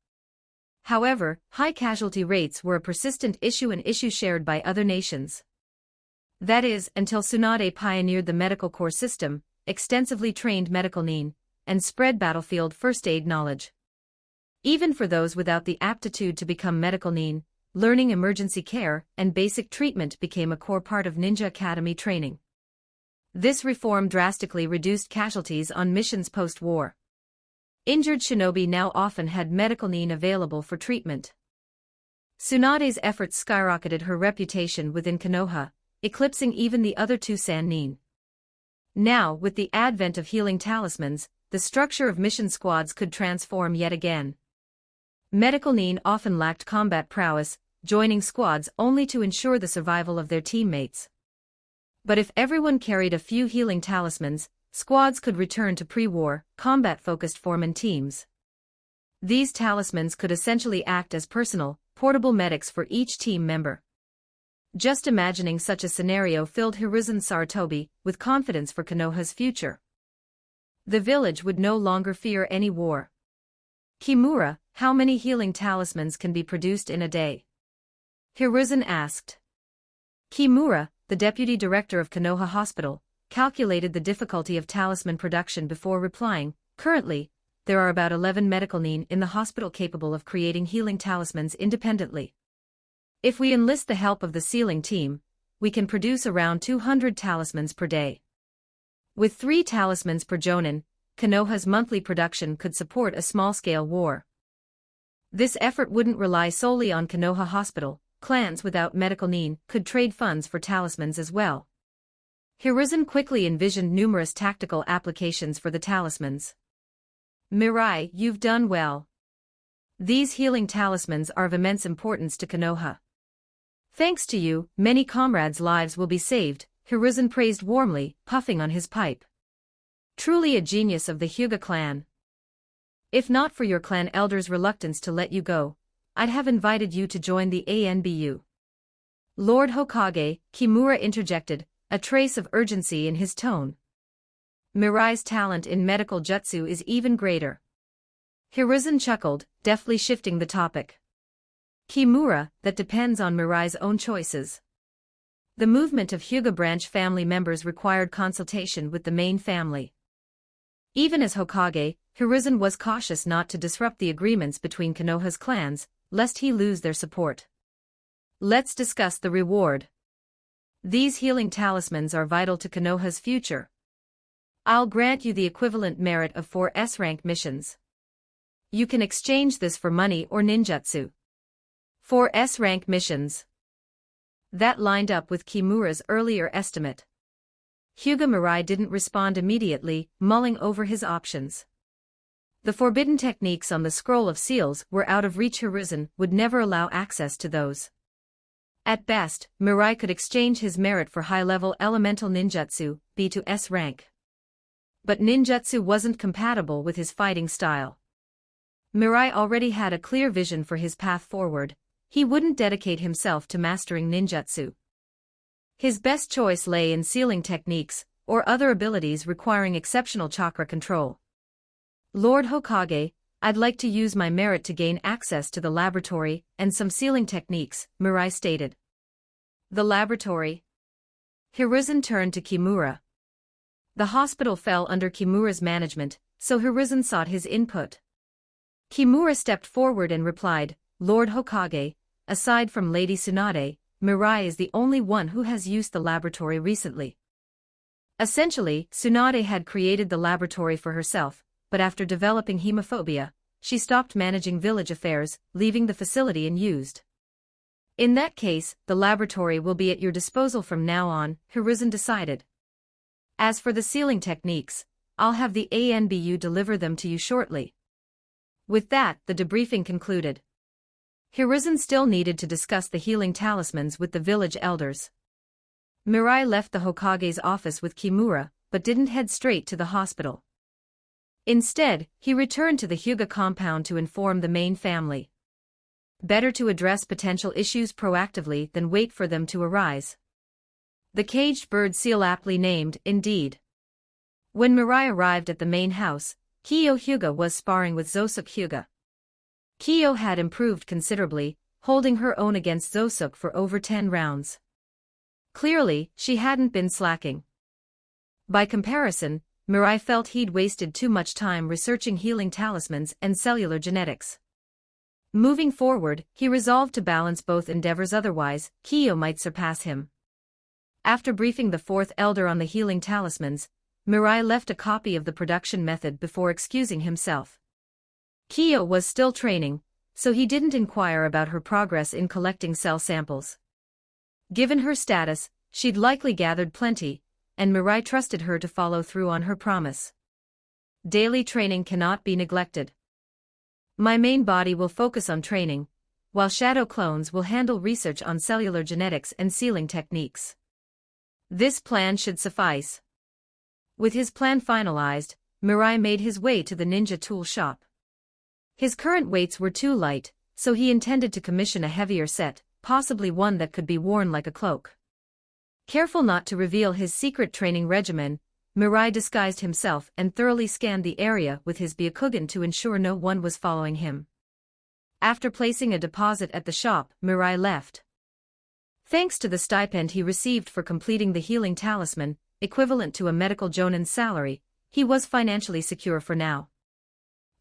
However, high casualty rates were a persistent issue, an issue shared by other nations. That is, until Tsunade pioneered the medical corps system, extensively trained medical nin, and spread battlefield first aid knowledge. Even for those without the aptitude to become medical nin, learning emergency care and basic treatment became a core part of Ninja Academy training. This reform drastically reduced casualties on missions post-war. Injured shinobi now often had medical nin available for treatment. Tsunade's efforts skyrocketed her reputation within Konoha, eclipsing even the other 2 Sannin. Now, with the advent of healing talismans, the structure of mission squads could transform yet again. Medical nin often lacked combat prowess, joining squads only to ensure the survival of their teammates. But if everyone carried a few healing talismans, squads could return to pre-war, combat-focused foreman teams. These talismans could essentially act as personal, portable medics for each team member. Just imagining such a scenario filled Hiruzen Sarutobi with confidence for Konoha's future. The village would no longer fear any war. Kimura, how many healing talismans can be produced in a day? Hiruzen asked. Kimura, the deputy director of Konoha Hospital, calculated the difficulty of talisman production before replying, currently, there are about 11 medical nin in the hospital capable of creating healing talismans independently. If we enlist the help of the sealing team, we can produce around 200 talismans per day. With 3 talismans per jonin, Konoha's monthly production could support a small-scale war. This effort wouldn't rely solely on Konoha Hospital, clans without medical nin could trade funds for talismans as well. Hiruzen quickly envisioned numerous tactical applications for the talismans. Mirai, you've done well. These healing talismans are of immense importance to Konoha. Thanks to you, many comrades' lives will be saved, Hiruzen praised warmly, puffing on his pipe. Truly a genius of the Hyuga clan. If not for your clan elder's reluctance to let you go, I'd have invited you to join the ANBU. Lord Hokage, Kimura interjected, a trace of urgency in his tone. Mirai's talent in medical jutsu is even greater. Hiruzen chuckled, deftly shifting the topic. Kimura, that depends on Mirai's own choices. The movement of Hyuga branch family members required consultation with the main family. Even as Hokage, Hiruzen was cautious not to disrupt the agreements between Konoha's clans, lest he lose their support. Let's discuss the reward. These healing talismans are vital to Konoha's future. I'll grant you the equivalent merit of 4 S-rank missions. You can exchange this for money or ninjutsu. 4 S-rank missions. That lined up with Kimura's earlier estimate. Hyuga Mirai didn't respond immediately, mulling over his options. The forbidden techniques on the scroll of seals were out of reach. Hiruzen would never allow access to those. At best, Mirai could exchange his merit for high-level elemental ninjutsu, B to S rank. But ninjutsu wasn't compatible with his fighting style. Mirai already had a clear vision for his path forward. He wouldn't dedicate himself to mastering ninjutsu. His best choice lay in sealing techniques, or other abilities requiring exceptional chakra control. Lord Hokage, I'd like to use my merit to gain access to the laboratory and some sealing techniques, Mirai stated. The laboratory? Hiruzen turned to Kimura. The hospital fell under Kimura's management, so Hiruzen sought his input. Kimura stepped forward and replied, Lord Hokage, aside from Lady Tsunade, Mirai is the only one who has used the laboratory recently. Essentially, Tsunade had created the laboratory for herself, but after developing hemophobia, she stopped managing village affairs, leaving the facility unused. In that case, the laboratory will be at your disposal from now on, Hiruzen decided. As for the sealing techniques, I'll have the ANBU deliver them to you shortly. With that, the debriefing concluded. Hiruzen still needed to discuss the healing talismans with the village elders. Mirai left the Hokage's office with Kimura, but didn't head straight to the hospital. Instead, he returned to the Hyuga compound to inform the main family. Better to address potential issues proactively than wait for them to arise. The caged bird seal aptly named, indeed. When Mirai arrived at the main house, Kiyo Hyuga was sparring with Zosuke Hyuga. Kiyo had improved considerably, holding her own against Zosuke for over 10 rounds. Clearly, she hadn't been slacking. By comparison, Mirai felt he'd wasted too much time researching healing talismans and cellular genetics. Moving forward, he resolved to balance both endeavors, otherwise, Kiyo might surpass him. After briefing the 4th elder on the healing talismans, Mirai left a copy of the production method before excusing himself. Kiyo was still training, so he didn't inquire about her progress in collecting cell samples. Given her status, she'd likely gathered plenty, and Mirai trusted her to follow through on her promise. Daily training cannot be neglected. My main body will focus on training, while shadow clones will handle research on cellular genetics and sealing techniques. This plan should suffice. With his plan finalized, Mirai made his way to the ninja tool shop. His current weights were too light, so he intended to commission a heavier set, possibly one that could be worn like a cloak. Careful not to reveal his secret training regimen, Mirai disguised himself and thoroughly scanned the area with his Byakugan to ensure no one was following him. After placing a deposit at the shop, Mirai left. Thanks to the stipend he received for completing the healing talisman, equivalent to a medical jonin's salary, he was financially secure for now.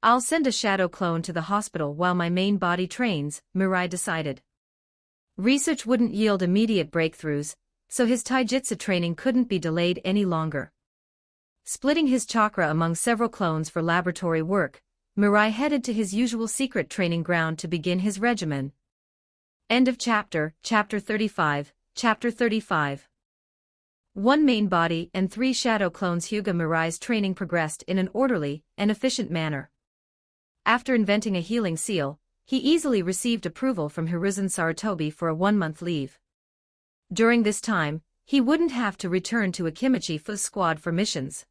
I'll send a shadow clone to the hospital while my main body trains, Mirai decided. Research wouldn't yield immediate breakthroughs, so his taijutsu training couldn't be delayed any longer. Splitting his chakra among several clones for laboratory work, Mirai headed to his usual secret training ground to begin his regimen. End of chapter. Chapter 35. Chapter 35. One main body and 3 shadow clones. Hyuga Mirai's training progressed in an orderly and efficient manner. After inventing a healing seal, he easily received approval from Hiruzen Sarutobi for a 1-month leave. During this time, he wouldn't have to return to Akimichi Fu's squad for missions.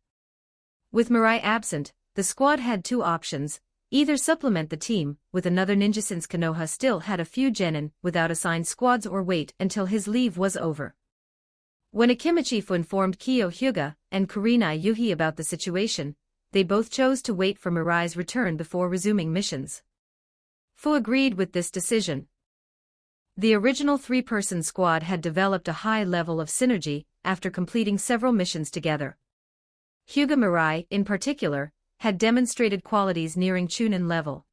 With Mirai absent, the squad had 2 options: either supplement the team with another ninja since Konoha still had a few genin without assigned squads, or wait until his leave was over. When Akimichi Fu informed Kyo Hyuga and Kurenai Yuhi about the situation, they both chose to wait for Mirai's return before resuming missions. Fu agreed with this decision. The original 3-person squad had developed a high level of synergy after completing several missions together. Hyuga Mirai, in particular, had demonstrated qualities nearing Chunin level.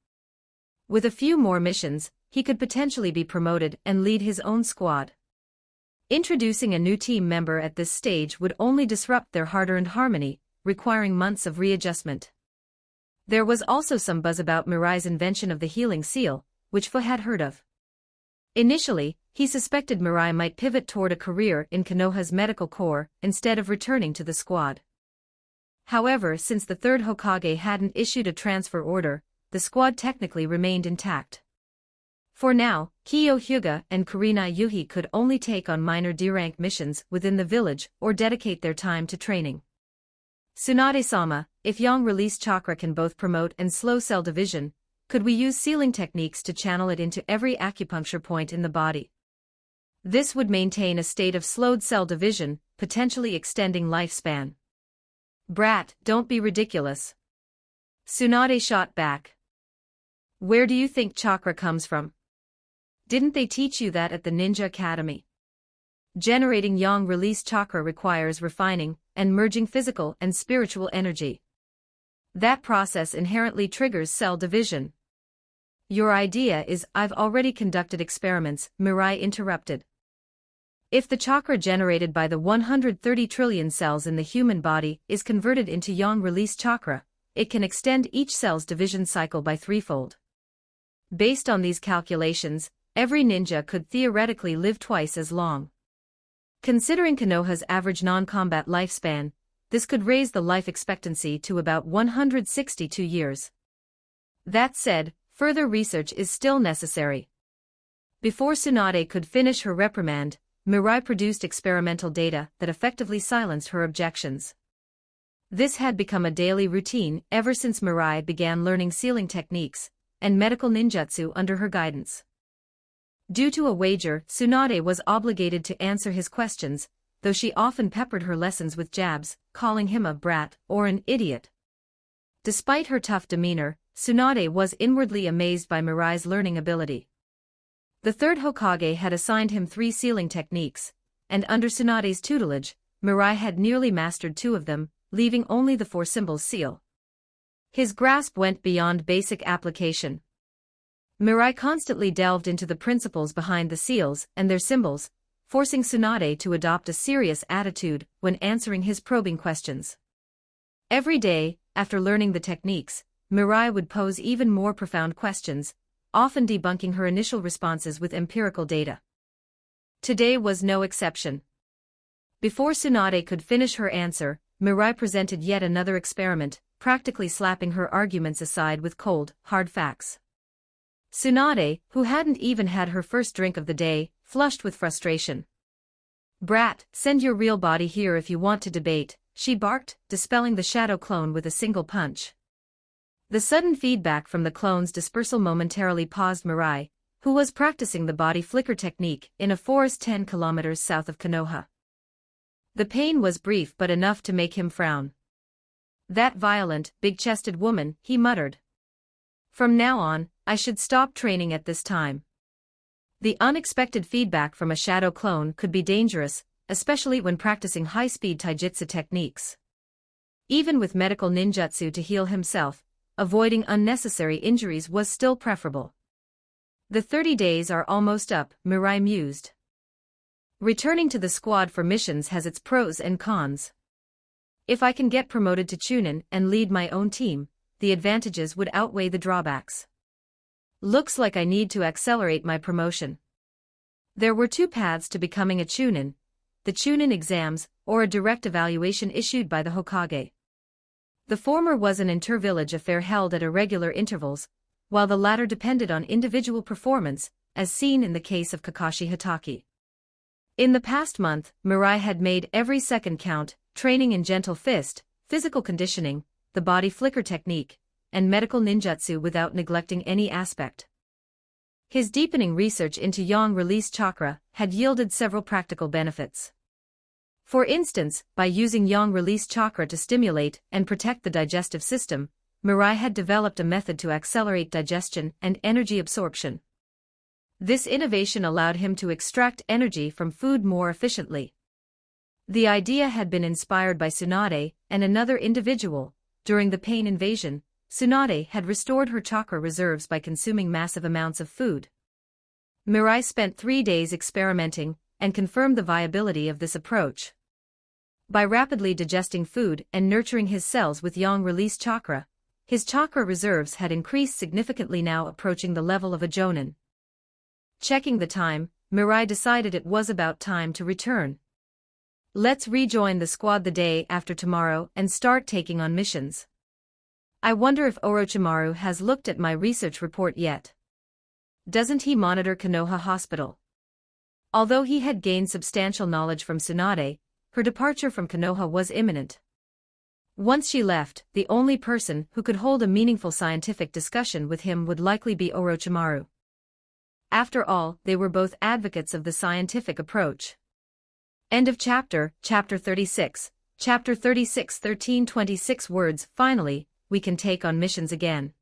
With a few more missions, he could potentially be promoted and lead his own squad. Introducing a new team member at this stage would only disrupt their hard-earned harmony, requiring months of readjustment. There was also some buzz about Mirai's invention of the healing seal, which Fu had heard of. Initially, he suspected Mirai might pivot toward a career in Konoha's medical corps instead of returning to the squad. However, since the 3rd Hokage hadn't issued a transfer order, the squad technically remained intact. For now, Kyo Hyuga and Kurenai Yuhi could only take on minor D-rank missions within the village or dedicate their time to training. Tsunade-sama, if yang release chakra can both promote and slow cell division, could we use sealing techniques to channel it into every acupuncture point in the body? This would maintain a state of slowed cell division, potentially extending lifespan. Brat, don't be ridiculous. Tsunade shot back. Where do you think chakra comes from? Didn't they teach you that at the Ninja Academy? Generating yang release chakra requires refining and merging physical and spiritual energy. That process inherently triggers cell division. Your idea is, I've already conducted experiments, Mirai interrupted. If the chakra generated by the 130 trillion cells in the human body is converted into yang release chakra, it can extend each cell's division cycle by 3-fold. Based on these calculations, every ninja could theoretically live twice as long. Considering Konoha's average non-combat lifespan, this could raise the life expectancy to about 162 years. That said, further research is still necessary. Before Tsunade could finish her reprimand, Mirai produced experimental data that effectively silenced her objections. This had become a daily routine ever since Mirai began learning sealing techniques and medical ninjutsu under her guidance. Due to a wager, Tsunade was obligated to answer his questions, though she often peppered her lessons with jabs, calling him a brat or an idiot. Despite her tough demeanor, Tsunade was inwardly amazed by Mirai's learning ability. The 3rd Hokage had assigned him 3 sealing techniques, and under Tsunade's tutelage, Mirai had nearly mastered 2 of them, leaving only the 4 symbols seal. His grasp went beyond basic application. Mirai constantly delved into the principles behind the seals and their symbols, forcing Tsunade to adopt a serious attitude when answering his probing questions. Every day, after learning the techniques, Mirai would pose even more profound questions, often debunking her initial responses with empirical data. Today was no exception. Before Tsunade could finish her answer, Mirai presented yet another experiment, practically slapping her arguments aside with cold, hard facts. Tsunade, who hadn't even had her first drink of the day, flushed with frustration. "Brat, send your real body here if you want to debate," she barked, dispelling the shadow clone with a single punch. The sudden feedback from the clone's dispersal momentarily paused Mirai, who was practicing the body flicker technique in a forest 10 kilometers south of Konoha. The pain was brief but enough to make him frown. "That violent, big-chested woman," he muttered. "From now on, I should stop training at this time." The unexpected feedback from a shadow clone could be dangerous, especially when practicing high-speed taijutsu techniques. Even with medical ninjutsu to heal himself, avoiding unnecessary injuries was still preferable. "The 30 days are almost up," Mirai mused. "Returning to the squad for missions has its pros and cons. If I can get promoted to Chunin and lead my own team, the advantages would outweigh the drawbacks. Looks like I need to accelerate my promotion." There were two paths to becoming a Chunin: the Chunin exams, or a direct evaluation issued by the Hokage. The former was an inter-village affair held at irregular intervals, while the latter depended on individual performance, as seen in the case of Kakashi Hatake. In the past month, Mirai had made every second count, training in gentle fist, physical conditioning, the body flicker technique, and medical ninjutsu without neglecting any aspect. His deepening research into yang release chakra had yielded several practical benefits. For instance, by using yang release chakra to stimulate and protect the digestive system, Mirai had developed a method to accelerate digestion and energy absorption. This innovation allowed him to extract energy from food more efficiently. The idea had been inspired by Tsunade and another individual. During the pain invasion, Tsunade had restored her chakra reserves by consuming massive amounts of food. Mirai spent 3 days experimenting and confirmed the viability of this approach. By rapidly digesting food and nurturing his cells with yang release chakra, his chakra reserves had increased significantly, now approaching the level of a jonin. Checking the time, Mirai decided it was about time to return. Let's rejoin the squad the day after tomorrow and start taking on missions. I wonder if Orochimaru has looked at my research report yet. Doesn't he monitor Konoha Hospital? Although he had gained substantial knowledge from Tsunade, her departure from Konoha was imminent. Once she left, the only person who could hold a meaningful scientific discussion with him would likely be Orochimaru. After all, they were both advocates of the scientific approach. End of chapter, chapter 36, chapter 36, 1326 words. Finally, we can take on missions again.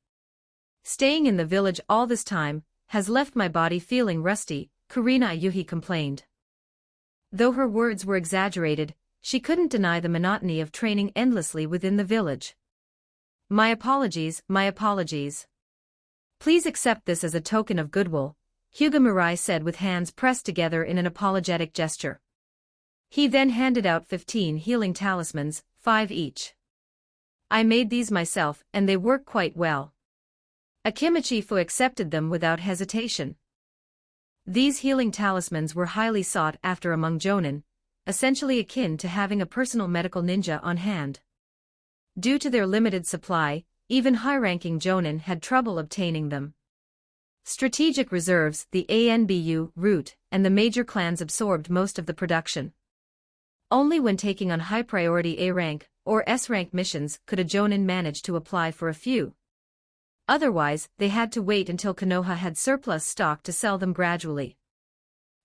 Staying in the village all this time has left my body feeling rusty, Kurina Yuhi complained. Though her words were exaggerated, she couldn't deny the monotony of training endlessly within the village. My apologies, my apologies. Please accept this as a token of goodwill, Hyuga Mirai said with hands pressed together in an apologetic gesture. He then handed out 15 healing talismans, 5 each. I made these myself and they work quite well. Akimichifu accepted them without hesitation. These healing talismans were highly sought after among jonin, essentially akin to having a personal medical ninja on hand. Due to their limited supply, even high-ranking jonin had trouble obtaining them. Strategic reserves, the ANBU route, and the major clans absorbed most of the production. Only when taking on high-priority A-rank or S-rank missions could a jonin manage to apply for a few. Otherwise, they had to wait until Konoha had surplus stock to sell them gradually.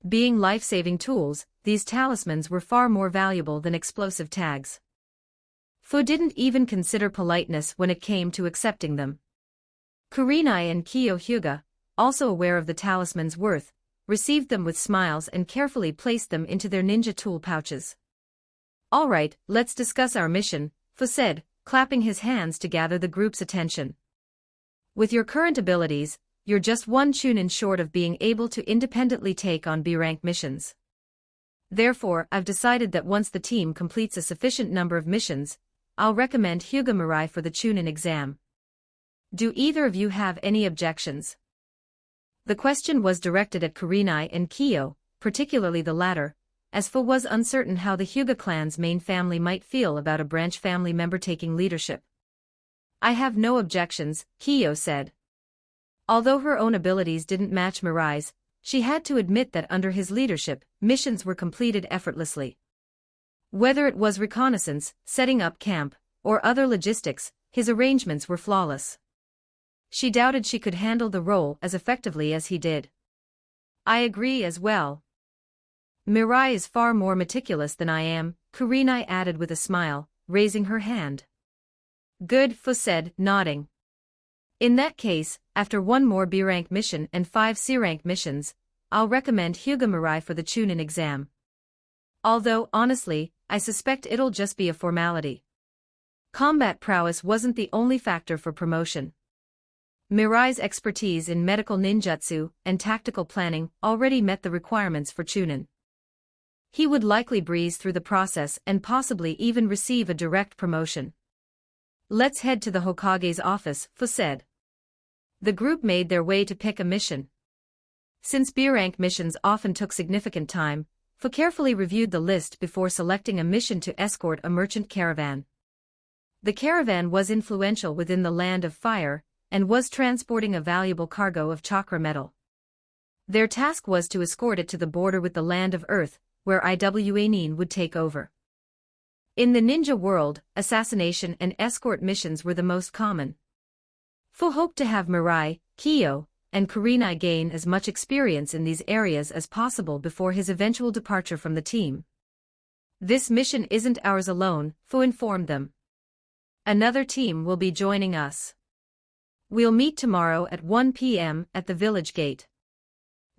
Being life-saving tools, these talismans were far more valuable than explosive tags. Fu didn't even consider politeness when it came to accepting them. Kurenai and Kyo Hyuga, also aware of the talisman's worth, received them with smiles and carefully placed them into their ninja tool pouches. All right, let's discuss our mission, Fu said, clapping his hands to gather the group's attention. With your current abilities, you're just one chunin short of being able to independently take on B-rank missions. Therefore, I've decided that once the team completes a sufficient number of missions, I'll recommend Hyuga Mirai for the chunin exam. Do either of you have any objections? The question was directed at Kurenai and Kyo, particularly the latter, as Fu was uncertain how the Hyuga clan's main family might feel about a branch family member taking leadership. I have no objections, Kyo said. Although her own abilities didn't match Mirai's, she had to admit that under his leadership, missions were completed effortlessly. Whether it was reconnaissance, setting up camp, or other logistics, his arrangements were flawless. She doubted she could handle the role as effectively as he did. I agree as well. Mirai is far more meticulous than I am, Kurenai added with a smile, raising her hand. Good, Fu said, nodding. In that case, after one more B-rank mission and 5 C-rank missions, I'll recommend Hyuga Mirai for the chunin exam. Although, honestly, I suspect it'll just be a formality. Combat prowess wasn't the only factor for promotion. Mirai's expertise in medical ninjutsu and tactical planning already met the requirements for chunin. He would likely breeze through the process and possibly even receive a direct promotion. Let's head to the Hokage's office, Fu said. The group made their way to pick a mission. Since B-rank missions often took significant time, Fu carefully reviewed the list before selecting a mission to escort a merchant caravan. The caravan was influential within the Land of Fire, and was transporting a valuable cargo of chakra metal. Their task was to escort it to the border with the Land of Earth, where Iwanin would take over. In the ninja world, assassination and escort missions were the most common. Fu hoped to have Mirai, Kiyo, and Kurenai gain as much experience in these areas as possible before his eventual departure from the team. This mission isn't ours alone, Fu informed them. Another team will be joining us. We'll meet tomorrow at 1 p.m. at the village gate.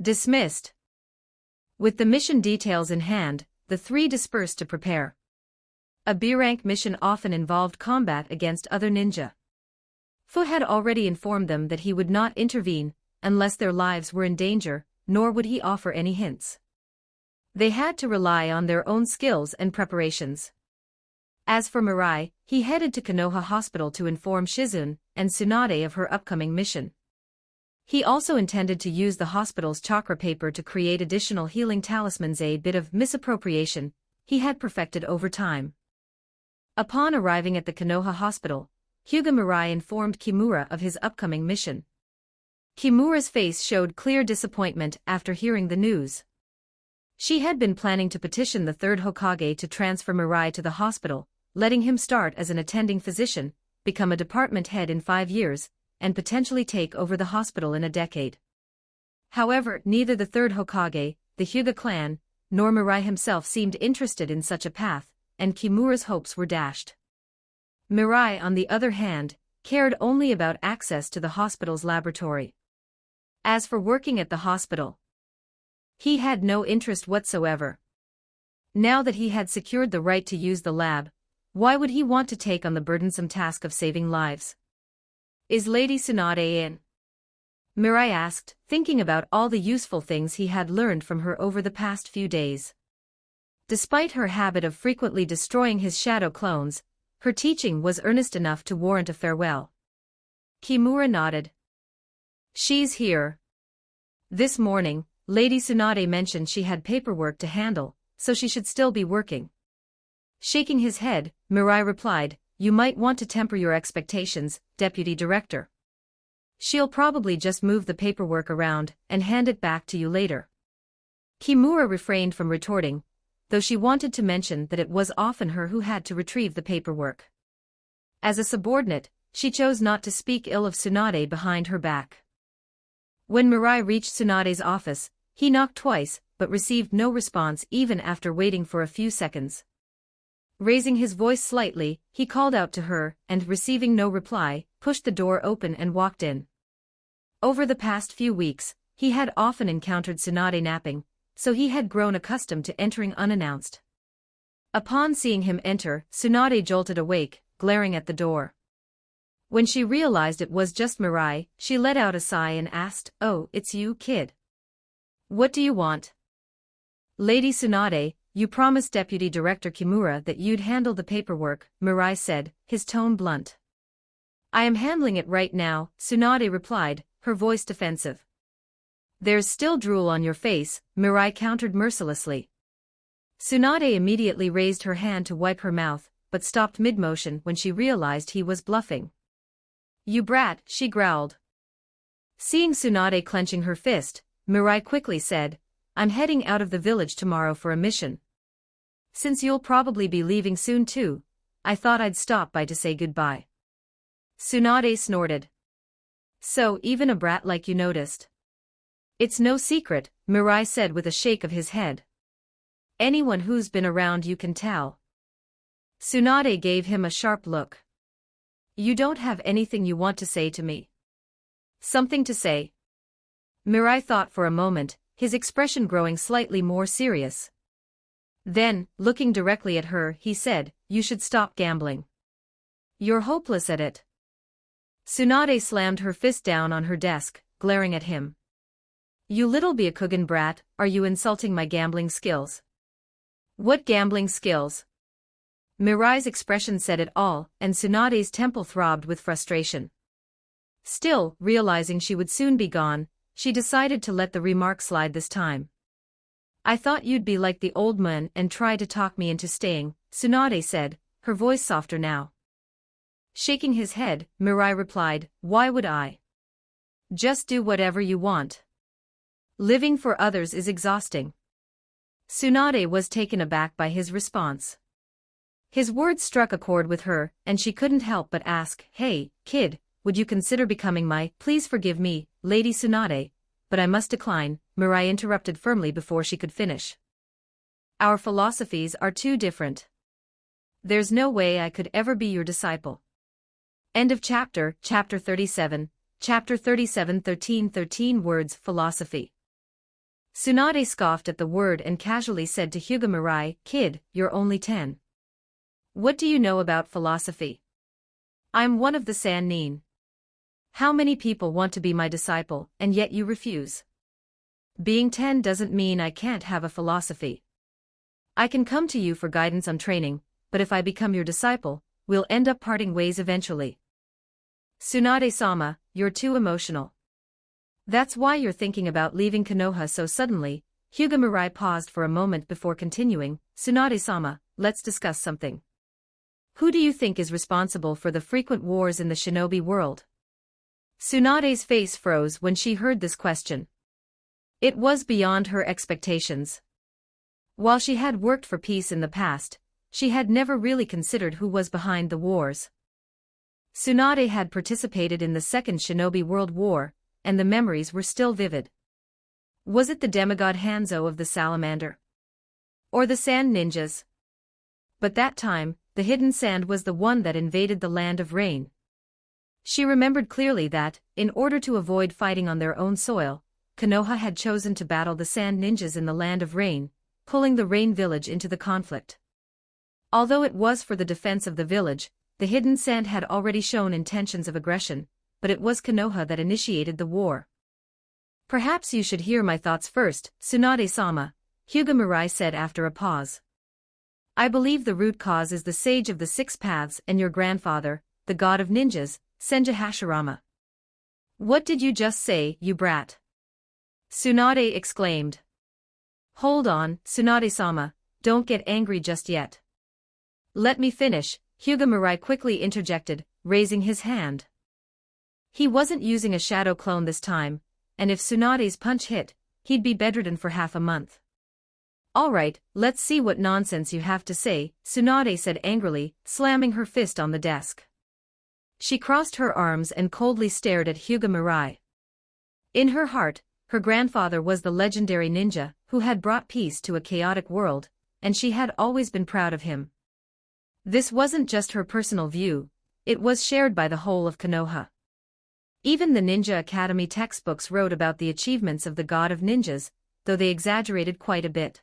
Dismissed. With the mission details in hand, the three dispersed to prepare. A B-rank mission often involved combat against other ninja. Fu had already informed them that he would not intervene unless their lives were in danger, nor would he offer any hints. They had to rely on their own skills and preparations. As for Mirai, he headed to Konoha Hospital to inform Shizune and Tsunade of her upcoming mission. He also intended to use the hospital's chakra paper to create additional healing talismans, a bit of misappropriation he had perfected over time. Upon arriving at the Konoha Hospital, Hyuga Mirai informed Kimura of his upcoming mission. Kimura's face showed clear disappointment after hearing the news. She had been planning to petition the third Hokage to transfer Mirai to the hospital, letting him start as an attending physician, become a department head in 5 years, and potentially take over the hospital in a decade. However, neither the third Hokage, the Hyuga clan, nor Mirai himself seemed interested in such a path, and Kimura's hopes were dashed. Mirai, on the other hand, cared only about access to the hospital's laboratory. As for working at the hospital, he had no interest whatsoever. Now that he had secured the right to use the lab, why would he want to take on the burdensome task of saving lives? Is Lady Tsunade in? Mirai asked, thinking about all the useful things he had learned from her over the past few days. Despite her habit of frequently destroying his shadow clones, her teaching was earnest enough to warrant a farewell. Kimura nodded. She's here. This morning, Lady Tsunade mentioned she had paperwork to handle, so she should still be working. Shaking his head, Mirai replied, "You might want to temper your expectations, Deputy Director. She'll probably just move the paperwork around and hand it back to you later." Kimura refrained from retorting, though she wanted to mention that it was often her who had to retrieve the paperwork. As a subordinate, she chose not to speak ill of Tsunade behind her back. When Mirai reached Tsunade's office, he knocked twice, but received no response even after waiting for a few seconds. Raising his voice slightly, he called out to her, and receiving no reply, pushed the door open and walked in. Over the past few weeks, he had often encountered Tsunade napping, so he had grown accustomed to entering unannounced. Upon seeing him enter, Tsunade jolted awake, glaring at the door. When she realized it was just Mirai, she let out a sigh and asked, "Oh, it's you, kid. What do you want?" "Lady Tsunade, you promised Deputy Director Kimura that you'd handle the paperwork," Mirai said, his tone blunt. "I am handling it right now," Tsunade replied, her voice defensive. "There's still drool on your face," Mirai countered mercilessly. Tsunade immediately raised her hand to wipe her mouth, but stopped mid-motion when she realized he was bluffing. "You brat," she growled. Seeing Tsunade clenching her fist, Mirai quickly said, "I'm heading out of the village tomorrow for a mission. Since you'll probably be leaving soon too, I thought I'd stop by to say goodbye." Tsunade snorted. "So even a brat like you noticed?" "It's no secret," Mirai said with a shake of his head. "Anyone who's been around you can tell." Tsunade gave him a sharp look. "You don't have anything you want to say to me?" "Something to say." Mirai thought for a moment, his expression growing slightly more serious. Then, looking directly at her, he said, "You should stop gambling. You're hopeless at it." Tsunade slammed her fist down on her desk, glaring at him. "You little Byakugan brat, are you insulting my gambling skills?" "What gambling skills?" Mirai's expression said it all, and Tsunade's temple throbbed with frustration. Still, realizing she would soon be gone, she decided to let the remark slide this time. I thought you'd be like the old man and try to talk me into staying, Tsunade said, her voice softer now. Shaking his head, Mirai replied, why would I? Just do whatever you want. Living for others is exhausting. Tsunade was taken aback by his response. His words struck a chord with her, and she couldn't help but ask, hey, kid, would you consider becoming my— Please forgive me, Lady Tsunade, but I must decline, Mirai interrupted firmly before she could finish. Our philosophies are too different. There's no way I could ever be your disciple. End of chapter. Chapter 37, Chapter 37 13 words philosophy. Tsunade scoffed at the word and casually said to Hyuga Mirai, kid, you're only 10. What do you know about philosophy? I'm one of the Sannin. How many people want to be my disciple, and yet you refuse? Being 10 doesn't mean I can't have a philosophy. I can come to you for guidance on training, but if I become your disciple, we'll end up parting ways eventually. Tsunade-sama, you're too emotional. That's why you're thinking about leaving Konoha so suddenly. Hyuga Mirai paused for a moment before continuing, Tsunade-sama, let's discuss something. Who do you think is responsible for the frequent wars in the shinobi world? Tsunade's face froze when she heard this question. It was beyond her expectations. While she had worked for peace in the past, she had never really considered who was behind the wars. Tsunade had participated in the Second Shinobi World War, and the memories were still vivid. Was it the demigod Hanzo of the Salamander? Or the Sand Ninjas? But that time, the hidden sand was the one that invaded the land of rain. She remembered clearly that, in order to avoid fighting on their own soil, Konoha had chosen to battle the Sand Ninjas in the land of rain, pulling the Rain Village into the conflict. Although it was for the defense of the village, the hidden sand had already shown intentions of aggression, but it was Konoha that initiated the war. Perhaps you should hear my thoughts first, Tsunade-sama, Hyuga Mirai said after a pause. I believe the root cause is the Sage of the Six Paths and your grandfather, the god of ninjas, Senja Hashirama. What did you just say, you brat? Tsunade exclaimed. Hold on, Tsunade-sama, don't get angry just yet. Let me finish, Hyuga Mirai quickly interjected, raising his hand. He wasn't using a shadow clone this time, and if Tsunade's punch hit, he'd be bedridden for half a month. Alright, let's see what nonsense you have to say, Tsunade said angrily, slamming her fist on the desk. She crossed her arms and coldly stared at Hyuga Mirai. In her heart, her grandfather was the legendary ninja who had brought peace to a chaotic world, and she had always been proud of him. This wasn't just her personal view, it was shared by the whole of Konoha. Even the Ninja Academy textbooks wrote about the achievements of the god of ninjas, though they exaggerated quite a bit.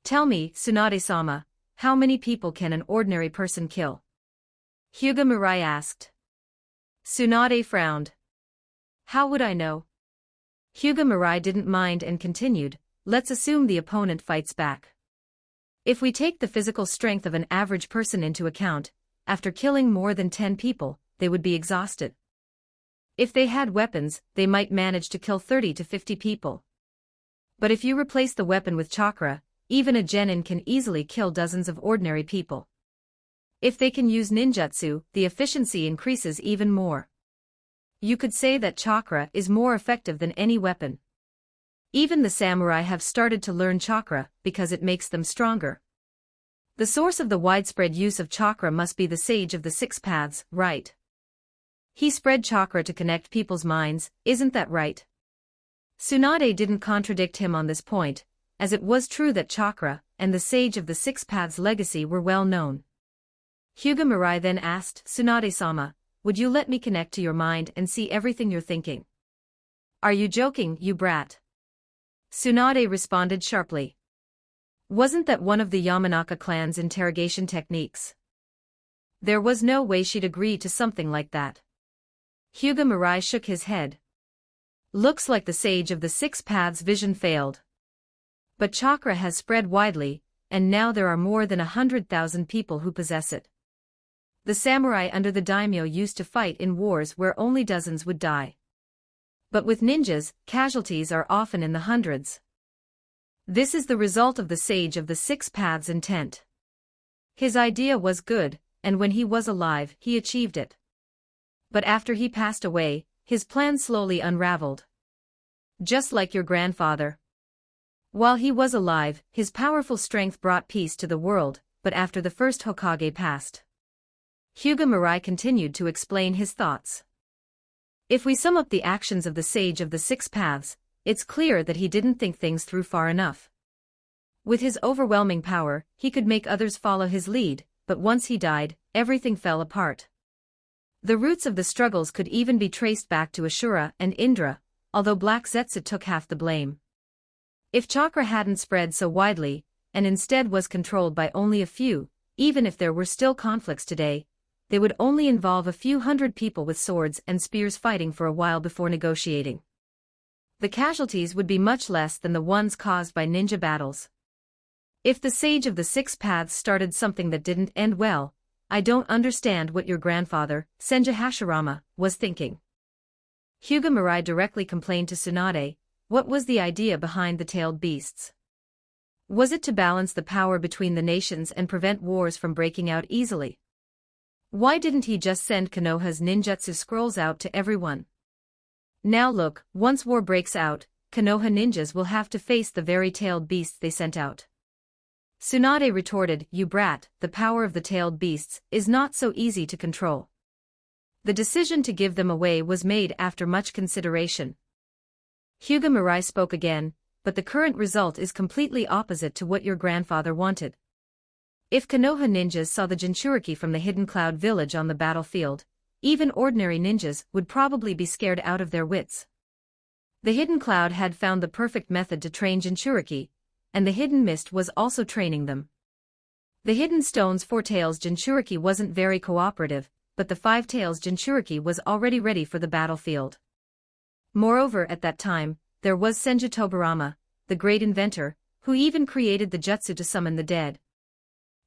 Tell me, Tsunade-sama, how many people can an ordinary person kill? Hyuga Mirai asked. Tsunade frowned. How would I know? Hyuga Mirai didn't mind and continued, let's assume the opponent fights back. If we take the physical strength of an average person into account, after killing more than 10 people, they would be exhausted. If they had weapons, they might manage to kill 30 to 50 people. But if you replace the weapon with chakra, even a genin can easily kill dozens of ordinary people. If they can use ninjutsu, the efficiency increases even more. You could say that chakra is more effective than any weapon. Even the samurai have started to learn chakra because it makes them stronger. The source of the widespread use of chakra must be the Sage of the Six Paths, right? He spread chakra to connect people's minds, isn't that right? Tsunade didn't contradict him on this point, as it was true that chakra and the Sage of the Six Paths legacy were well known. Hyuga Mirai then asked, Tsunade-sama, would you let me connect to your mind and see everything you're thinking? Are you joking, you brat? Tsunade responded sharply. Wasn't that one of the Yamanaka clan's interrogation techniques? There was no way she'd agree to something like that. Hyuga Mirai shook his head. Looks like the Sage of the Six Paths vision failed. But chakra has spread widely, and now there are more than 100,000 people who possess it. The samurai under the daimyo used to fight in wars where only dozens would die. But with ninjas, casualties are often in the hundreds. This is the result of the Sage of the Six Paths' intent. His idea was good, and when he was alive, he achieved it. But after he passed away, his plan slowly unraveled. Just like your grandfather. While he was alive, his powerful strength brought peace to the world, but after the first Hokage passed, Hyuga Mirai continued to explain his thoughts. If we sum up the actions of the Sage of the Six Paths, it's clear that he didn't think things through far enough. With his overwhelming power, he could make others follow his lead, but once he died, everything fell apart. The roots of the struggles could even be traced back to Ashura and Indra, although Black Zetsu took half the blame. If chakra hadn't spread so widely, and instead was controlled by only a few, even if there were still conflicts today, they would only involve a few hundred people with swords and spears fighting for a while before negotiating. The casualties would be much less than the ones caused by ninja battles. If the Sage of the Six Paths started something that didn't end well, I don't understand what your grandfather, Senja Hashirama, was thinking. Hyuga Mirai directly complained to Tsunade. What was the idea behind the tailed beasts? Was it to balance the power between the nations and prevent wars from breaking out easily? Why didn't he just send Konoha's ninjutsu scrolls out to everyone? Now look, once war breaks out, Konoha ninjas will have to face the very tailed beasts they sent out. Tsunade retorted, "You brat, the power of the tailed beasts is not so easy to control. The decision to give them away was made after much consideration." Hyuga Mirai spoke again, "But the current result is completely opposite to what your grandfather wanted. If Konoha ninjas saw the Jinchuriki from the Hidden Cloud village on the battlefield, even ordinary ninjas would probably be scared out of their wits. The Hidden Cloud had found the perfect method to train Jinchuriki, and the Hidden Mist was also training them. The Hidden Stone's Four Tails Jinchuriki wasn't very cooperative, but the Five Tails Jinchuriki was already ready for the battlefield. Moreover, at that time, there was Senju Tobarama, the great inventor, who even created the jutsu to summon the dead."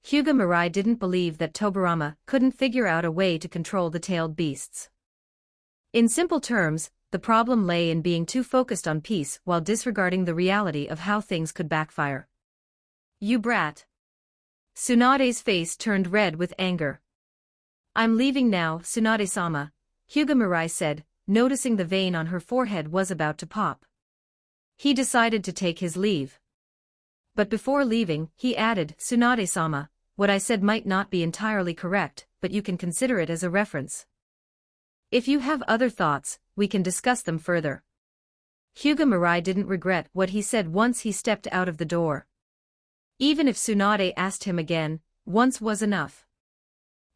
Hyuga Mirai didn't believe that Tobarama couldn't figure out a way to control the tailed beasts. In simple terms, the problem lay in being too focused on peace while disregarding the reality of how things could backfire. "You brat." Tsunade's face turned red with anger. "I'm leaving now, Tsunade-sama," Hyuga Mirai said, noticing the vein on her forehead was about to pop. He decided to take his leave. But before leaving, he added, "Tsunade-sama, what I said might not be entirely correct, but you can consider it as a reference. If you have other thoughts, we can discuss them further." Hyuga Mirai didn't regret what he said once he stepped out of the door. Even if Tsunade asked him again, once was enough.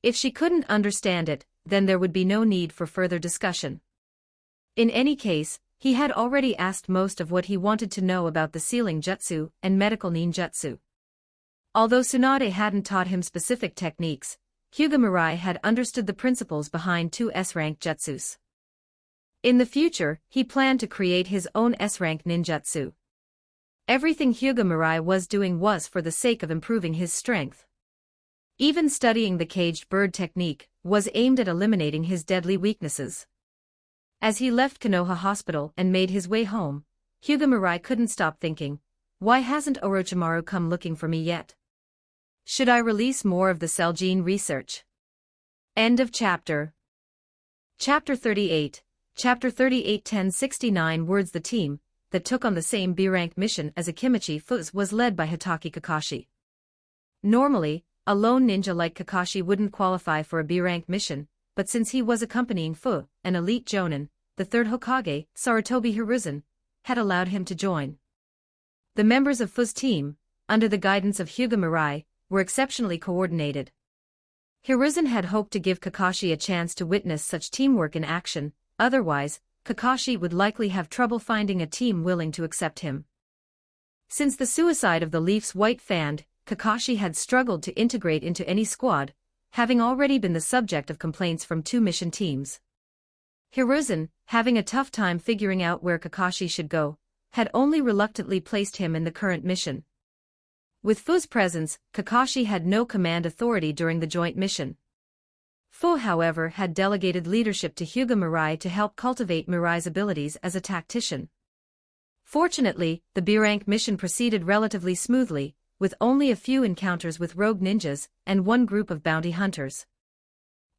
If she couldn't understand it, then there would be no need for further discussion. In any case, he had already asked most of what he wanted to know about the sealing jutsu and medical ninjutsu. Although Tsunade hadn't taught him specific techniques, Hyuga Mirai had understood the principles behind two S-rank jutsus. In the future, he planned to create his own S-rank ninjutsu. Everything Hyuga Mirai was doing was for the sake of improving his strength. Even studying the caged bird technique was aimed at eliminating his deadly weaknesses. As he left Konoha Hospital and made his way home, Hyuga Mirai couldn't stop thinking, why hasn't Orochimaru come looking for me yet? Should I release more of the cell gene research? End of chapter. Chapter 38. Chapter 38 1069 words. The team that took on the same B-rank mission as Akimichi Fuz was led by Hitaki Kakashi. Normally, a lone ninja like Kakashi wouldn't qualify for a B-rank mission, but since he was accompanying Fu, an elite jonin, the third Hokage, Sarutobi Hiruzen, had allowed him to join. The members of Fu's team, under the guidance of Hyuga Mirai, were exceptionally coordinated. Hiruzen had hoped to give Kakashi a chance to witness such teamwork in action, otherwise, Kakashi would likely have trouble finding a team willing to accept him. Since the suicide of the Leaf's White Fang, Kakashi had struggled to integrate into any squad, having already been the subject of complaints from two mission teams. Hiruzen, having a tough time figuring out where Kakashi should go, had only reluctantly placed him in the current mission. With Fu's presence, Kakashi had no command authority during the joint mission. Fu, however, had delegated leadership to Hyuga Mirai to help cultivate Mirai's abilities as a tactician. Fortunately, the B-rank mission proceeded relatively smoothly, with only a few encounters with rogue ninjas and one group of bounty hunters.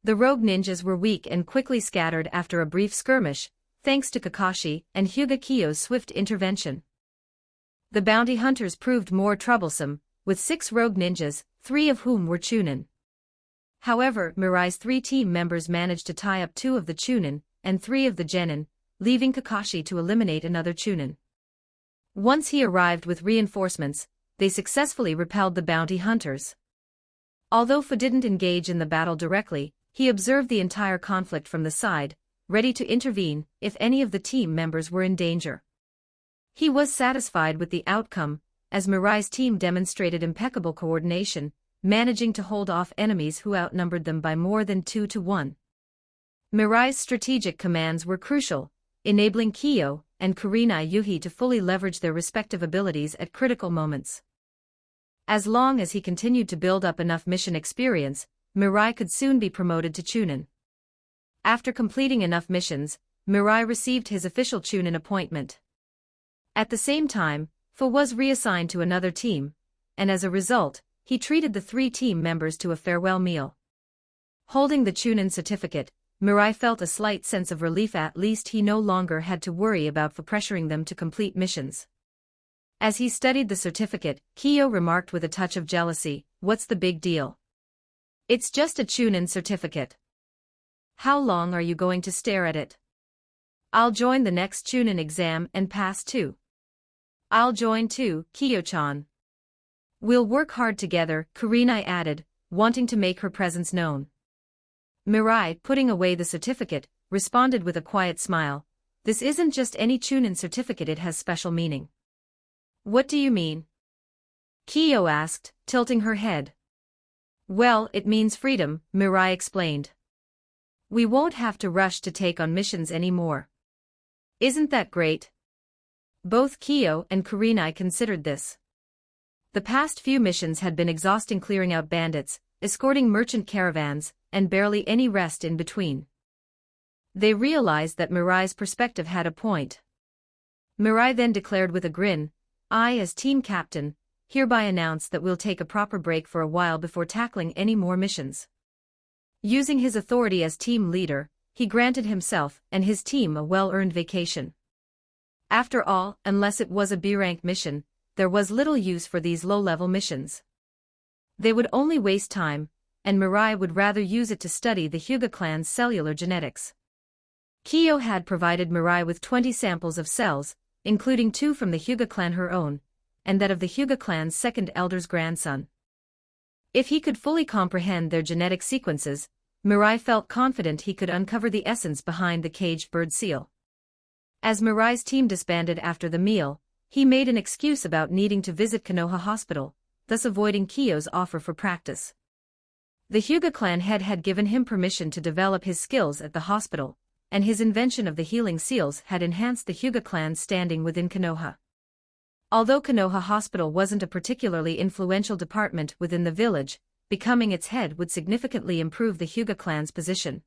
The rogue ninjas were weak and quickly scattered after a brief skirmish, thanks to Kakashi and Hyuga Kyo's swift intervention. The bounty hunters proved more troublesome, with 6 rogue ninjas, 3 of whom were Chunin. However, Mirai's 3 team members managed to tie up 2 of the Chunin and 3 of the Genin, leaving Kakashi to eliminate another Chunin. Once he arrived with reinforcements, they successfully repelled the bounty hunters. Although Fu didn't engage in the battle directly, he observed the entire conflict from the side, ready to intervene if any of the team members were in danger. He was satisfied with the outcome, as Mirai's team demonstrated impeccable coordination, managing to hold off enemies who outnumbered them by more than 2 to 1. Mirai's strategic commands were crucial, enabling Kyo and Kurenai Yuhi to fully leverage their respective abilities at critical moments. As long as he continued to build up enough mission experience, Mirai could soon be promoted to Chunin. After completing enough missions, Mirai received his official Chunin appointment. At the same time, Fu was reassigned to another team, and as a result, he treated the 3 team members to a farewell meal. Holding the Chunin certificate, Mirai felt a slight sense of relief. At least he no longer had to worry about Fu pressuring them to complete missions. As he studied the certificate, Kyo remarked with a touch of jealousy, "What's the big deal? It's just a Chunin certificate. How long are you going to stare at it? I'll join the next Chunin exam and pass too." "I'll join too, Kyo-chan. We'll work hard together," Kurenai added, wanting to make her presence known. Mirai, putting away the certificate, responded with a quiet smile, "This isn't just any Chunin certificate, it has special meaning." "What do you mean?" Kyo asked, tilting her head. "Well, it means freedom," Mirai explained. "We won't have to rush to take on missions anymore. Isn't that great?" Both Kyo and Kurenai considered this. The past few missions had been exhausting, clearing out bandits, escorting merchant caravans, and barely any rest in between. They realized that Mirai's perspective had a point. Mirai then declared with a grin, "I, as team captain, hereby announce that we'll take a proper break for a while before tackling any more missions." Using his authority as team leader, he granted himself and his team a well-earned vacation. After all, unless it was a B-rank mission, there was little use for these low-level missions. They would only waste time, and Mirai would rather use it to study the Hyuga clan's cellular genetics. Kyo had provided Mirai with 20 samples of cells, including 2 from the Hyuga clan, her own, and that of the Hyuga clan's second elder's grandson. If he could fully comprehend their genetic sequences, Mirai felt confident he could uncover the essence behind the caged bird seal. As Mirai's team disbanded after the meal, he made an excuse about needing to visit Konoha Hospital, thus avoiding Kyo's offer for practice. The Hyuga clan head had given him permission to develop his skills at the hospital, and his invention of the healing seals had enhanced the Hyuga clan's standing within Konoha. Although Konoha Hospital wasn't a particularly influential department within the village, becoming its head would significantly improve the Hyuga clan's position.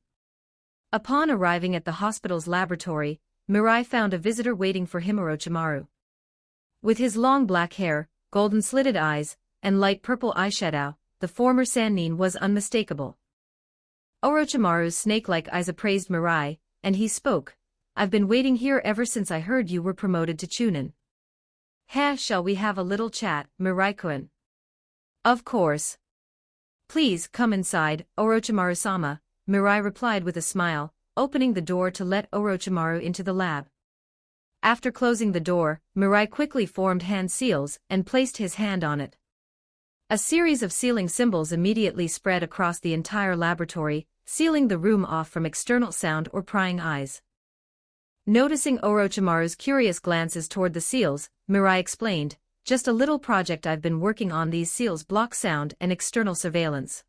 Upon arriving at the hospital's laboratory, Mirai found a visitor waiting for him, Orochimaru. With his long black hair, golden slitted eyes, and light purple eyeshadow, the former Sannin was unmistakable. Orochimaru's snake-like eyes appraised Mirai, and he spoke, "I've been waiting here ever since I heard you were promoted to Chunin. Shall we have a little chat, Mirai-kun?" "Of course. Please come inside, Orochimaru-sama," Mirai replied with a smile, opening the door to let Orochimaru into the lab. After closing the door, Mirai quickly formed hand seals and placed his hand on it. A series of sealing symbols immediately spread across the entire laboratory, sealing the room off from external sound or prying eyes. Noticing Orochimaru's curious glances toward the seals, Mirai explained, "Just a little project I've been working on. These seals block sound and external surveillance."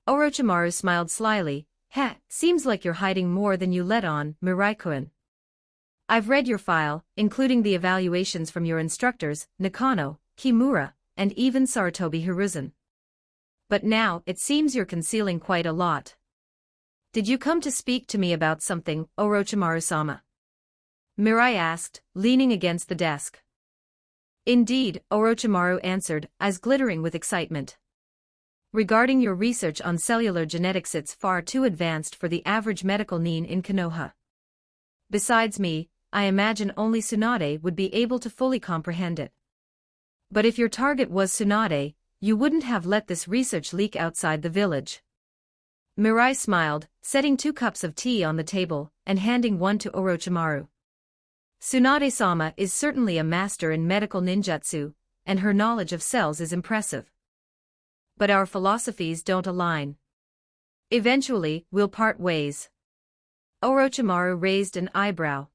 Orochimaru smiled slyly, "Seems like you're hiding more than you let on, Mirai-kun. I've read your file, including the evaluations from your instructors, Nakano, Kimura, and even Sarutobi Hiruzen. But now, it seems you're concealing quite a lot." Did you come to speak to me about something, Orochimaru-sama? Mirai asked, leaning against the desk. Indeed, Orochimaru answered, eyes glittering with excitement. Regarding your research on cellular genetics, it's far too advanced for the average medical nin in Konoha. Besides me, I imagine only Tsunade would be able to fully comprehend it. But if your target was Tsunade, you wouldn't have let this research leak outside the village. Mirai smiled, setting 2 cups of tea on the table, and handing one to Orochimaru. Tsunade-sama is certainly a master in medical ninjutsu, and her knowledge of cells is impressive. But our philosophies don't align. Eventually, we'll part ways. Orochimaru raised an eyebrow.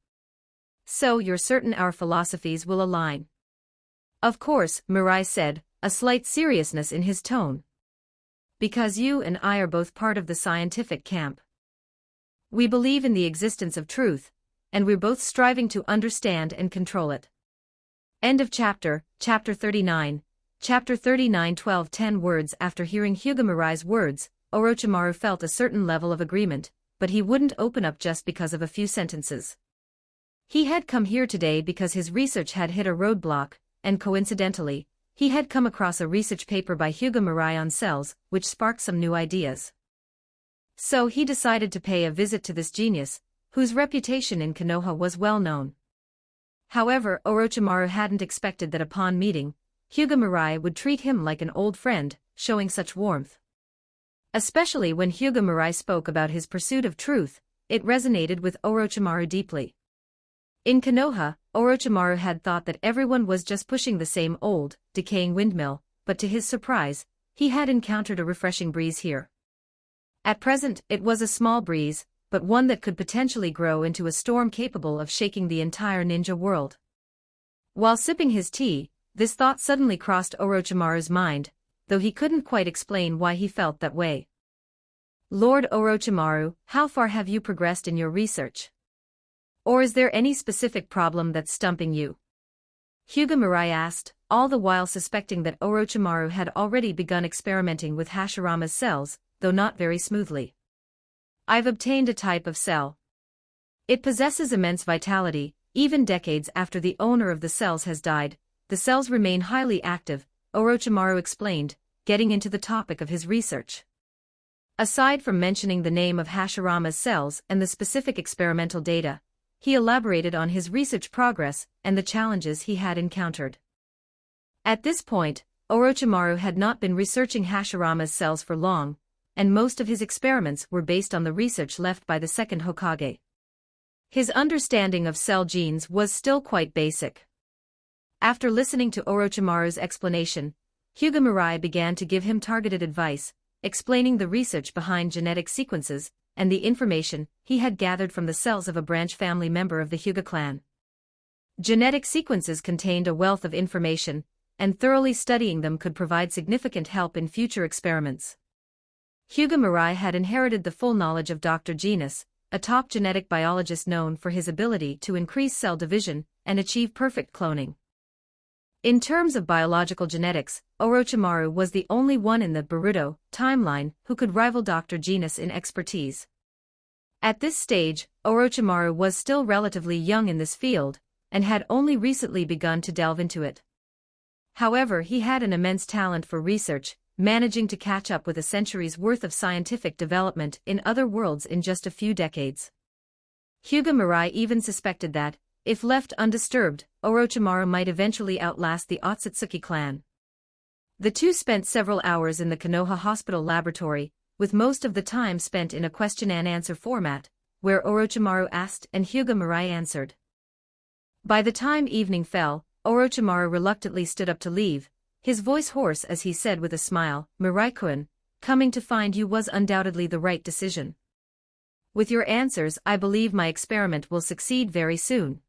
So you're certain our philosophies will align? Of course, Mirai said, a slight seriousness in his tone. Because you and I are both part of the scientific camp. We believe in the existence of truth, and we're both striving to understand and control it. End of chapter, chapter 39. Chapter 39 12-10 words. After hearing Hyuga Mirai's words, Orochimaru felt a certain level of agreement, but he wouldn't open up just because of a few sentences. He had come here today because his research had hit a roadblock, and coincidentally, he had come across a research paper by Hyuga Mirai on cells, which sparked some new ideas. So he decided to pay a visit to this genius, whose reputation in Konoha was well known. However, Orochimaru hadn't expected that upon meeting, Hyuga Mirai would treat him like an old friend, showing such warmth. Especially when Hyuga Mirai spoke about his pursuit of truth, it resonated with Orochimaru deeply. In Konoha, Orochimaru had thought that everyone was just pushing the same old, decaying windmill, but to his surprise, he had encountered a refreshing breeze here. At present, it was a small breeze, but one that could potentially grow into a storm capable of shaking the entire ninja world. While sipping his tea, this thought suddenly crossed Orochimaru's mind, though he couldn't quite explain why he felt that way. Lord Orochimaru, how far have you progressed in your research? Or is there any specific problem that's stumping you? Hyuga Mirai asked, all the while suspecting that Orochimaru had already begun experimenting with Hashirama's cells, though not very smoothly. I've obtained a type of cell. It possesses immense vitality, even decades after the owner of the cells has died. The cells remain highly active, Orochimaru explained, getting into the topic of his research. Aside from mentioning the name of Hashirama's cells and the specific experimental data, he elaborated on his research progress and the challenges he had encountered. At this point, Orochimaru had not been researching Hashirama's cells for long, and most of his experiments were based on the research left by the second Hokage. His understanding of cell genes was still quite basic. After listening to Orochimaru's explanation, Hyuga Mirai began to give him targeted advice, explaining the research behind genetic sequences and the information he had gathered from the cells of a branch family member of the Hyuga clan. Genetic sequences contained a wealth of information, and thoroughly studying them could provide significant help in future experiments. Hyuga Mirai had inherited the full knowledge of Dr. Genus, a top genetic biologist known for his ability to increase cell division and achieve perfect cloning. In terms of biological genetics, Orochimaru was the only one in the Boruto timeline who could rival Dr. Genus in expertise. At this stage, Orochimaru was still relatively young in this field, and had only recently begun to delve into it. However, he had an immense talent for research, managing to catch up with a century's worth of scientific development in other worlds in just a few decades. Hyuga Mirai even suspected that, if left undisturbed, Orochimaru might eventually outlast the Otsutsuki clan. The two spent several hours in the Konoha Hospital laboratory, with most of the time spent in a question-and-answer format, where Orochimaru asked and Hyuga Mirai answered. By the time evening fell, Orochimaru reluctantly stood up to leave, his voice hoarse as he said with a smile, "Mirai-kun, coming to find you was undoubtedly the right decision. With your answers, I believe my experiment will succeed very soon."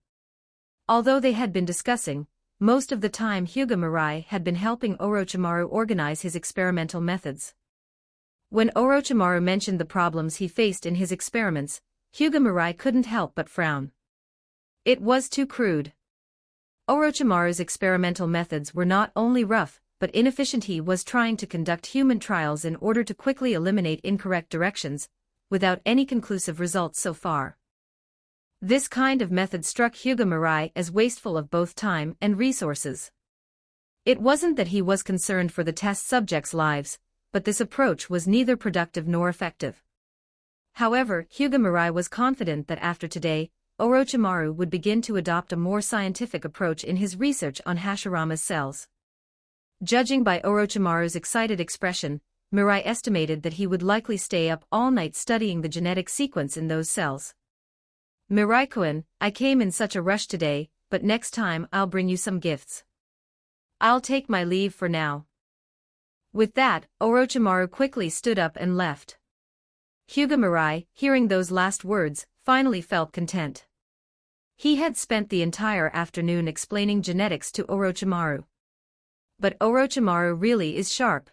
Although they had been discussing, most of the time Hyuga Mirai had been helping Orochimaru organize his experimental methods. When Orochimaru mentioned the problems he faced in his experiments, Hyuga Mirai couldn't help but frown. It was too crude. Orochimaru's experimental methods were not only rough, but inefficient. He was trying to conduct human trials in order to quickly eliminate incorrect directions, without any conclusive results so far. This kind of method struck Hyuga Mirai as wasteful of both time and resources. It wasn't that he was concerned for the test subjects' lives, but this approach was neither productive nor effective. However, Hyuga Mirai was confident that after today, Orochimaru would begin to adopt a more scientific approach in his research on Hashirama's cells. Judging by Orochimaru's excited expression, Mirai estimated that he would likely stay up all night studying the genetic sequence in those cells. Mirai-kun, I came in such a rush today, but next time I'll bring you some gifts. I'll take my leave for now. With that, Orochimaru quickly stood up and left. Hyuga Mirai, hearing those last words, finally felt content. He had spent the entire afternoon explaining genetics to Orochimaru. But Orochimaru really is sharp.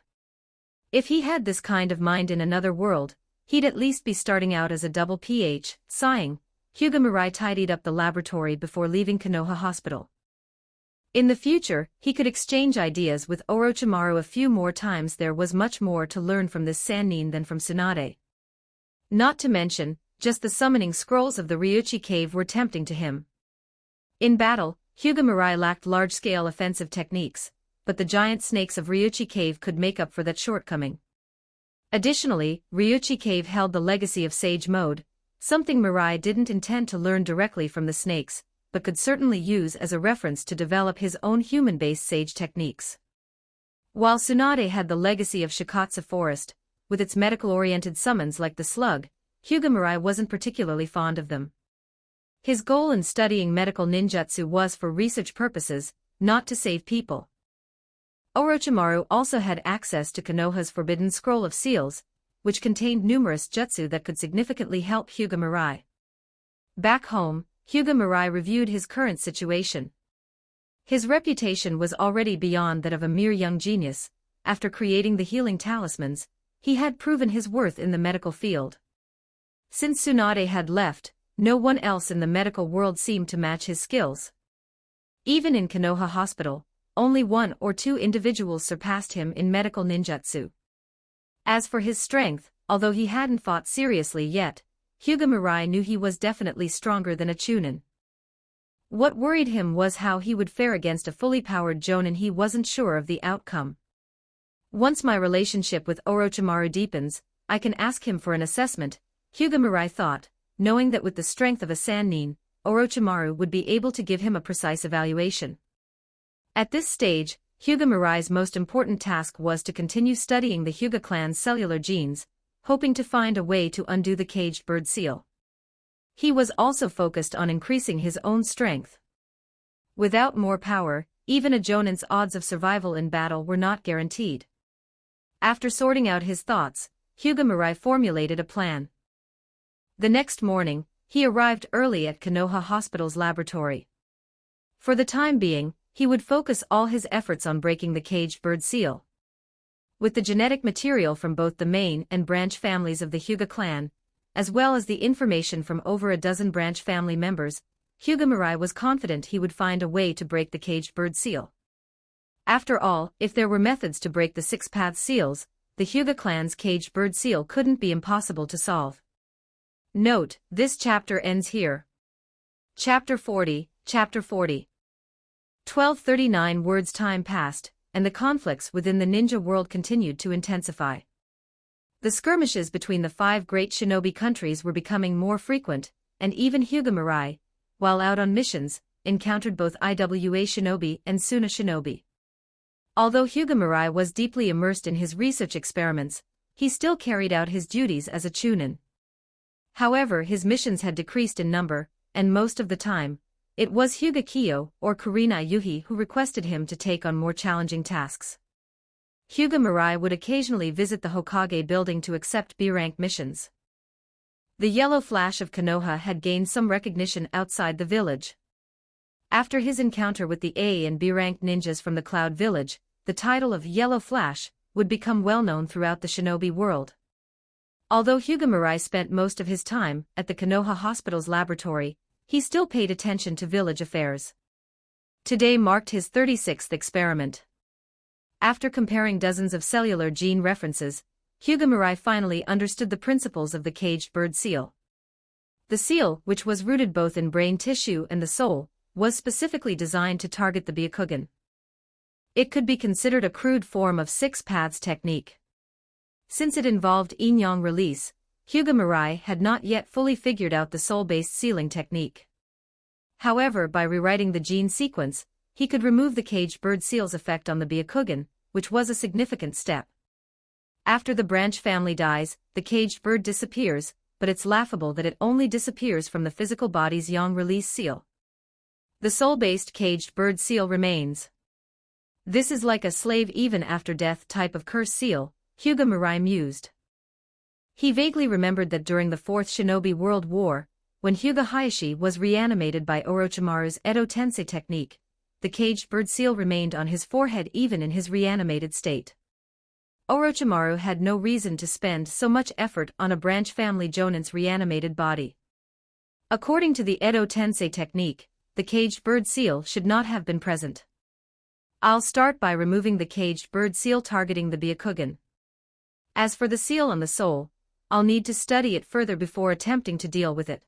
If he had this kind of mind in another world, he'd at least be starting out as a double PH. Sighing, Hyuga Mirai tidied up the laboratory before leaving Konoha Hospital. In the future, he could exchange ideas with Orochimaru a few more times. There was much more to learn from this Sannin than from Tsunade. Not to mention, just the summoning scrolls of the Ryuchi cave were tempting to him. In battle, Hyuga Mirai lacked large-scale offensive techniques, but the giant snakes of Ryuchi cave could make up for that shortcoming. Additionally, Ryuchi cave held the legacy of Sage Mode, something Mirai didn't intend to learn directly from the snakes, but could certainly use as a reference to develop his own human-based sage techniques. While Tsunade had the legacy of Shikatsu Forest, with its medical-oriented summons like the slug, Hyuga Mirai wasn't particularly fond of them. His goal in studying medical ninjutsu was for research purposes, not to save people. Orochimaru also had access to Konoha's Forbidden Scroll of Seals, which contained numerous jutsu that could significantly help Hyuga Mirai. Back home, Hyuga Mirai reviewed his current situation. His reputation was already beyond that of a mere young genius. After creating the healing talismans, he had proven his worth in the medical field. Since Tsunade had left, no one else in the medical world seemed to match his skills. Even in Konoha Hospital, only one or two individuals surpassed him in medical ninjutsu. As for his strength, although he hadn't fought seriously yet, Hyuga Mirai knew he was definitely stronger than a Chunin. What worried him was how he would fare against a fully powered Jonin. He wasn't sure of the outcome. Once my relationship with Orochimaru deepens, I can ask him for an assessment, Hyuga Mirai thought, knowing that with the strength of a Sannin, Orochimaru would be able to give him a precise evaluation. At this stage, Hyuga Mirai's most important task was to continue studying the Hyuga clan's cellular genes, hoping to find a way to undo the caged bird seal. He was also focused on increasing his own strength. Without more power, even a Jonin's odds of survival in battle were not guaranteed. After sorting out his thoughts, Hyuga Mirai formulated a plan. The next morning, he arrived early at Konoha Hospital's laboratory. For the time being, he would focus all his efforts on breaking the caged bird seal. With the genetic material from both the main and branch families of the Hyuga clan, as well as the information from over a dozen branch family members, Hyuga Mirai was confident he would find a way to break the caged bird seal. After all, if there were methods to break the six-path seals, the Hyuga clan's caged bird seal couldn't be impossible to solve. Note, this chapter ends here. Chapter 40. 1239 words. Time passed, and the conflicts within the ninja world continued to intensify. The skirmishes between the 5 great shinobi countries were becoming more frequent, and even Hyuga Mirai, while out on missions, encountered both Iwa shinobi and Suna shinobi. Although Hyuga Mirai was deeply immersed in his research experiments, he still carried out his duties as a Chunin. However, his missions had decreased in number, and most of the time, it was Hyuga Kiyo or Kurina Yuhi who requested him to take on more challenging tasks. Hyuga Mirai would occasionally visit the Hokage building to accept B-rank missions. The Yellow Flash of Konoha had gained some recognition outside the village. After his encounter with the A and B-ranked ninjas from the Cloud Village, the title of Yellow Flash would become well known throughout the shinobi world. Although Hyuga Mirai spent most of his time at the Konoha Hospital's laboratory, he still paid attention to village affairs. Today marked his 36th experiment. After comparing dozens of cellular gene references, Hyuga Mirai finally understood the principles of the caged bird seal. The seal, which was rooted both in brain tissue and the soul, was specifically designed to target the Byakugan. It could be considered a crude form of six paths technique. Since it involved yin-yang release, Hyuga Mirai had not yet fully figured out the soul-based sealing technique. However, by rewriting the gene sequence, he could remove the caged bird seal's effect on the Byakugan, which was a significant step. After the branch family dies, the caged bird disappears, but it's laughable that it only disappears from the physical body's yang release seal. The soul-based caged bird seal remains. This is like a slave even after death type of curse seal, Hyuga Mirai mused. He vaguely remembered that during the Fourth Shinobi World War, when Hyuga Hayashi was reanimated by Orochimaru's Edo Tensei technique, the caged bird seal remained on his forehead even in his reanimated state. Orochimaru had no reason to spend so much effort on a branch family jonin's reanimated body. According to the Edo Tensei technique, the caged bird seal should not have been present. I'll start by removing the caged bird seal targeting the Byakugan. As for the seal on the soul, I'll need to study it further before attempting to deal with it.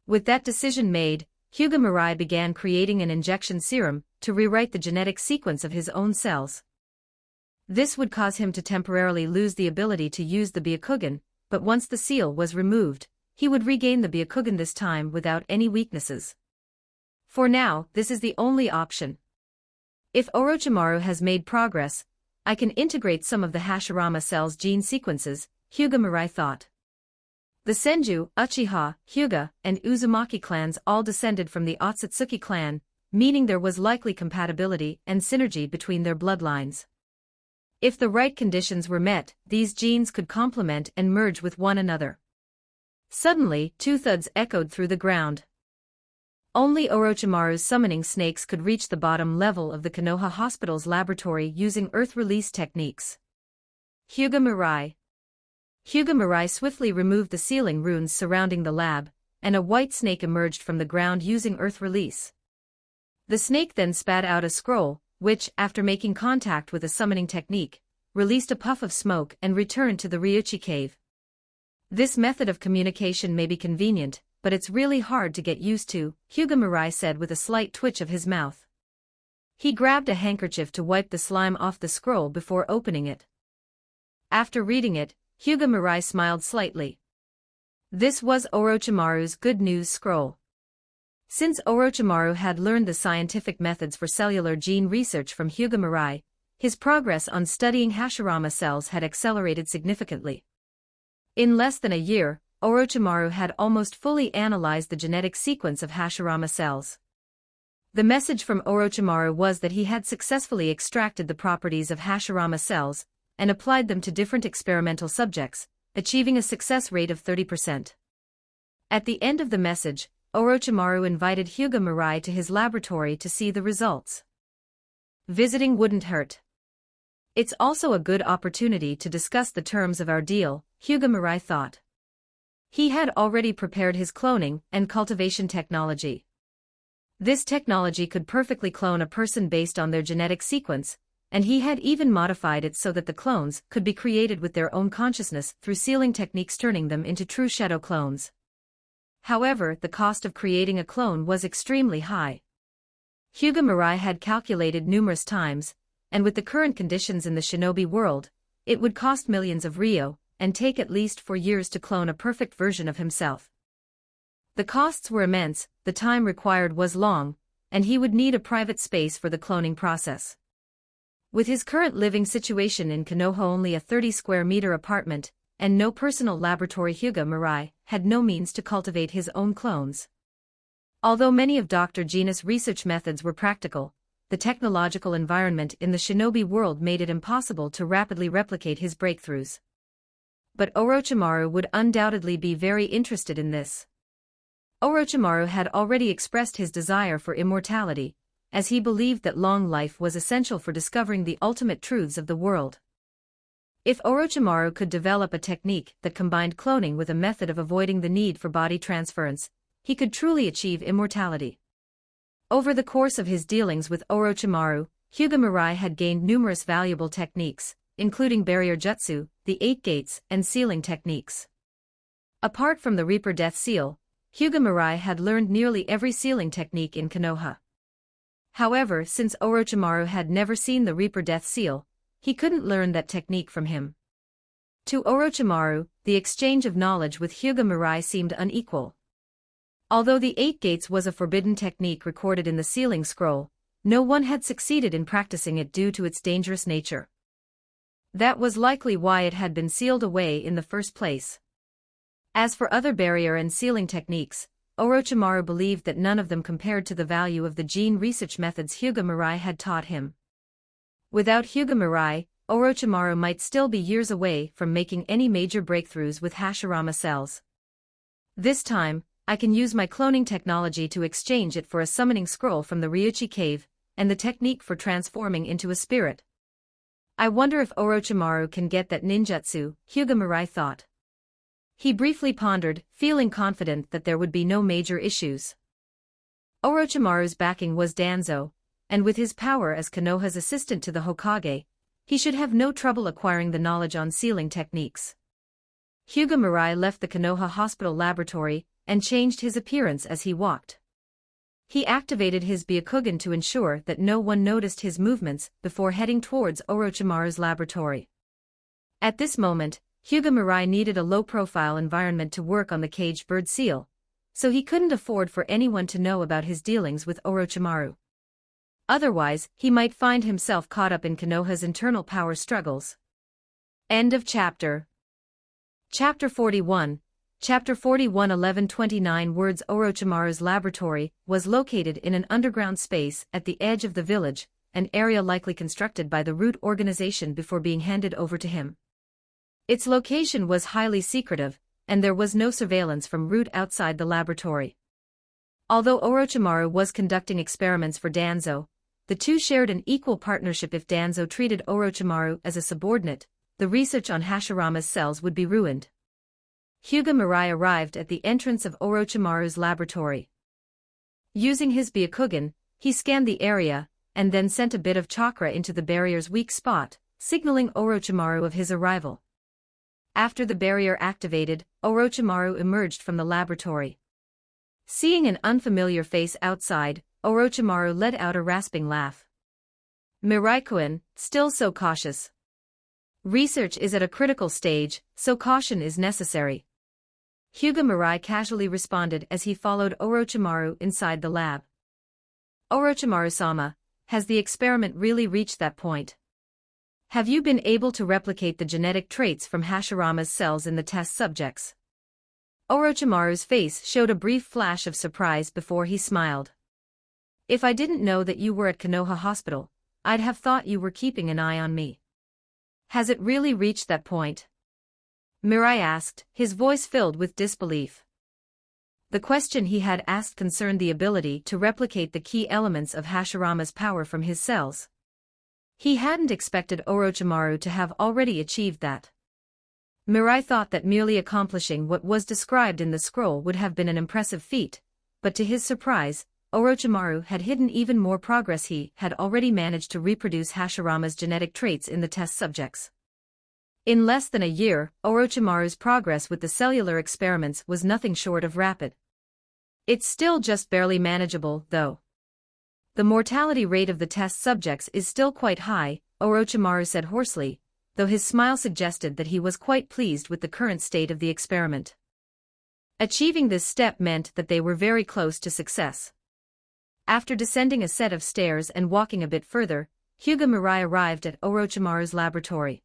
With that decision made, Hyuga Mirai began creating an injection serum to rewrite the genetic sequence of his own cells. This would cause him to temporarily lose the ability to use the Byakugan, but once the seal was removed, he would regain the Byakugan this time without any weaknesses. For now, this is the only option. If Orochimaru has made progress, I can integrate some of the Hashirama cell's gene sequences, Hyuga Mirai thought. The Senju, Uchiha, Hyuga, and Uzumaki clans all descended from the Otsutsuki clan, meaning there was likely compatibility and synergy between their bloodlines. If the right conditions were met, these genes could complement and merge with one another. Suddenly, two thuds echoed through the ground. Only Orochimaru's summoning snakes could reach the bottom level of the Konoha Hospital's laboratory using earth release techniques. Hyuga Mirai swiftly removed the sealing runes surrounding the lab, and a white snake emerged from the ground using earth release. The snake then spat out a scroll, which, after making contact with a summoning technique, released a puff of smoke and returned to the Ryuchi cave. This method of communication may be convenient, but it's really hard to get used to, Hyuga Mirai said with a slight twitch of his mouth. He grabbed a handkerchief to wipe the slime off the scroll before opening it. After reading it, Hyuga Mirai smiled slightly. This was Orochimaru's good news scroll. Since Orochimaru had learned the scientific methods for cellular gene research from Hyuga Mirai, his progress on studying Hashirama cells had accelerated significantly. In less than a year, Orochimaru had almost fully analyzed the genetic sequence of Hashirama cells. The message from Orochimaru was that he had successfully extracted the properties of Hashirama cells and applied them to different experimental subjects, achieving a success rate of 30%. At the end of the message, Orochimaru invited Hyuga Mirai to his laboratory to see the results. Visiting wouldn't hurt. It's also a good opportunity to discuss the terms of our deal, Hyuga Mirai thought. He had already prepared his cloning and cultivation technology. This technology could perfectly clone a person based on their genetic sequence, and he had even modified it so that the clones could be created with their own consciousness through sealing techniques, turning them into true shadow clones. However, the cost of creating a clone was extremely high. Hyuga Mirai had calculated numerous times, and with the current conditions in the shinobi world, it would cost millions of ryo, and take at least 4 years to clone a perfect version of himself. The costs were immense, the time required was long, and he would need a private space for the cloning process. With his current living situation in Konoha, only a 30-square-meter apartment, and no personal laboratory, Hyuga Mirai had no means to cultivate his own clones. Although many of Dr. Gina's research methods were practical, the technological environment in the shinobi world made it impossible to rapidly replicate his breakthroughs. But Orochimaru would undoubtedly be very interested in this. Orochimaru had already expressed his desire for immortality, as he believed that long life was essential for discovering the ultimate truths of the world. If Orochimaru could develop a technique that combined cloning with a method of avoiding the need for body transference, he could truly achieve immortality. Over the course of his dealings with Orochimaru, Hyuga Mirai had gained numerous valuable techniques, including barrier jutsu, the 8 gates, and sealing techniques. Apart from the Reaper Death Seal, Hyuga Mirai had learned nearly every sealing technique in Konoha. However, since Orochimaru had never seen the Reaper Death Seal, he couldn't learn that technique from him. To Orochimaru, the exchange of knowledge with Hyuga Mirai seemed unequal. Although the 8 gates was a forbidden technique recorded in the sealing scroll, no one had succeeded in practicing it due to its dangerous nature. That was likely why it had been sealed away in the first place. As for other barrier and sealing techniques, Orochimaru believed that none of them compared to the value of the gene research methods Hyuga Mirai had taught him. Without Hyuga Mirai, Orochimaru might still be years away from making any major breakthroughs with Hashirama cells. This time, I can use my cloning technology to exchange it for a summoning scroll from the Ryuchi cave, and the technique for transforming into a spirit. I wonder if Orochimaru can get that ninjutsu, Hyuga Mirai thought. He briefly pondered, feeling confident that there would be no major issues. Orochimaru's backing was Danzo, and with his power as Konoha's assistant to the Hokage, he should have no trouble acquiring the knowledge on sealing techniques. Hyuga Mirai left the Konoha Hospital laboratory and changed his appearance as he walked. He activated his Byakugan to ensure that no one noticed his movements before heading towards Orochimaru's laboratory. At this moment, Hyuga Mirai needed a low-profile environment to work on the caged bird seal, so he couldn't afford for anyone to know about his dealings with Orochimaru. Otherwise, he might find himself caught up in Konoha's internal power struggles. End of chapter. Chapter 41. Chapter 41 1129 words. Orochimaru's laboratory was located in an underground space at the edge of the village, an area likely constructed by the Root organization before being handed over to him. Its location was highly secretive, and there was no surveillance from Root outside the laboratory. Although Orochimaru was conducting experiments for Danzo, the two shared an equal partnership. If Danzo treated Orochimaru as a subordinate, the research on Hashirama's cells would be ruined. Hyuga Mirai arrived at the entrance of Orochimaru's laboratory. Using his Byakugan, he scanned the area, and then sent a bit of chakra into the barrier's weak spot, signaling Orochimaru of his arrival. After the barrier activated, Orochimaru emerged from the laboratory. Seeing an unfamiliar face outside, Orochimaru let out a rasping laugh. Mirai-kun, still so cautious. Research is at a critical stage, so caution is necessary. Hyuga Mirai casually responded as he followed Orochimaru inside the lab. Orochimaru-sama, has the experiment really reached that point? Have you been able to replicate the genetic traits from Hashirama's cells in the test subjects? Orochimaru's face showed a brief flash of surprise before he smiled. If I didn't know that you were at Konoha Hospital, I'd have thought you were keeping an eye on me. Has it really reached that point? Mirai asked, his voice filled with disbelief. The question he had asked concerned the ability to replicate the key elements of Hashirama's power from his cells. He hadn't expected Orochimaru to have already achieved that. Mirai thought that merely accomplishing what was described in the scroll would have been an impressive feat, but to his surprise, Orochimaru had hidden even more progress. He had already managed to reproduce Hashirama's genetic traits in the test subjects. In less than a year, Orochimaru's progress with the cellular experiments was nothing short of rapid. It's still just barely manageable, though. The mortality rate of the test subjects is still quite high, Orochimaru said hoarsely, though his smile suggested that he was quite pleased with the current state of the experiment. Achieving this step meant that they were very close to success. After descending a set of stairs and walking a bit further, Hyuga Mirai arrived at Orochimaru's laboratory.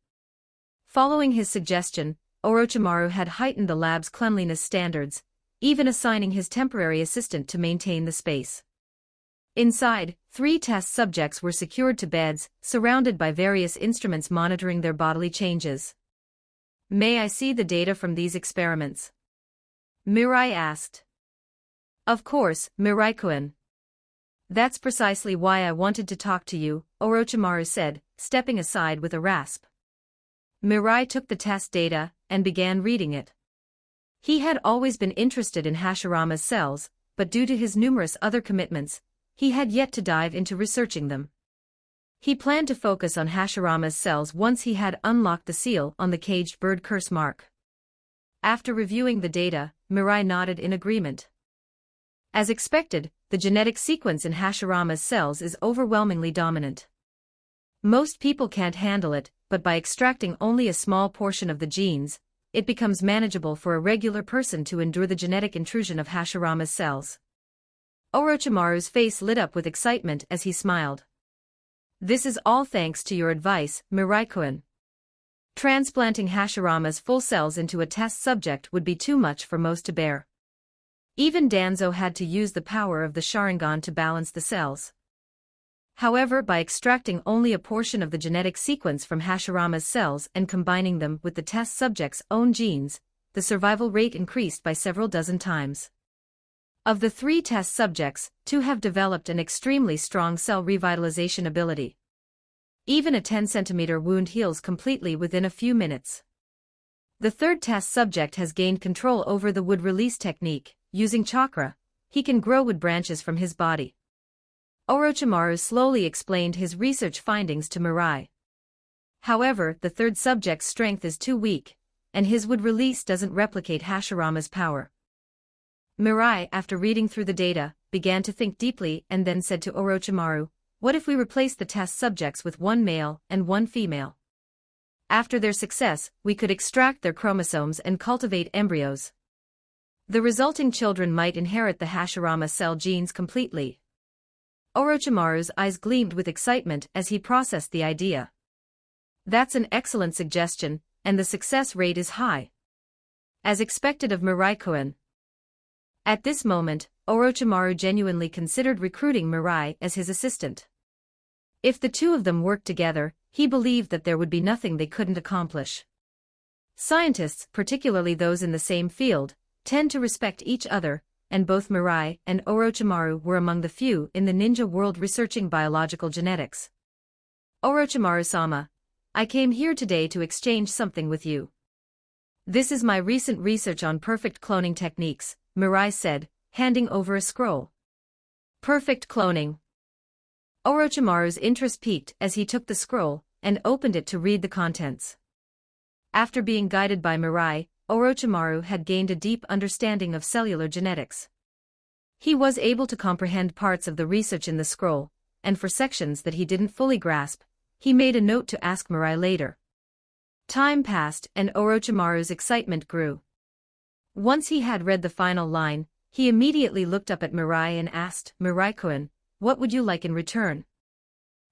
Following his suggestion, Orochimaru had heightened the lab's cleanliness standards, even assigning his temporary assistant to maintain the space. Inside, 3 test subjects were secured to beds, surrounded by various instruments monitoring their bodily changes. May I see the data from these experiments? Mirai asked. Of course, Mirai-kun. That's precisely why I wanted to talk to you, Orochimaru said, stepping aside with a rasp. Mirai took the test data and began reading it. He had always been interested in Hashirama's cells, but due to his numerous other commitments, he had yet to dive into researching them. He planned to focus on Hashirama's cells once he had unlocked the seal on the caged bird curse mark. After reviewing the data, Mirai nodded in agreement. As expected, the genetic sequence in Hashirama's cells is overwhelmingly dominant. Most people can't handle it, but by extracting only a small portion of the genes, it becomes manageable for a regular person to endure the genetic intrusion of Hashirama's cells. Orochimaru's face lit up with excitement as he smiled. This is all thanks to your advice, Mirai-kun. Transplanting Hashirama's full cells into a test subject would be too much for most to bear. Even Danzo had to use the power of the Sharingan to balance the cells. However, by extracting only a portion of the genetic sequence from Hashirama's cells and combining them with the test subject's own genes, the survival rate increased by several dozen times. Of the 3 test subjects, 2 have developed an extremely strong cell revitalization ability. Even a 10-centimeter wound heals completely within a few minutes. The 3rd test subject has gained control over the wood release technique. Using chakra, he can grow wood branches from his body. Orochimaru slowly explained his research findings to Mirai. However, the 3rd subject's strength is too weak, and his wood release doesn't replicate Hashirama's power. Mirai, after reading through the data, began to think deeply and then said to Orochimaru, "What if we replace the test subjects with 1 male and 1 female? After their success, we could extract their chromosomes and cultivate embryos. The resulting children might inherit the Hashirama cell genes completely." Orochimaru's eyes gleamed with excitement as he processed the idea. That's an excellent suggestion, and the success rate is high. As expected of Mirai-kun. At this moment, Orochimaru genuinely considered recruiting Mirai as his assistant. If the 2 of them worked together, he believed that there would be nothing they couldn't accomplish. Scientists, particularly those in the same field, tend to respect each other, and both Mirai and Orochimaru were among the few in the ninja world researching biological genetics. "Orochimaru-sama, I came here today to exchange something with you. This is my recent research on perfect cloning techniques," Mirai said, handing over a scroll. Perfect cloning. Orochimaru's interest piqued as he took the scroll and opened it to read the contents. After being guided by Mirai, Orochimaru had gained a deep understanding of cellular genetics. He was able to comprehend parts of the research in the scroll, and for sections that he didn't fully grasp, he made a note to ask Mirai later. Time passed and Orochimaru's excitement grew. Once he had read the final line, he immediately looked up at Mirai and asked, "Mirai-kun, what would you like in return?"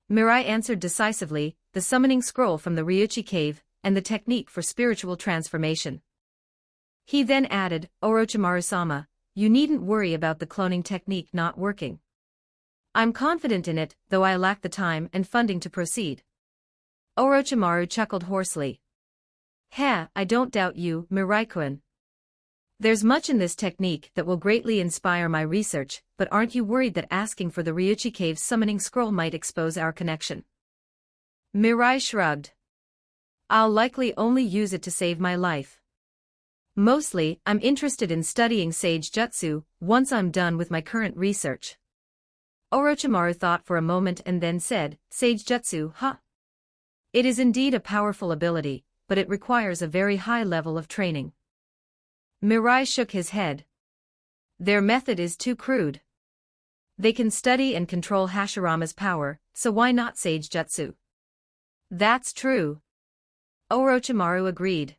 Mirai answered decisively, "The summoning scroll from the Ryuchi cave, and the technique for spiritual transformation." He then added, "Orochimaru-sama, you needn't worry about the cloning technique not working. I'm confident in it, though I lack the time and funding to proceed." Orochimaru chuckled hoarsely. "Heh, I don't doubt you, Mirai-kun. There's much in this technique that will greatly inspire my research, but aren't you worried that asking for the Ryuchi cave's summoning scroll might expose our connection?" Mirai shrugged. "I'll likely only use it to save my life. Mostly, I'm interested in studying Sage Jutsu once I'm done with my current research." Orochimaru thought for a moment and then said, "Sage Jutsu, huh? It is indeed a powerful ability, but it requires a very high level of training." Mirai shook his head. "Their method is too crude. They can study and control Hashirama's power, so why not Sage Jutsu?" "That's true." Orochimaru agreed.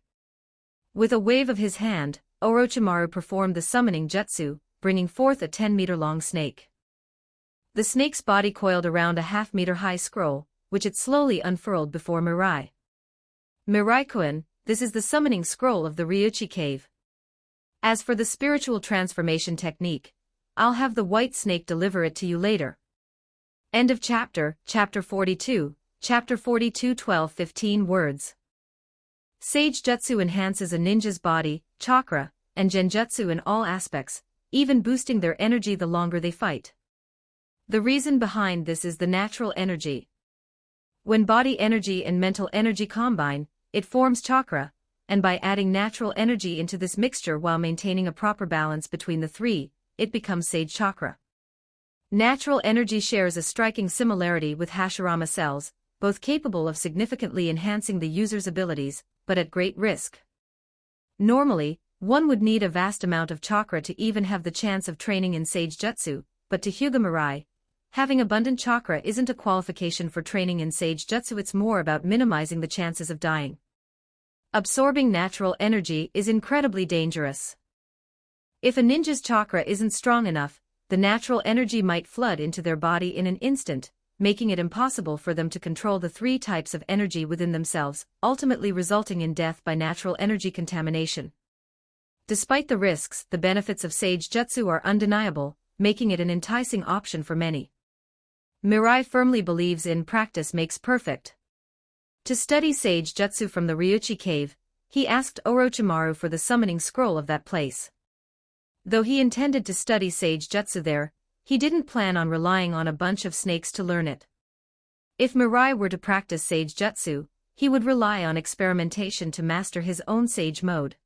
With a wave of his hand, Orochimaru performed the summoning jutsu, bringing forth a 10-meter-long snake. The snake's body coiled around a half-meter-high scroll, which it slowly unfurled before Mirai. "Mirai-kun, this is the summoning scroll of the Ryuchi cave. As for the spiritual transformation technique, I'll have the white snake deliver it to you later." End of chapter, Chapter 42, Chapter 42 12-15 words. Sage Jutsu enhances a ninja's body, chakra, and genjutsu in all aspects, even boosting their energy the longer they fight. The reason behind this is the natural energy. When body energy and mental energy combine, it forms chakra, and by adding natural energy into this mixture while maintaining a proper balance between the 3, it becomes Sage Chakra. Natural energy shares a striking similarity with Hashirama cells, both capable of significantly enhancing the user's abilities, but at great risk. Normally, one would need a vast amount of chakra to even have the chance of training in Sage Jutsu, but to Hyuga Mirai, having abundant chakra isn't a qualification for training in Sage Jutsu, it's more about minimizing the chances of dying. Absorbing natural energy is incredibly dangerous. If a ninja's chakra isn't strong enough, the natural energy might flood into their body in an instant, making it impossible for them to control the three types of energy within themselves, ultimately resulting in death by natural energy contamination. Despite the risks, the benefits of Sage Jutsu are undeniable, making it an enticing option for many. Mirai firmly believes in practice makes perfect. To study Sage Jutsu from the Ryuchi cave, he asked Orochimaru for the summoning scroll of that place. Though he intended to study Sage Jutsu there, he didn't plan on relying on a bunch of snakes to learn it. If Mirai were to practice Sage Jutsu, he would rely on experimentation to master his own Sage mode.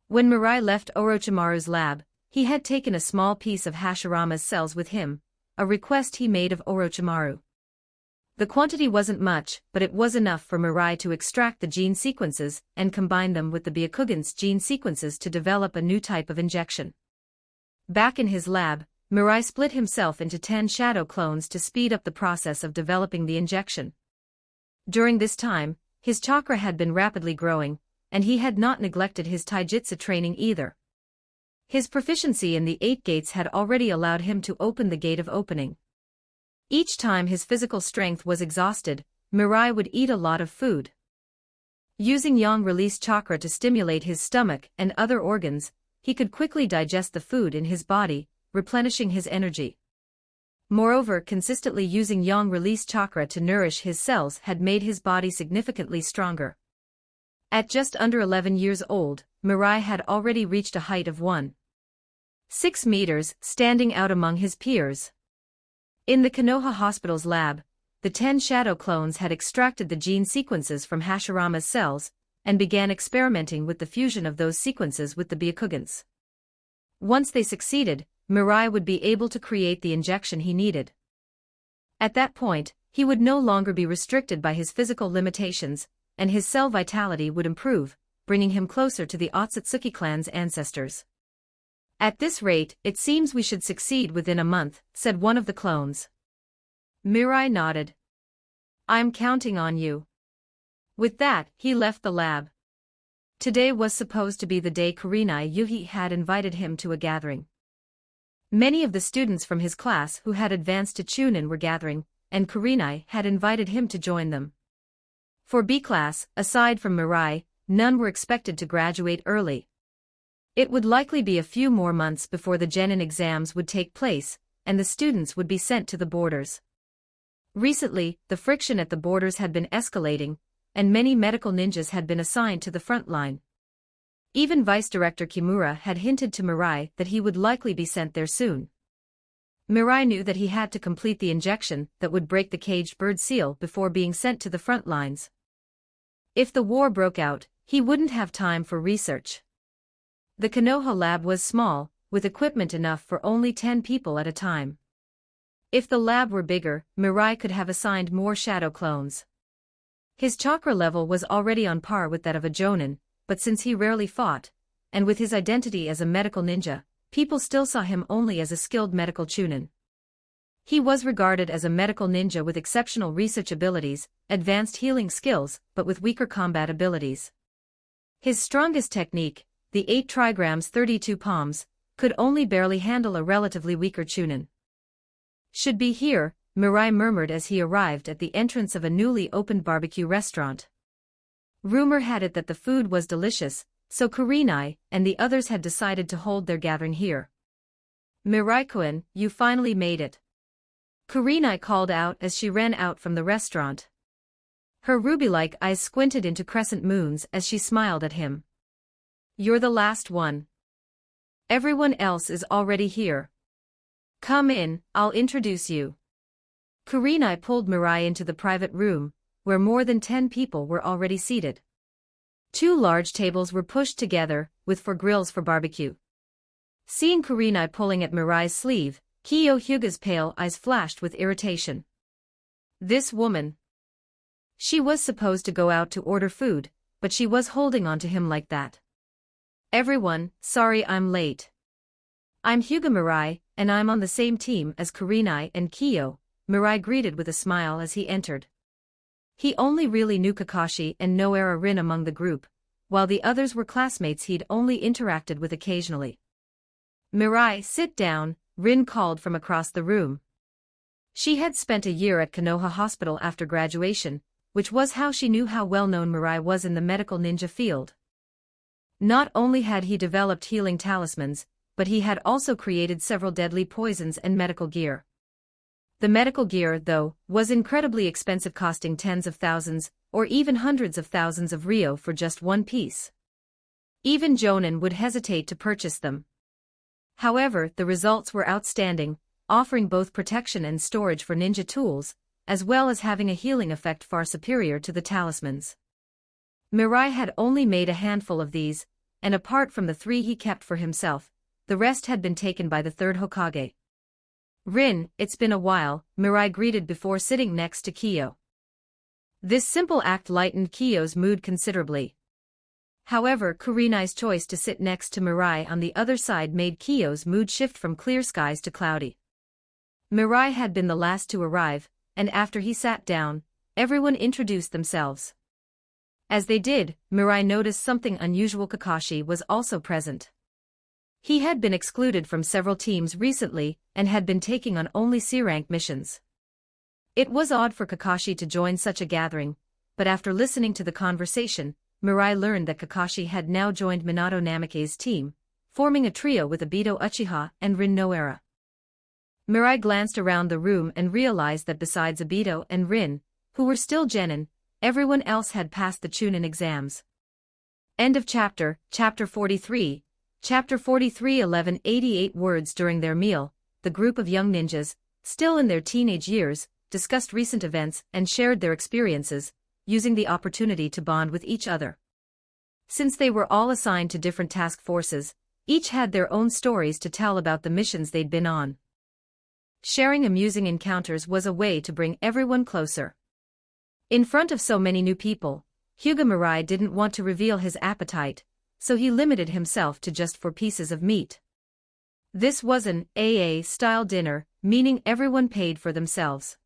When Mirai left Orochimaru's lab, he had taken a small piece of Hashirama's cells with him, a request he made of Orochimaru. The quantity wasn't much, but it was enough for Mirai to extract the gene sequences and combine them with the Byakugan's gene sequences to develop a new type of injection. Back in his lab, Mirai split himself into 10 shadow clones to speed up the process of developing the injection. During this time, his chakra had been rapidly growing, and he had not neglected his taijutsu training either. His proficiency in the 8 gates had already allowed him to open the gate of opening. Each time his physical strength was exhausted, Mirai would eat a lot of food. Using yang-release chakra to stimulate his stomach and other organs, he could quickly digest the food in his body, replenishing his energy. Moreover, consistently using yang-release chakra to nourish his cells had made his body significantly stronger. At just under 11 years old, Mirai had already reached a height of 1.6 meters, standing out among his peers. In the Konoha Hospital's lab, the 10 shadow clones had extracted the gene sequences from Hashirama's cells, and began experimenting with the fusion of those sequences with the Byakugans. Once they succeeded, Mirai would be able to create the injection he needed. At that point, he would no longer be restricted by his physical limitations, and his cell vitality would improve, bringing him closer to the Otsutsuki clan's ancestors. At this rate, it seems we should succeed within a month, said one of the clones. Mirai nodded. I'm counting on you. With that, he left the lab. Today was supposed to be the day Kurenai Yuhi had invited him to a gathering. Many of the students from his class who had advanced to Chunin were gathering, and Kurenai had invited him to join them. For B class, aside from Mirai, none were expected to graduate early. It would likely be a few more months before the genin exams would take place, and the students would be sent to the borders. Recently, the friction at the borders had been escalating, and many medical ninjas had been assigned to the front line. Even Vice Director Kimura had hinted to Mirai that he would likely be sent there soon. Mirai knew that he had to complete the injection that would break the caged bird seal before being sent to the front lines. If the war broke out, he wouldn't have time for research. The Konoha lab was small, with equipment enough for only 10 people at a time. If the lab were bigger, Mirai could have assigned more shadow clones. His chakra level was already on par with that of a jonin, but since he rarely fought, and with his identity as a medical ninja, people still saw him only as a skilled medical chunin. He was regarded as a medical ninja with exceptional research abilities, advanced healing skills, but with weaker combat abilities. His strongest technique, the 8 trigrams 32 palms, could only barely handle a relatively weaker chunin. Should be here, Mirai murmured as he arrived at the entrance of a newly opened barbecue restaurant. Rumor had it that the food was delicious, so Kurenai and the others had decided to hold their gathering here. Mirai-kun, you finally made it. Kurenai called out as she ran out from the restaurant. Her ruby-like eyes squinted into crescent moons as she smiled at him. You're the last one. Everyone else is already here. Come in, I'll introduce you. Kurenai pulled Mirai into the private room, where more than 10 people were already seated. 2 large tables were pushed together, with 4 grills for barbecue. Seeing Kurenai pulling at Mirai's sleeve, Kiyo Hyuga's pale eyes flashed with irritation. This woman. She was supposed to go out to order food, but she was holding on to him like that. Everyone, sorry I'm late. I'm Hyuga Mirai, and I'm on the same team as Kurenai and Kiyo, Mirai greeted with a smile as he entered. He only really knew Kakashi and Noera Rin among the group, while the others were classmates he'd only interacted with occasionally. Mirai, sit down, Rin called from across the room. She had spent a year at Konoha Hospital after graduation, which was how she knew how well-known Mirai was in the medical ninja field. Not only had he developed healing talismans, but he had also created several deadly poisons and medical gear. The medical gear, though, was incredibly expensive, costing tens of thousands, or even hundreds of thousands of ryo for just one piece. Even Jonin would hesitate to purchase them. However, the results were outstanding, offering both protection and storage for ninja tools, as well as having a healing effect far superior to the talismans. Mirai had only made a handful of these, and apart from the 3 he kept for himself, the rest had been taken by the 3rd Hokage. Rin, it's been a while, Mirai greeted before sitting next to Kiyo. This simple act lightened Kiyo's mood considerably. However, Kurenai's choice to sit next to Mirai on the other side made Kiyo's mood shift from clear skies to cloudy. Mirai had been the last to arrive, and after he sat down, everyone introduced themselves. As they did, Mirai noticed something unusual. Kakashi was also present. He had been excluded from several teams recently and had been taking on only C-rank missions. It was odd for Kakashi to join such a gathering, but after listening to the conversation, Mirai learned that Kakashi had now joined Minato Namikaze's team, forming a trio with Obito Uchiha and Rin Noera. Mirai glanced around the room and realized that besides Obito and Rin, who were still genin, everyone else had passed the Chunin exams. End of chapter. Chapter 43. Chapter 43. 1188 words. During their meal, the group of young ninjas, still in their teenage years, discussed recent events and shared their experiences, using the opportunity to bond with each other. Since they were all assigned to different task forces, each had their own stories to tell about the missions they'd been on. Sharing amusing encounters was a way to bring everyone closer. In front of so many new people, Hyuga Mirai didn't want to reveal his appetite, so he limited himself to just 4 pieces of meat. This was an AA-style dinner, meaning everyone paid for themselves.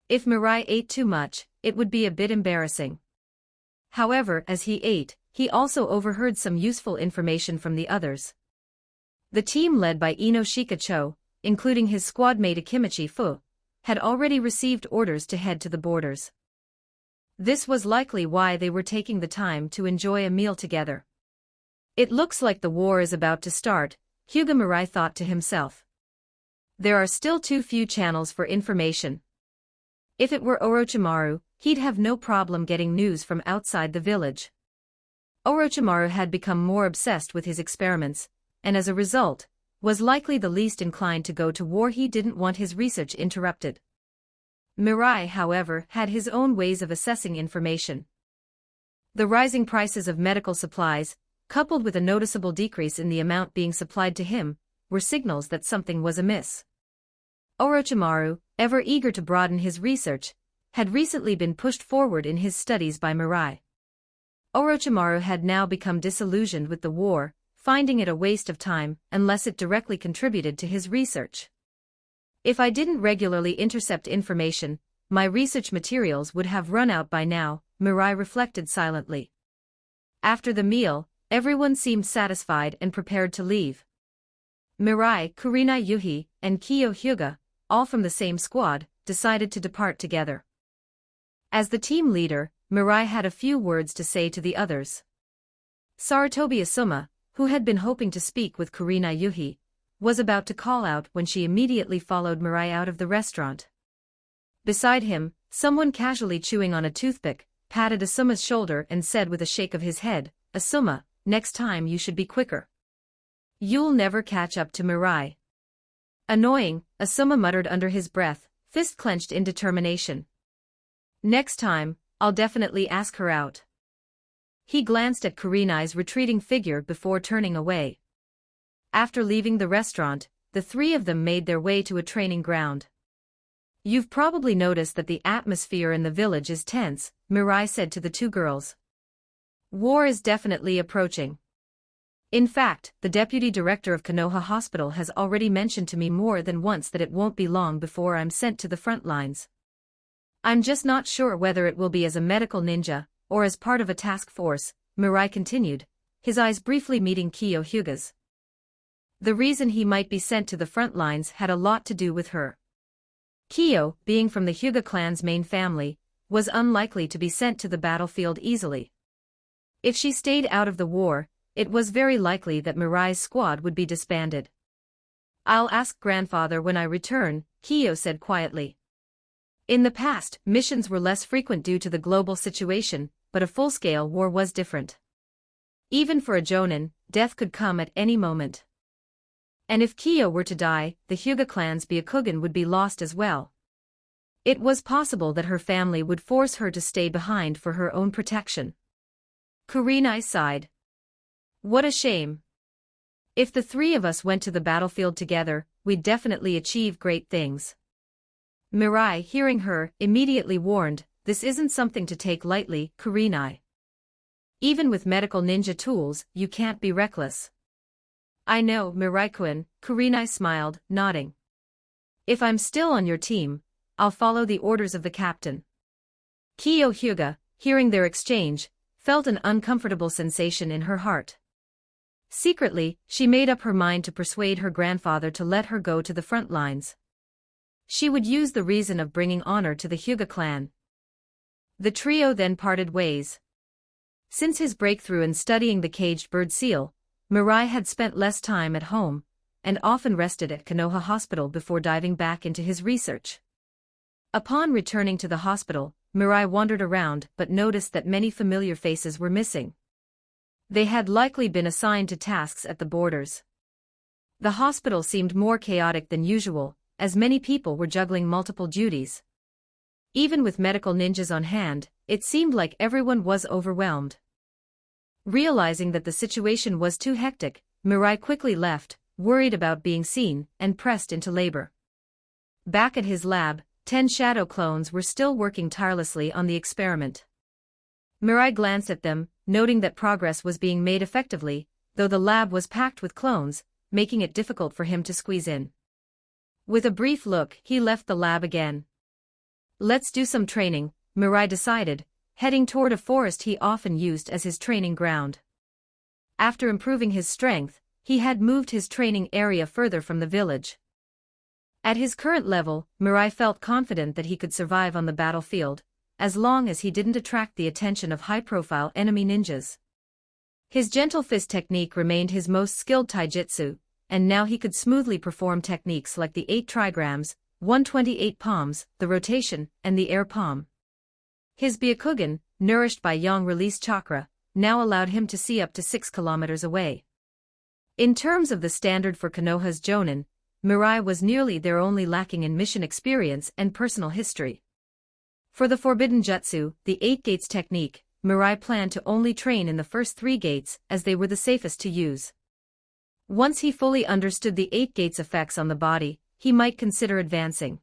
If Mirai ate too much, it would be a bit embarrassing. However, as he ate, he also overheard some useful information from the others. The team led by Ino Shikacho, including his squad mate Akimichi Fu, had already received orders to head to the borders. This was likely why they were taking the time to enjoy a meal together. It looks like the war is about to start, Hyuga Mirai thought to himself. There are still too few channels for information. If it were Orochimaru, he'd have no problem getting news from outside the village. Orochimaru had become more obsessed with his experiments, and as a result, was likely the least inclined to go to war. He didn't want his research interrupted. Mirai, however, had his own ways of assessing information. The rising prices of medical supplies, coupled with a noticeable decrease in the amount being supplied to him, were signals that something was amiss. Orochimaru, ever eager to broaden his research, had recently been pushed forward in his studies by Mirai. Orochimaru had now become disillusioned with the war, finding it a waste of time unless it directly contributed to his research. If I didn't regularly intercept information, my research materials would have run out by now, Mirai reflected silently. After the meal, everyone seemed satisfied and prepared to leave. Mirai, Kurenai Yuhi, and Kiyo Hyuga, all from the same squad, decided to depart together. As the team leader, Mirai had a few words to say to the others. Sarutobi Asuma, who had been hoping to speak with Kurenai Yuhi, was about to call out when she immediately followed Mirai out of the restaurant. Beside him, someone casually chewing on a toothpick, patted Asuma's shoulder and said with a shake of his head, "Asuma, next time you should be quicker. You'll never catch up to Mirai." Annoying, Asuma muttered under his breath, fist clenched in determination. "Next time, I'll definitely ask her out." He glanced at Kurenai's retreating figure before turning away. After leaving the restaurant, the three of them made their way to a training ground. "You've probably noticed that the atmosphere in the village is tense," Mirai said to the two girls. "War is definitely approaching. In fact, the deputy director of Konoha Hospital has already mentioned to me more than once that it won't be long before I'm sent to the front lines. I'm just not sure whether it will be as a medical ninja, or as part of a task force," Mirai continued, his eyes briefly meeting Kyo Hyuga's. The reason he might be sent to the front lines had a lot to do with her. Kyo, being from the Hyuga clan's main family, was unlikely to be sent to the battlefield easily. If she stayed out of the war, it was very likely that Mirai's squad would be disbanded. "I'll ask grandfather when I return," Kyo said quietly. In the past, missions were less frequent due to the global situation, but a full-scale war was different. Even for a Jonin, death could come at any moment. And if Kyo were to die, the Hyuga clan's Byakugan would be lost as well. It was possible that her family would force her to stay behind for her own protection. Kurenai sighed. "What a shame. If the three of us went to the battlefield together, we'd definitely achieve great things." Mirai, hearing her, immediately warned, "This isn't something to take lightly, Kurenai. Even with medical ninja tools, you can't be reckless." "I know, Mirai-kun," Kurenai smiled, nodding. "If I'm still on your team, I'll follow the orders of the captain." Kyo Hyuga, hearing their exchange, felt an uncomfortable sensation in her heart. Secretly, she made up her mind to persuade her grandfather to let her go to the front lines. She would use the reason of bringing honor to the Hyuga clan. The trio then parted ways. Since his breakthrough in studying the caged bird seal, Mirai had spent less time at home, and often rested at Konoha Hospital before diving back into his research. Upon returning to the hospital, Mirai wandered around but noticed that many familiar faces were missing. They had likely been assigned to tasks at the borders. The hospital seemed more chaotic than usual, as many people were juggling multiple duties. Even with medical ninjas on hand, it seemed like everyone was overwhelmed. Realizing that the situation was too hectic, Mirai quickly left, worried about being seen, and pressed into labor. Back at his lab, 10 shadow clones were still working tirelessly on the experiment. Mirai glanced at them, noting that progress was being made effectively, though the lab was packed with clones, making it difficult for him to squeeze in. With a brief look, he left the lab again. "Let's do some training," Mirai decided, heading toward a forest he often used as his training ground. After improving his strength, he had moved his training area further from the village. At his current level, Mirai felt confident that he could survive on the battlefield, as long as he didn't attract the attention of high-profile enemy ninjas. His gentle fist technique remained his most skilled taijutsu, and now he could smoothly perform techniques like the 8 trigrams, 128 palms, the rotation, and the air palm. His Byakugan, nourished by yang release chakra, now allowed him to see up to 6 kilometers away. In terms of the standard for Konoha's Jonin, Mirai was nearly there, only lacking in mission experience and personal history. For the Forbidden Jutsu, the 8 gates technique, Mirai planned to only train in the first 3 gates as they were the safest to use. Once he fully understood the 8 gates' effects on the body, he might consider advancing.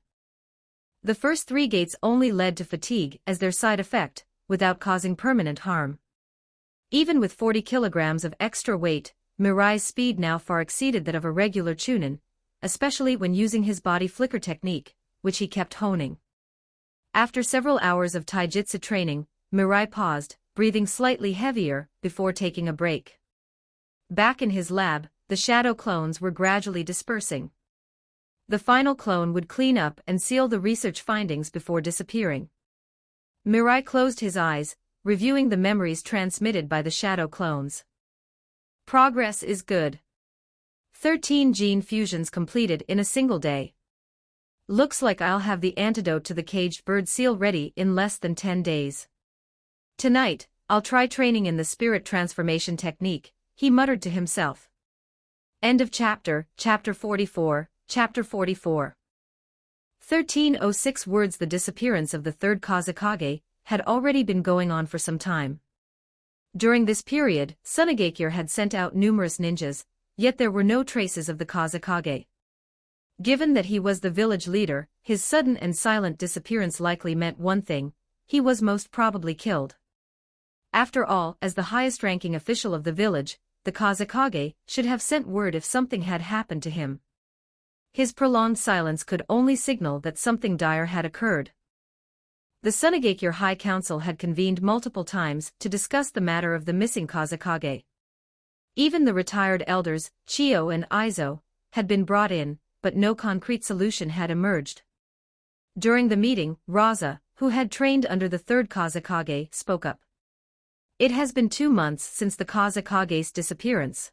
The first 3 gates only led to fatigue as their side effect, without causing permanent harm. Even with 40 kilograms of extra weight, Mirai's speed now far exceeded that of a regular Chunin, especially when using his body flicker technique, which he kept honing. After several hours of taijutsu training, Mirai paused, breathing slightly heavier, before taking a break. Back in his lab, the shadow clones were gradually dispersing. The final clone would clean up and seal the research findings before disappearing. Mirai closed his eyes, reviewing the memories transmitted by the shadow clones. Progress is good. 13 gene fusions completed in a single day. Looks like I'll have the antidote to the caged bird seal ready in less than 10 days. Tonight, I'll try training in the spirit transformation technique, he muttered to himself. End of chapter, Chapter 44. Chapter 44. 1306 words. The disappearance of the third Kazekage had already been going on for some time. During this period, Sunagakure had sent out numerous ninjas, yet there were no traces of the Kazekage. Given that he was the village leader, his sudden and silent disappearance likely meant one thing: he was most probably killed. After all, as the highest-ranking official of the village, the Kazekage should have sent word if something had happened to him. His prolonged silence could only signal that something dire had occurred. The Sunagakure High Council had convened multiple times to discuss the matter of the missing Kazekage. Even the retired elders, Chiyo and Izo, had been brought in, but no concrete solution had emerged. During the meeting, Raza, who had trained under the third Kazekage, spoke up. It has been 2 months since the Kazekage's disappearance.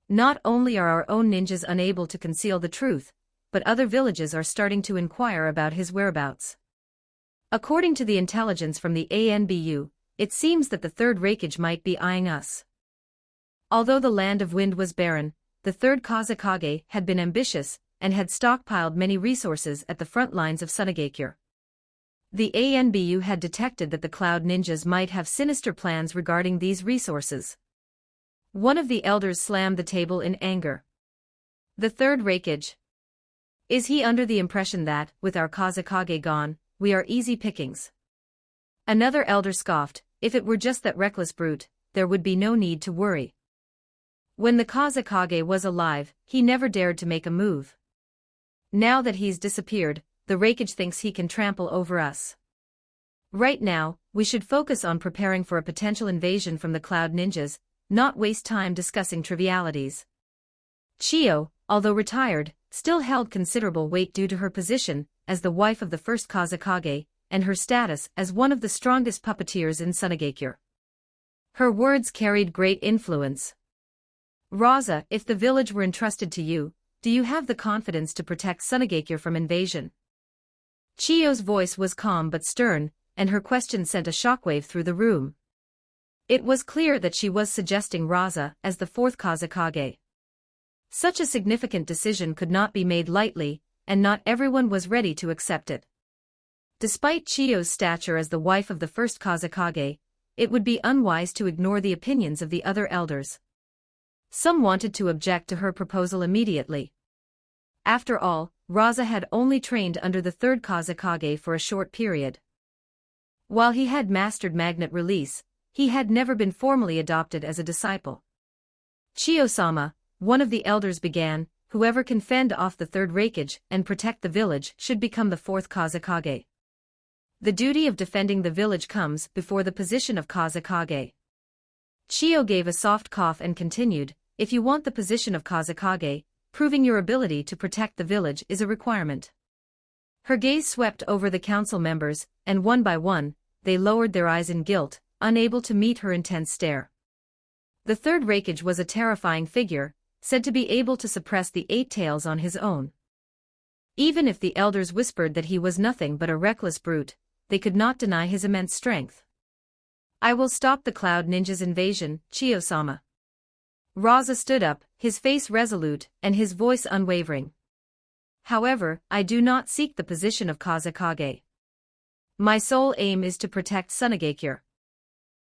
Not only are our own ninjas unable to conceal the truth, but other villages are starting to inquire about his whereabouts. According to the intelligence from the ANBU, it seems that the third Raikage might be eyeing us. Although the land of wind was barren, the third Kazekage had been ambitious and had stockpiled many resources at the front lines of Sunagakure. The ANBU had detected that the Cloud Ninjas might have sinister plans regarding these resources. One of the elders slammed the table in anger. The third Raikage. Is he under the impression that, with our Kazekage gone, we are easy pickings? Another elder scoffed. If it were just that reckless brute, there would be no need to worry. When the Kazekage was alive, he never dared to make a move. Now that he's disappeared, the Raikage thinks he can trample over us. Right now, we should focus on preparing for a potential invasion from the Cloud Ninjas, not waste time discussing trivialities. Chiyo, although retired, still held considerable weight due to her position as the wife of the first Kazekage, and her status as one of the strongest puppeteers in Sunagakure. Her words carried great influence. Raza, if the village were entrusted to you, do you have the confidence to protect Sunagakure from invasion? Chiyo's voice was calm but stern, and her question sent a shockwave through the room. It was clear that she was suggesting Raza as the fourth Kazekage. Such a significant decision could not be made lightly, and not everyone was ready to accept it. Despite Chiyo's stature as the wife of the first Kazekage, it would be unwise to ignore the opinions of the other elders. Some wanted to object to her proposal immediately. After all, Raza had only trained under the third Kazekage for a short period. While he had mastered magnet release, he had never been formally adopted as a disciple. Chiyo-sama, one of the elders began, whoever can fend off the third Raikage and protect the village should become the fourth Kazekage. The duty of defending the village comes before the position of Kazekage. Chiyo gave a soft cough and continued, if you want the position of Kazekage, proving your ability to protect the village is a requirement. Her gaze swept over the council members, and one by one, they lowered their eyes in guilt, unable to meet her intense stare. The third Raikage was a terrifying figure, said to be able to suppress the 8 tails on his own. Even if the elders whispered that he was nothing but a reckless brute, they could not deny his immense strength. I will stop the Cloud Ninjas' invasion, Chiyo-sama. Raza stood up, his face resolute and his voice unwavering. However, I do not seek the position of Kazekage. My sole aim is to protect Sunagakure.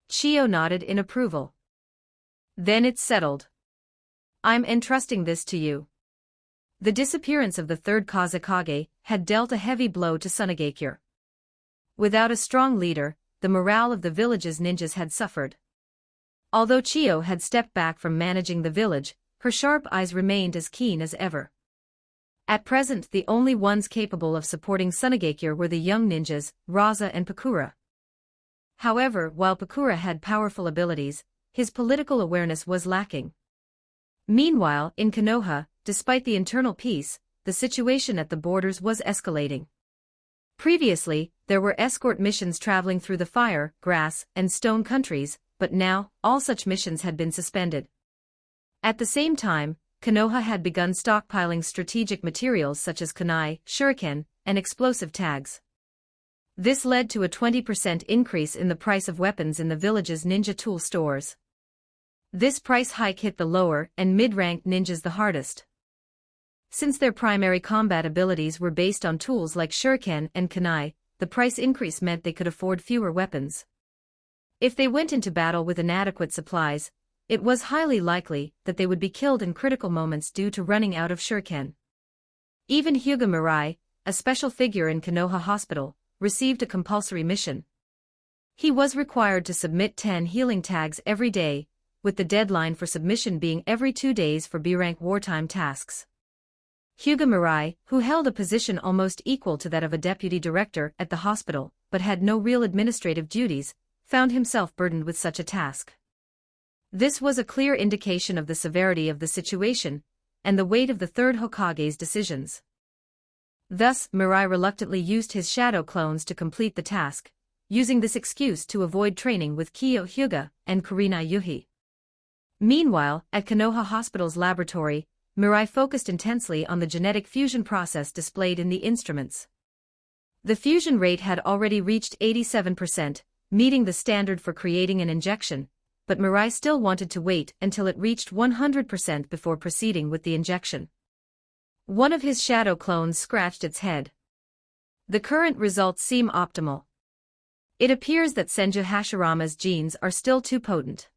Chiyo nodded in approval. Then it's settled. I'm entrusting this to you. The disappearance of the third Kazekage had dealt a heavy blow to Sunagakure. Without a strong leader, the morale of the village's ninjas had suffered. Although Chiyo had stepped back from managing the village, her sharp eyes remained as keen as ever. At present the only ones capable of supporting Sunagakure were the young ninjas, Raza and Pakura. However, while Pakura had powerful abilities, his political awareness was lacking. Meanwhile, in Konoha, despite the internal peace, the situation at the borders was escalating. Previously, there were escort missions traveling through the fire, grass, and stone countries, but now, all such missions had been suspended. At the same time, Konoha had begun stockpiling strategic materials such as kunai, shuriken, and explosive tags. This led to a 20% increase in the price of weapons in the village's ninja tool stores. This price hike hit the lower and mid-ranked ninjas the hardest. Since their primary combat abilities were based on tools like shuriken and kunai, the price increase meant they could afford fewer weapons. If they went into battle with inadequate supplies, it was highly likely that they would be killed in critical moments due to running out of shuriken. Even Hyuga Mirai, a special figure in Konoha Hospital, received a compulsory mission. He was required to submit 10 healing tags every day, with the deadline for submission being every 2 days for B-rank wartime tasks. Hyuga Mirai, who held a position almost equal to that of a deputy director at the hospital, but had no real administrative duties, found himself burdened with such a task. This was a clear indication of the severity of the situation, and the weight of the third Hokage's decisions. Thus, Mirai reluctantly used his shadow clones to complete the task, using this excuse to avoid training with Kyo Hyuga and Kurenai Yuhi. Meanwhile, at Konoha Hospital's laboratory, Mirai focused intensely on the genetic fusion process displayed in the instruments. The fusion rate had already reached 87%, meeting the standard for creating an injection, but Mirai still wanted to wait until it reached 100% before proceeding with the injection. One of his shadow clones scratched its head. The current results seem optimal. It appears that Senju Hashirama's genes are still too potent.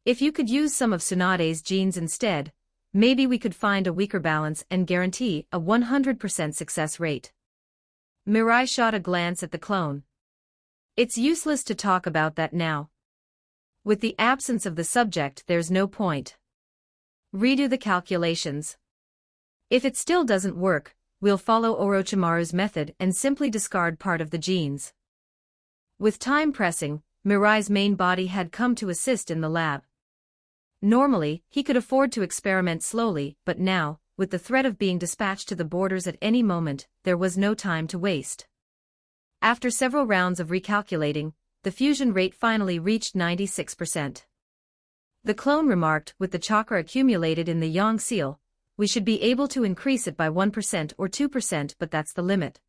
If you could use some of Tsunade's genes instead, maybe we could find a weaker balance and guarantee a 100% success rate. Mirai shot a glance at the clone. It's useless to talk about that now. With the absence of the subject, there's no point. Redo the calculations. If it still doesn't work, we'll follow Orochimaru's method and simply discard part of the genes. With time pressing, Mirai's main body had come to assist in the lab. Normally, he could afford to experiment slowly, but now, with the threat of being dispatched to the borders at any moment, there was no time to waste. After several rounds of recalculating, the fusion rate finally reached 96%. The clone remarked, with the chakra accumulated in the Yang seal, we should be able to increase it by 1% or 2%, but that's the limit.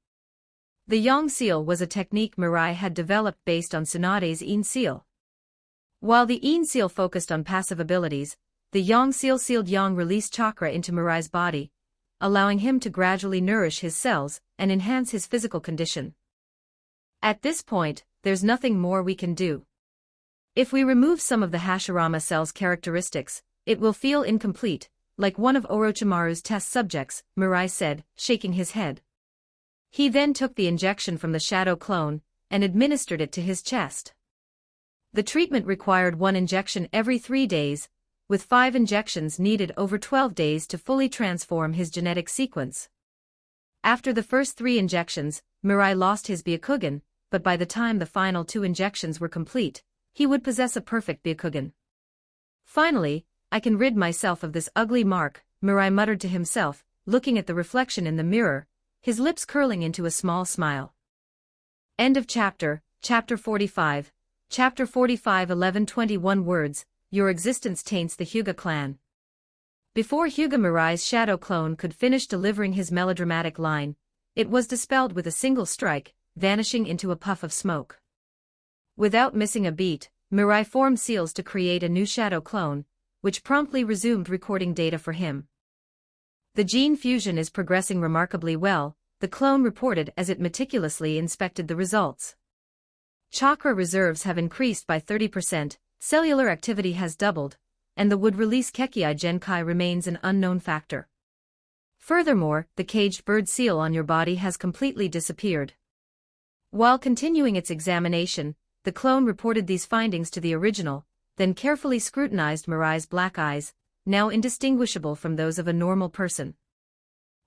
The Yang seal was a technique Mirai had developed based on Tsunade's Yin seal. While the Yin seal focused on passive abilities, the Yang seal sealed Yang release chakra into Mirai's body, allowing him to gradually nourish his cells and enhance his physical condition. At this point, there's nothing more we can do. If we remove some of the Hashirama cell's characteristics, it will feel incomplete, like one of Orochimaru's test subjects, Mirai said, shaking his head. He then took the injection from the shadow clone and administered it to his chest. The treatment required 1 injection every 3 days, with 5 injections needed over 12 days to fully transform his genetic sequence. After the first 3 injections, Mirai lost his Byakugan, but by the time the final 2 injections were complete, he would possess a perfect Byakugan. Finally, I can rid myself of this ugly mark, Mirai muttered to himself, looking at the reflection in the mirror, his lips curling into a small smile. End of chapter, Chapter 45, Chapter 45 1121 words, your existence taints the Hyuga clan. Before Hyuga Mirai's shadow clone could finish delivering his melodramatic line, it was dispelled with a single strike, vanishing into a puff of smoke. Without missing a beat, Mirai formed seals to create a new shadow clone, which promptly resumed recording data for him. The gene fusion is progressing remarkably well, the clone reported as it meticulously inspected the results. Chakra reserves have increased by 30%, cellular activity has doubled, and the would release Kekkei Genkai remains an unknown factor. Furthermore, the caged bird seal on your body has completely disappeared. While continuing its examination, the clone reported these findings to the original, then carefully scrutinized Mirai's black eyes, now indistinguishable from those of a normal person.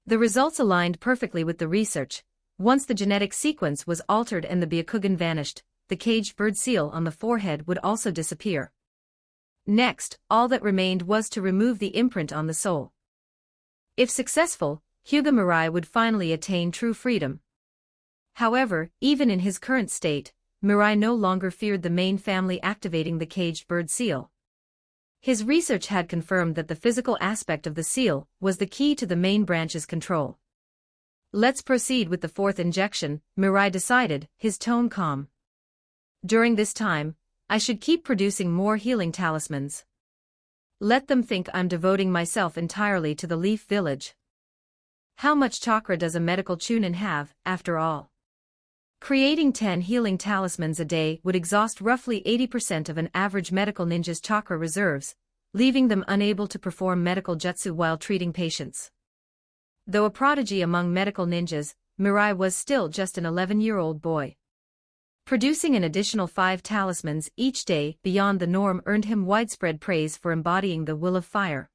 The results aligned perfectly with the research. Once the genetic sequence was altered and the Byakugan vanished, the caged bird seal on the forehead would also disappear. Next, all that remained was to remove the imprint on the soul. If successful, Hyuga Mirai would finally attain true freedom. However, even in his current state, Mirai no longer feared the main family activating the caged bird seal. His research had confirmed that the physical aspect of the seal was the key to the main branch's control. Let's proceed with the 4th injection, Mirai decided, his tone calm. During this time, I should keep producing more healing talismans. Let them think I'm devoting myself entirely to the Leaf Village. How much chakra does a medical chunin have, after all? Creating 10 healing talismans a day would exhaust roughly 80% of an average medical ninja's chakra reserves, leaving them unable to perform medical jutsu while treating patients. Though a prodigy among medical ninjas, Mirai was still just an 11-year-old boy. Producing an additional 5 talismans each day beyond the norm earned him widespread praise for embodying the will of fire.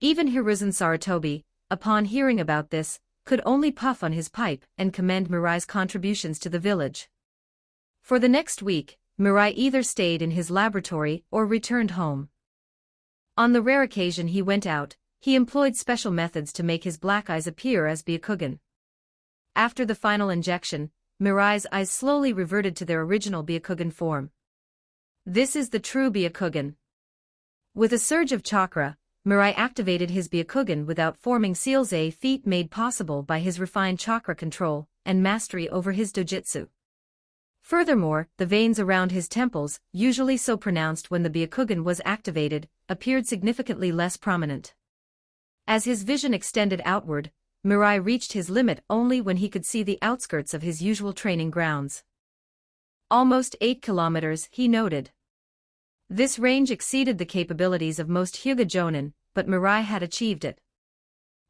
Even Hiruzen Sarutobi, upon hearing about this, could only puff on his pipe and commend Mirai's contributions to the village. For the next week, Mirai either stayed in his laboratory or returned home. On the rare occasion he went out, he employed special methods to make his black eyes appear as Byakugan. After the final injection, Mirai's eyes slowly reverted to their original Byakugan form. This is the true Byakugan. With a surge of chakra, Mirai activated his Byakugan without forming seals, a feat made possible by his refined chakra control and mastery over his dojutsu. Furthermore, the veins around his temples, usually so pronounced when the Byakugan was activated, appeared significantly less prominent. As his vision extended outward, Mirai reached his limit only when he could see the outskirts of his usual training grounds. Almost 8 kilometers, he noted. This range exceeded the capabilities of most Hyuga Jonin, but Mirai had achieved it.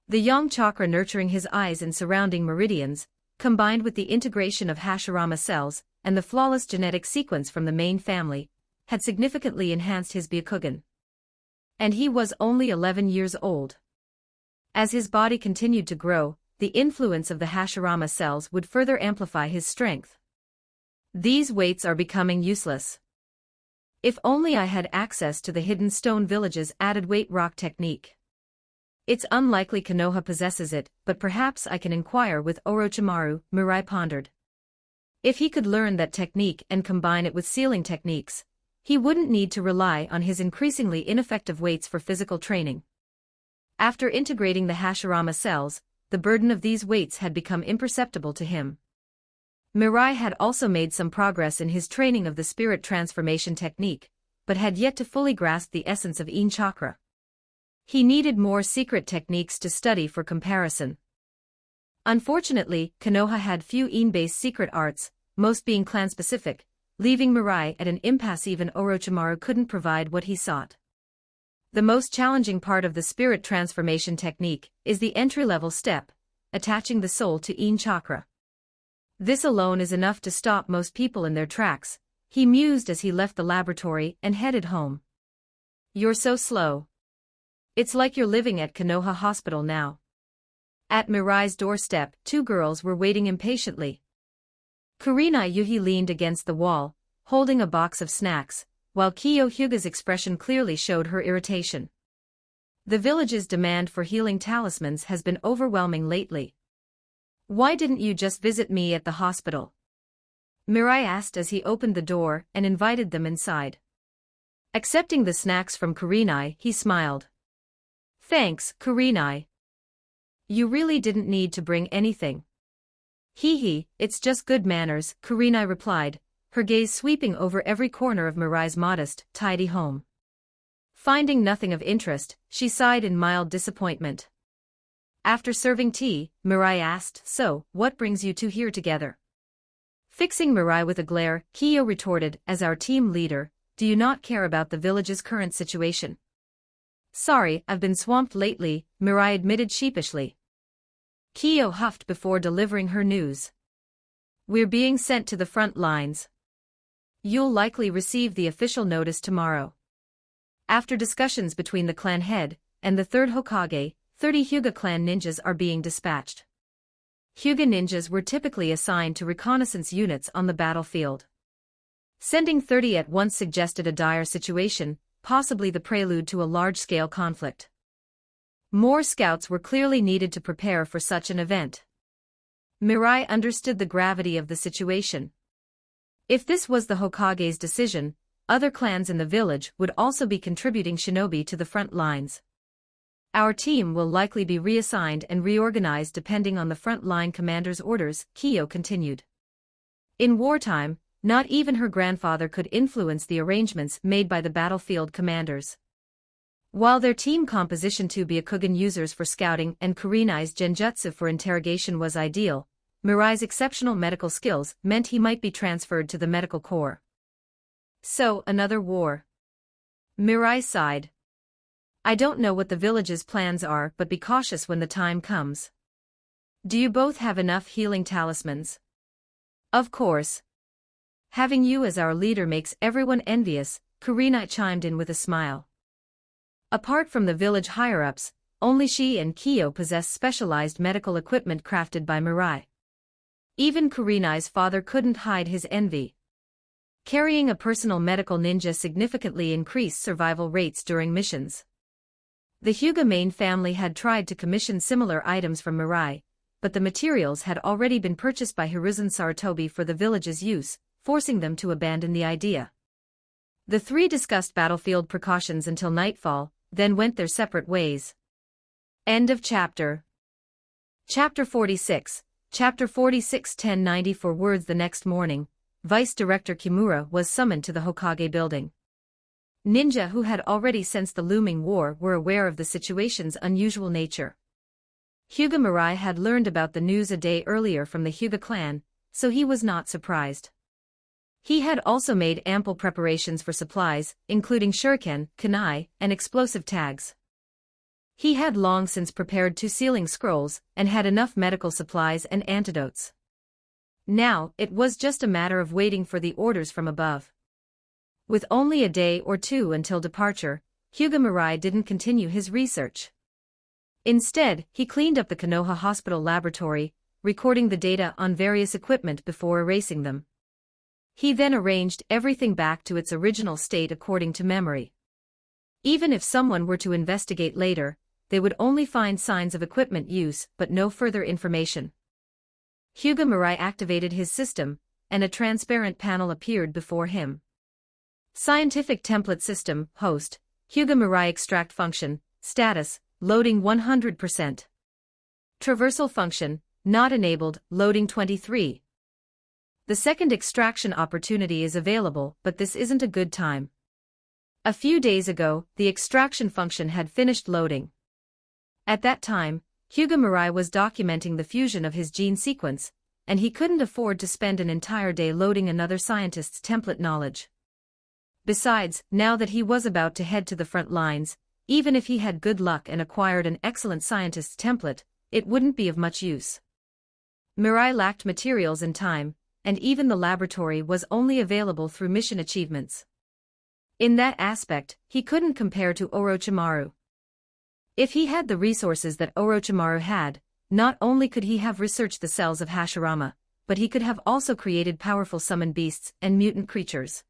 The yang chakra nurturing his eyes and surrounding meridians, combined with the integration of Hashirama cells, and the flawless genetic sequence from the main family, had significantly enhanced his Byakugan. And he was only 11 years old. As his body continued to grow, the influence of the Hashirama cells would further amplify his strength. These weights are becoming useless. If only I had access to the Hidden Stone Village's added weight rock technique. It's unlikely Konoha possesses it, but perhaps I can inquire with Orochimaru, Mirai pondered. If he could learn that technique and combine it with sealing techniques, he wouldn't need to rely on his increasingly ineffective weights for physical training. After integrating the Hashirama cells, the burden of these weights had become imperceptible to him. Mirai had also made some progress in his training of the spirit transformation technique, but had yet to fully grasp the essence of Yin chakra. He needed more secret techniques to study for comparison. Unfortunately, Konoha had few Yin-based secret arts, most being clan-specific, leaving Mirai at an impasse. Even Orochimaru couldn't provide what he sought. The most challenging part of the spirit transformation technique is the entry-level step, attaching the soul to Yin chakra. This alone is enough to stop most people in their tracks, he mused as he left the laboratory and headed home. You're so slow. It's like you're living at Konoha Hospital now. At Mirai's doorstep, 2 girls were waiting impatiently. Kurenai Yuhi leaned against the wall, holding a box of snacks, while Kiyo Hyuga's expression clearly showed her irritation. The village's demand for healing talismans has been overwhelming lately. Why didn't you just visit me at the hospital? Mirai asked as he opened the door and invited them inside. Accepting the snacks from Kurenai, he smiled. Thanks, Kurenai. You really didn't need to bring anything. Hee, it's just good manners, Kurenai replied, her gaze sweeping over every corner of Mirai's modest, tidy home. Finding nothing of interest, she sighed in mild disappointment. After serving tea, Mirai asked, So, what brings you two here together? Fixing Mirai with a glare, Kiyo retorted, As our team leader, do you not care about the village's current situation? Sorry, I've been swamped lately, Mirai admitted sheepishly. Kiyo huffed before delivering her news. We're being sent to the front lines. You'll likely receive the official notice tomorrow. After discussions between the clan head and the third Hokage, 30 Hyuga clan ninjas are being dispatched. Hyuga ninjas were typically assigned to reconnaissance units on the battlefield. Sending 30 at once suggested a dire situation, possibly the prelude to a large-scale conflict. More scouts were clearly needed to prepare for such an event. Mirai understood the gravity of the situation. If this was the Hokage's decision, other clans in the village would also be contributing shinobi to the front lines. Our team will likely be reassigned and reorganized depending on the front-line commander's orders, Kiyo continued. In wartime, not even her grandfather could influence the arrangements made by the battlefield commanders. While their team composition to Byakugan users for scouting and Kurenai's genjutsu for interrogation was ideal, Mirai's exceptional medical skills meant he might be transferred to the medical corps. So, another war. Mirai sighed. I don't know what the village's plans are, but be cautious when the time comes. Do you both have enough healing talismans? Of course. Having you as our leader makes everyone envious, Kurenai chimed in with a smile. Apart from the village higher-ups, only she and Kyo possess specialized medical equipment crafted by Mirai. Even Kurenai's father couldn't hide his envy. Carrying a personal medical ninja significantly increased survival rates during missions. The Hyuga main family had tried to commission similar items from Mirai, but the materials had already been purchased by Hiruzen Sarutobi for the village's use, forcing them to abandon the idea. The three discussed battlefield precautions until nightfall, then went their separate ways. End of chapter. Chapter 46. Chapter 46 1094 words. The next morning, Vice Director Kimura was summoned to the Hokage building. Ninja who had already sensed the looming war were aware of the situation's unusual nature. Hyuga Mirai had learned about the news a day earlier from the Hyuga clan, so he was not surprised. He had also made ample preparations for supplies, including shuriken, kunai, and explosive tags. He had long since prepared 2 sealing scrolls, and had enough medical supplies and antidotes. Now, it was just a matter of waiting for the orders from above. With only a day or two until departure, Hyuga Mirai didn't continue his research. Instead, he cleaned up the Konoha Hospital laboratory, recording the data on various equipment before erasing them. He then arranged everything back to its original state according to memory. Even if someone were to investigate later, they would only find signs of equipment use but no further information. Hyuga Mirai activated his system, and a transparent panel appeared before him. Scientific Template System, Host, Hyuga Mirai Extract Function, Status, Loading 100%. Traversal Function, Not Enabled, Loading 23. The second extraction opportunity is available, but this isn't a good time. A few days ago, the extraction function had finished loading. At that time, Hyuga Mirai was documenting the fusion of his gene sequence, and he couldn't afford to spend an entire day loading another scientist's template knowledge. Besides, now that he was about to head to the front lines, even if he had good luck and acquired an excellent scientist's template, it wouldn't be of much use. Mirai lacked materials and time, and even the laboratory was only available through mission achievements. In that aspect, he couldn't compare to Orochimaru. If he had the resources that Orochimaru had, not only could he have researched the cells of Hashirama, but he could have also created powerful summon beasts and mutant creatures.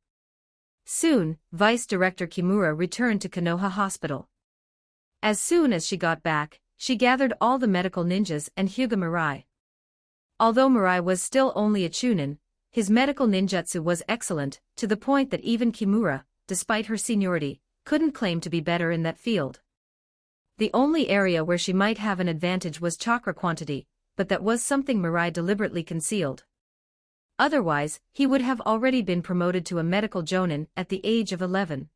Soon, Vice Director Kimura returned to Konoha Hospital. As soon as she got back, she gathered all the medical ninjas and Hyuga Mirai. Although Mirai was still only a chunin, his medical ninjutsu was excellent, to the point that even Kimura, despite her seniority, couldn't claim to be better in that field. The only area where she might have an advantage was chakra quantity, but that was something Mirai deliberately concealed. Otherwise, he would have already been promoted to a medical jonin at the age of 11.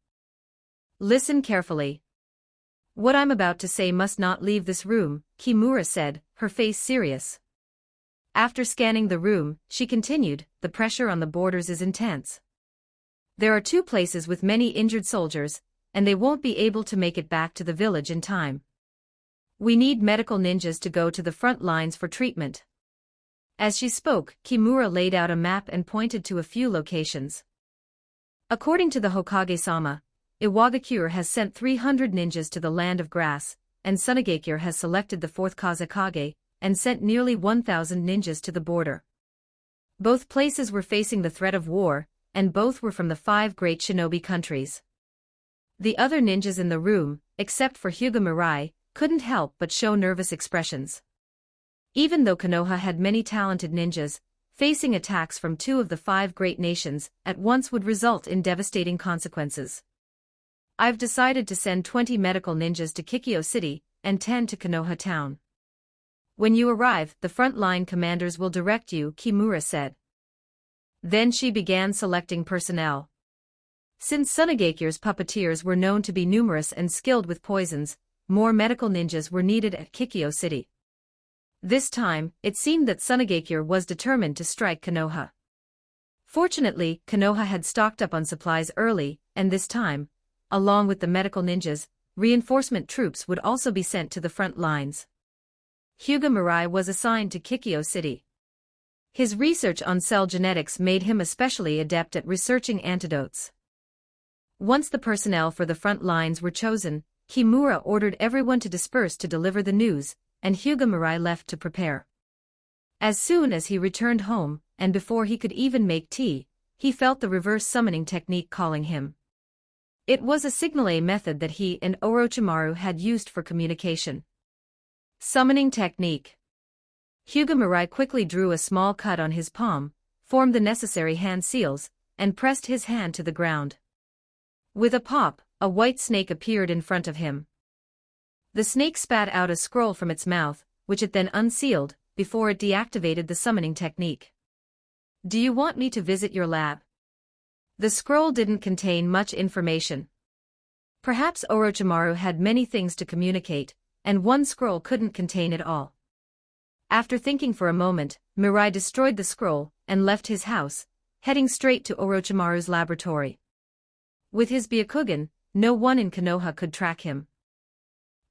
Listen carefully. What I'm about to say must not leave this room, Kimura said, her face serious. After scanning the room, she continued, the pressure on the borders is intense. There are 2 places with many injured soldiers, and they won't be able to make it back to the village in time. We need medical ninjas to go to the front lines for treatment. As she spoke, Kimura laid out a map and pointed to a few locations. According to the Hokage-sama, Iwagakure has sent 300 ninjas to the Land of Grass, and Sunagakure has selected the 4th Kazekage, and sent nearly 1,000 ninjas to the border. Both places were facing the threat of war, and both were from the 5 great shinobi countries. The other ninjas in the room, except for Hyuga Mirai, couldn't help but show nervous expressions. Even though Konoha had many talented ninjas, facing attacks from 2 of the 5 great nations at once would result in devastating consequences. I've decided to send 20 medical ninjas to Kikyo City, and 10 to Konoha town. When you arrive, the front-line commanders will direct you, Kimura said. Then she began selecting personnel. Since Sunagakure's puppeteers were known to be numerous and skilled with poisons, more medical ninjas were needed at Kikyo City. This time, it seemed that Sunagakure was determined to strike Konoha. Fortunately, Konoha had stocked up on supplies early, and this time, along with the medical ninjas, reinforcement troops would also be sent to the front lines. Hyuga Mirai was assigned to Kikyo City. His research on cell genetics made him especially adept at researching antidotes. Once the personnel for the front lines were chosen, Kimura ordered everyone to disperse to deliver the news, and Hyuga Mirai left to prepare. As soon as he returned home, and before he could even make tea, he felt the reverse summoning technique calling him. It was a signal method that he and Orochimaru had used for communication. Summoning technique. Hyuga Mirai quickly drew a small cut on his palm, formed the necessary hand seals, and pressed his hand to the ground. With a pop, a white snake appeared in front of him. The snake spat out a scroll from its mouth, which it then unsealed, before it deactivated the summoning technique. "Do you want me to visit your lab?" The scroll didn't contain much information. Perhaps Orochimaru had many things to communicate, and one scroll couldn't contain it all. After thinking for a moment, Mirai destroyed the scroll and left his house, heading straight to Orochimaru's laboratory. With his Byakugan, no one in Konoha could track him.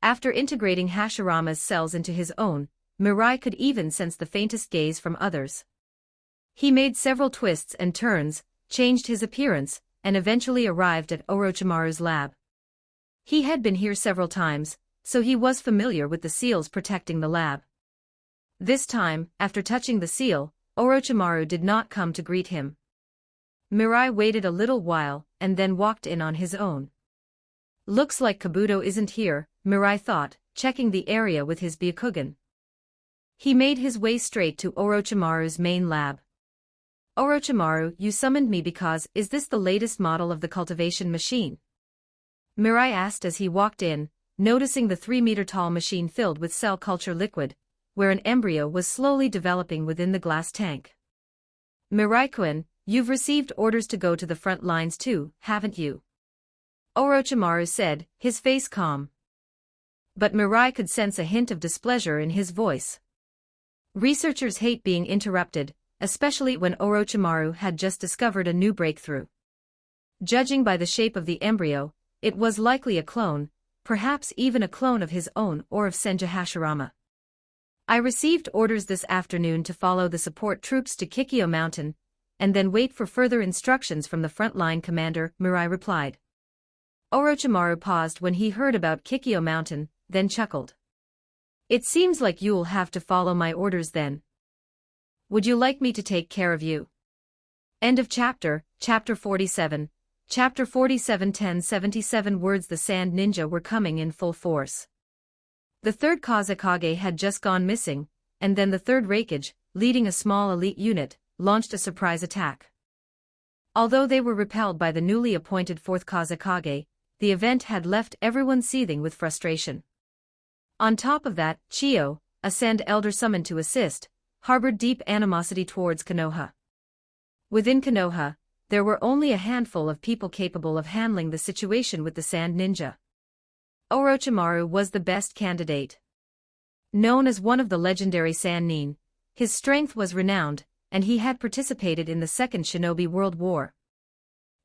After integrating Hashirama's cells into his own, Mirai could even sense the faintest gaze from others. He made several twists and turns, changed his appearance, and eventually arrived at Orochimaru's lab. He had been here several times, so he was familiar with the seals protecting the lab. This time, after touching the seal, Orochimaru did not come to greet him. Mirai waited a little while, and then walked in on his own. Looks like Kabuto isn't here, Mirai thought, checking the area with his Byakugan. He made his way straight to Orochimaru's main lab. "Orochimaru, you summoned me because is this the latest model of the cultivation machine?" Mirai asked as he walked in, noticing the 3-meter-tall machine filled with cell culture liquid, where an embryo was slowly developing within the glass tank. "Mirai-kun, you've received orders to go to the front lines too, haven't you?" Orochimaru said, his face calm. But Mirai could sense a hint of displeasure in his voice. Researchers hate being interrupted, especially when Orochimaru had just discovered a new breakthrough. Judging by the shape of the embryo, it was likely a clone, perhaps even a clone of his own or of Senju Hashirama. "I received orders this afternoon to follow the support troops to Kikyo Mountain, and then wait for further instructions from the frontline commander," Mirai replied. Orochimaru paused when he heard about Kikyo Mountain, then chuckled. "It seems like you'll have to follow my orders then. Would you like me to take care of you?" End of chapter, Chapter 47. Chapter 47. 1077 words. The Sand Ninja were coming in full force. The third Kazekage had just gone missing, and then the third Raikage, leading a small elite unit, launched a surprise attack. Although they were repelled by the newly appointed fourth Kazekage, the event had left everyone seething with frustration. On top of that, Chiyo, a Sand Elder summoned to assist, harbored deep animosity towards Konoha. Within Konoha, there were only a handful of people capable of handling the situation with the Sand Ninja. Orochimaru was the best candidate. Known as one of the legendary Sand Nin, his strength was renowned, and he had participated in the Second Shinobi World War.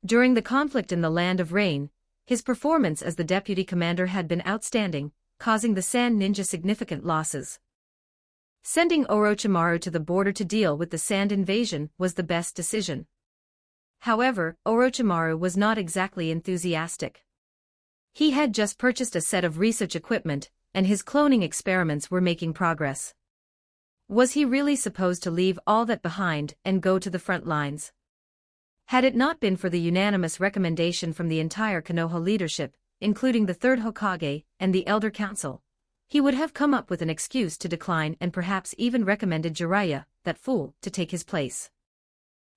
During the conflict in the Land of Rain, his performance as the deputy commander had been outstanding, causing the Sand Ninja significant losses. Sending Orochimaru to the border to deal with the Sand invasion was the best decision. However, Orochimaru was not exactly enthusiastic. He had just purchased a set of research equipment, and his cloning experiments were making progress. Was he really supposed to leave all that behind and go to the front lines? Had it not been for the unanimous recommendation from the entire Konoha leadership, including the third Hokage and the Elder Council, he would have come up with an excuse to decline and perhaps even recommended Jiraiya, that fool, to take his place.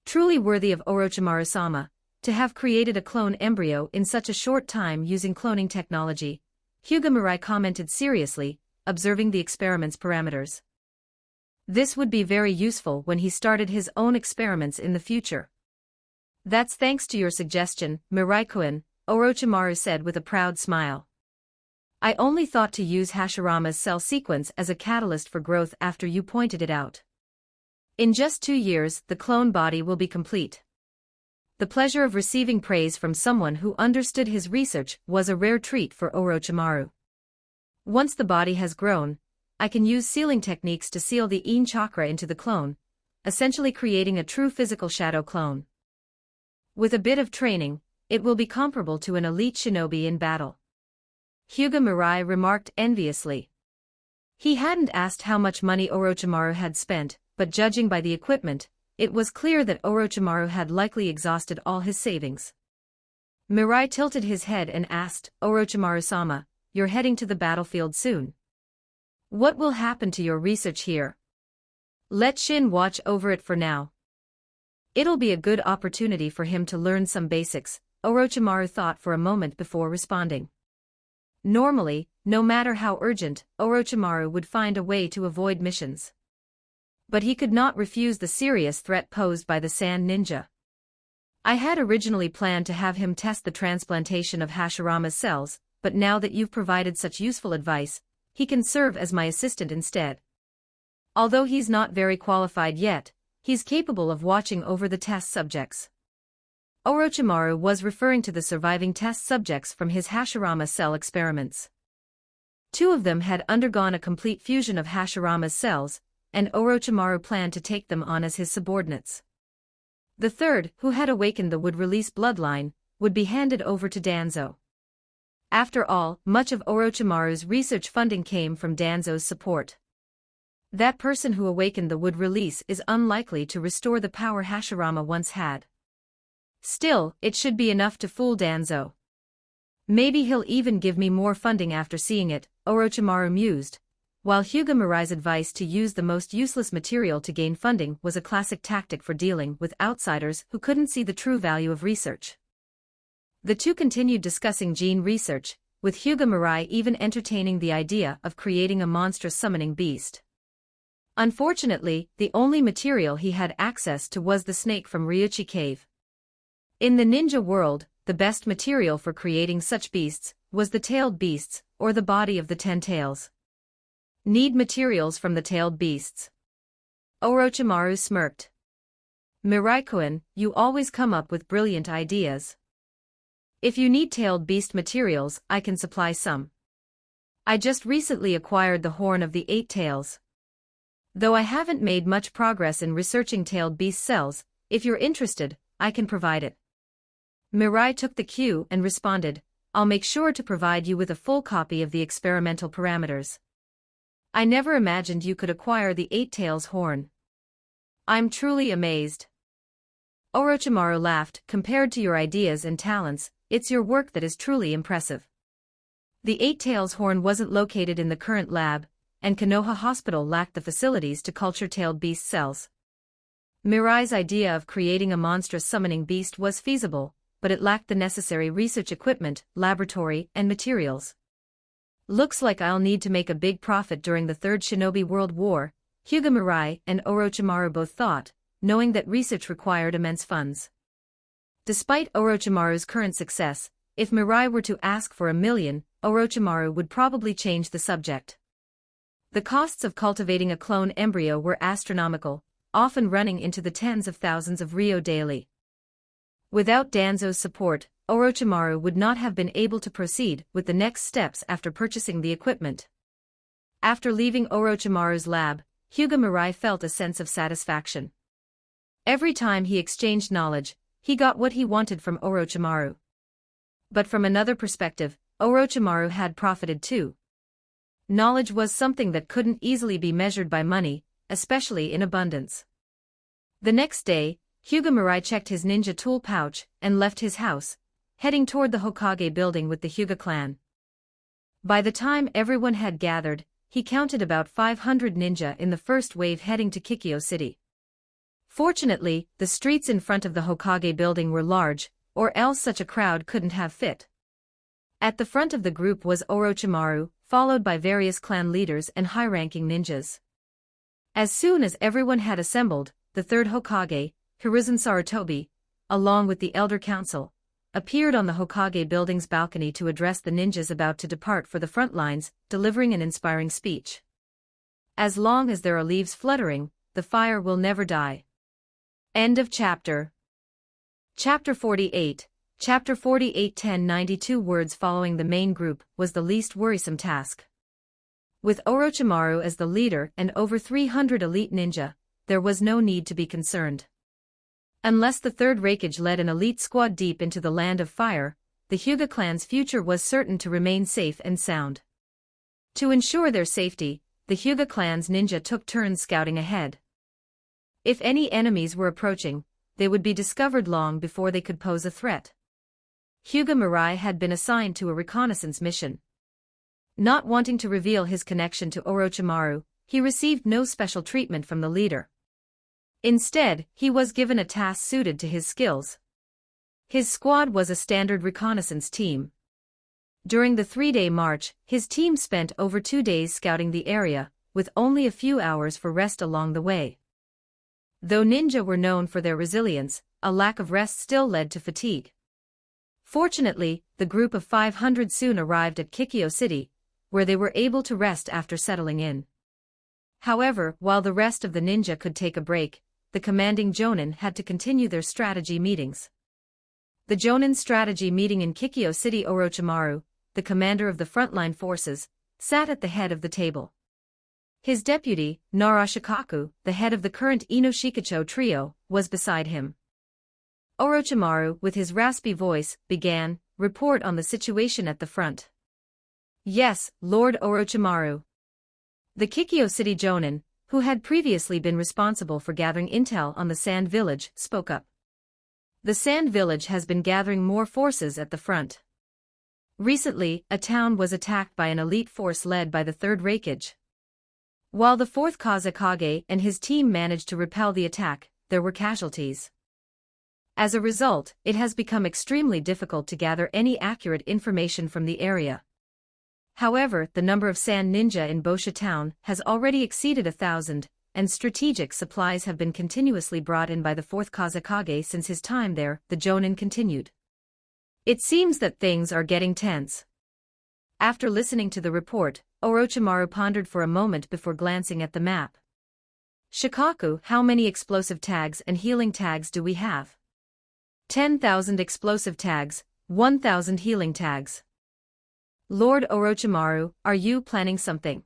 Truly worthy of Orochimaru-sama, to have created a clone embryo in such a short time using cloning technology, Hyuga Mirai commented seriously, observing the experiment's parameters. This would be very useful when he started his own experiments in the future. "That's thanks to your suggestion, Mirai-kun," Orochimaru said with a proud smile. "I only thought to use Hashirama's cell sequence as a catalyst for growth after you pointed it out. In just 2 years, the clone body will be complete. The pleasure of receiving praise from someone who understood his research was a rare treat for Orochimaru. Once the body has grown, I can use sealing techniques to seal the Yin chakra into the clone, essentially creating a true physical shadow clone. With a bit of training, it will be comparable to an elite shinobi in battle. Hyuga Mirai remarked enviously. He hadn't asked how much money Orochimaru had spent, but judging by the equipment, it was clear that Orochimaru had likely exhausted all his savings. Mirai tilted his head and asked, Orochimaru-sama, you're heading to the battlefield soon. What will happen to your research here? Let Shin watch over it for now. It'll be a good opportunity for him to learn some basics, Orochimaru thought for a moment before responding. Normally, no matter how urgent, Orochimaru would find a way to avoid missions. But he could not refuse the serious threat posed by the Sand Ninja. I had originally planned to have him test the transplantation of Hashirama's cells, but now that you've provided such useful advice, he can serve as my assistant instead. Although he's not very qualified yet, he's capable of watching over the test subjects. Orochimaru was referring to the surviving test subjects from his Hashirama cell experiments. 2 of them had undergone a complete fusion of Hashirama's cells, and Orochimaru planned to take them on as his subordinates. The third, who had awakened the would-release bloodline, would be handed over to Danzo. After all, much of Orochimaru's research funding came from Danzo's support. That person who awakened the would-release is unlikely to restore the power Hashirama once had. Still, it should be enough to fool Danzo. Maybe he'll even give me more funding after seeing it, Orochimaru mused, while Hyuga Mirai's advice to use the most useless material to gain funding was a classic tactic for dealing with outsiders who couldn't see the true value of research. The two continued discussing gene research, with Hyuga Mirai even entertaining the idea of creating a monstrous summoning beast. Unfortunately, the only material he had access to was the snake from Ryuchi Cave. In the ninja world, the best material for creating such beasts was the tailed beasts, or the body of the 10 tails. Need materials from the tailed beasts. Orochimaru smirked. Mirai-kun, you always come up with brilliant ideas. If you need tailed beast materials, I can supply some. I just recently acquired the horn of the 8 tails. Though I haven't made much progress in researching tailed beast cells, if you're interested, I can provide it. Mirai took the cue and responded, I'll make sure to provide you with a full copy of the experimental parameters. I never imagined you could acquire the 8 tails horn. I'm truly amazed. Orochimaru laughed. Compared to your ideas and talents, it's your work that is truly impressive. The 8 tails horn wasn't located in the current lab, and Konoha Hospital lacked the facilities to culture tailed beast cells. Mirai's idea of creating a monstrous summoning beast was feasible, but it lacked the necessary research equipment, laboratory, and materials. Looks like I'll need to make a big profit during the Third Shinobi World War, Hyuga Mirai and Orochimaru both thought, knowing that research required immense funds. Despite Orochimaru's current success, if Mirai were to ask for $1 million, Orochimaru would probably change the subject. The costs of cultivating a clone embryo were astronomical, often running into the tens of thousands of ryo daily. Without Danzo's support, Orochimaru would not have been able to proceed with the next steps after purchasing the equipment. After leaving Orochimaru's lab, Hyuga Mirai felt a sense of satisfaction. Every time he exchanged knowledge, he got what he wanted from Orochimaru. But from another perspective, Orochimaru had profited too. Knowledge was something that couldn't easily be measured by money, especially in abundance. The next day, Hyuga Mirai checked his ninja tool pouch and left his house, heading toward the Hokage building with the Hyuga clan. By the time everyone had gathered, he counted about 500 ninja in the first wave heading to Kikyo City. Fortunately, the streets in front of the Hokage building were large, or else such a crowd couldn't have fit. At the front of the group was Orochimaru, followed by various clan leaders and high-ranking ninjas. As soon as everyone had assembled, the third Hokage, Hiruzen Sarutobi, along with the Elder Council, appeared on the Hokage building's balcony to address the ninjas about to depart for the front lines, delivering an inspiring speech. As long as there are leaves fluttering, the fire will never die. End of chapter. Chapter 48. Chapter 48. 1092 words following the main group was the least worrisome task. With Orochimaru as the leader and over 300 elite ninja, there was no need to be concerned. Unless the third Raikage led an elite squad deep into the land of fire, the Hyuga clan's future was certain to remain safe and sound. To ensure their safety, the Hyuga clan's ninja took turns scouting ahead. If any enemies were approaching, they would be discovered long before they could pose a threat. Hyuga Mirai had been assigned to a reconnaissance mission. Not wanting to reveal his connection to Orochimaru, he received no special treatment from the leader. Instead, he was given a task suited to his skills. His squad was a standard reconnaissance team. During the 3-day march, his team spent over 2 days scouting the area, with only a few hours for rest along the way. Though ninja were known for their resilience, a lack of rest still led to fatigue. Fortunately, the group of 500 soon arrived at Kikyo City, where they were able to rest after settling in. However, while the rest of the ninja could take a break, the commanding Jonin had to continue their strategy meetings. The Jonin strategy meeting in Kikyo City. Orochimaru, the commander of the frontline forces, sat at the head of the table. His deputy, Narashikaku, the head of the current Inoshikacho trio, was beside him. Orochimaru, with his raspy voice, began, "Report on the situation at the front." "Yes, Lord Orochimaru." The Kikyo City Jonin, who had previously been responsible for gathering intel on the Sand Village, spoke up. "The Sand Village has been gathering more forces at the front. Recently, a town was attacked by an elite force led by the third Raikage. While the fourth Kazekage and his team managed to repel the attack, there were casualties. As a result, it has become extremely difficult to gather any accurate information from the area. However, the number of sand ninja in Bosha town has already exceeded 1,000, and strategic supplies have been continuously brought in by the fourth Kazekage since his time there," the Jonin continued. "It seems that things are getting tense." After listening to the report, Orochimaru pondered for a moment before glancing at the map. "Shikaku, how many explosive tags and healing tags do we have?" 10,000 explosive tags, 1,000 healing tags." "Lord Orochimaru, are you planning something?"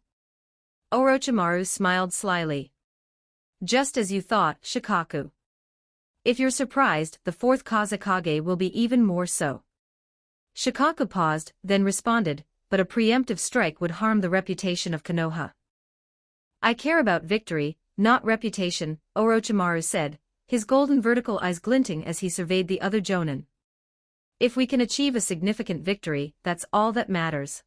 Orochimaru smiled slyly. "Just as you thought, Shikaku. If you're surprised, the fourth Kazekage will be even more so." Shikaku paused, then responded, "But a preemptive strike would harm the reputation of Konoha." "I care about victory, not reputation," Orochimaru said, his golden vertical eyes glinting as he surveyed the other Jonin. "If we can achieve a significant victory, that's all that matters.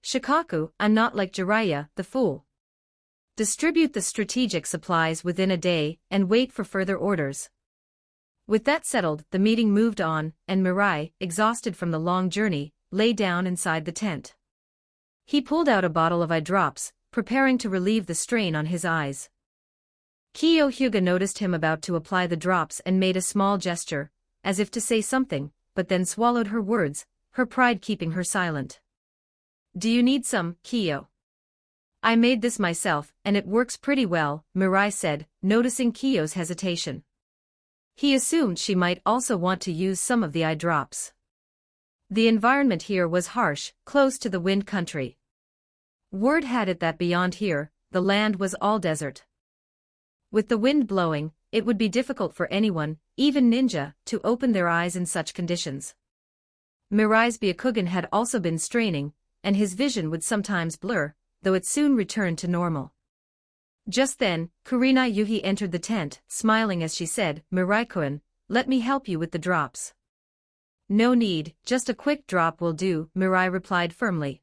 Shikaku, I'm not like Jiraiya, the fool. Distribute the strategic supplies within a day, and wait for further orders." With that settled, the meeting moved on, and Mirai, exhausted from the long journey, lay down inside the tent. He pulled out a bottle of eye drops, preparing to relieve the strain on his eyes. Kiyo Hyuga noticed him about to apply the drops and made a small gesture, as if to say something, but then swallowed her words, her pride keeping her silent. "Do you need some, Kiyo?" "I made this myself, and it works pretty well," Mirai said, noticing Kiyo's hesitation. He assumed she might also want to use some of the eye drops. The environment here was harsh, close to the wind country. Word had it that beyond here, the land was all desert. With the wind blowing, it would be difficult for anyone, even ninja, to open their eyes in such conditions. Mirai's Byakugan had also been straining, and his vision would sometimes blur, though it soon returned to normal. Just then, Kurenai Yuhi entered the tent, smiling as she said, "Mirai-kun, let me help you with the drops." "No need, just a quick drop will do," Mirai replied firmly.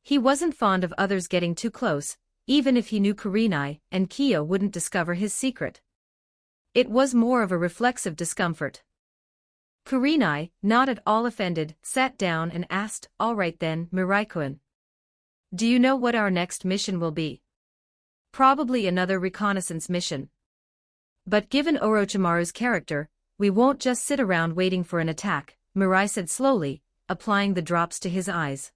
He wasn't fond of others getting too close, even if he knew Kurenai and Kiyo wouldn't discover his secret. It was more of a reflexive discomfort. Kurenai, not at all offended, sat down and asked, "All right then, Mirai-kun. Do you know what our next mission will be?" "Probably another reconnaissance mission. But given Orochimaru's character, we won't just sit around waiting for an attack," Mirai said slowly, applying the drops to his eyes.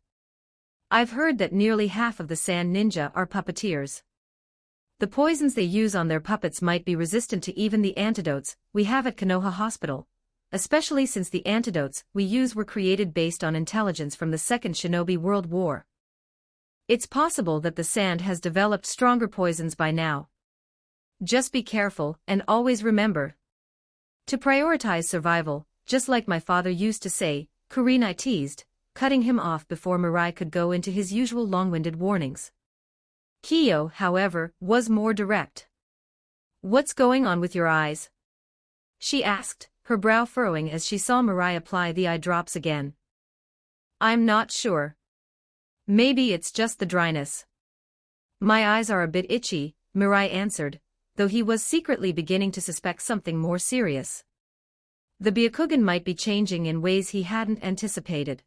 "I've heard that nearly half of the sand ninja are puppeteers. The poisons they use on their puppets might be resistant to even the antidotes we have at Konoha Hospital, especially since the antidotes we use were created based on intelligence from the Second Shinobi World War. It's possible that the sand has developed stronger poisons by now. Just be careful and always remember to prioritize survival, just like my father used to say, Kurenai teased, cutting him off before Mirai could go into his usual long-winded warnings. Kiyo, however, was more direct. "What's going on with your eyes?" she asked, her brow furrowing as she saw Mirai apply the eye drops again. "I'm not sure. Maybe it's just the dryness." "My eyes are a bit itchy," Mirai answered, though he was secretly beginning to suspect something more serious. The Byakugan might be changing in ways he hadn't anticipated.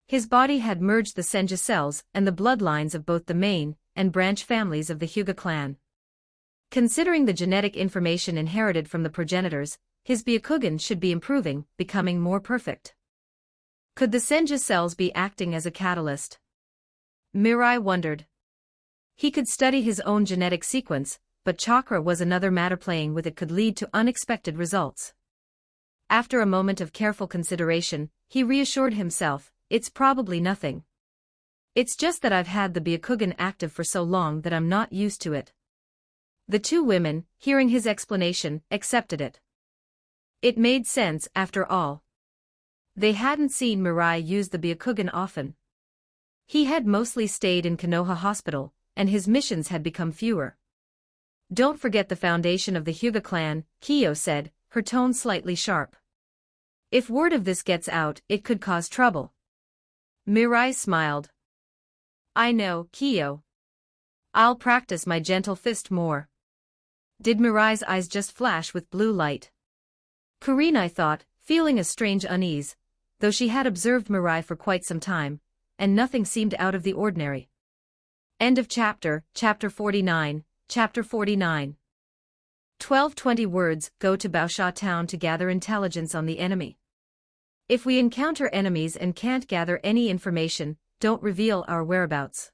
His body had merged the Senju cells and the bloodlines of both the main and branch families of the Hyuga clan. Considering the genetic information inherited from the progenitors, his Byakugan should be improving, becoming more perfect. Could the Senju cells be acting as a catalyst? Mirai wondered. He could study his own genetic sequence, but chakra was another matter. Playing with it could lead to unexpected results. After a moment of careful consideration, he reassured himself, "It's probably nothing. It's just that I've had the Byakugan active for so long that I'm not used to it." The two women, hearing his explanation, accepted it. It made sense after all. They hadn't seen Mirai use the Byakugan often. He had mostly stayed in Konoha Hospital, and his missions had become fewer. "Don't forget the foundation of the Hyuga clan," Kiyo said, her tone slightly sharp. "If word of this gets out, it could cause trouble." Mirai smiled. "I know, Kiyo. I'll practice my gentle fist more." Did Mirai's eyes just flash with blue light? Kurenai thought, feeling a strange unease, though she had observed Mirai for quite some time, and nothing seemed out of the ordinary. End of chapter, Chapter 49, Chapter 49. 1220 words, go to Baosha town to gather intelligence on the enemy. If we encounter enemies and can't gather any information, don't reveal our whereabouts.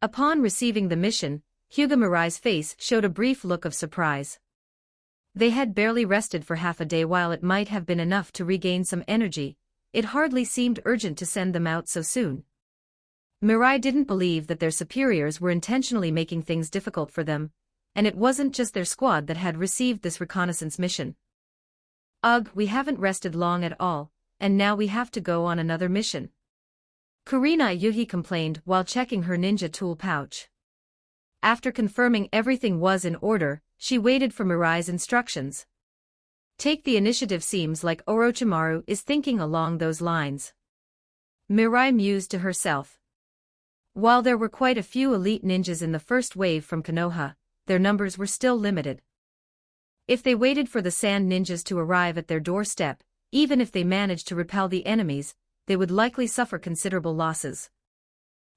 Upon receiving the mission, Hyuga Mirai's face showed a brief look of surprise. They had barely rested for half a day. While it might have been enough to regain some energy, it hardly seemed urgent to send them out so soon. Mirai didn't believe that their superiors were intentionally making things difficult for them, and it wasn't just their squad that had received this reconnaissance mission. "Ugh, we haven't rested long at all, and now we have to go on another mission," Kurenai Yuhi complained while checking her ninja tool pouch. After confirming everything was in order, she waited for Mirai's instructions. "Take the initiative." Seems like Orochimaru is thinking along those lines. Mirai mused to herself. While there were quite a few elite ninjas in the first wave from Konoha, their numbers were still limited. If they waited for the sand ninjas to arrive at their doorstep, even if they managed to repel the enemies, they would likely suffer considerable losses.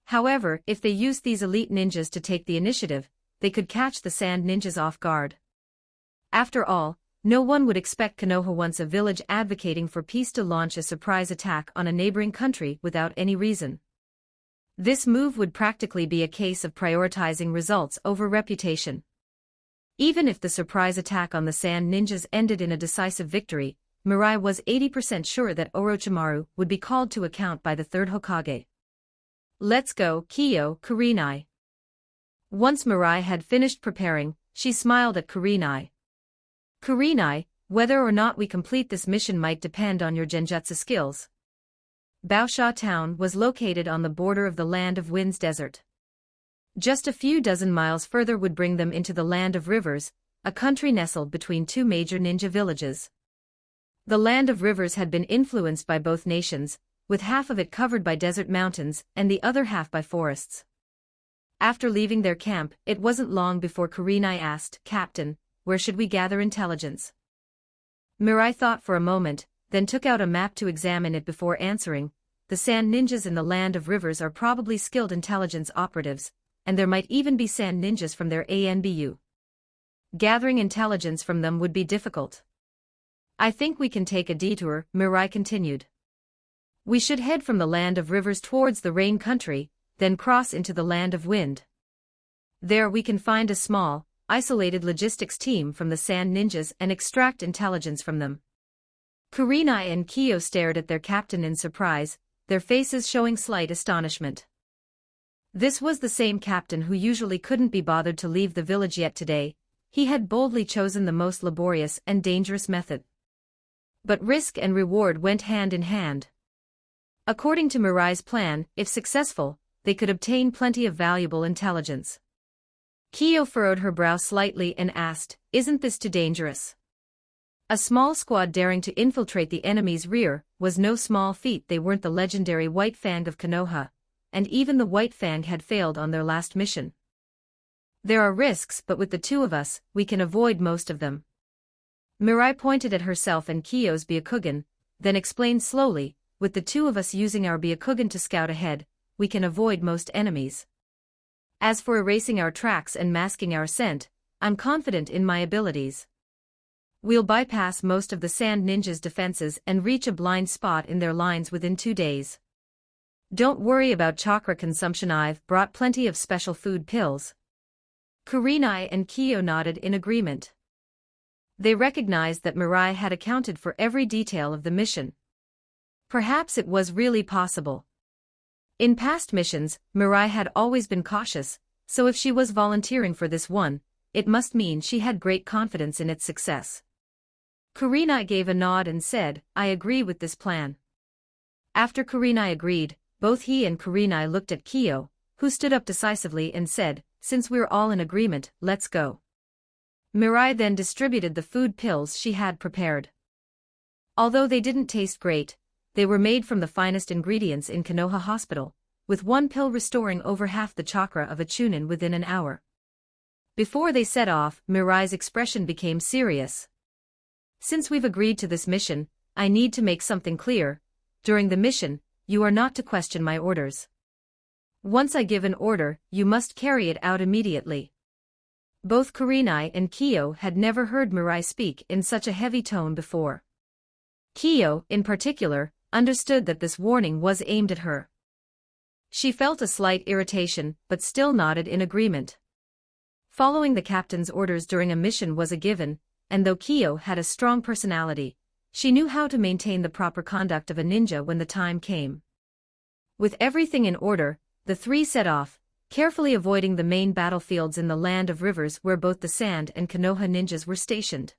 However, if they used these elite ninjas to take the initiative, they could catch the sand ninjas off guard. After all, no one would expect Konoha, once a village advocating for peace, to launch a surprise attack on a neighboring country without any reason. This move would practically be a case of prioritizing results over reputation. Even if the surprise attack on the sand ninjas ended in a decisive victory, Mirai was 80% sure that Orochimaru would be called to account by the third Hokage. "Let's go, Kiyo." Kurenai. Once Mirai had finished preparing, she smiled at Kurenai. "Kurenai, whether or not we complete this mission might depend on your genjutsu skills." Baosha town was located on the border of the Land of Winds desert. Just a few dozen miles further would bring them into the Land of Rivers, a country nestled between two major ninja villages. The Land of Rivers had been influenced by both nations, with half of it covered by desert mountains and the other half by forests. After leaving their camp, it wasn't long before Kurenai asked, "Captain, where should we gather intelligence?" Mirai thought for a moment, then took out a map to examine it before answering. "The sand ninjas in the Land of Rivers are probably skilled intelligence operatives, and there might even be sand ninjas from their ANBU. Gathering intelligence from them would be difficult. I think we can take a detour," Mirai continued. "We should head from the Land of Rivers towards the Rain Country, then cross into the Land of Wind. There we can find a small, isolated logistics team from the Sand Ninjas and extract intelligence from them. Kurenai and Kyo stared at their captain in surprise, their faces showing slight astonishment. This was the same captain who usually couldn't be bothered to leave the village, yet today, he had boldly chosen the most laborious and dangerous method. But risk and reward went hand in hand. According to Mirai's plan, if successful, they could obtain plenty of valuable intelligence. Kyo furrowed her brow slightly and asked, "Isn't this too dangerous?" A small squad daring to infiltrate the enemy's rear was no small feat. They weren't the legendary White Fang of Konoha, and even the White Fang had failed on their last mission. There are risks, but with the two of us, we can avoid most of them. Mirai pointed at herself and Kyo's Byakugan, then explained slowly, with the two of us using our Byakugan to scout ahead, we can avoid most enemies. As for erasing our tracks and masking our scent, I'm confident in my abilities. We'll bypass most of the Sand Ninja's defenses and reach a blind spot in their lines within 2 days. Don't worry about chakra consumption, I've brought plenty of special food pills. Kurenai and Kyo nodded in agreement. They recognized that Mirai had accounted for every detail of the mission. Perhaps it was really possible. In past missions, Mirai had always been cautious, so if she was volunteering for this one, it must mean she had great confidence in its success. Kurenai gave a nod and said, "I agree with this plan." After Kurenai agreed, both he and Kurenai looked at Kyo, who stood up decisively and said, "Since we're all in agreement, let's go." Mirai then distributed the food pills she had prepared. Although they didn't taste great, they were made from the finest ingredients in Konoha Hospital, with one pill restoring over half the chakra of a Chunin within an hour. Before they set off, Mirai's expression became serious. "Since we've agreed to this mission, I need to make something clear. During the mission, you are not to question my orders. Once I give an order, you must carry it out immediately." Both Kurenai and Kyo had never heard Mirai speak in such a heavy tone before. Kyo, in particular, understood that this warning was aimed at her. She felt a slight irritation, but still nodded in agreement. Following the captain's orders during a mission was a given, and though Kyo had a strong personality, she knew how to maintain the proper conduct of a ninja when the time came. With everything in order, the three set off, carefully avoiding the main battlefields in the Land of Rivers where both the Sand and Konoha ninjas were stationed.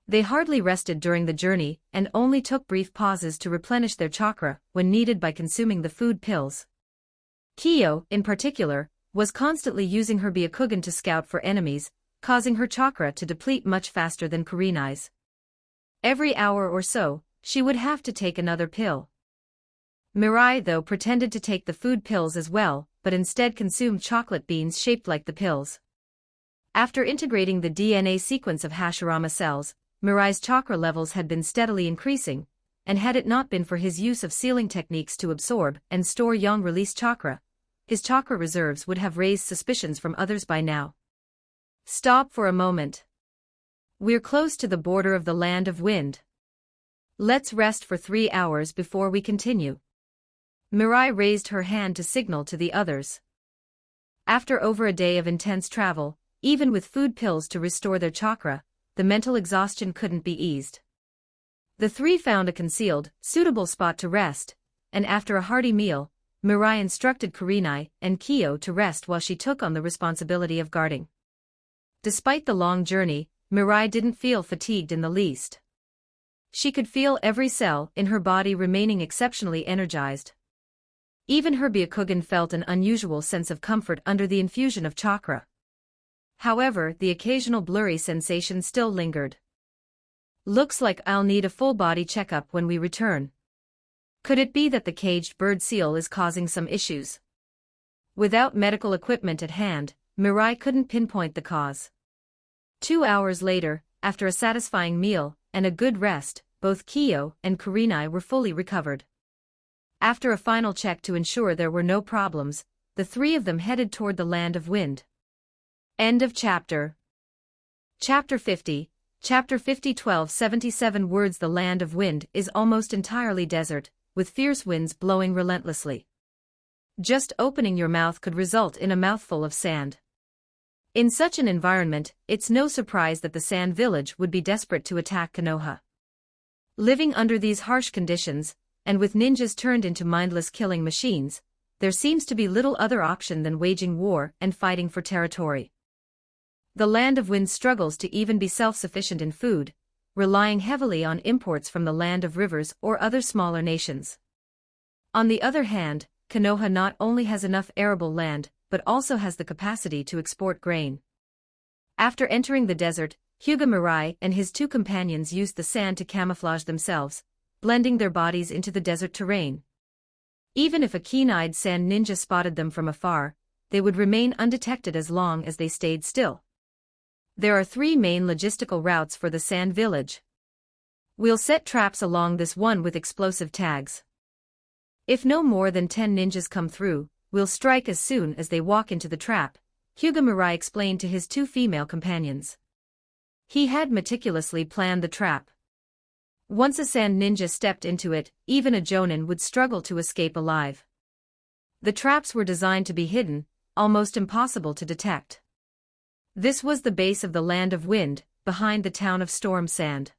They hardly rested during the journey and only took brief pauses to replenish their chakra when needed by consuming the food pills. Kyo, in particular, was constantly using her Byakugan to scout for enemies, causing her chakra to deplete much faster than Kurenai's. Every hour or so, she would have to take another pill. Mirai, though, pretended to take the food pills as well, but instead consumed chocolate beans shaped like the pills. After integrating the DNA sequence of Hashirama cells, Mirai's chakra levels had been steadily increasing, and had it not been for his use of sealing techniques to absorb and store yang-release chakra, his chakra reserves would have raised suspicions from others by now. "Stop for a moment. We're close to the border of the Land of Wind. Let's rest for 3 hours before we continue." Mirai raised her hand to signal to the others. After over a day of intense travel, even with food pills to restore their chakra, the mental exhaustion couldn't be eased. The three found a concealed, suitable spot to rest, and after a hearty meal, Mirai instructed Kurenai and Kyo to rest while she took on the responsibility of guarding. Despite the long journey, Mirai didn't feel fatigued in the least. She could feel every cell in her body remaining exceptionally energized. Even her Byakugan felt an unusual sense of comfort under the infusion of chakra. However, the occasional blurry sensation still lingered. "Looks like I'll need a full-body checkup when we return. Could it be that the caged bird seal is causing some issues?" Without medical equipment at hand, Mirai couldn't pinpoint the cause. 2 hours later, after a satisfying meal and a good rest, both Kyo and Kurenai were fully recovered. After a final check to ensure there were no problems, the three of them headed toward the Land of Wind. End of chapter. Chapter 50, Chapter 50 1277 words. The Land of Wind is almost entirely desert, with fierce winds blowing relentlessly. Just opening your mouth could result in a mouthful of sand. In such an environment, it's no surprise that the Sand Village would be desperate to attack Konoha. Living under these harsh conditions, and with ninjas turned into mindless killing machines, there seems to be little other option than waging war and fighting for territory. The Land of Wind struggles to even be self-sufficient in food, relying heavily on imports from the Land of Rivers or other smaller nations. On the other hand, Konoha not only has enough arable land, but also has the capacity to export grain. After entering the desert, Hyuga Mirai and his two companions used the sand to camouflage themselves, blending their bodies into the desert terrain. Even if a keen-eyed sand ninja spotted them from afar, they would remain undetected as long as they stayed still. There are 3 main logistical routes for the sand village. We'll set traps along this one with explosive tags. If no more than 10 ninjas come through, we'll strike as soon as they walk into the trap, Hyuga Mirai explained to his 2 female companions. He had meticulously planned the trap. Once a sand ninja stepped into it, even a jonin would struggle to escape alive. The traps were designed to be hidden, almost impossible to detect. This was the base of the Land of Wind, behind the town of Storm Sand.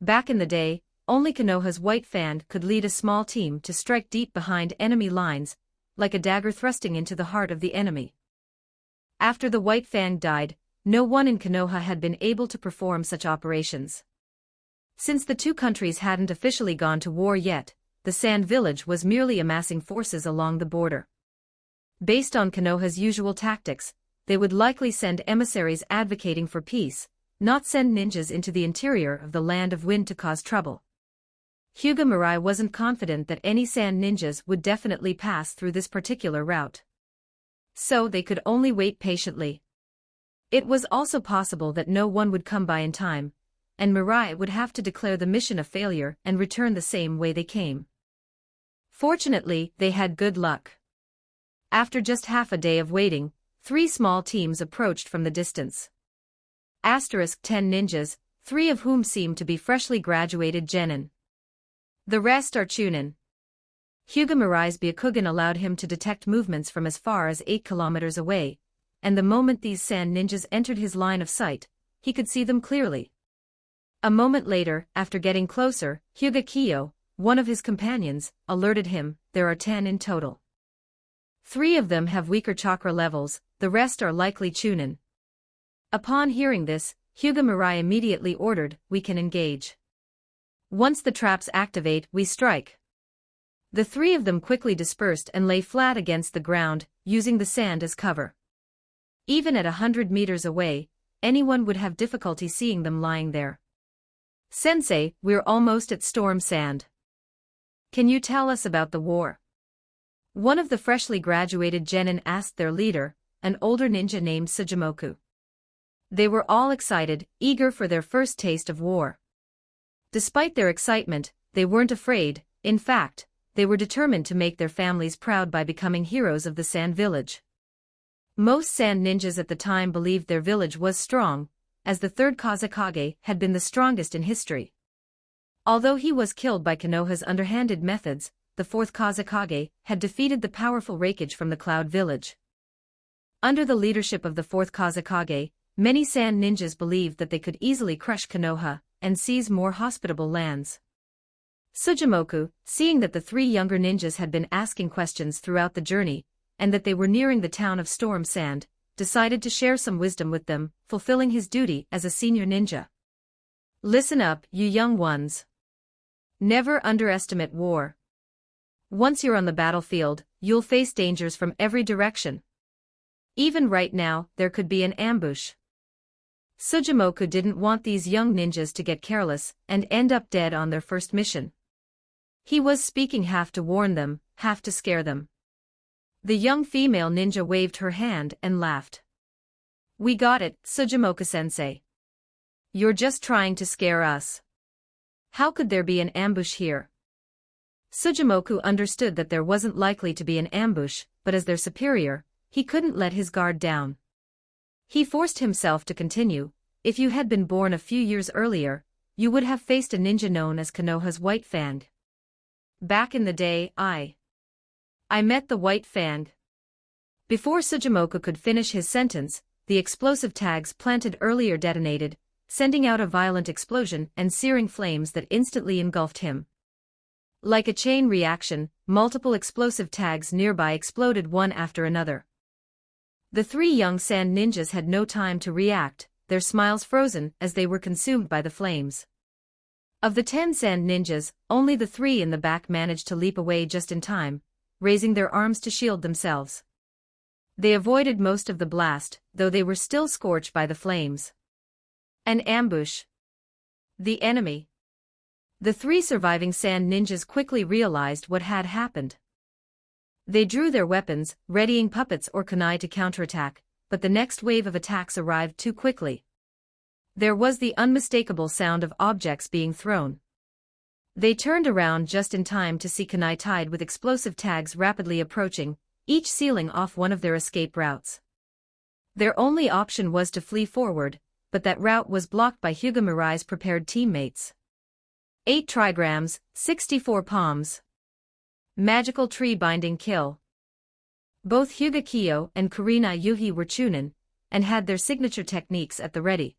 Back in the day, only Konoha's White Fan could lead a small team to strike deep behind enemy lines, like a dagger thrusting into the heart of the enemy. After the White Fang died, no one in Konoha had been able to perform such operations. Since the 2 countries hadn't officially gone to war yet, the Sand Village was merely amassing forces along the border. Based on Konoha's usual tactics, they would likely send emissaries advocating for peace, not send ninjas into the interior of the Land of Wind to cause trouble. Hyuga Mirai wasn't confident that any sand ninjas would definitely pass through this particular route. So they could only wait patiently. It was also possible that no one would come by in time, and Mirai would have to declare the mission a failure and return the same way they came. Fortunately, they had good luck. After just half a day of waiting, 3 small teams approached from the distance. *10 ninjas, 3 of whom seemed to be freshly graduated genin. The rest are chunin. Hyuga Mirai's Byakugan allowed him to detect movements from as far as 8 kilometers away, and the moment these sand ninjas entered his line of sight, he could see them clearly. A moment later, after getting closer, Hyuga Kiyo, one of his companions, alerted him, there are 10 in total. 3 of them have weaker chakra levels, the rest are likely chunin. Upon hearing this, Hyuga Mirai immediately ordered, we can engage. Once the traps activate, we strike. The 3 of them quickly dispersed and lay flat against the ground, using the sand as cover. Even at 100 meters away, anyone would have difficulty seeing them lying there. Sensei, we're almost at Storm Sand. Can you tell us about the war? One of the freshly graduated genin asked their leader, an older ninja named Sujimoku. They were all excited, eager for their first taste of war. Despite their excitement, they weren't afraid. In fact, they were determined to make their families proud by becoming heroes of the Sand Village. Most sand ninjas at the time believed their village was strong, as the 3rd Kazekage had been the strongest in history. Although he was killed by Konoha's underhanded methods, the 4th Kazekage had defeated the powerful Raikage from the Cloud Village. Under the leadership of the 4th Kazekage, many sand ninjas believed that they could easily crush Konoha and seize more hospitable lands. Sujimoku, seeing that the 3 younger ninjas had been asking questions throughout the journey, and that they were nearing the town of Storm Sand, decided to share some wisdom with them, fulfilling his duty as a senior ninja. Listen up, you young ones. Never underestimate war. Once you're on the battlefield, you'll face dangers from every direction. Even right now, there could be an ambush. Sujimoku didn't want these young ninjas to get careless and end up dead on their first mission. He was speaking half to warn them, half to scare them. The young female ninja waved her hand and laughed. We got it, Sujimoku-sensei. You're just trying to scare us. How could there be an ambush here? Sujimoku understood that there wasn't likely to be an ambush, but as their superior, he couldn't let his guard down. He forced himself to continue. If you had been born a few years earlier, you would have faced a ninja known as Konoha's White Fang. Back in the day, I met the White Fang. Before Sujimoku could finish his sentence, the explosive tags planted earlier detonated, sending out a violent explosion and searing flames that instantly engulfed him. Like a chain reaction, multiple explosive tags nearby exploded one after another. The three young sand ninjas had no time to react, their smiles frozen as they were consumed by the flames. Of the 10 sand ninjas, only the 3 in the back managed to leap away just in time, raising their arms to shield themselves. They avoided most of the blast, though they were still scorched by the flames. An ambush. The enemy. The 3 surviving sand ninjas quickly realized what had happened. They drew their weapons, readying puppets or kunai to counterattack, but the next wave of attacks arrived too quickly. There was the unmistakable sound of objects being thrown. They turned around just in time to see kunai tied with explosive tags rapidly approaching, each sealing off one of their escape routes. Their only option was to flee forward, but that route was blocked by Hyuga Mirai's prepared teammates. 8 trigrams, 64 palms. Magical tree binding kill. Both Hyuga Kyo and Kurenai Yuhi were Chunin, and had their signature techniques at the ready.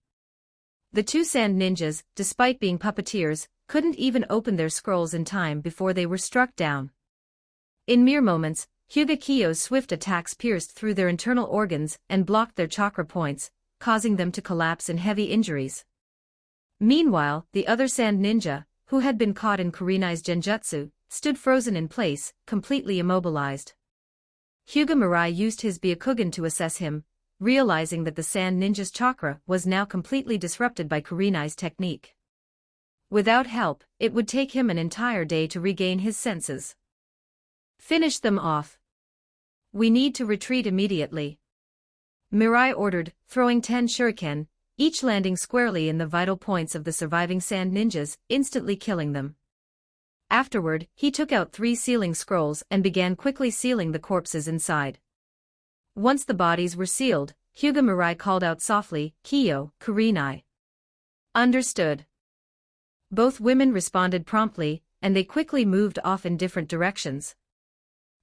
The 2 sand ninjas, despite being puppeteers, couldn't even open their scrolls in time before they were struck down. In mere moments, Hyuga Kyo's swift attacks pierced through their internal organs and blocked their chakra points, causing them to collapse in heavy injuries. Meanwhile, the other sand ninja, who had been caught in Kurenai's genjutsu, stood frozen in place, completely immobilized. Hyuga Mirai used his Byakugan to assess him, realizing that the sand ninja's chakra was now completely disrupted by Kurenai's technique. Without help, it would take him an entire day to regain his senses. Finish them off. We need to retreat immediately. Mirai ordered, throwing 10 shuriken, each landing squarely in the vital points of the surviving sand ninjas, instantly killing them. Afterward, he took out 3 sealing scrolls and began quickly sealing the corpses inside. Once the bodies were sealed, Hyuga Mirai called out softly, "Kyo, Kurenai." Understood. Both women responded promptly, and they quickly moved off in different directions.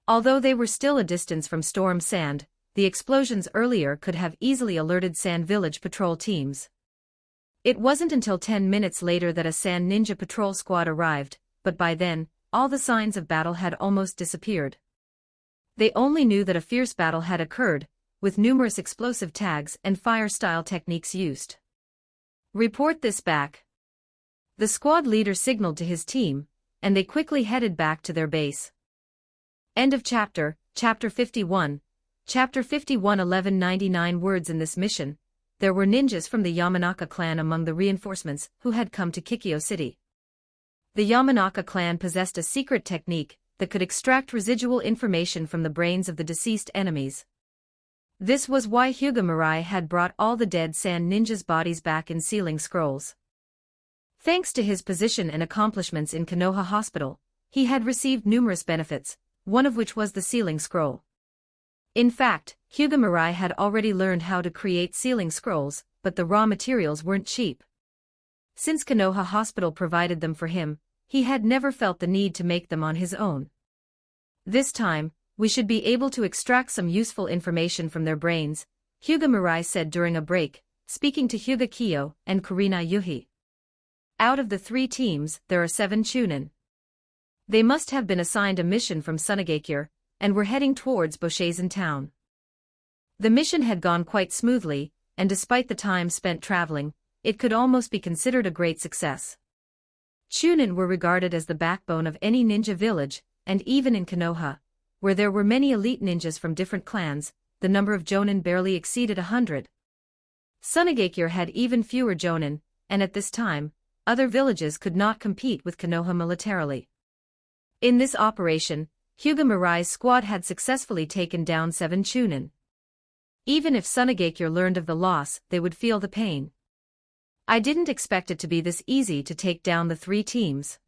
Although they were still a distance from Storm Sand, the explosions earlier could have easily alerted Sand Village patrol teams. It wasn't until 10 minutes later that a Sand Ninja patrol squad arrived, but by then, all the signs of battle had almost disappeared. They only knew that a fierce battle had occurred, with numerous explosive tags and fire-style techniques used. Report this back. The squad leader signaled to his team, and they quickly headed back to their base. End of chapter, Chapter 51. Chapter 51. 1199 words in this mission. There were ninjas from the Yamanaka clan among the reinforcements who had come to Kikyo City. The Yamanaka clan possessed a secret technique that could extract residual information from the brains of the deceased enemies. This was why Hyuga Mirai had brought all the dead sand ninjas' bodies back in sealing scrolls. Thanks to his position and accomplishments in Konoha Hospital, he had received numerous benefits, one of which was the sealing scroll. In fact, Hyuga Mirai had already learned how to create sealing scrolls, but the raw materials weren't cheap. Since Konoha Hospital provided them for him, he had never felt the need to make them on his own. This time, we should be able to extract some useful information from their brains, Hyuga Mirai said during a break, speaking to Hyuga Kyo and Kurenai Yuhi. Out of the 3 teams, there are 7 Chunin. They must have been assigned a mission from Sunagakure, and were heading towards Boshazen town. The mission had gone quite smoothly, and despite the time spent traveling, it could almost be considered a great success. Chunin were regarded as the backbone of any ninja village, and even in Konoha, where there were many elite ninjas from different clans, the number of jonin barely exceeded 100. Sunagakure had even fewer jonin, and at this time, other villages could not compete with Konoha militarily. In this operation, Hyuga Mirai's squad had successfully taken down 7 Chunin. Even if Sunagakure learned of the loss, they would feel the pain. I didn't expect it to be this easy to take down the 3 teams.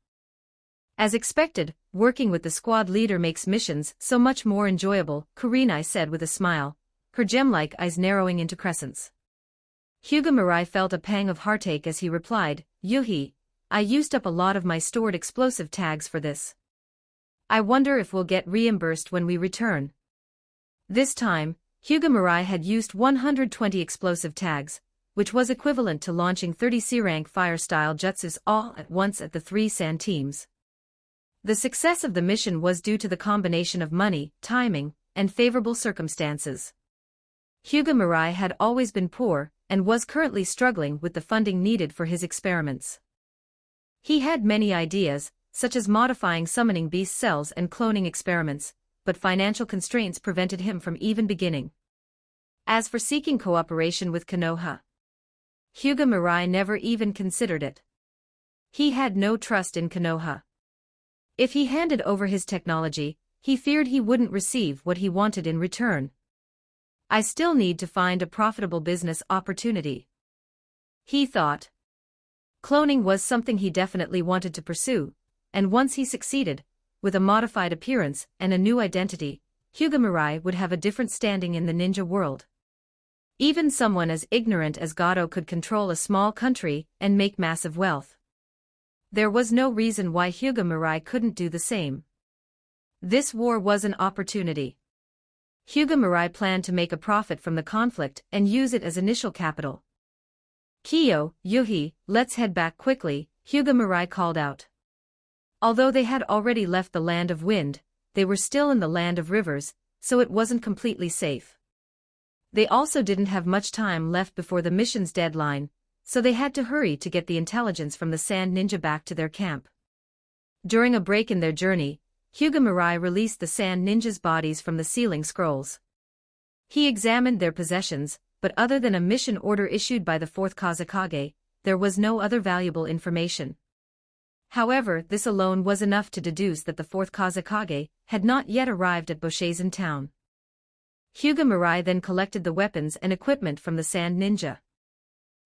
As expected, working with the squad leader makes missions so much more enjoyable, Kurenai said with a smile, her gem-like eyes narrowing into crescents. Hyuga Mirai felt a pang of heartache as he replied, "Yuhi, I used up a lot of my stored explosive tags for this. I wonder if we'll get reimbursed when we return." This time, Hyuga Mirai had used 120 explosive tags, which was equivalent to launching 30 C-rank fire-style jutsus all at once at the three sand teams. The success of the mission was due to the combination of money, timing, and favorable circumstances. Hyuga Mirai had always been poor, and was currently struggling with the funding needed for his experiments. He had many ideas, such as modifying summoning beast cells and cloning experiments, but financial constraints prevented him from even beginning. As for seeking cooperation with Konoha, Hyuga Mirai never even considered it. He had no trust in Konoha. If he handed over his technology, he feared he wouldn't receive what he wanted in return. I still need to find a profitable business opportunity, he thought. Cloning was something he definitely wanted to pursue, and once he succeeded, with a modified appearance and a new identity, Hyuga Mirai would have a different standing in the ninja world. Even someone as ignorant as Gato could control a small country and make massive wealth. There was no reason why Hyuga Mirai couldn't do the same. This war was an opportunity. Hyuga Mirai planned to make a profit from the conflict and use it as initial capital. Kiyo, Yuhi, let's head back quickly, Hyuga Mirai called out. Although they had already left the land of wind, they were still in the land of rivers, so it wasn't completely safe. They also didn't have much time left before the mission's deadline, so they had to hurry to get the intelligence from the Sand Ninja back to their camp. During a break in their journey, Hyuga Mirai released the Sand Ninja's bodies from the sealing scrolls. He examined their possessions, but other than a mission order issued by the 4th Kazekage, there was no other valuable information. However, this alone was enough to deduce that the 4th Kazekage had not yet arrived at Boshazen town. Hyuga Mirai then collected the weapons and equipment from the Sand Ninja.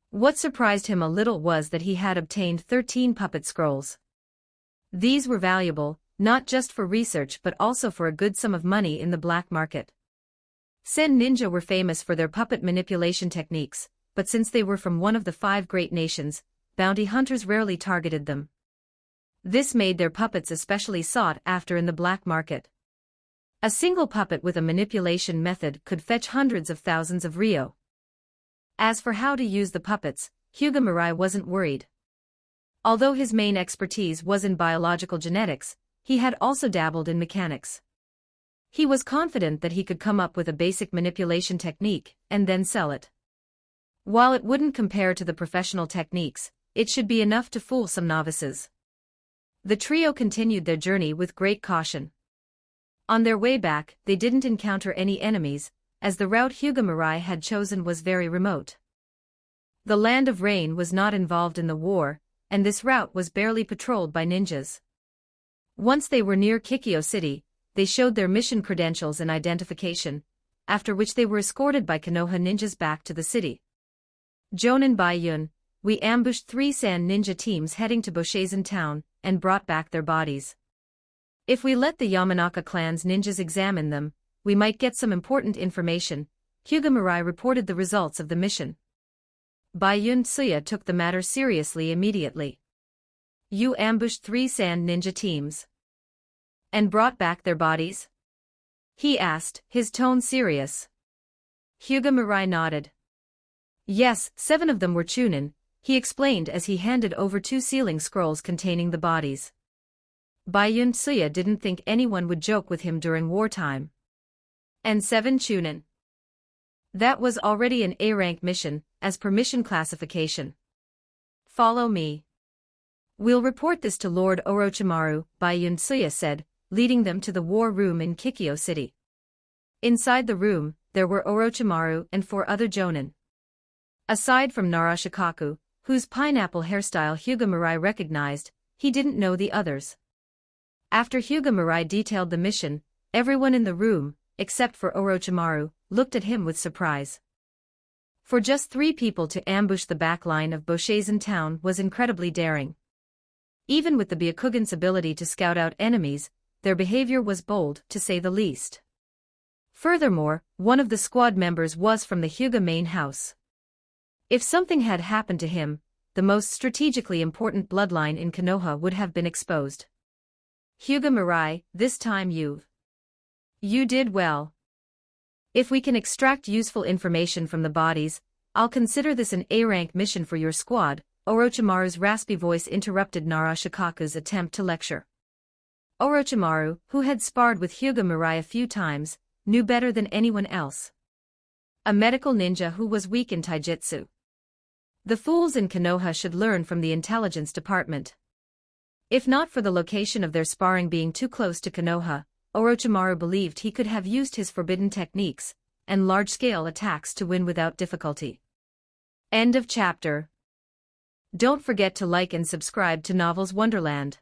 What surprised him a little was that he had obtained 13 puppet scrolls. These were valuable, not just for research but also for a good sum of money in the black market. Sand Ninja were famous for their puppet manipulation techniques, but since they were from one of the 5 great nations, bounty hunters rarely targeted them. This made their puppets especially sought after in the black market. A single puppet with a manipulation method could fetch hundreds of thousands of ryo. As for how to use the puppets, Hyuga Mirai wasn't worried. Although his main expertise was in biological genetics, he had also dabbled in mechanics. He was confident that he could come up with a basic manipulation technique and then sell it. While it wouldn't compare to the professional techniques, it should be enough to fool some novices. The trio continued their journey with great caution. On their way back, they didn't encounter any enemies, as the route Hyuga Mirai had chosen was very remote. The Land of Rain was not involved in the war, and this route was barely patrolled by ninjas. Once they were near Kikyo City, they showed their mission credentials and identification, after which they were escorted by Konoha ninjas back to the city. Jonin Baiyun, we ambushed 3 Sand Ninja teams heading to Boshazen town, and brought back their bodies. If we let the Yamanaka clan's ninjas examine them, we might get some important information. Hyuga Mirai reported the results of the mission. Baiyun Tsuya took the matter seriously immediately. You ambushed 3 Sand Ninja teams and brought back their bodies? He asked, his tone serious. Hyuga Mirai nodded. Yes, 7 of them were Chunin, he explained as he handed over 2 sealing scrolls containing the bodies. Baiyun Tsuya didn't think anyone would joke with him during wartime. And 7 Chunin. That was already an A-rank mission, as per mission classification. Follow me. We'll report this to Lord Orochimaru, Baiyun Tsuya said, leading them to the war room in Kikyo City. Inside the room, there were Orochimaru and 4 other Jonin. Aside from Narashikaku, whose pineapple hairstyle Hyuga Mirai recognized, he didn't know the others. After Hyuga Mirai detailed the mission, everyone in the room, except for Orochimaru, looked at him with surprise. For just 3 people to ambush the back line of Boshazen town was incredibly daring. Even with the Byakugan's ability to scout out enemies, their behavior was bold, to say the least. Furthermore, one of the squad members was from the Hyuga main house. If something had happened to him, the most strategically important bloodline in Konoha would have been exposed. Hyuga Mirai, this time you did well. If we can extract useful information from the bodies, I'll consider this an A-rank mission for your squad, Orochimaru's raspy voice interrupted Narashikaku's attempt to lecture. Orochimaru, who had sparred with Hyuga Mirai a few times, knew better than anyone else. A medical ninja who was weak in taijutsu. The fools in Konoha should learn from the intelligence department. If not for the location of their sparring being too close to Konoha, Orochimaru believed he could have used his forbidden techniques and large-scale attacks to win without difficulty. End of chapter. Don't forget to like and subscribe to Novels Wonderland.